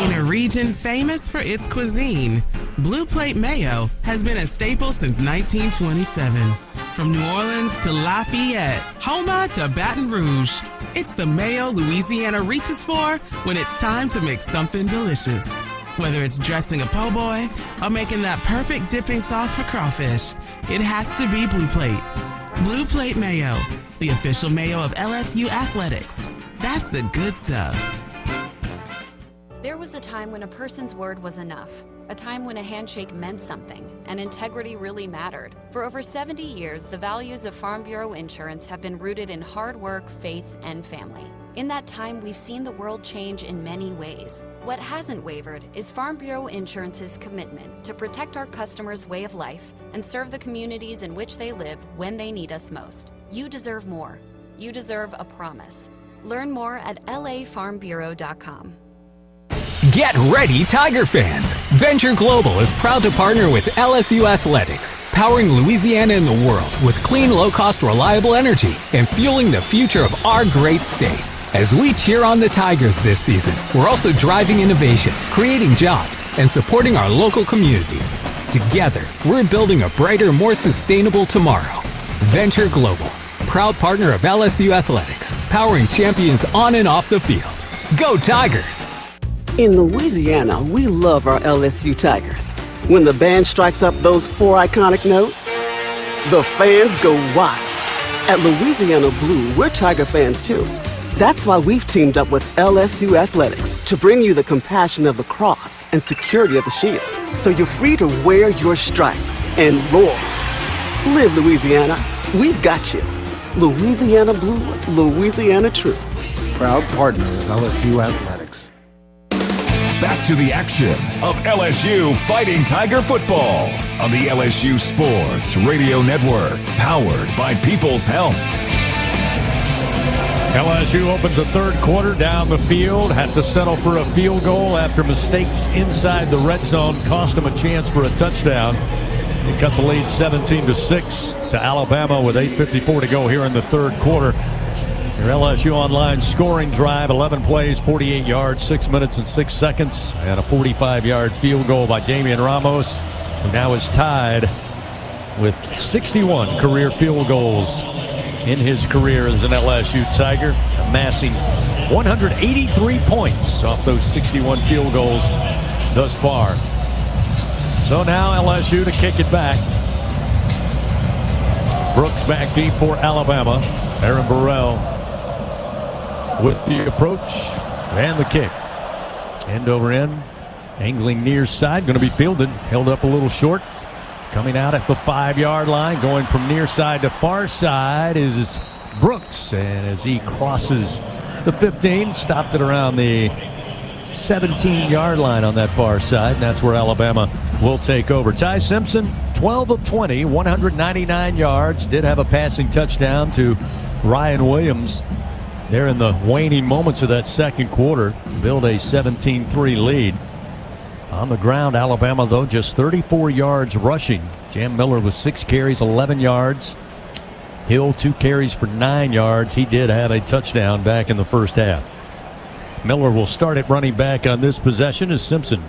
In a region famous for its cuisine, Blue Plate Mayo has been a staple since 1927. From New Orleans to Lafayette, Houma to Baton Rouge, it's the mayo Louisiana reaches for when it's time to make something delicious. Whether it's dressing a po' boy or making that perfect dipping sauce for crawfish, it has to be Blue Plate. Blue Plate Mayo, the official mayo of LSU Athletics. That's the good stuff. There was a time when a person's word was enough, a time when a handshake meant something, and integrity really mattered. For over 70 years, the values of Farm Bureau Insurance have been rooted in hard work, faith, and family. In that time, we've seen the world change in many ways. What hasn't wavered is Farm Bureau Insurance's commitment to protect our customers' way of life and serve the communities in which they live when they need us most. You deserve more. You deserve a promise. Learn more at lafarmbureau.com. Get ready, Tiger fans! Venture Global is proud to partner with LSU Athletics, powering Louisiana and the world with clean, low-cost, reliable energy and fueling the future of our great state. As we cheer on the Tigers this season, we're also driving innovation, creating jobs, and supporting our local communities. Together, we're building a brighter, more sustainable tomorrow. Venture Global, proud partner of LSU Athletics, powering champions on and off the field. Go Tigers! In Louisiana, we love our LSU Tigers. When the band strikes up those 4 iconic notes, the fans go wild. At Louisiana Blue, we're Tiger fans too. That's why we've teamed up with LSU Athletics to bring you the compassion of the cross and security of the shield, so you're free to wear your stripes and roar. Live Louisiana. We've got you. Louisiana Blue, Louisiana True. Proud partner of LSU Athletics. Back to the action of LSU Fighting Tiger football on the LSU Sports Radio Network, powered by People's Health. LSU opens the third quarter down the field, had to settle for a field goal after mistakes inside the red zone cost them a chance for a touchdown. They cut the lead 17-6 to Alabama with 8:54 to go here in the third quarter. Your LSU Online scoring drive, 11 plays, 48 yards, 6 minutes and 6 seconds, and a 45-yard field goal by Damian Ramos, who now is tied with 61 career field goals in his career as an LSU Tiger, amassing 183 points off those 61 field goals thus far. So now LSU to kick it back. Brooks back deep for Alabama. Aaron Burrell with the approach and the kick. End over end, angling near side, going to be fielded, held up a little short. Coming out at the 5-yard line, going from near side to far side is Brooks. And as he crosses the 15, stopped it around the 17-yard line on that far side. And that's where Alabama will take over. Ty Simpson, 12 of 20, 199 yards. Did have a passing touchdown to Ryan Williams there in the waning moments of that second quarter to build a 17-3 lead. On the ground, Alabama, though, just 34 yards rushing. Jam Miller with 6 carries, 11 yards. Hill, 2 carries for 9 yards. He did have a touchdown back in the first half. Miller will start at running back on this possession as Simpson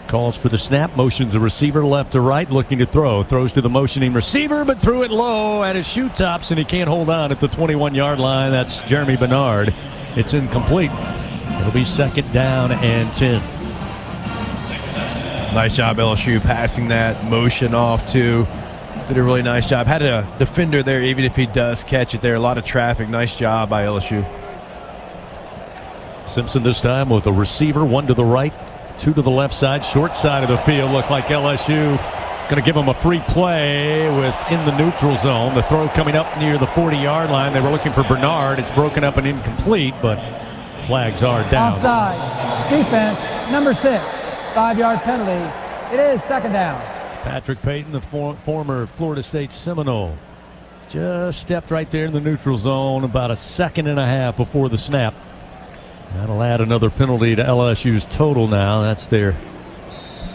calls for the snap, motions the receiver left to right, looking to throw. Throws to the motioning receiver, but threw it low at his shoe tops, and he can't hold on at the 21-yard line. That's Jeremy Bernard. It's incomplete. It'll be second down and 10. Nice job, LSU, passing that motion off to. Did a really nice job. Had a defender there, even if he does catch it there. A lot of traffic. Nice job by LSU. Simpson this time with a receiver, 1 to the right, 2 to the left side, short side of the field. Looked like LSU going to give him a free play within the neutral zone. The throw coming up near the 40-yard line. They were looking for Bernard. It's broken up and incomplete, but flags are down. Offside. Defense, number 6. 5-yard penalty. It is second down. Patrick Payton, the former Florida State Seminole, just stepped right there in the neutral zone about a second and a half before the snap. That'll add another penalty to LSU's total now. That's their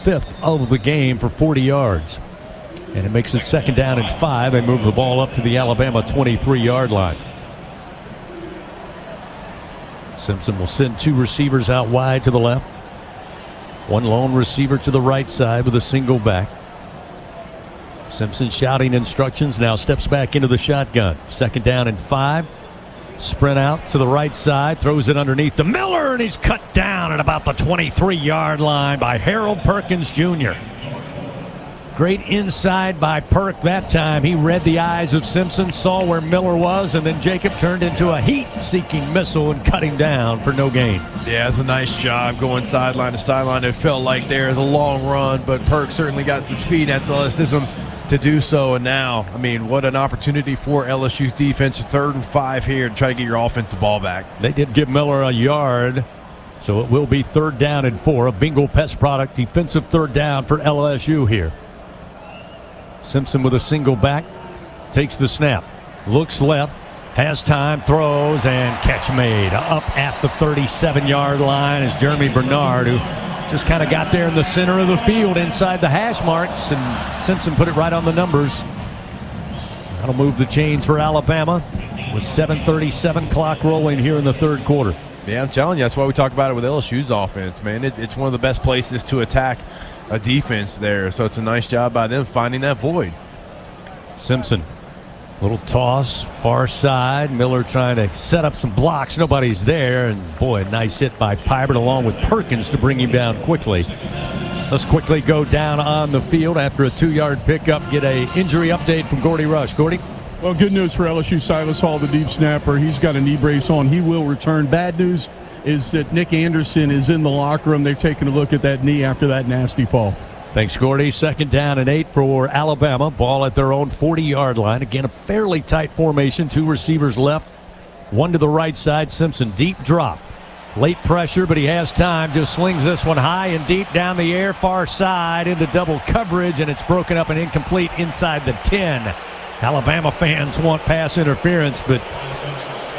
5th of the game for 40 yards. And it makes it second down and 5. They move the ball up to the Alabama 23-yard line. Simpson will send 2 receivers out wide to the left. 1 lone receiver to the right side with a single back. Simpson shouting instructions, now steps back into the shotgun. Second down and 5. Sprint out to the right side, throws it underneath to Miller, and he's cut down at about the 23-yard line by Harold Perkins Jr. Great inside by Perk that time. He read the eyes of Simpson, saw where Miller was, and then Jacob turned into a heat-seeking missile and cut him down for no gain. Yeah, it's a nice job going sideline to sideline. It felt like there was a long run, but Perk certainly got the speed and athleticism to do so. And now, I mean, what an opportunity for LSU's defense. 3rd and 5 here to try to get your offense the ball back. They did give Miller a yard, so it will be 3rd down and 4. A Bingo Pest product, defensive 3rd down for LSU here. Simpson with a single back, takes the snap, looks left, has time, throws, and catch made. Up at the 37-yard line is Jeremy Bernard, who just kind of got there in the center of the field inside the hash marks, and Simpson put it right on the numbers. That'll move the chains for Alabama with 7:37 clock rolling here in the 3rd quarter. Yeah, I'm telling you, that's why we talk about it with LSU's offense, man. It's one of the best places to attack a defense there, so it's a nice job by them finding that void. Simpson, little toss, far side. Miller trying to set up some blocks. Nobody's there, and boy, a nice hit by Pybert along with Perkins to bring him down quickly. Let's quickly go down on the field after a 2-yard pickup. Get a injury update from Gordy Rush. Gordy? Well, good news for LSU. Silas Hall, the deep snapper, he's got a knee brace on. He will return. Bad news is that Nick Anderson is in the locker room. They're taking a look at that knee after that nasty fall. Thanks, Gordy. 2nd down and 8 for Alabama. Ball at their own 40-yard line. Again, a fairly tight formation. 2 receivers left. 1 to the right side. Simpson, deep drop. Late pressure, but he has time. Just slings this one high and deep down the air, far side into double coverage, and it's broken up and incomplete inside the 10. Alabama fans want pass interference, but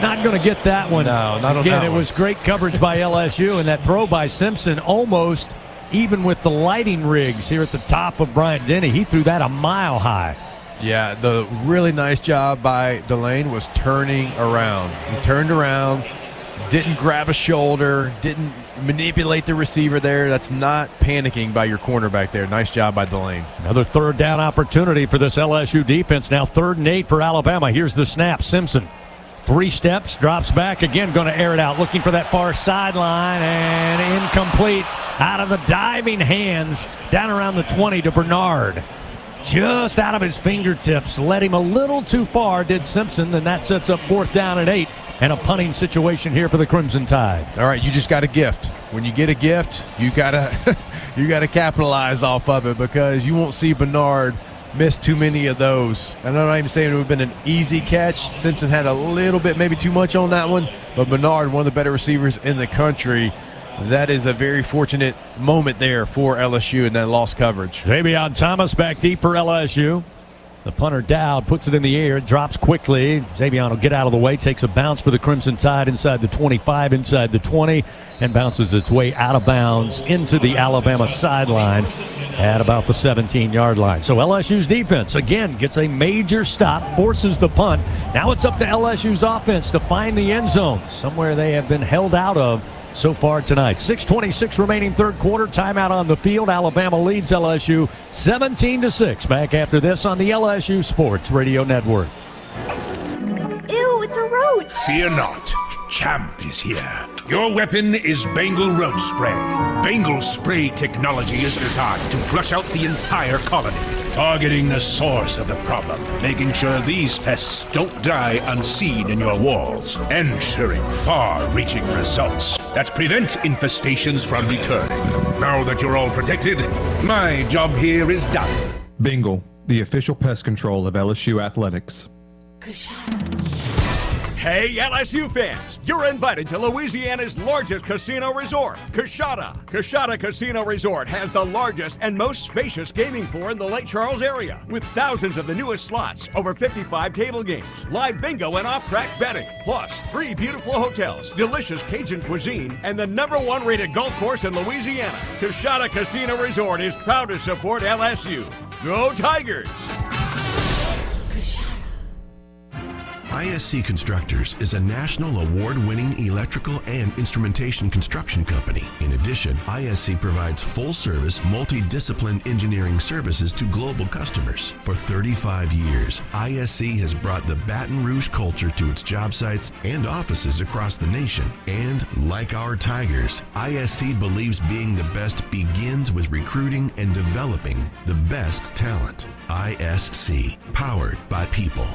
not going to get that one. No, not on Again, that it one. was great coverage by LSU, and that throw by Simpson almost even with the lighting rigs here at the top of Bryant Denny. He threw that a mile high. Yeah, the really nice job by Delane was turning around. He turned around, didn't grab a shoulder, didn't manipulate the receiver there. That's not panicking by your cornerback there. Nice job by Delane. Another 3rd down opportunity for this LSU defense. Now 3rd and 8 for Alabama. Here's the snap. Simpson, 3 steps, drops back again, going to air it out, looking for that far sideline, and incomplete. Out of the diving hands, down around the 20 to Bernard. Just out of his fingertips, led him a little too far, did Simpson, and that sets up 4th down and 8, and a punting situation here for the Crimson Tide. All right, you just got a gift. When you get a gift, you gotta capitalize off of it, because you won't see Bernard miss too many of those. And I'm not even saying it would have been an easy catch. Simpson had a little bit, maybe too much on that one, but Bernard, one of the better receivers in the country. That is a very fortunate moment there for LSU in that lost coverage. Javion Thomas back deep for LSU. The punter Dowd puts it in the air. It drops quickly. Javion will get out of the way. Takes a bounce for the Crimson Tide inside the 25, inside the 20, and bounces its way out of bounds into the Alabama sideline at about the 17-yard line. So LSU's defense, again, gets a major stop, forces the punt. Now it's up to LSU's offense to find the end zone, somewhere they have been held out of so far tonight. 6:26 remaining 3rd quarter. Timeout on the field. Alabama leads LSU 17-6. Back after this on the LSU Sports Radio Network. Ew, it's a roach. Fear not. Champ is here. Your weapon is Bengal Roach Spray. Bengal Spray technology is designed to flush out the entire colony, targeting the source of the problem, making sure these pests don't die unseen in your walls, ensuring far-reaching results that prevent infestations from returning. Now that you're all protected, my job here is done. Bengal, the official pest control of LSU athletics. Hey, LSU fans, you're invited to Louisiana's largest casino resort, Coshada. Coshada Casino Resort has the largest and most spacious gaming floor in the Lake Charles area, with thousands of the newest slots, over 55 table games, live bingo and off-track betting, plus 3 beautiful hotels, delicious Cajun cuisine, and the #1 rated golf course in Louisiana. Coshada Casino Resort is proud to support LSU. Go Tigers! ISC Constructors is a national award-winning electrical and instrumentation construction company. In addition, ISC provides full-service, multi-discipline engineering services to global customers. For 35 years, ISC has brought the Baton Rouge culture to its job sites and offices across the nation. And like our Tigers, ISC believes being the best begins with recruiting and developing the best talent. ISC, powered by people.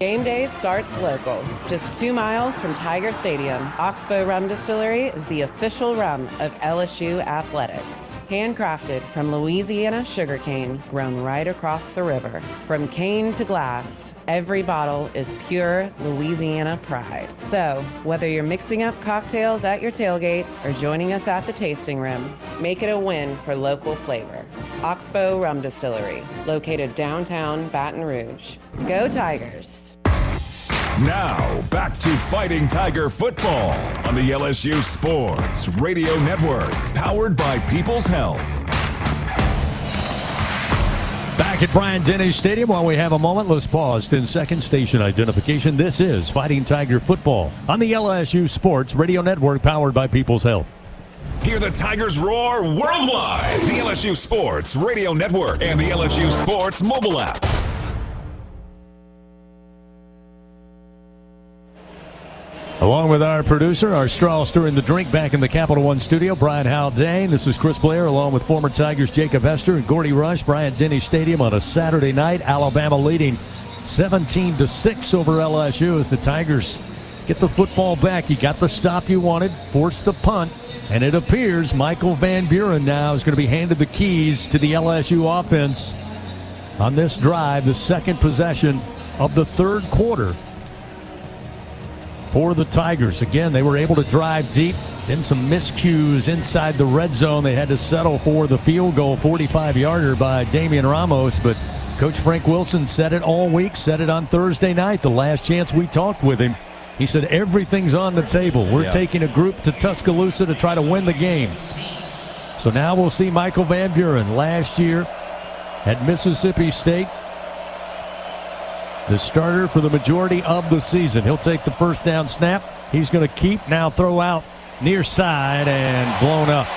Game day starts local, just 2 miles from Tiger Stadium. Oxbow Rum Distillery is the official rum of LSU Athletics. Handcrafted from Louisiana sugarcane grown right across the river. From cane to glass, every bottle is pure Louisiana pride. So, whether you're mixing up cocktails at your tailgate or joining us at the tasting room, make it a win for local flavor. Oxbow Rum Distillery, located downtown Baton Rouge. Go Tigers! Now, back to Fighting Tiger football on the LSU Sports Radio Network, powered by People's Health. Back at Bryant-Denny Stadium, while we have a moment, let's pause 10-second station identification. This is Fighting Tiger football on the LSU Sports Radio Network, powered by People's Health. Hear the Tigers roar worldwide. The LSU Sports Radio Network and the LSU Sports mobile app. Along with our producer, our straw stirring the drink back in the Capital One studio, Brian Haldane. This is Chris Blair, along with former Tigers Jacob Hester and Gordy Rush. Bryant-Denny Stadium on a Saturday night. Alabama leading 17-6 over LSU as the Tigers get the football back. You got the stop you wanted, forced the punt, and it appears Michael Van Buren now is going to be handed the keys to the LSU offense on this drive, the second possession of the third quarter for the Tigers. Again, they were able to drive deep, then some miscues inside the red zone. They had to settle for the field goal, 45-yarder by Damian Ramos, but Coach Frank Wilson said it all week, said it on Thursday night, the last chance we talked with him. He said everything's on the table. We're taking a group to Tuscaloosa to try to win the game. So now we'll see Michael Van Buren, last year at Mississippi State, the starter for the majority of the season. He'll take the first down snap. He's going to keep, now throw out near side and blown up.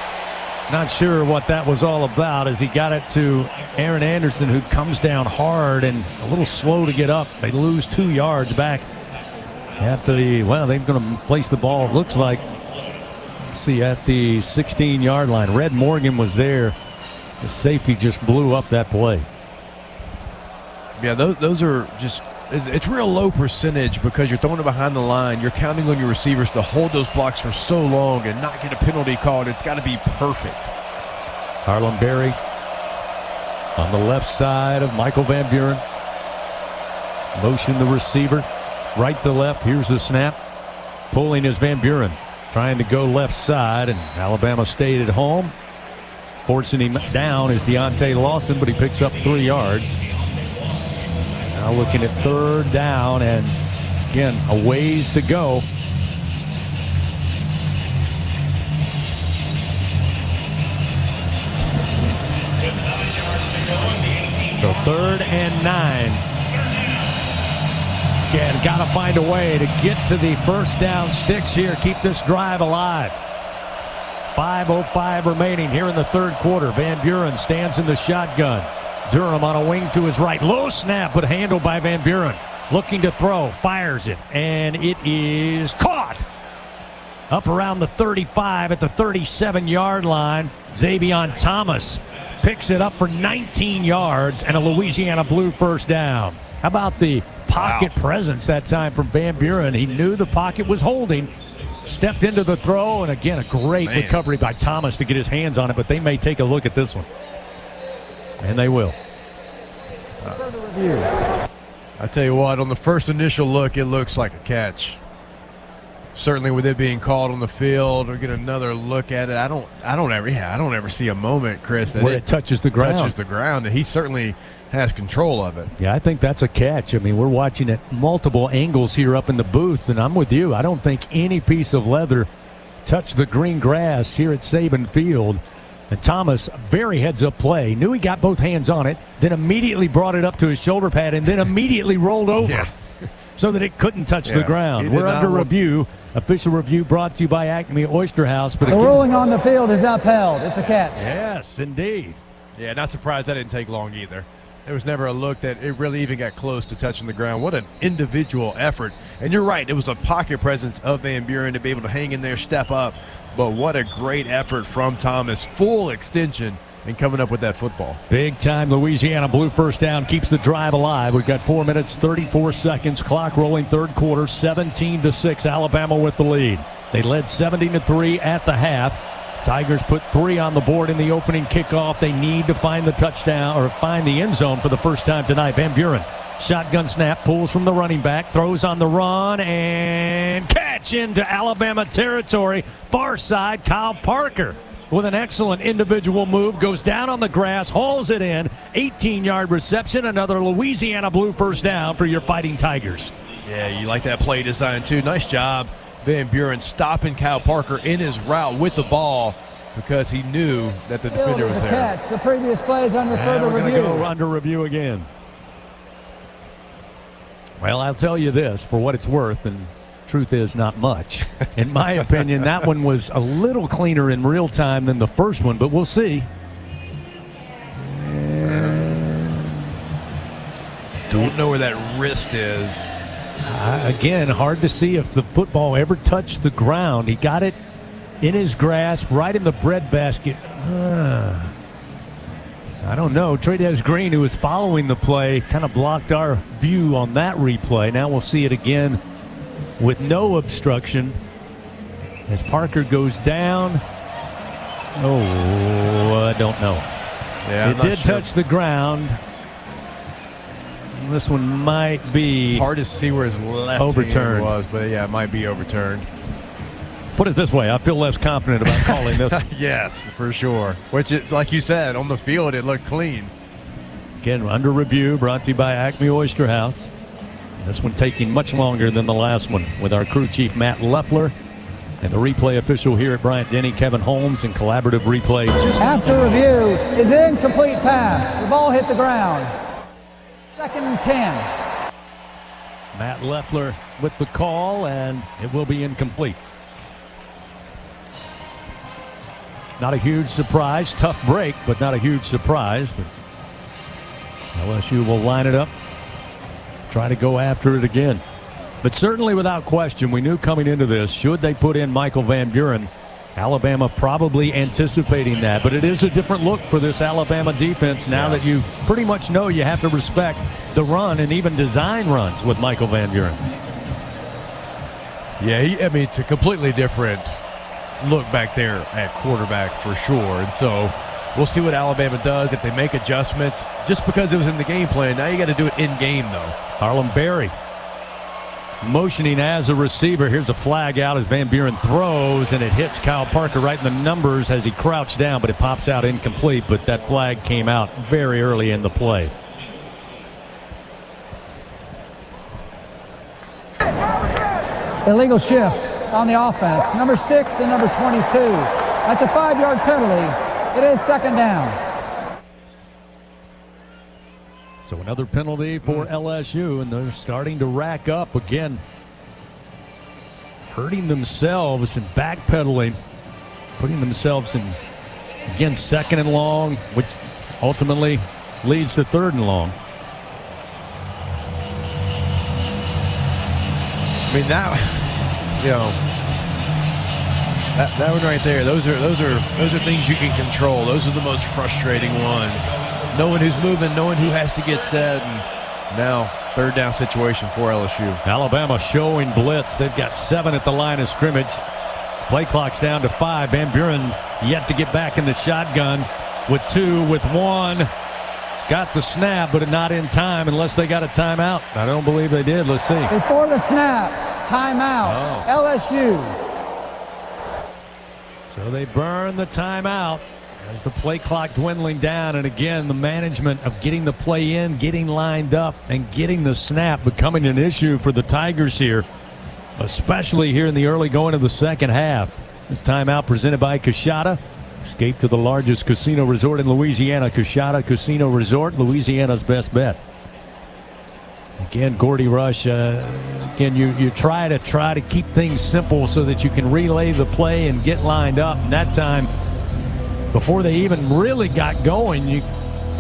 Not sure what that was all about as he got it to Aaron Anderson, who comes down hard and a little slow to get up. They lose 2 yards back at the, well, they're going to place the ball, it looks like, see, at the 16-yard line. Red Morgan was there. The safety just blew up that play. Yeah, those are just, it's real low percentage because you're throwing it behind the line. You're counting on your receivers to hold those blocks for so long and not get a penalty called. It's got to be perfect. Harlem Berry on the left side of Michael Van Buren. Motion the receiver right to left. Here's the snap. Pulling is Van Buren, trying to go left side, and Alabama stayed at home. Forcing him down is Deontay Lawson, but he picks up 3 yards. Now looking at third down, and again, a ways to go. So 3rd and 9. Again, got to find a way to get to the first down sticks here, keep this drive alive. 5:05 remaining here in the third quarter. Van Buren stands in the shotgun. Durham on a wing to his right. Low snap, but handled by Van Buren. Looking to throw, fires it, and it is caught. Up around the 35 at the 37-yard line. Xavion Thomas picks it up for 19 yards and a Louisiana Blue first down. How about the pocket presence that time from Van Buren? He knew the pocket was holding, stepped into the throw, and again, a great recovery by Thomas to get his hands on it, but they may take a look at this one. And they will. Further review. I tell you what, on the first initial look, it looks like a catch. Certainly with it being called on the field, or get another look at it. I don't ever see a moment, Chris, that where it touches the ground. Touches the ground, and he certainly has control of it. Yeah, I think that's a catch. I mean, we're watching at multiple angles here up in the booth, and I'm with you. I don't think any piece of leather touched the green grass here at Saban Field. And Thomas, very heads-up play, knew he got both hands on it, then immediately brought it up to his shoulder pad, and then immediately rolled over so that it couldn't touch the ground. We're under review. Official review brought to you by Acme Oyster House. But the ruling on the field is upheld. It's a catch. Yes, indeed. Yeah, not surprised that didn't take long either. There was never a look that it really even got close to touching the ground. What an individual effort. And you're right, it was a pocket presence of Van Buren to be able to hang in there, step up. But what a great effort from Thomas. Full extension and coming up with that football. Big time Louisiana Blue first down keeps the drive alive. We've got 4 minutes, 34 seconds. Clock rolling third quarter, 17-6. Alabama with the lead. They led 17-3 at the half. Tigers put 3 on the board in the opening kickoff. They need to find the touchdown or find the end zone for the first time tonight. Van Buren, shotgun snap, pulls from the running back, throws on the run, and catch into Alabama territory. Far side, Kyle Parker with an excellent individual move, goes down on the grass, hauls it in, 18-yard reception, another Louisiana Blue first down for your Fighting Tigers. Yeah, you like that play design too. Nice job, Van Buren, stopping Kyle Parker in his route with the ball because he knew that the defender was there. Catch. The previous play is under further we're review. Go under review again. Well, I'll tell you this, for what it's worth, and truth is not much. In my opinion, that one was a little cleaner in real time than the first one, but we'll see. Don't know where that wrist is. Again, hard to see if the football ever touched the ground. He got it in his grasp, right in the breadbasket. I don't know. Cortez Green, who was following the play, kind of blocked our view on that replay. Now we'll see it again with no obstruction as Parker goes down. Oh, I don't know. Yeah, it did touch the ground. This one might be it's hard to see where his left overturned. hand was, but yeah, it might be overturned. Put it this way, I feel less confident about calling this. Yes, for sure. Which, like you said, on the field, it looked clean. Again, under review, brought to you by Acme Oyster House. This one taking much longer than the last one with our crew chief, Matt Leffler, and the replay official here at Bryant-Denny, Kevin Holmes, and collaborative replay. After review is incomplete pass. The ball hit the ground. 2nd and 10. Matt Leffler with the call, and it will be incomplete. Not a huge surprise. Tough break, but not a huge surprise. But LSU will line it up, try to go after it again. But certainly without question, we knew coming into this, should they put in Michael Van Buren, Alabama probably anticipating that. But it is a different look for this Alabama defense now that you pretty much know you have to respect the run and even design runs with Michael Van Buren. Yeah, it's a completely different look back there at quarterback for sure. And so we'll see what Alabama does if they make adjustments. Just because it was in the game plan, now you got to do it in game though. Harlem Berry motioning as a receiver. Here's a flag out as Van Buren throws, and it hits Kyle Parker right in the numbers as he crouched down, but it pops out incomplete. But that flag came out very early in the play. Illegal shift on the offense. Number 6 and number 22. That's a 5-yard penalty. It is 2nd down. So another penalty for LSU, and they're starting to rack up again, hurting themselves and backpedaling, putting themselves in, again, 2nd and long, which ultimately leads to 3rd and long. I mean, that one right there, those are things you can control. Those are the most frustrating ones. Knowing who's moving, knowing who has to get set, and now 3rd down situation for LSU. Alabama showing blitz. They've got 7 at the line of scrimmage. Play clock's down to 5. Van Buren yet to get back in the shotgun with 2, with 1. Got the snap, but not in time unless they got a timeout. I don't believe they did. Let's see. Before the snap, timeout. LSU. So they burn the timeout as the play clock dwindling down. And again, the management of getting the play in, getting lined up, and getting the snap becoming an issue for the Tigers here, especially here in the early going of the second half. This timeout presented by Coshada. Escape to the largest casino resort in Louisiana. Coshada Casino Resort, Louisiana's best bet. Again, Gordy Rush, again, you try to keep things simple so that you can relay the play and get lined up. And that time, before they even really got going,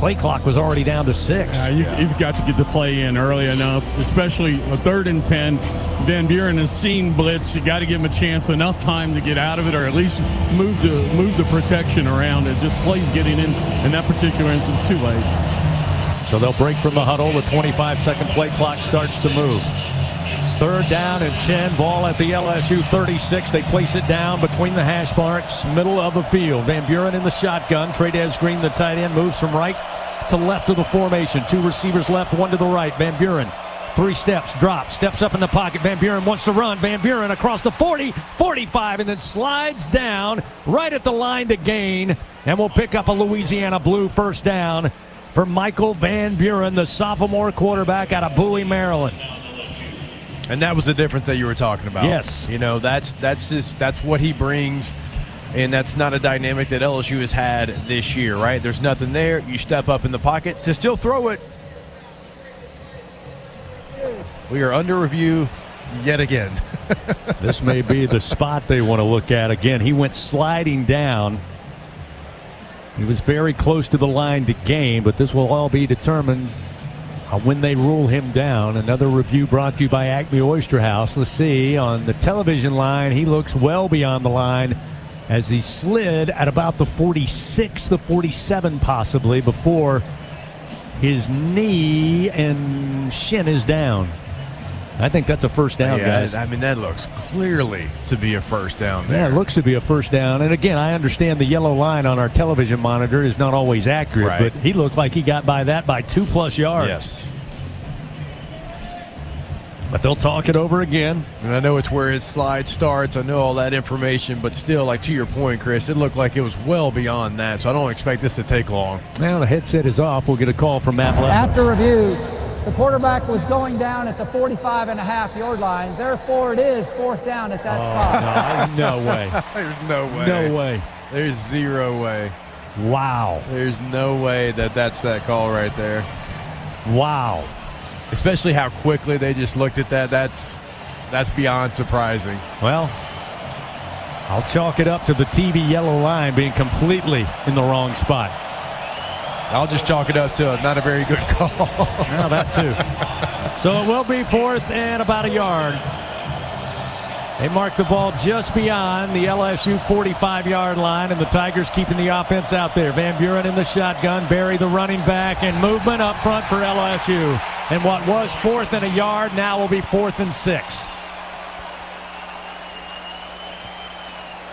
Play clock was already down to 6. You've got to get the play in early enough, especially a 3rd and 10. Van Buren has seen blitz. You got to give him a chance, enough time to get out of it, or at least move the protection around. It just plays getting in that particular instance too late. So they'll break from the huddle. The 25-second play clock starts to move. 3rd down and 10. Ball at the LSU 36. They place it down between the hash marks, middle of the field. Van Buren in the shotgun. Trey'Dez Green, the tight end, moves from right to left of the formation. 2 receivers left, 1 to the right. Van Buren, 3 steps, drops, steps up in the pocket. Van Buren wants to run. Van Buren across the 40, 45, and then slides down right at the line to gain. And we'll pick up a Louisiana Blue first down for Michael Van Buren, the sophomore quarterback out of Bowie, Maryland. And that was the difference that you were talking about. Yes. That's what he brings, and that's not a dynamic that LSU has had this year, right? There's nothing there. You step up in the pocket to still throw it. We are under review yet again. This may be the spot they want to look at again. He went sliding down. He was very close to the line to gain, but this will all be determined when they rule him down. Another review brought to you by Acme Oyster House. Let's see, on the television line, he looks well beyond the line as he slid at about the 46, the 47 possibly, before his knee and shin is down. I think that's a first down, guys. I mean, that looks clearly to be a first down there. Yeah, it looks to be a first down. And again, I understand the yellow line on our television monitor is not always accurate, right, but he looked like he got by that by 2+ yards. Yes. But they'll talk it over again. And I know it's where his slide starts. I know all that information, but still, like to your point, Chris, it looked like it was well beyond that, so I don't expect this to take long. Now the headset is off. We'll get a call from Matt Leffler. After review, the quarterback was going down at the 45.5-yard line. Therefore, it is 4th down at that spot. No way. There's no way. No way. There's zero way. Wow. There's no way that's that call right there. Wow. Especially how quickly they just looked at that. That's beyond surprising. Well, I'll chalk it up to the TV yellow line being completely in the wrong spot. I'll just chalk it up to not a very good call. Well, that too. So it will be 4th and about a yard. They mark the ball just beyond the LSU 45-yard line, and the Tigers keeping the offense out there. Van Buren in the shotgun, Barry the running back, and movement up front for LSU. And what was 4th and a yard now will be 4th and 6.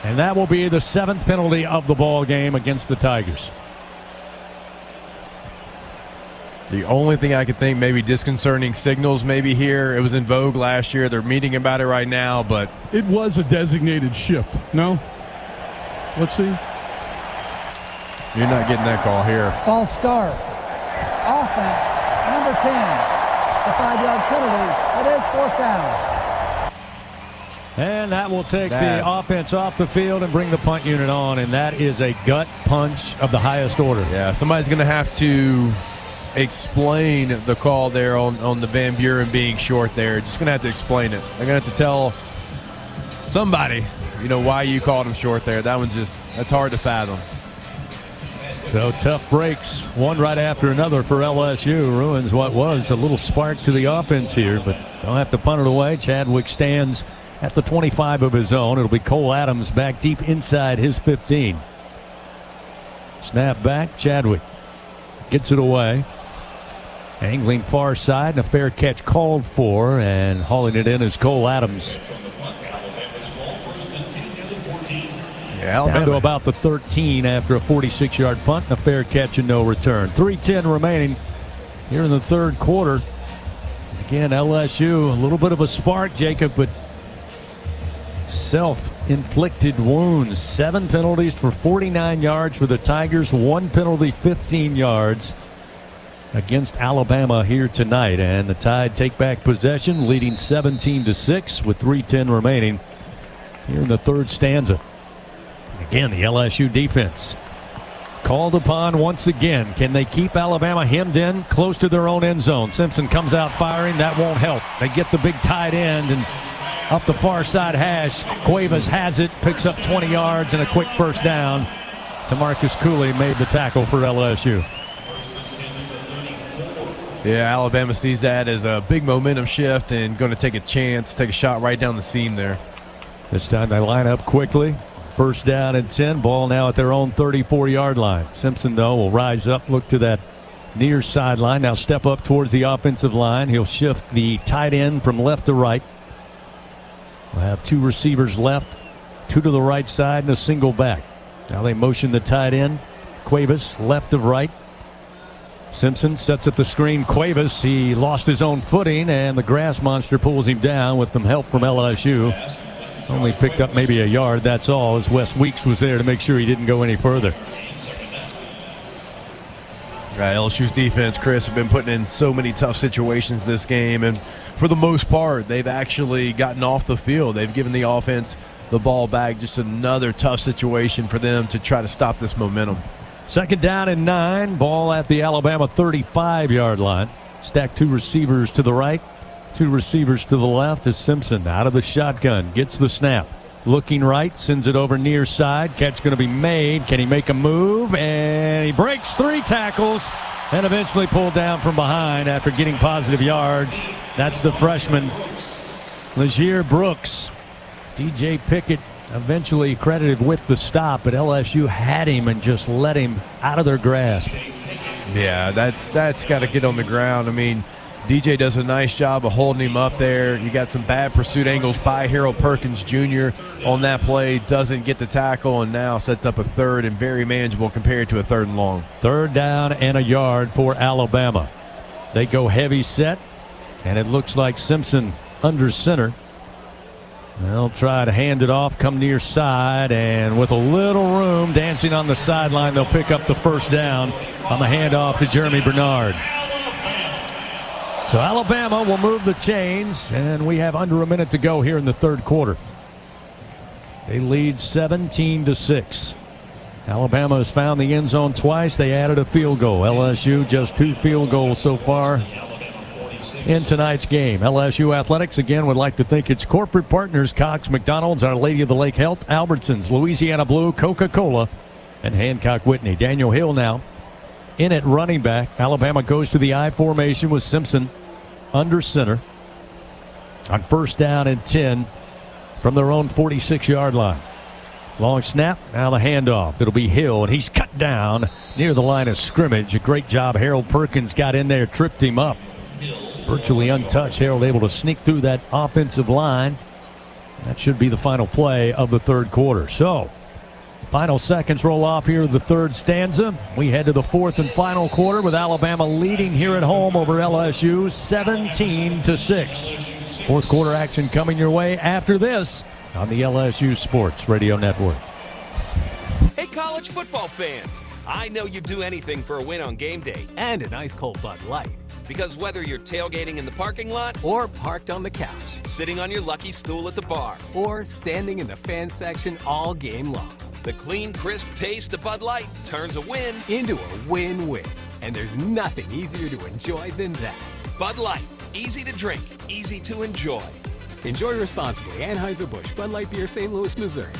And that will be the 7th penalty of the ball game against the Tigers. The only thing I could think, maybe disconcerting signals maybe here. It was in vogue last year. They're meeting about it right now, but it was a designated shift. No? Let's see. You're not getting that call here. False start. Offense, number 10. The 5-yard penalty. It is 4th down. And that will take the offense off the field and bring the punt unit on, and that is a gut punch of the highest order. Yeah, somebody's going to have to explain the call there on the Van Buren being short there. Just going to have to explain it. They're going to have to tell somebody, why you called him short there. That's hard to fathom. So tough breaks, one right after another for LSU. Ruins what was a little spark to the offense here, but they'll have to punt it away. Chadwick stands at the 25 of his own. It'll be Cole Adams back deep inside his 15. Snap back, Chadwick gets it away. Angling far side, and a fair catch called for, and hauling it in is Cole Adams. Yeah, down to about the 13 after a 46-yard punt and a fair catch and no return. 3:10 remaining here in the third quarter. Again, LSU, a little bit of a spark, Jacob, but self-inflicted wounds. 7 penalties for 49 yards for the Tigers, 1 penalty, 15 yards against Alabama here tonight. And the Tide take back possession, leading 17-6 with 3:10 remaining here in the third stanza. Again, the LSU defense called upon once again. Can they keep Alabama hemmed in close to their own end zone? Simpson comes out firing. That won't help. They get the big tight end and up the far side hash. Cuevas has it, picks up 20 yards and a quick first down. Tamarcus Cooley made the tackle for LSU. Yeah, Alabama sees that as a big momentum shift and going to take a chance, take a shot right down the seam there. This time they line up quickly. First down and 10. Ball now at their own 34-yard line. Simpson, though, will rise up, look to that near sideline. Now step up towards the offensive line. He'll shift the tight end from left to right. We'll have 2 receivers left, 2 to the right side, and a single back. Now they motion the tight end. Cuevas, left of right. Simpson sets up the screen. Cuevas, he lost his own footing, and the grass monster pulls him down with some help from LSU. Only picked up maybe a yard, that's all, as Wes Weeks was there to make sure he didn't go any further. LSU's defense, Chris, have been putting in so many tough situations this game, and for the most part, they've actually gotten off the field. They've given the offense the ball back. Just another tough situation for them to try to stop this momentum. Second down and 9. Ball at the Alabama 35-yard line. Stack 2 receivers to the right, 2 receivers to the left as Simpson out of the shotgun. Gets the snap. Looking right, sends it over near side. Catch going to be made. Can he make a move? And he breaks 3 tackles and eventually pulled down from behind after getting positive yards. That's the freshman, Legier Brooks. DJ Pickett eventually credited with the stop, but LSU had him and just let him out of their grasp. Yeah, that's got to get on the ground. I mean, DJ does a nice job of holding him up there. You got some bad pursuit angles by Harold Perkins Jr. on that play. Doesn't get the tackle and now sets up a third and very manageable compared to a 3rd and long. 3rd down and a yard for Alabama. They go heavy set, and it looks like Simpson under center. They'll try to hand it off, come near side, and with a little room dancing on the sideline, they'll pick up the first down on the handoff to Jeremy Bernard. So Alabama will move the chains, and we have under a minute to go here in the 3rd quarter. They lead 17-6. Alabama has found the end zone twice. They added a field goal. LSU just 2 field goals so far in tonight's game. LSU Athletics again would like to thank its corporate partners: Cox, McDonald's, Our Lady of the Lake Health, Albertsons, Louisiana Blue, Coca-Cola, and Hancock Whitney. Daniel Hill now in at running back. Alabama goes to the I formation with Simpson under center on 1st down and 10 from their own 46-yard line. Long snap, now the handoff. It'll be Hill, and he's cut down near the line of scrimmage. A great job. Harold Perkins got in there, tripped him up. Virtually untouched. Harold able to sneak through that offensive line. That should be the final play of the 3rd quarter. So, final seconds roll off here of the 3rd stanza. We head to the 4th and final quarter with Alabama leading here at home over LSU 17-6. 4th quarter action coming your way after this on the LSU Sports Radio Network. Hey, college football fans. I know you'd do anything for a win on game day. And an ice cold Bud Light. Because whether you're tailgating in the parking lot or parked on the couch, sitting on your lucky stool at the bar, or standing in the fan section all game long, the clean, crisp taste of Bud Light turns a win into a win-win. And there's nothing easier to enjoy than that. Bud Light. Easy to drink, easy to enjoy. Enjoy responsibly. Anheuser-Busch, Bud Light Beer, St. Louis, Missouri.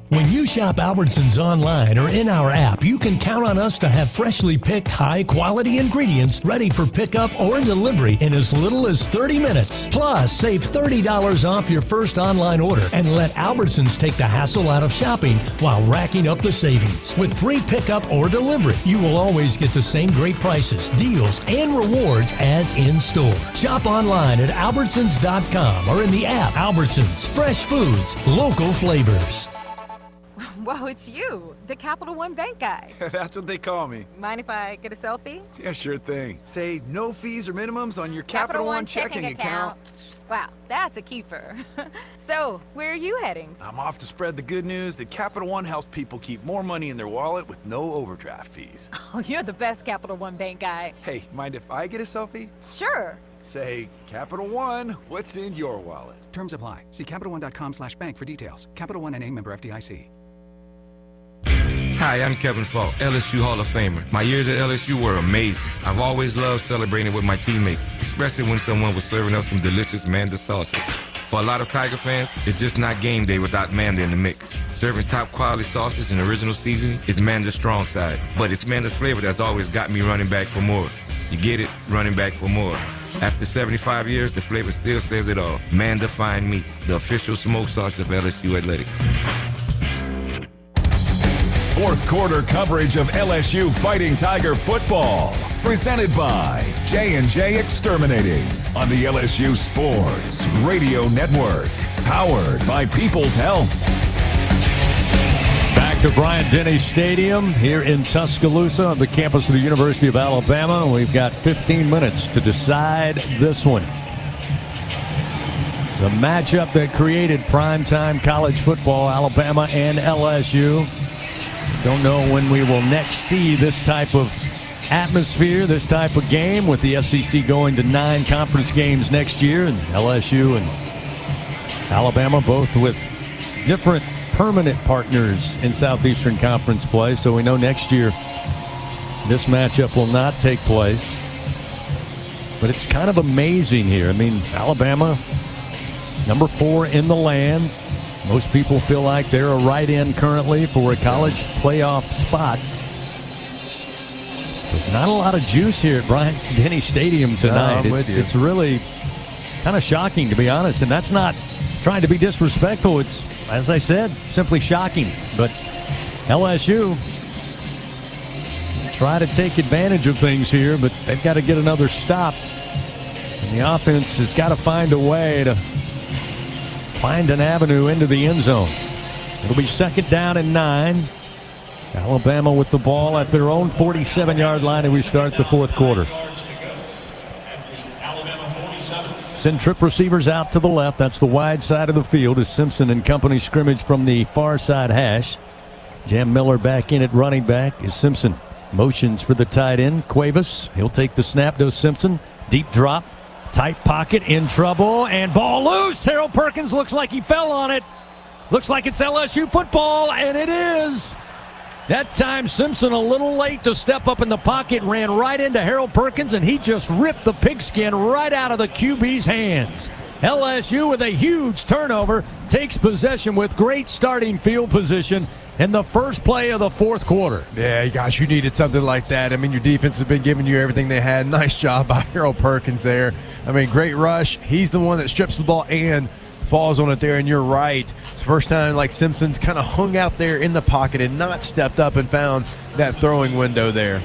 When you shop Albertsons online or in our app, you can count on us to have freshly picked, high-quality ingredients ready for pickup or delivery in as little as 30 minutes. Plus, save $30 off your first online order and let Albertsons take the hassle out of shopping while racking up the savings. With free pickup or delivery, you will always get the same great prices, deals, and rewards as in-store. Shop online at Albertsons.com or in the app. Albertsons, fresh foods, local flavors. Whoa, it's you, the Capital One Bank guy. That's what they call me. Mind if I get a selfie? Yeah, sure thing. Say no fees or minimums on your Capital One checking account. Wow, that's a keeper. So, where are you heading? I'm off to spread the good news that Capital One helps people keep more money in their wallet with no overdraft fees. Oh, you're the best Capital One Bank guy. Hey, mind if I get a selfie? Sure. Say, Capital One, what's in your wallet? Terms apply. See CapitalOne.com/bank for details. Capital One N.A. member FDIC. Hi, I'm Kevin Falk, LSU Hall of Famer. My years at LSU were amazing. I've always loved celebrating with my teammates, especially when someone was serving up some delicious Manda salsa. For a lot of Tiger fans, it's just not game day without Manda in the mix. Serving top quality sausage and original seasoning is Manda's strong side, but it's Manda's flavor that's always got me running back for more. You get it, running back for more. After 75 years, the flavor still says it all. Man-defined meats, the official smoke sauce of LSU Athletics. Fourth quarter coverage of LSU Fighting Tiger football. Presented by J&J Exterminating on the LSU Sports Radio Network. Powered by People's Health. Back to Bryant-Denny Stadium here in Tuscaloosa on the campus of the University of Alabama. We've got 15 minutes to decide this one. The matchup that created primetime college football, Alabama and LSU. Don't know when we will next see this type of atmosphere, this type of game, with the SEC going to 9 conference games next year, and LSU and Alabama both with different permanent partners in Southeastern Conference play. So we know next year this matchup will not take place. But it's kind of amazing here. I mean, Alabama, number 4 in the land. Most people feel like they're a write-in currently for a college playoff spot. There's not a lot of juice here at Bryant-Denny Stadium tonight. No, it's really kind of shocking, to be honest. And that's not trying to be disrespectful. It's, as I said, simply shocking. But LSU try to take advantage of things here, but they've got to get another stop. And the offense has got to find a way to find an avenue into the end zone. It'll be 2nd down and 9. Alabama with the ball at their own 47-yard line, and we start the fourth quarter. Send trip receivers out to the left. That's the wide side of the field as Simpson and company scrimmage from the far side hash. Jam Miller back in at running back as Simpson motions for the tight end, Cuevas. He'll take the snap, goes Simpson. Deep drop. Tight pocket, in trouble, and ball loose. Harold Perkins looks like he fell on it. Looks like it's LSU football, and it is. That time Simpson a little late to step up in the pocket, ran right into Harold Perkins, and he just ripped the pigskin right out of the QB's hands. LSU with a huge turnover takes possession with great starting field position in the first play of the fourth quarter. Yeah, gosh, you needed something like that. I mean, your defense has been giving you everything they had. Nice job by Harold Perkins there. I mean, great rush. He's the one that strips the ball and falls on it there, and you're right. It's the first time like Simpson's kind of hung out there in the pocket and not stepped up and found that throwing window there.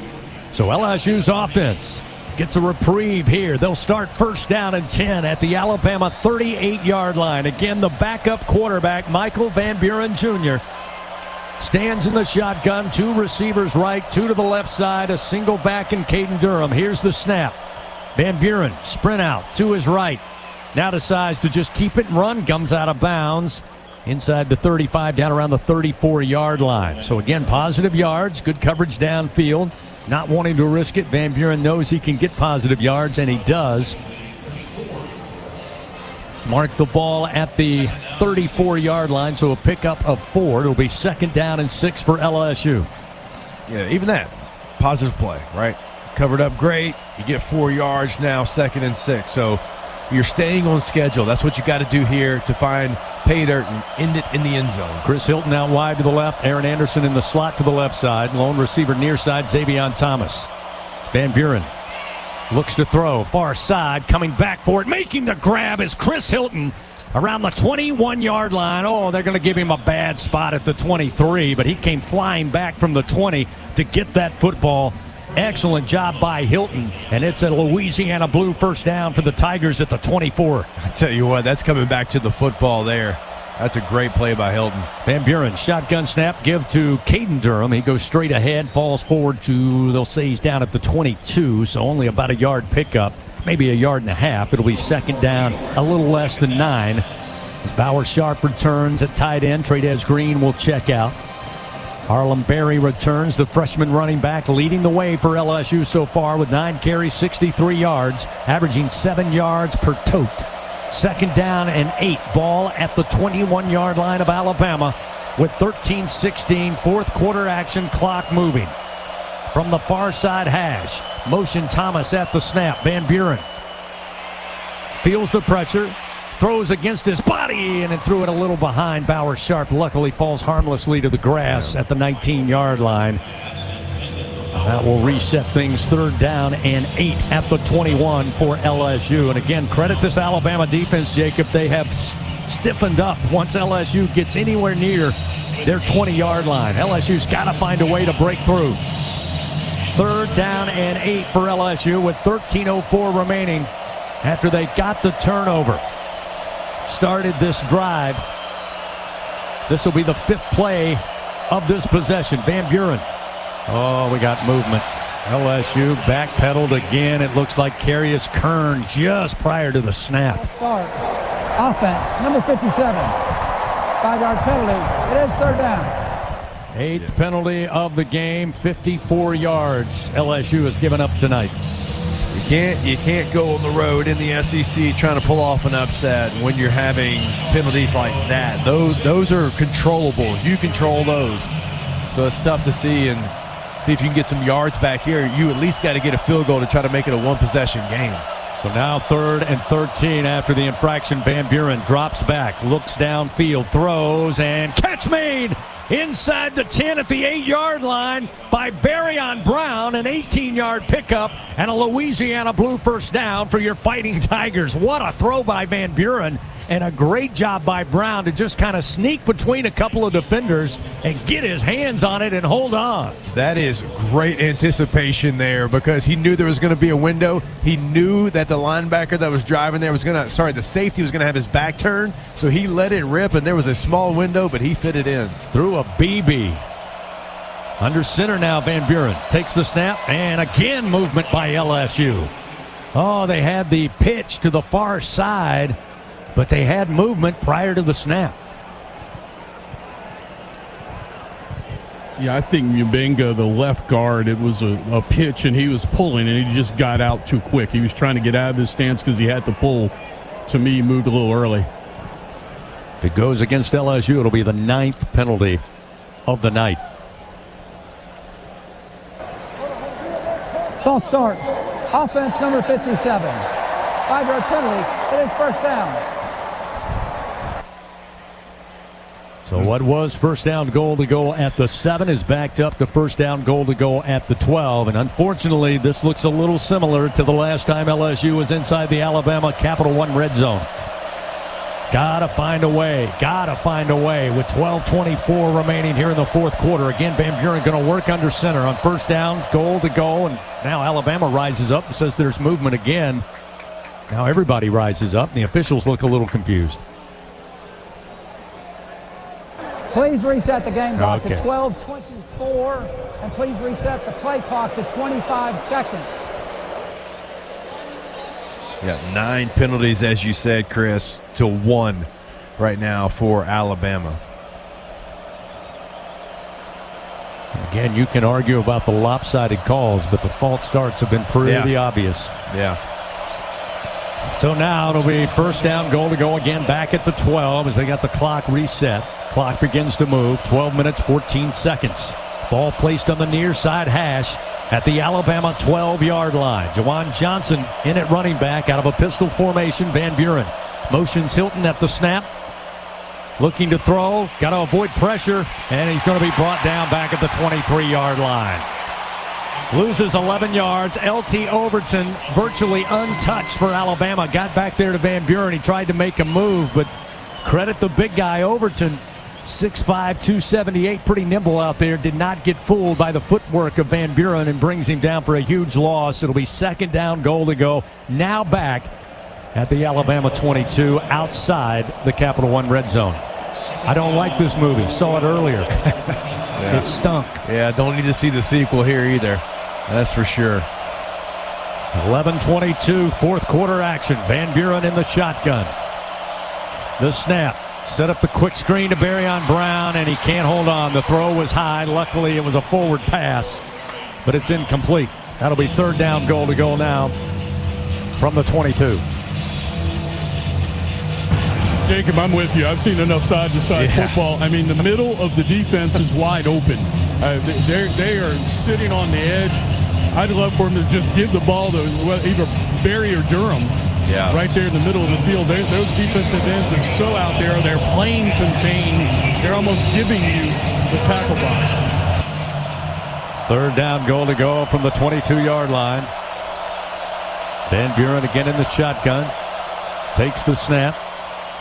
So LSU's offense gets a reprieve here. They'll start 1st down and 10 at the Alabama 38-yard line. Again, the backup quarterback, Michael Van Buren Jr., stands in the shotgun. 2 receivers right, 2 to the left side, a single back in Caden Durham. Here's the snap. Van Buren sprint out to his right. Now decides to just keep it and run. Comes out of bounds inside the 35, down around the 34-yard line. So again, positive yards, good coverage downfield. Not wanting to risk it. Van Buren knows he can get positive yards, and he does. Mark the ball at the 34-yard line, so a pickup of 4. It'll be 2nd down and 6 for LSU. Yeah, even that, positive play, right? Covered up great. You get 4 yards now, 2nd and 6. So you're staying on schedule. That's what you got to do here to find pay dirt and end it in the end zone. Chris Hilton out wide to the left. Aaron Anderson in the slot to the left side. Lone receiver near side, Xavion Thomas. Van Buren looks to throw. Far side, coming back for it. Making the grab is Chris Hilton around the 21-yard line. Oh, they're going to give him a bad spot at the 23, but he came flying back from the 20 to get that football. Excellent job by Hilton, and it's a Louisiana Blue 1st down for the Tigers at the 24. I tell you what, that's coming back to the football there. That's a great play by Hilton. Van Buren, shotgun snap, give to Caden Durham. He goes straight ahead, falls forward to, they'll say he's down at the 22, so only about a yard pickup, maybe a yard and a half. It'll be 2nd down, a little less than 9. As Bauer Sharp returns at tight end, Trey'Dez Green will check out. Harlem Berry returns, the freshman running back, leading the way for LSU so far with 9 carries, 63 yards, averaging 7 yards per tote. 2nd down and 8. Ball at the 21-yard line of Alabama with 13-16. Fourth quarter action, clock moving. From the far side hash, motion Thomas at the snap. Van Buren feels the pressure. Throws against his body, and it threw it a little behind. Bauer Sharp luckily falls harmlessly to the grass at the 19-yard line. That will reset things 3rd down and 8 at the 21 for LSU. And again, credit this Alabama defense, Jacob. They have stiffened up once LSU gets anywhere near their 20-yard line. LSU's got to find a way to break through. 3rd down and 8 for LSU with 13:04 remaining after they got the turnover. Started this drive. This will be the 5th play of this possession. Van Buren. Oh, we got movement. LSU backpedaled again. It looks like Carius Kern just prior to the snap. Start. Offense, number 57. 5-yard penalty. It is 3rd down. 8th penalty of the game. 54 yards LSU has given up tonight. You can't go on the road in the SEC trying to pull off an upset when you're having penalties like that. Those are controllables. You control those. So it's tough to see and see if you can get some yards back here. You at least got to get a field goal to try to make it a one-possession game. So now 3rd and 13 after the infraction. Van Buren drops back, looks downfield, throws, and catch made inside the 10 at the 8-yard line by Barryon Brown. An 18-yard pickup and a Louisiana Blue first down for your Fighting Tigers. What a throw by Van Buren, and a great job by Brown to just kind of sneak between a couple of defenders and get his hands on it and hold on. That is great anticipation there because he knew there was going to be a window. He knew that the linebacker that was driving there was going to, the safety was going to have his back turned, so he let it rip, and there was a small window, but he fit it in. Threw a BB. Under center now, Van Buren takes the snap, and again movement by LSU. Oh, they had the pitch to the far side, but they had movement prior to the snap. Yeah, I think Mbenga, the left guard, it was a pitch, and he was pulling, and he just got out too quick. He was trying to get out of his stance because he had to pull. To me, he moved a little early. If it goes against LSU, it'll be the 9th penalty of the night. False start. Offense, number 57. 5-yard penalty. It is 1st down. So what was first down goal to go at the 7 is backed up to first down goal to go at the 12. And unfortunately, this looks a little similar to the last time LSU was inside the Alabama Capital One red zone. Gotta find a way with 12:24 remaining here in the 4th quarter. Again, Van Buren going to work under center on first down, goal to go, and now Alabama rises up and says there's movement again. Now everybody rises up, and the officials look a little confused. Please reset the game clock to 12:24, and please reset the play clock to 25 seconds. Yeah, 9 penalties, as you said, Chris, to 1 right now for Alabama. Again, you can argue about the lopsided calls, but the false starts have been pretty obvious. Yeah. So now it'll be first down goal to go again back at the 12 as they got the clock reset. Clock begins to move. 12 minutes, 14 seconds. Ball placed on the near side hash at the Alabama 12-yard line. Jawan Johnson in at running back out of a pistol formation. Van Buren motions Hilton at the snap. Looking to throw. Got to avoid pressure. And he's going to be brought down back at the 23-yard line. Loses 11 yards. L.T. Overton virtually untouched for Alabama. Got back there to Van Buren. He tried to make a move, but credit the big guy, Overton. 6'5", 278, pretty nimble out there. Did not get fooled by the footwork of Van Buren and brings him down for a huge loss. It'll be second down goal to go. Now back at the Alabama 22 outside the Capital One red zone. I don't like this movie. Saw it earlier. It stunk. Yeah, don't need to see the sequel here either. That's for sure. 11:22, 4th quarter action. Van Buren in the shotgun. The snap. Set up the quick screen to Barryon Brown, and he can't hold on. The throw was high. Luckily, it was a forward pass, but it's incomplete. That'll be third down goal to go now from the 22. Jacob, I'm with you. I've seen enough side-to-side football. I mean, the middle of the defense is wide open. They are sitting on the edge. I'd love for them to just give the ball to either Barry or Durham. Yeah. Right there in the middle of the field. Those defensive ends are so out there. They're playing contained. They're almost giving you the tackle box. Third down, goal to go from the 22-yard line. Van Buren again in the shotgun. Takes the snap.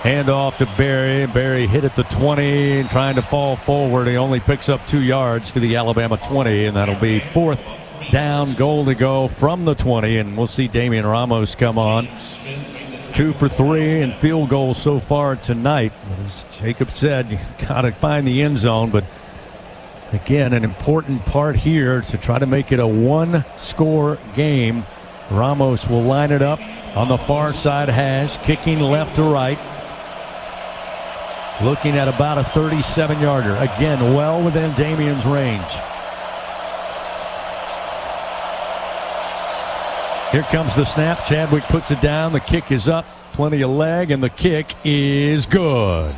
Hand off to Barry. Barry hit at the 20 and trying to fall forward. He only picks up 2 yards to the Alabama 20, and that'll be fourth down, goal to go from the 20, and we'll see Damian Ramos come on. 2 for 3 and field goals so far tonight. As Jacob said, you got to find the end zone, but again, an important part here to try to make it a one-score game. Ramos will line it up on the far side hash, kicking left to right. Looking at about a 37-yarder. Again, well within Damian's range. Here comes the snap. Chadwick puts it down. The kick is up. Plenty of leg, and the kick is good.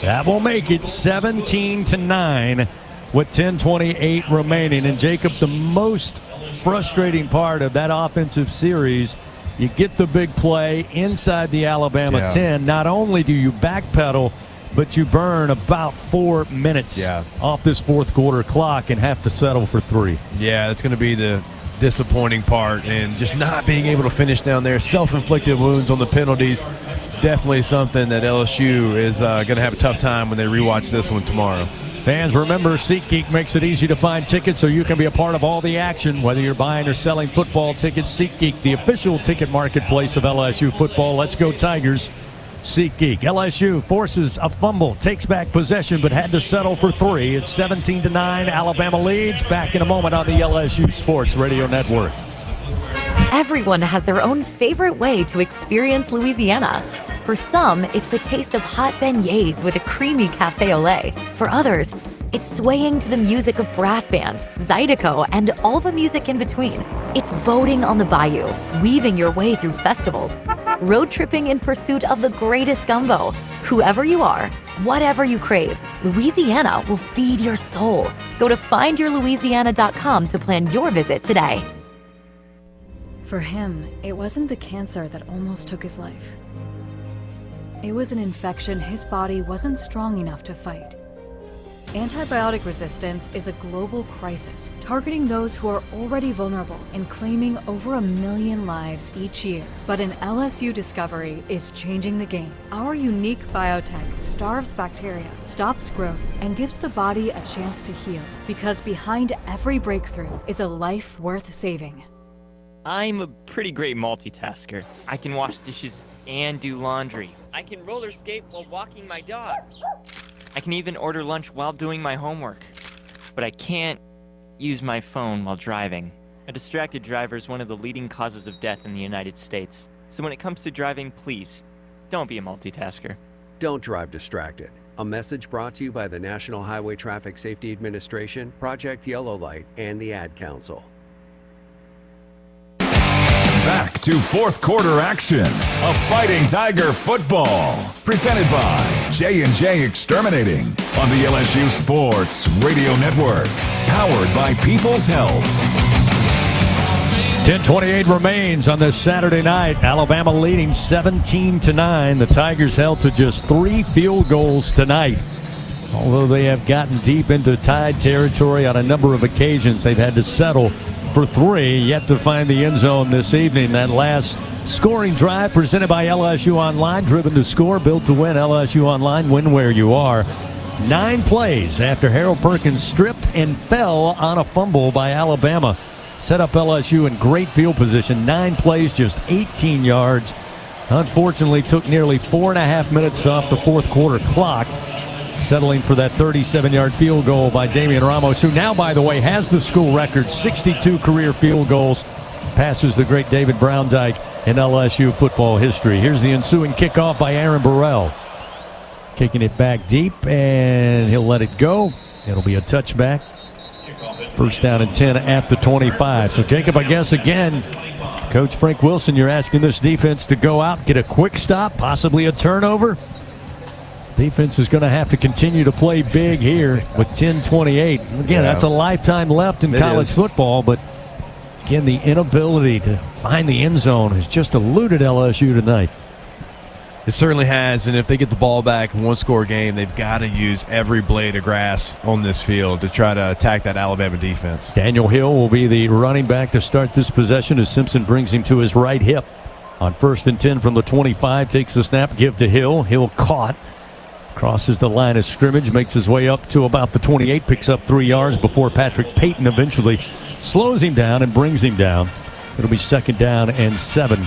That will make it 17-9 with 10:28 remaining. And Jacob, the most frustrating part of that offensive series, you get the big play inside the Alabama 10. Not only do you backpedal, but you burn about 4 minutes off this fourth quarter clock and have to settle for 3. Yeah, that's going to be the disappointing part, and just not being able to finish down there. Self-inflicted wounds on the penalties. Definitely something that LSU is going to have a tough time when they rewatch this one tomorrow. Fans, remember, SeatGeek makes it easy to find tickets so you can be a part of all the action. Whether you're buying or selling football tickets, SeatGeek, the official ticket marketplace of LSU football. Let's go Tigers. SeatGeek. LSU forces a fumble, takes back possession, but had to settle for 3. It's 17-9. Alabama leads. Back in a moment on the LSU Sports Radio Network. Everyone has their own favorite way to experience Louisiana. For some, it's the taste of hot beignets with a creamy cafe au lait. For others, it's swaying to the music of brass bands, Zydeco, and all the music in between. It's boating on the bayou, weaving your way through festivals, road tripping in pursuit of the greatest gumbo. Whoever you are, whatever you crave, Louisiana will feed your soul. Go to findyourlouisiana.com to plan your visit today. For him, it wasn't the cancer that almost took his life. It was an infection his body wasn't strong enough to fight. Antibiotic resistance is a global crisis, targeting those who are already vulnerable and claiming over 1 million lives each year. But an LSU discovery is changing the game. Our unique biotech starves bacteria, stops growth, and gives the body a chance to heal. Because behind every breakthrough is a life worth saving. I'm a pretty great multitasker. I can wash dishes and do laundry. I can roller skate while walking my dog. I can even order lunch while doing my homework. But I can't use my phone while driving. A distracted driver is one of the leading causes of death in the United States. So when it comes to driving, please, don't be a multitasker. Don't drive distracted. A message brought to you by the National Highway Traffic Safety Administration, Project Yellow Light, and the Ad Council. Back to fourth quarter action of Fighting Tiger football. Presented by J&J Exterminating on the LSU Sports Radio Network. Powered by People's Health. 10:28 remains on this Saturday night. Alabama leading 17-9. The Tigers held to just 3 field goals tonight. Although they have gotten deep into tied territory on a number of occasions, they've had to settle for 3, yet to find the end zone this evening. That last scoring drive presented by LSU Online, driven to score, built to win. LSU Online, win where you are. 9 plays after Harold Perkins stripped and fell on a fumble by Alabama. Set up LSU in great field position. 9 plays, just 18 yards. Unfortunately, took nearly 4.5 minutes off the fourth quarter clock. Settling for that 37-yard field goal by Damian Ramos, who now, by the way, has the school record, 62 career field goals, passes the great David Browndyke in LSU football history. Here's the ensuing kickoff by Aaron Burrell. Kicking it back deep, and he'll let it go. It'll be a touchback. First down and 10 at the 25. So, Jacob, I guess, again, Coach Frank Wilson, you're asking this defense to go out, get a quick stop, possibly a turnover. Defense is going to have to continue to play big here with 10:28. Again, that's a lifetime left in college football, but again, the inability to find the end zone has just eluded LSU tonight. It certainly has, and if they get the ball back in one-score game, they've got to use every blade of grass on this field to try to attack that Alabama defense. Daniel Hill will be the running back to start this possession as Simpson brings him to his right hip. On 1st and 10 from the 25, takes the snap, give to Hill. Hill caught, crosses the line of scrimmage, makes his way up to about the 28, picks up 3 yards before Patrick Payton eventually slows him down and brings him down. It'll be 2nd down and 7.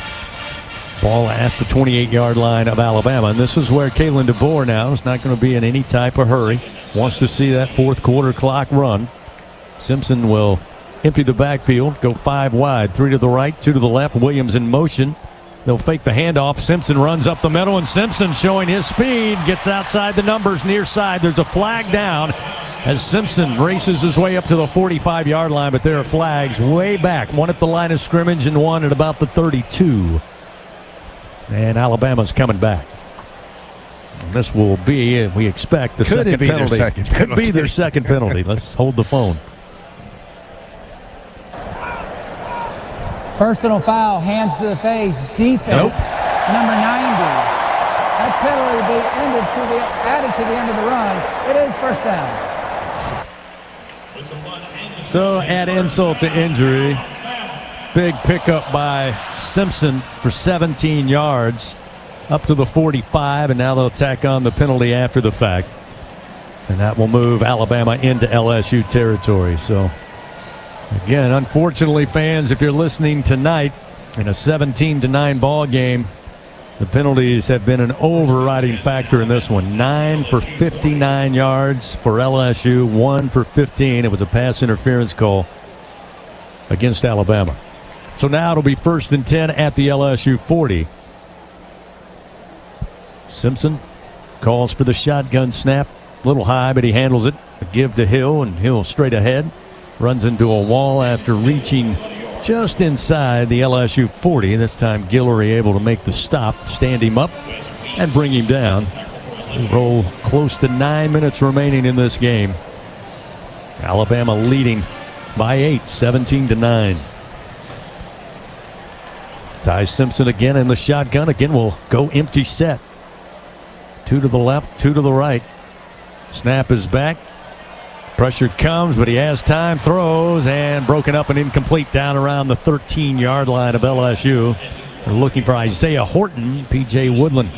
Ball at the 28-yard line of Alabama. And this is where Kalen DeBoer now is not going to be in any type of hurry. Wants to see that 4th quarter clock run. Simpson will empty the backfield, go 5 wide, 3 to the right, 2 to the left. Williams in motion. They'll fake the handoff. Simpson runs up the middle, and Simpson, showing his speed, gets outside the numbers near side. There's a flag down as Simpson races his way up to the 45-yard line, but there are flags way back. One at the line of scrimmage and one at about the 32. And Alabama's coming back. And this will be, we expect, the second penalty. Could be their second penalty. Let's hold the phone. Personal foul, hands to the face, defense, Nope. number 90. That penalty will be added to the end of the run. It is 1st down. So add insult to injury. Big pickup by Simpson for 17 yards up to the 45, and now they'll tack on the penalty after the fact. And that will move Alabama into LSU territory. So, again, unfortunately, fans, if you're listening tonight in a 17-9 ball game, the penalties have been an overriding factor in this one. 9 for 59 yards for LSU, 1 for 15. It was a pass interference call against Alabama. So now it'll be 1st and 10 at the LSU 40. Simpson calls for the shotgun snap. A little high, but he handles it. A give to Hill, and Hill straight ahead. Runs into a wall after reaching just inside the LSU 40. This time Guillory able to make the stop, stand him up, and bring him down. We roll close to 9 minutes remaining in this game. Alabama leading by 8, 17-9. Ty Simpson again in the shotgun. Again, will go empty set. 2 to the left, 2 to the right. Snap is back. Pressure comes, but he has time, throws, and broken up and incomplete down around the 13-yard line of LSU. They're looking for Isaiah Horton. P.J. Woodland,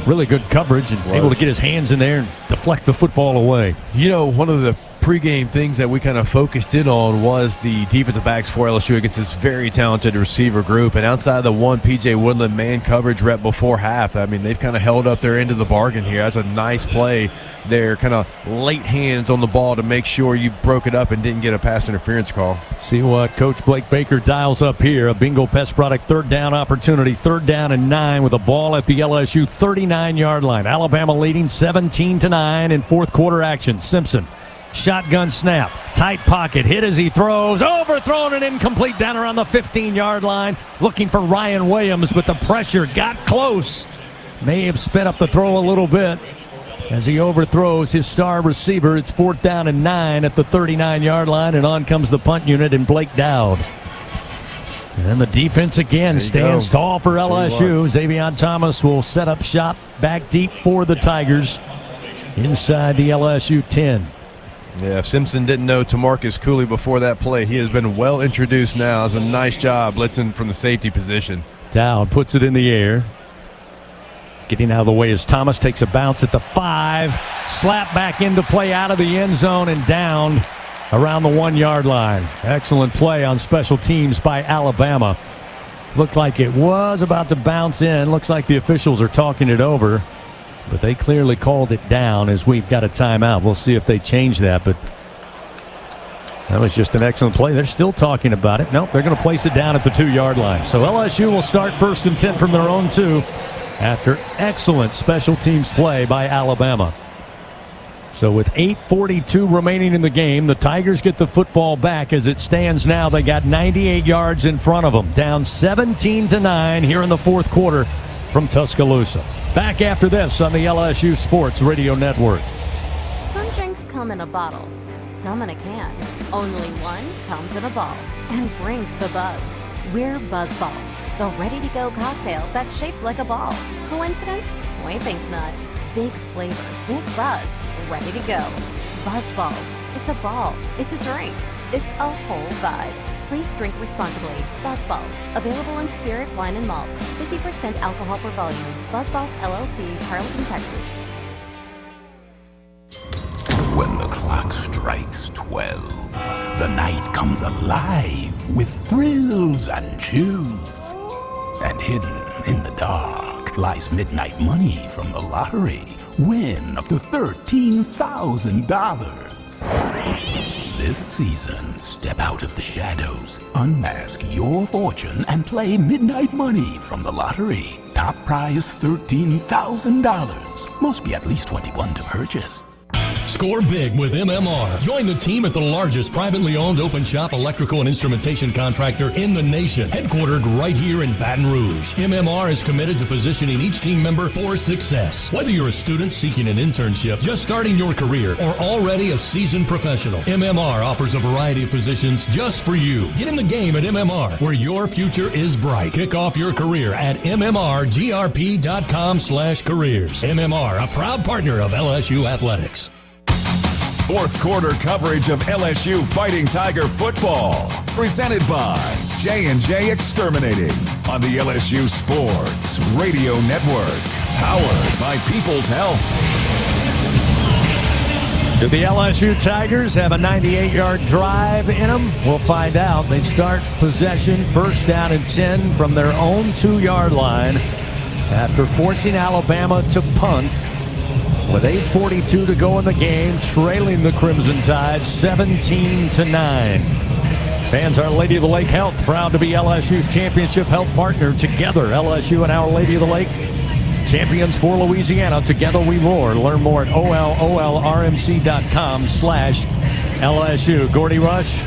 really good coverage and able to get his hands in there and deflect the football away. You know, one of the pregame things that we kind of focused in on was the defensive backs for LSU against this very talented receiver group. And outside the one P.J. Woodland man coverage rep before half, I mean, they've kind of held up their end of the bargain here. That's a nice play there, kind of late hands on the ball to make sure you broke it up and didn't get a pass interference call. See what Coach Blake Baker dials up here. A Bingo Pest Product 3rd down opportunity, 3rd down and 9 with a ball at the LSU 39-yard line. Alabama leading 17-9 in 4th quarter action. Simpson. Shotgun snap, tight pocket, hit as he throws, overthrown and incomplete down around the 15-yard line. Looking for Ryan Williams, but the pressure got close. May have sped up the throw a little bit as he overthrows his star receiver. It's 4th down and 9 at the 39-yard line, and on comes the punt unit and Blake Dowd. And then the defense again stands tall for LSU. Xavier Thomas will set up shop back deep for the Tigers inside the LSU 10. Yeah, if Simpson didn't know Tamarcus Cooley before that play, he has been well introduced now. It's a nice job blitzing from the safety position. Dowd puts it in the air. Getting out of the way as Thomas takes a bounce at the 5. Slap back into play out of the end zone and down around the 1-yard line. Excellent play on special teams by Alabama. Looked like it was about to bounce in. Looks like the officials are talking it over. But they clearly called it down as we've got a timeout. We'll see if they change that, but that was just an excellent play. They're still talking about it. Nope, they're going to place it down at the 2-yard line. So LSU will start 1st and 10 from their own 2 after excellent special teams play by Alabama. So with 8:42 remaining in the game, the Tigers get the football back. As it stands now, they got 98 yards in front of them. Down 17-9 here in the 4th quarter from Tuscaloosa. Back after this on the LSU Sports Radio Network. Some drinks come in a bottle, some in a can. Only one comes in a ball and brings the buzz. We're Buzz Balls. The ready-to-go cocktail that's shaped like a ball. Coincidence? We think not. Big flavor, big buzz, ready to go. Buzzballs. It's a ball. It's a drink. It's a whole vibe. Please drink responsibly. Buzzballs. Available in spirit, wine, and malt. 50% alcohol per volume. Buzzballs, LLC, Carlton, Texas. When the clock strikes 12, the night comes alive with thrills and chills. And hidden in the dark lies midnight money from the lottery. Win up to $13,000. This season, step out of the shadows, unmask your fortune, and play Midnight Money from the lottery. Top prize $13,000. Must be at least 21 to purchase. Score big with MMR. Join the team at the largest privately owned open shop electrical and instrumentation contractor in the nation, headquartered right here in Baton Rouge. MMR is committed to positioning each team member for success. Whether you're a student seeking an internship, just starting your career, or already a seasoned professional, MMR offers a variety of positions just for you. Get in the game at MMR, where your future is bright. Kick off your career at mmrgrp.com/careers. MMR, a proud partner of LSU Athletics. Fourth quarter coverage of LSU Fighting Tiger football. Presented by J&J Exterminating on the LSU Sports Radio Network. Powered by People's Health. Do the LSU Tigers have a 98-yard drive in them? We'll find out. They start possession first down and 10 from their own 2-yard line after forcing Alabama to punt. With 8:42 to go in the game, trailing the Crimson Tide 17-9. Fans, Our Lady of the Lake Health, proud to be LSU's championship health partner. Together, LSU and Our Lady of the Lake, champions for Louisiana. Together we roar. Learn more at olrmc.com/LSU. Gordy Rush,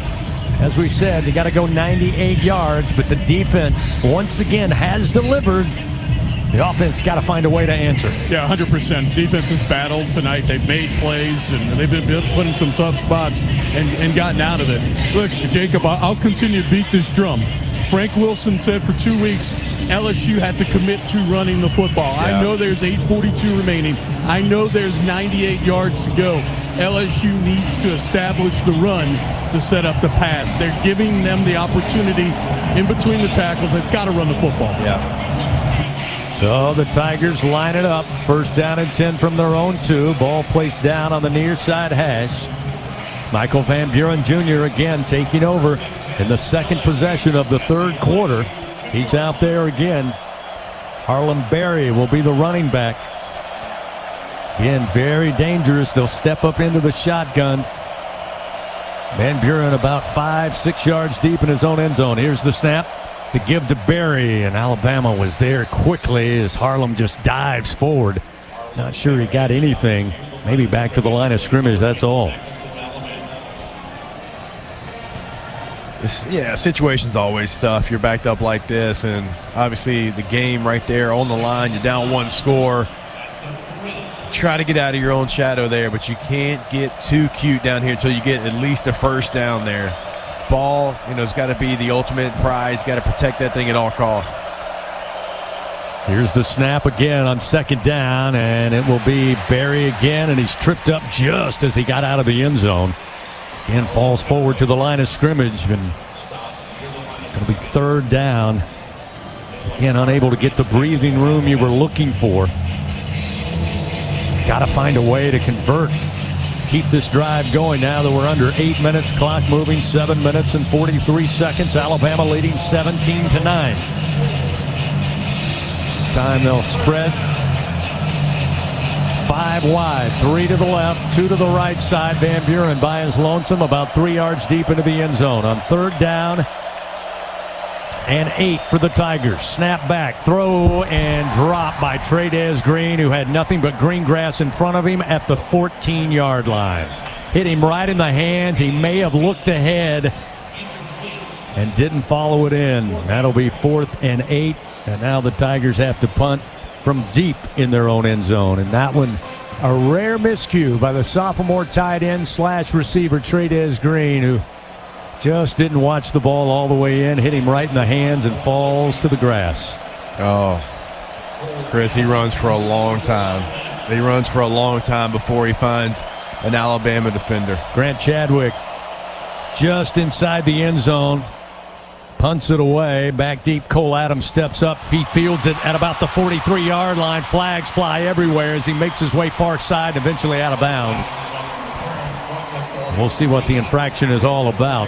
as we said, you got to go 98 yards, but the defense once again has delivered. The offense got to find a way to answer. Yeah, 100%. Defense has battled tonight. They've made plays, and they've been put in some tough spots and gotten out of it. Look, Jacob, I'll continue to beat this drum. Frank Wilson said for 2 weeks, LSU had to commit to running the football. Yeah. I know there's 8:42 remaining. I know there's 98 yards to go. LSU needs to establish the run to set up the pass. They're giving them the opportunity in between the tackles. They've got to run the football. Yeah. So the Tigers line it up. First down and 10 from their own 2. Ball placed down on the near side hash. Michael Van Buren Jr. again taking over in the second possession of the third quarter. He's out there again. Harlem Berry will be the running back. Again, very dangerous. They'll step up into the shotgun. Van Buren about 5-6 yards deep in his own end zone. Here's the snap. To give to Berry, and Alabama was there quickly as Harlem just dives forward. Not sure he got anything. Maybe back to the line of scrimmage, that's all. Situation's always tough. You're backed up like this, and obviously the game right there on the line. You're down 1 score. Try to get out of your own shadow there, but you can't get too cute down here until you get at least a first down there. Ball, it's got to be the ultimate prize. Got to protect that thing at all costs. Here's the snap again on second down, and it will be Berry again, and he's tripped up just as he got out of the end zone. Again, falls forward to the line of scrimmage, and it's going to be third down. Again, unable to get the breathing room you were looking for. Got to find a way to convert. Keep this drive going now that we're under 8 minutes. Clock moving, 7 minutes and 43 seconds. Alabama leading 17-9. This time they'll spread 5 wide, 3 to the left, 2 to the right side. Van Buren by his lonesome, about 3 yards deep into the end zone. On third down and 8 for the Tigers. Snap back, throw, and drop by Trey'Dez Green, who had nothing but green grass in front of him at the 14-yard line. Hit him right in the hands. He may have looked ahead and didn't follow it in. That'll be 4th and 8, and now the Tigers have to punt from deep in their own end zone. And that one, a rare miscue by the sophomore tight end / receiver Trey'Dez Green, who Just didn't watch the ball all the way in, hit him right in the hands and falls to the grass. Oh, Chris, he runs for a long time. He runs for a long time before he finds an Alabama defender. Grant Chadwick just inside the end zone. Punts it away. Back deep, Cole Adams steps up. He fields it at about the 43-yard line. Flags fly everywhere as he makes his way far side, eventually out of bounds. We'll see what the infraction is all about.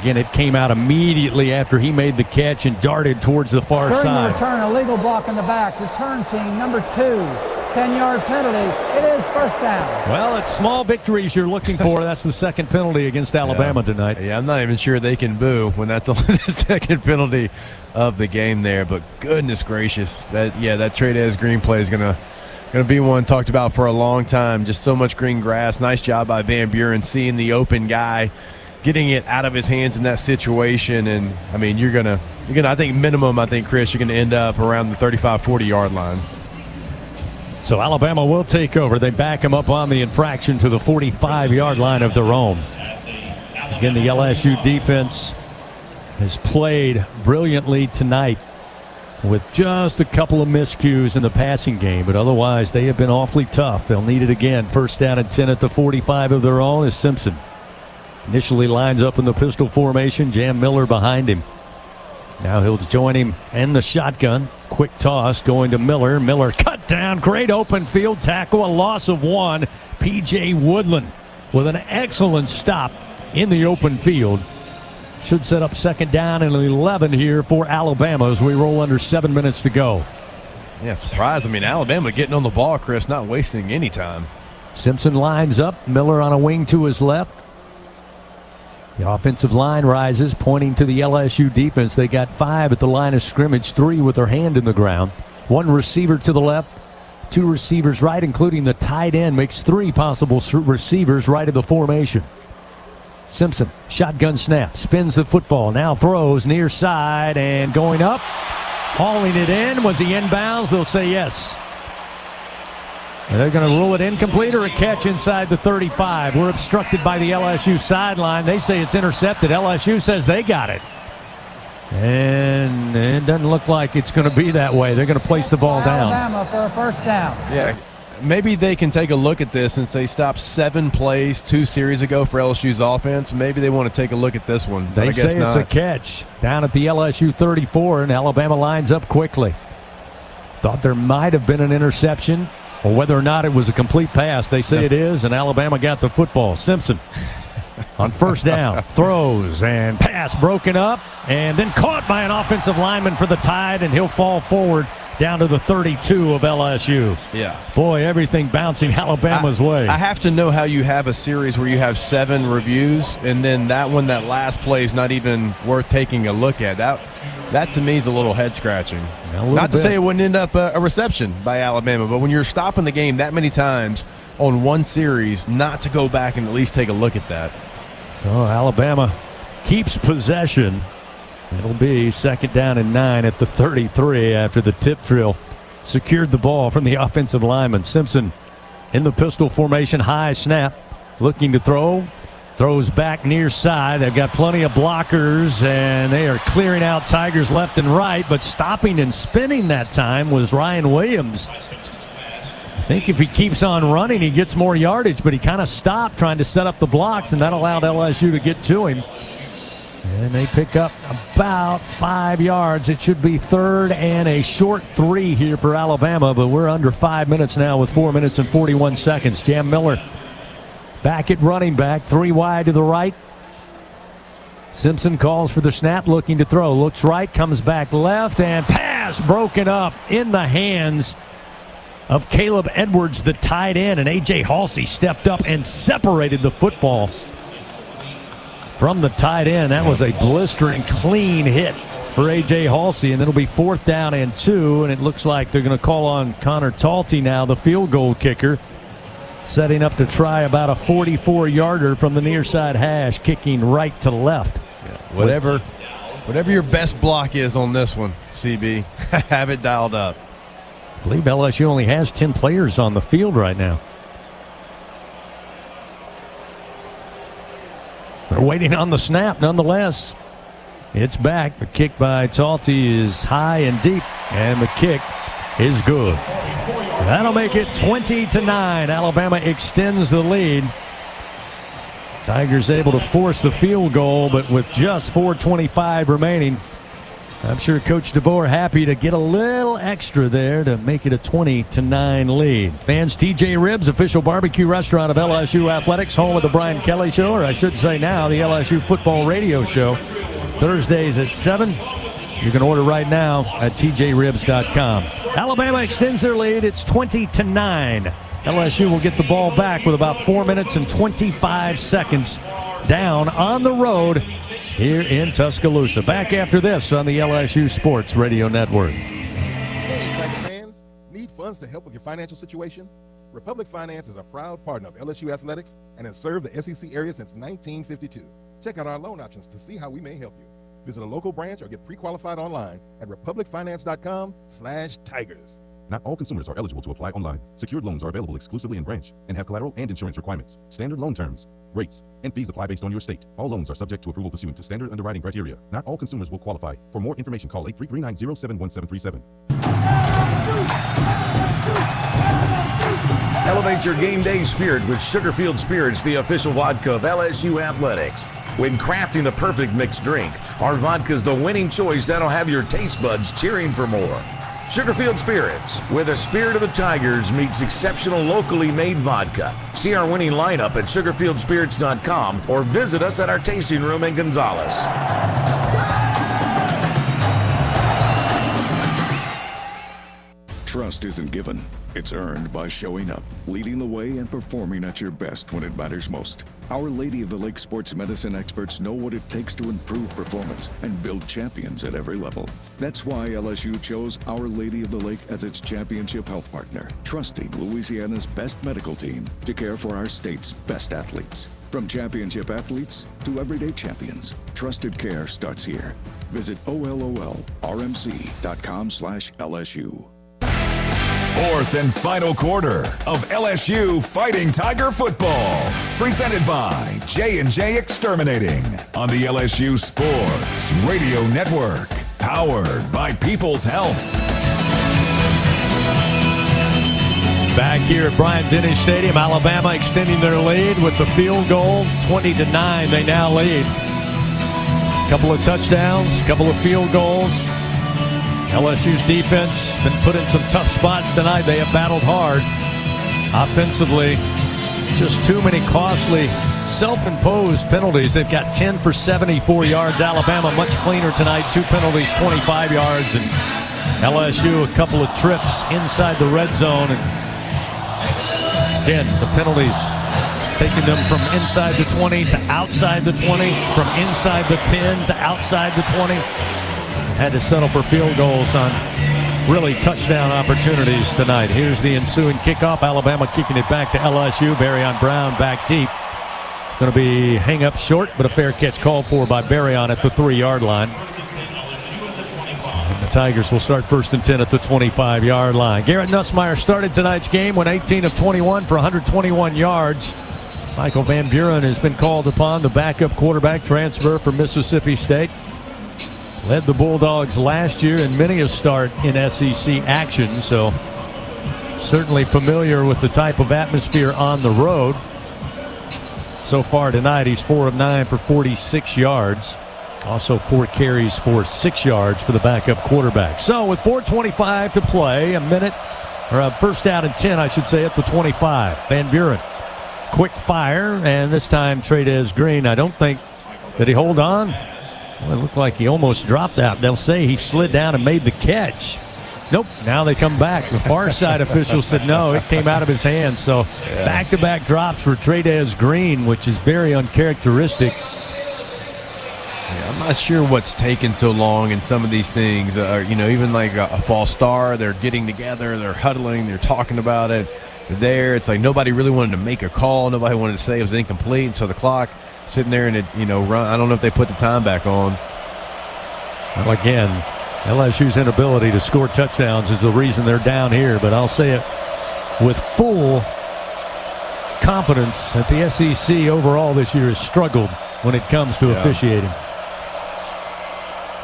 Again, it came out immediately after he made the catch and darted towards the far During side. the return, a legal block in the back. Return team number 2, 10-yard penalty. It is first down. Well, it's small victories you're looking for. That's the second penalty against Alabama tonight. Yeah, I'm not even sure they can boo when that's the second penalty of the game there. But goodness gracious, that Trades Green play is gonna be one talked about for a long time. Just so much green grass. Nice job by Van Buren seeing the open guy, getting it out of his hands in that situation. And I mean, you're gonna I think minimum, Chris, you're gonna end up around the 35-40 yard line. So Alabama will take over. They back him up on the infraction to the 45-yard line of their own. Again, the LSU defense has played brilliantly tonight with just a couple of miscues in the passing game, but otherwise they have been awfully tough. They'll need it again. First down and 10 at the 45 of their own as Simpson initially lines up in the pistol formation. Jam Miller behind him. Now he'll join him in the shotgun. Quick toss going to Miller. Miller cut down. Great open field tackle. A loss of 1. P.J. Woodland with an excellent stop in the open field. Should set up second down and 11 here for Alabama as we roll under 7 minutes to go. Yeah, surprise. I mean, Alabama getting on the ball, Chris, not wasting any time. Simpson lines up. Miller on a wing to his left. The offensive line rises, pointing to the LSU defense. They got 5 at the line of scrimmage, 3 with their hand in the ground. 1 receiver to the left, 2 receivers right, including the tight end, makes 3 possible receivers right of the formation. Simpson, shotgun snap, spins the football, now throws near side and going up, hauling it in. Was he inbounds? They'll say yes. And they're going to rule it incomplete or a catch inside the 35. We're obstructed by the LSU sideline. They say it's intercepted. LSU says they got it. And it doesn't look like it's going to be that way. They're going to place the ball down. Alabama for a first down. Yeah, maybe they can take a look at this since they stopped 7 plays 2 series ago for LSU's offense. Maybe they want to take a look at this one. They say it's a catch down at the LSU 34, and Alabama lines up quickly. Thought there might have been an interception, or whether or not it was a complete pass. They say it is, and Alabama got the football. Simpson on first down, throws and pass broken up, and then caught by an offensive lineman for the Tide, and he'll fall forward down to the 32 of LSU. Yeah. Boy, everything bouncing Alabama's way. I have to know how you have a series where you have 7 reviews, and then that last play is not even worth taking a look at. That to me is a little head-scratching. Not to say it wouldn't end up a reception by Alabama, but when you're stopping the game that many times on one series, not to go back and at least take a look at that. So Alabama keeps possession. It'll be second down and 9 at the 33 after the tip drill secured the ball from the offensive lineman. Simpson in the pistol formation, high snap, looking to throw. Throws back near side. They've got plenty of blockers, and they are clearing out Tigers left and right, but stopping and spinning that time was Ryan Williams. I think if he keeps on running, he gets more yardage, but he kind of stopped trying to set up the blocks, and that allowed LSU to get to him. And they pick up about 5 yards. It should be third and a short 3 here for Alabama, but we're under 5 minutes now with 4 minutes and 41 seconds. Jam Miller back at running back, 3 wide to the right. Simpson calls for the snap, looking to throw. Looks right, comes back left, and pass broken up in the hands of Caleb Edwards, the tight end. And A.J. Halsey stepped up and separated the football from the tight end. That was a blistering clean hit for A.J. Halsey, and it'll be 4th down and 2, and it looks like they're going to call on Connor Talty now, the field goal kicker, setting up to try about a 44-yarder from the near side hash, kicking right to left. Yeah, whatever your best block is on this one, CB, have it dialed up. I believe LSU only has 10 players on the field right now. They're waiting on the snap nonetheless. It's back. The kick by Talty is high and deep, and the kick is good. That'll make it 20-9. Alabama extends the lead. Tigers able to force the field goal, but with just 4:25 remaining, I'm sure Coach DeBoer happy to get a little extra there to make it a 20-9 lead. Fans, TJ Ribs, official barbecue restaurant of LSU Athletics, home of the Brian Kelly Show, or I should say now the LSU Football Radio Show, Thursdays at 7. You can order right now at tjribs.com. Alabama extends their lead. It's 20-9. LSU will get the ball back with about 4 minutes and 25 seconds down on the road here in Tuscaloosa. Back after this on the LSU Sports Radio Network. Hey, Tiger fans. Need funds to help with your financial situation? Republic Finance is a proud partner of LSU Athletics and has served the SEC area since 1952. Check out our loan options to see how we may help you. Visit a local branch or get pre-qualified online at republicfinance.com/tigers. Not all consumers are eligible to apply online. Secured loans are available exclusively in branch and have collateral and insurance requirements. Standard loan terms, rates, and fees apply based on your state. All loans are subject to approval pursuant to standard underwriting criteria. Not all consumers will qualify. For more information, call 833-907-1737. Elevate your game day spirit with Sugarfield Spirits, the official vodka of LSU Athletics. When crafting the perfect mixed drink, our vodka is the winning choice that'll have your taste buds cheering for more. Sugarfield Spirits, where the spirit of the Tigers meets exceptional locally made vodka. See our winning lineup at sugarfieldspirits.com or visit us at our tasting room in Gonzales. Trust isn't given. It's earned by showing up, leading the way, and performing at your best when it matters most. Our Lady of the Lake sports medicine experts know what it takes to improve performance and build champions at every level. That's why LSU chose Our Lady of the Lake as its championship health partner, trusting Louisiana's best medical team to care for our state's best athletes. From championship athletes to everyday champions, trusted care starts here. Visit OLOLRMC.com/LSU. Fourth and final quarter of LSU Fighting Tiger football. Presented by J&J Exterminating on the LSU Sports Radio Network. Powered by People's Health. Back here at Bryant-Denny Stadium, Alabama extending their lead with the field goal. 20-9, they now lead. Couple of touchdowns, couple of field goals. LSU's defense been put in some tough spots tonight. They have battled hard. Offensively, just too many costly self-imposed penalties. They've got 10 for 74 yards. Alabama much cleaner tonight. 2 penalties, 25 yards. And LSU a couple of trips inside the red zone. And again, the penalties taking them from inside the 20 to outside the 20, from inside the 10 to outside the 20. Had to settle for field goals on really touchdown opportunities tonight. Here's the ensuing kickoff. Alabama kicking it back to LSU. Barryon Brown back deep. It's going to be hang up short, but a fair catch called for by Barryon at the 3-yard line. And the Tigers will start 1st and 10 at the 25-yard line. Garrett Nussmeier started tonight's game, went 18 of 21 for 121 yards. Michael Van Buren has been called upon, the backup quarterback transfer from Mississippi State. Led the Bulldogs last year in many a start in SEC action, so certainly familiar with the type of atmosphere on the road. So far tonight, he's 4 of 9 for 46 yards. Also 4 carries for 6 yards for the backup quarterback. So with 4:25 to play, a first down and 10, I should say, at the 25. Van Buren, quick fire, and this time Trey'Dez Green, I don't think, did he hold on? Well, it looked like he almost dropped out. They'll say he slid down and made the catch. Nope, now they come back. The far side official said no, it came out of his hands. So back-to-back drops for Trey'Dez Green, which is very uncharacteristic. Yeah, I'm not sure what's taken so long in some of these things. Even like a false start, they're getting together, they're huddling, they're talking about it. They're there, it's like nobody really wanted to make a call. Nobody wanted to say it was incomplete. So the clock sitting there and it, run. I don't know if they put the time back on. Well, again, LSU's inability to score touchdowns is the reason they're down here. But I'll say it with full confidence that the SEC overall this year has struggled when it comes to officiating.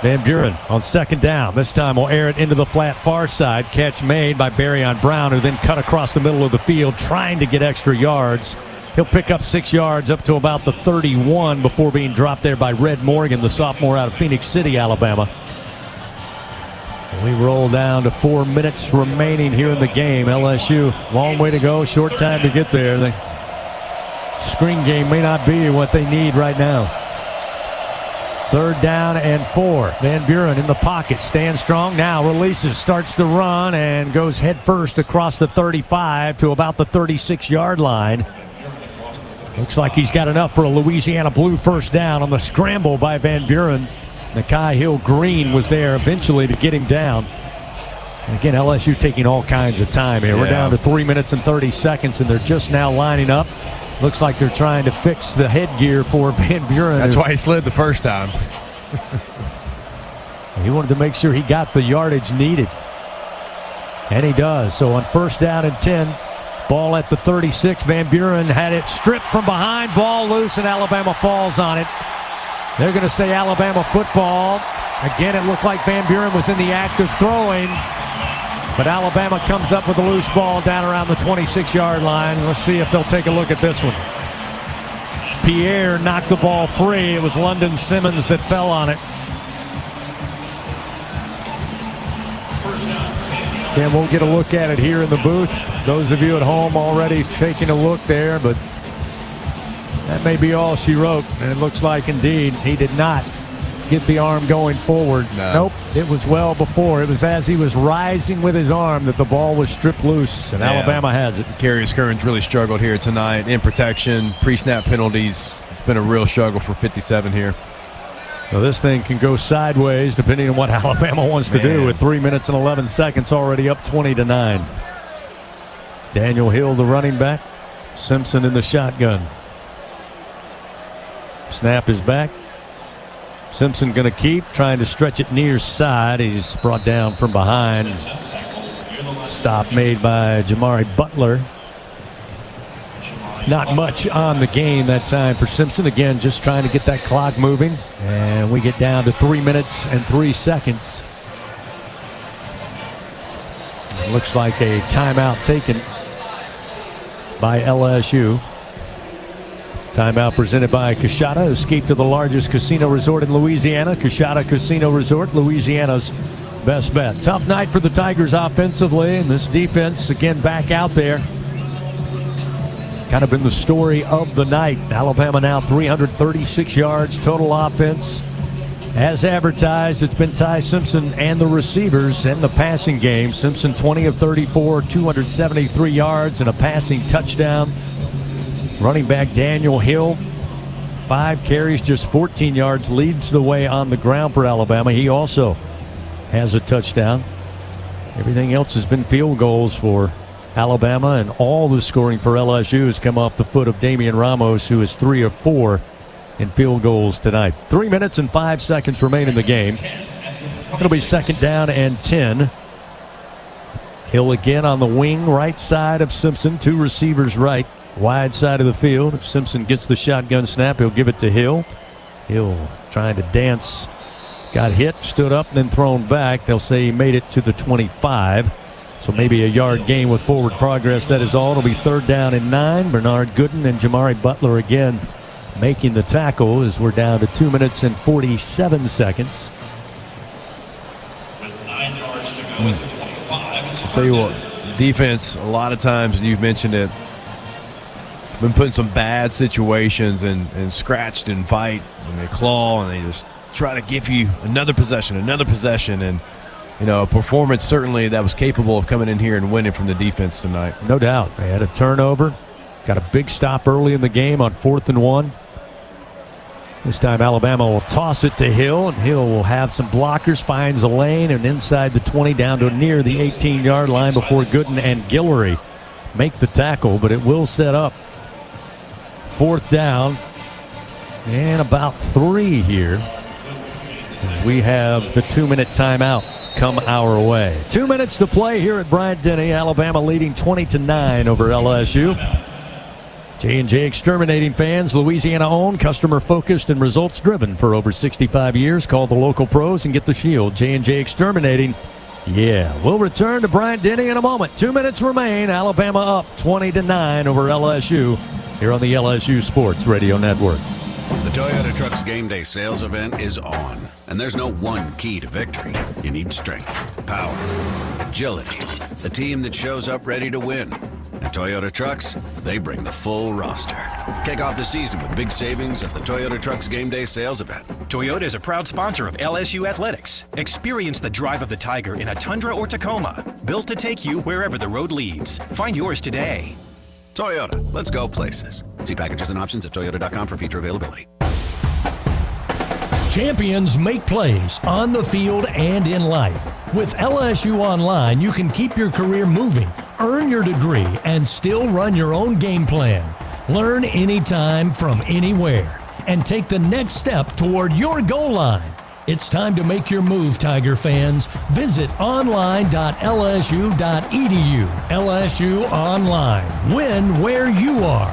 Van Buren on second down. This time will air it into the flat far side. Catch made by Barryon Brown, who then cut across the middle of the field trying to get extra yards. He'll pick up 6 yards up to about the 31 before being dropped there by Red Morgan, the sophomore out of Phoenix City, Alabama. We roll down to 4 minutes remaining here in the game. LSU, long way to go, short time to get there. The screen game may not be what they need right now. 3rd down and 4. Van Buren in the pocket, stands strong, now releases, starts to run, and goes head first across the 35 to about the 36-yard line. Looks like he's got enough for a Louisiana Blue first down on the scramble by Van Buren. Nakai Hill-Green was there eventually to get him down. And again, LSU taking all kinds of time here. We're down to 3 minutes and 30 seconds, and they're just now lining up. Looks like they're trying to fix the headgear for Van Buren. That's why he slid the first time. He wanted to make sure he got the yardage needed. And he does. So on 1st down and 10, ball at the 36. Van Buren had it stripped from behind. Ball loose, and Alabama falls on it. They're going to say Alabama football. Again, it looked like Van Buren was in the act of throwing. But Alabama comes up with a loose ball down around the 26-yard line. Let's see if they'll take a look at this one. Pierre knocked the ball free. It was London Simmons that fell on it. Again, we'll get a look at it here in the booth. Those of you at home already taking a look there, but that may be all she wrote. And it looks like, indeed, he did not get the arm going forward. Nope, it was well before. It was as he was rising with his arm that the ball was stripped loose, and Alabama has it. Carius Curran's really struggled here tonight in protection, pre-snap penalties. It's been a real struggle for 57 here. So this thing can go sideways depending on what Alabama wants to do with 3 minutes and 11 seconds already up 20-9. Daniel Hill, the running back. Simpson in the shotgun. Snap is back. Simpson going to keep, trying to stretch it near side. He's brought down from behind. Stop made by Jamari Butler. Not much on the game that time for Simpson. Again, just trying to get that clock moving. And we get down to 3 minutes and 3 seconds. It looks like a timeout taken by LSU. Timeout presented by Coshada. Escape to the largest casino resort in Louisiana. Coshada Casino Resort, Louisiana's best bet. Tough night for the Tigers offensively, and this defense again back out there. Kind of been the story of the night. Alabama now 336 yards total offense. As advertised, it's been Ty Simpson and the receivers and the passing game. Simpson 20 of 34, 273 yards and a passing touchdown. Running back Daniel Hill, 5 carries, just 14 yards, leads the way on the ground for Alabama. He also has a touchdown. Everything else has been field goals for Alabama, and all the scoring for LSU has come off the foot of Damian Ramos, who is 3 of 4 in field goals tonight. 3 minutes and 5 seconds remain in the game. It'll be 2nd down and 10. Hill again on the wing, right side of Simpson. 2 receivers right. Wide side of the field. Simpson gets the shotgun snap. He'll give it to Hill. Hill trying to dance. Got hit, stood up, then thrown back. They'll say he made it to the 25. So maybe a yard gain with forward progress. That is all. It'll be 3rd down and 9. Bernard Gooden and Jamari Butler again making the tackle as we're down to 2 minutes and 47 seconds. I'll tell you what, defense, a lot of times, and you've mentioned it, been put in some bad situations and scratched and fight and they claw and they just try to give you another possession, and you know, a performance certainly that was capable of coming in here and winning from the defense tonight. No doubt. They had a turnover, got a big stop early in the game on 4th and 1. This time Alabama will toss it to Hill, and Hill will have some blockers, finds a lane, and inside the 20 down to near the 18-yard line before Gooden and Guillory make the tackle, but it will set up 4th down and about 3 here as we have the 2-minute timeout come our way. 2 minutes to play here at Bryant-Denny. Alabama leading 20-9 over LSU. J&J Exterminating fans, Louisiana-owned, customer-focused, and results-driven for over 65 years. Call the local pros and get the shield. J&J Exterminating. Yeah, we'll return to Bryant Denny in a moment. 2 minutes remain. Alabama up 20-9 over LSU here on the LSU Sports Radio Network. The Toyota Trucks Game Day sales event is on, and there's no one key to victory. You need strength, power, agility, a team that shows up ready to win. At Toyota Trucks, they bring the full roster. Kick off the season with big savings at the Toyota Trucks Game Day sales event. Toyota is a proud sponsor of LSU Athletics. Experience the drive of the Tiger in a Tundra or Tacoma, built to take you wherever the road leads. Find yours today. Toyota, let's go places. See packages and options at toyota.com for feature availability. Champions make plays on the field and in life. With LSU Online, you can keep your career moving, earn your degree, and still run your own game plan. Learn anytime from anywhere and take the next step toward your goal line. It's time to make your move, Tiger fans. Visit online.lsu.edu. LSU Online. Win where you are.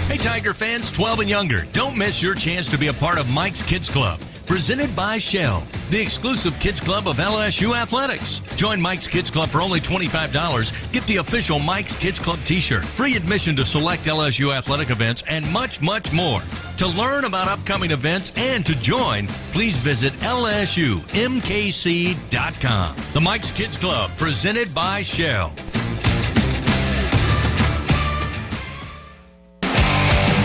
Hey, Tiger fans 12 and younger, don't miss your chance to be a part of Mike's Kids Club. Presented by Shell, the exclusive kids club of LSU Athletics. Join Mike's Kids Club for only $25. Get the official Mike's Kids Club t-shirt, free admission to select LSU athletic events, and much, much more. To learn about upcoming events and to join, please visit lsumkc.com. The Mike's Kids Club, presented by Shell.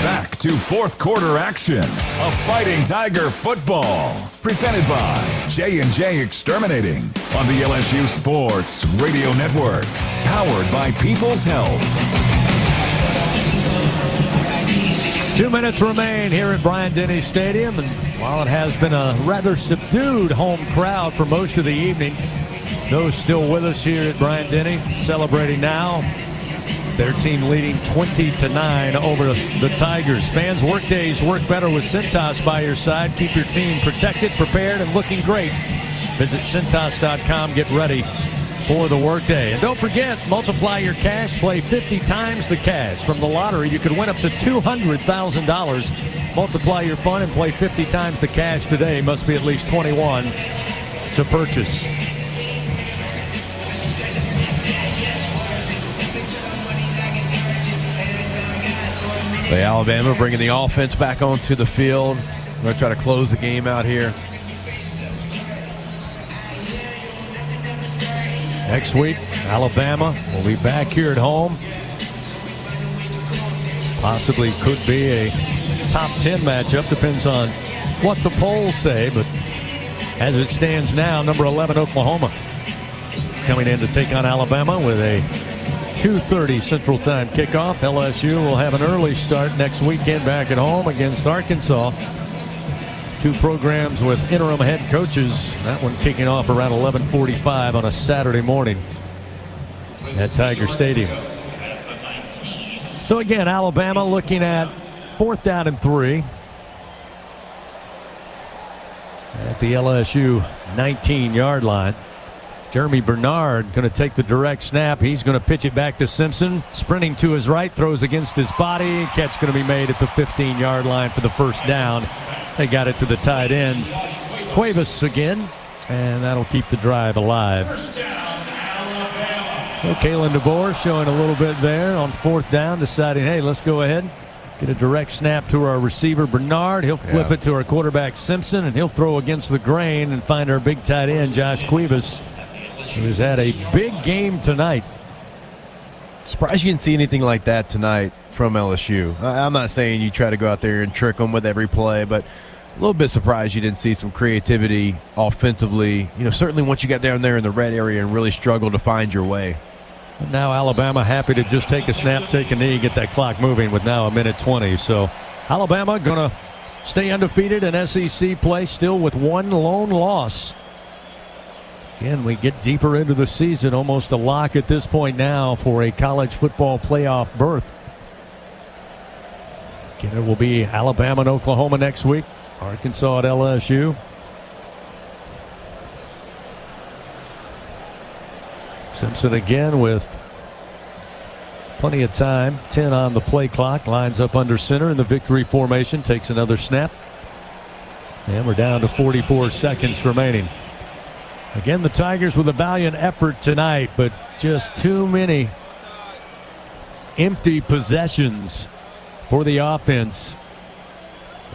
Back to fourth quarter action of Fighting Tiger football. Presented by J&J Exterminating on the LSU Sports Radio Network. Powered by People's Health. 2 minutes remain here at Bryant Denny Stadium, and while it has been a rather subdued home crowd for most of the evening, those still with us here at Bryant Denny celebrating now. Their team leading 20-9 over the Tigers. Fans, workdays work better with Cintas by your side. Keep your team protected, prepared, and looking great. Visit Cintas.com. Get ready for the workday. And don't forget, multiply your cash. Play 50 times the cash from the lottery. You could win up to $200,000. Multiply your fun and play 50 times the cash today. Must be at least 21 to purchase. Alabama bringing the offense back onto the field. We're going to try to close the game out here. Next week, Alabama will be back here at home. Possibly could be a top 10 matchup. Depends on what the polls say. But as it stands now, number 11 Oklahoma coming in to take on Alabama with a 2:30 Central Time kickoff. LSU will have an early start next weekend back at home against Arkansas. Two programs with interim head coaches. That one kicking off around 11:45 on a Saturday morning at Tiger Stadium. So again, Alabama looking at 4th down and 3 at the LSU 19-yard line. Jeremy Bernard going to take the direct snap. He's going to pitch it back to Simpson. Sprinting to his right, throws against his body. Catch going to be made at the 15-yard line for the first down. They got it to the tight end. Cuevas again, and that'll keep the drive alive. Well, Kalen DeBoer showing a little bit there on 4th down, deciding, hey, let's go ahead. Get a direct snap to our receiver, Bernard. He'll flip it to our quarterback, Simpson, and he'll throw against the grain and find our big tight end, Josh Cuevas, who's had a big game tonight. Surprised you didn't see anything like that tonight from LSU. I'm not saying you try to go out there and trick them with every play, but a little bit surprised you didn't see some creativity offensively. You know, certainly once you got down there in the red area and really struggled to find your way. And now Alabama happy to just take a snap, take a knee, get that clock moving with now 1:20. So Alabama going to stay undefeated in SEC play, still with one lone loss. Again, we get deeper into the season, almost a lock at this point now for a college football playoff berth. Again, it will be Alabama and Oklahoma next week, Arkansas at LSU. Simpson again with Plenty of time. 10 on the play clock. Lines up under center in the victory formation. Takes another snap. And we're down to 44 seconds remaining. Again, the Tigers with a valiant effort tonight, but just too many empty possessions for the offense.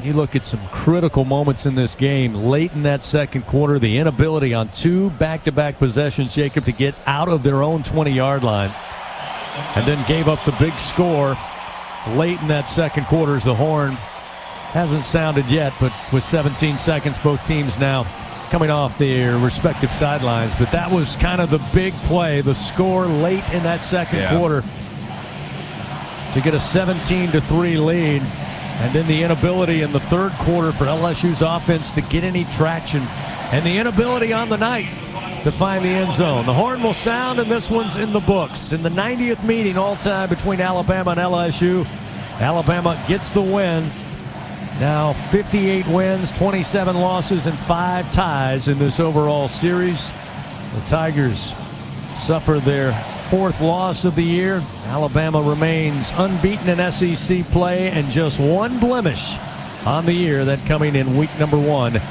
You look at some critical moments in this game late in that second quarter, the inability on 2 back-to-back possessions, Jacob, to get out of their own 20-yard line, and then gave up the big score late in that second quarter as the horn hasn't sounded yet, but with 17 seconds, both teams now coming off their respective sidelines. But that was kind of the big play, the score late in that second quarter to get a 17-3 lead. And then the inability in the third quarter for LSU's offense to get any traction, and the inability on the night to find the end zone. The horn will sound, and this one's in the books. In the 90th meeting all-time between Alabama and LSU, Alabama gets the win. Now 58 wins, 27 losses, and 5 ties in this overall series. The Tigers suffer their 4th loss of the year. Alabama remains unbeaten in SEC play and just 1 blemish on the year, that coming in week number 1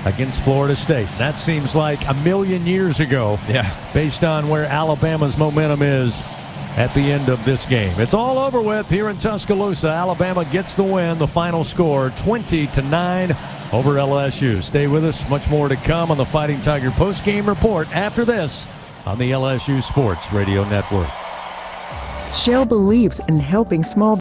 against Florida State. That seems like a million years ago, based on where Alabama's momentum is at the end of this game. It's all over with here in Tuscaloosa. Alabama gets the win. The final score 20-9 over LSU. Stay with us. Much more to come on the Fighting Tiger post-game report after this on the LSU Sports Radio Network. Shell believes in helping small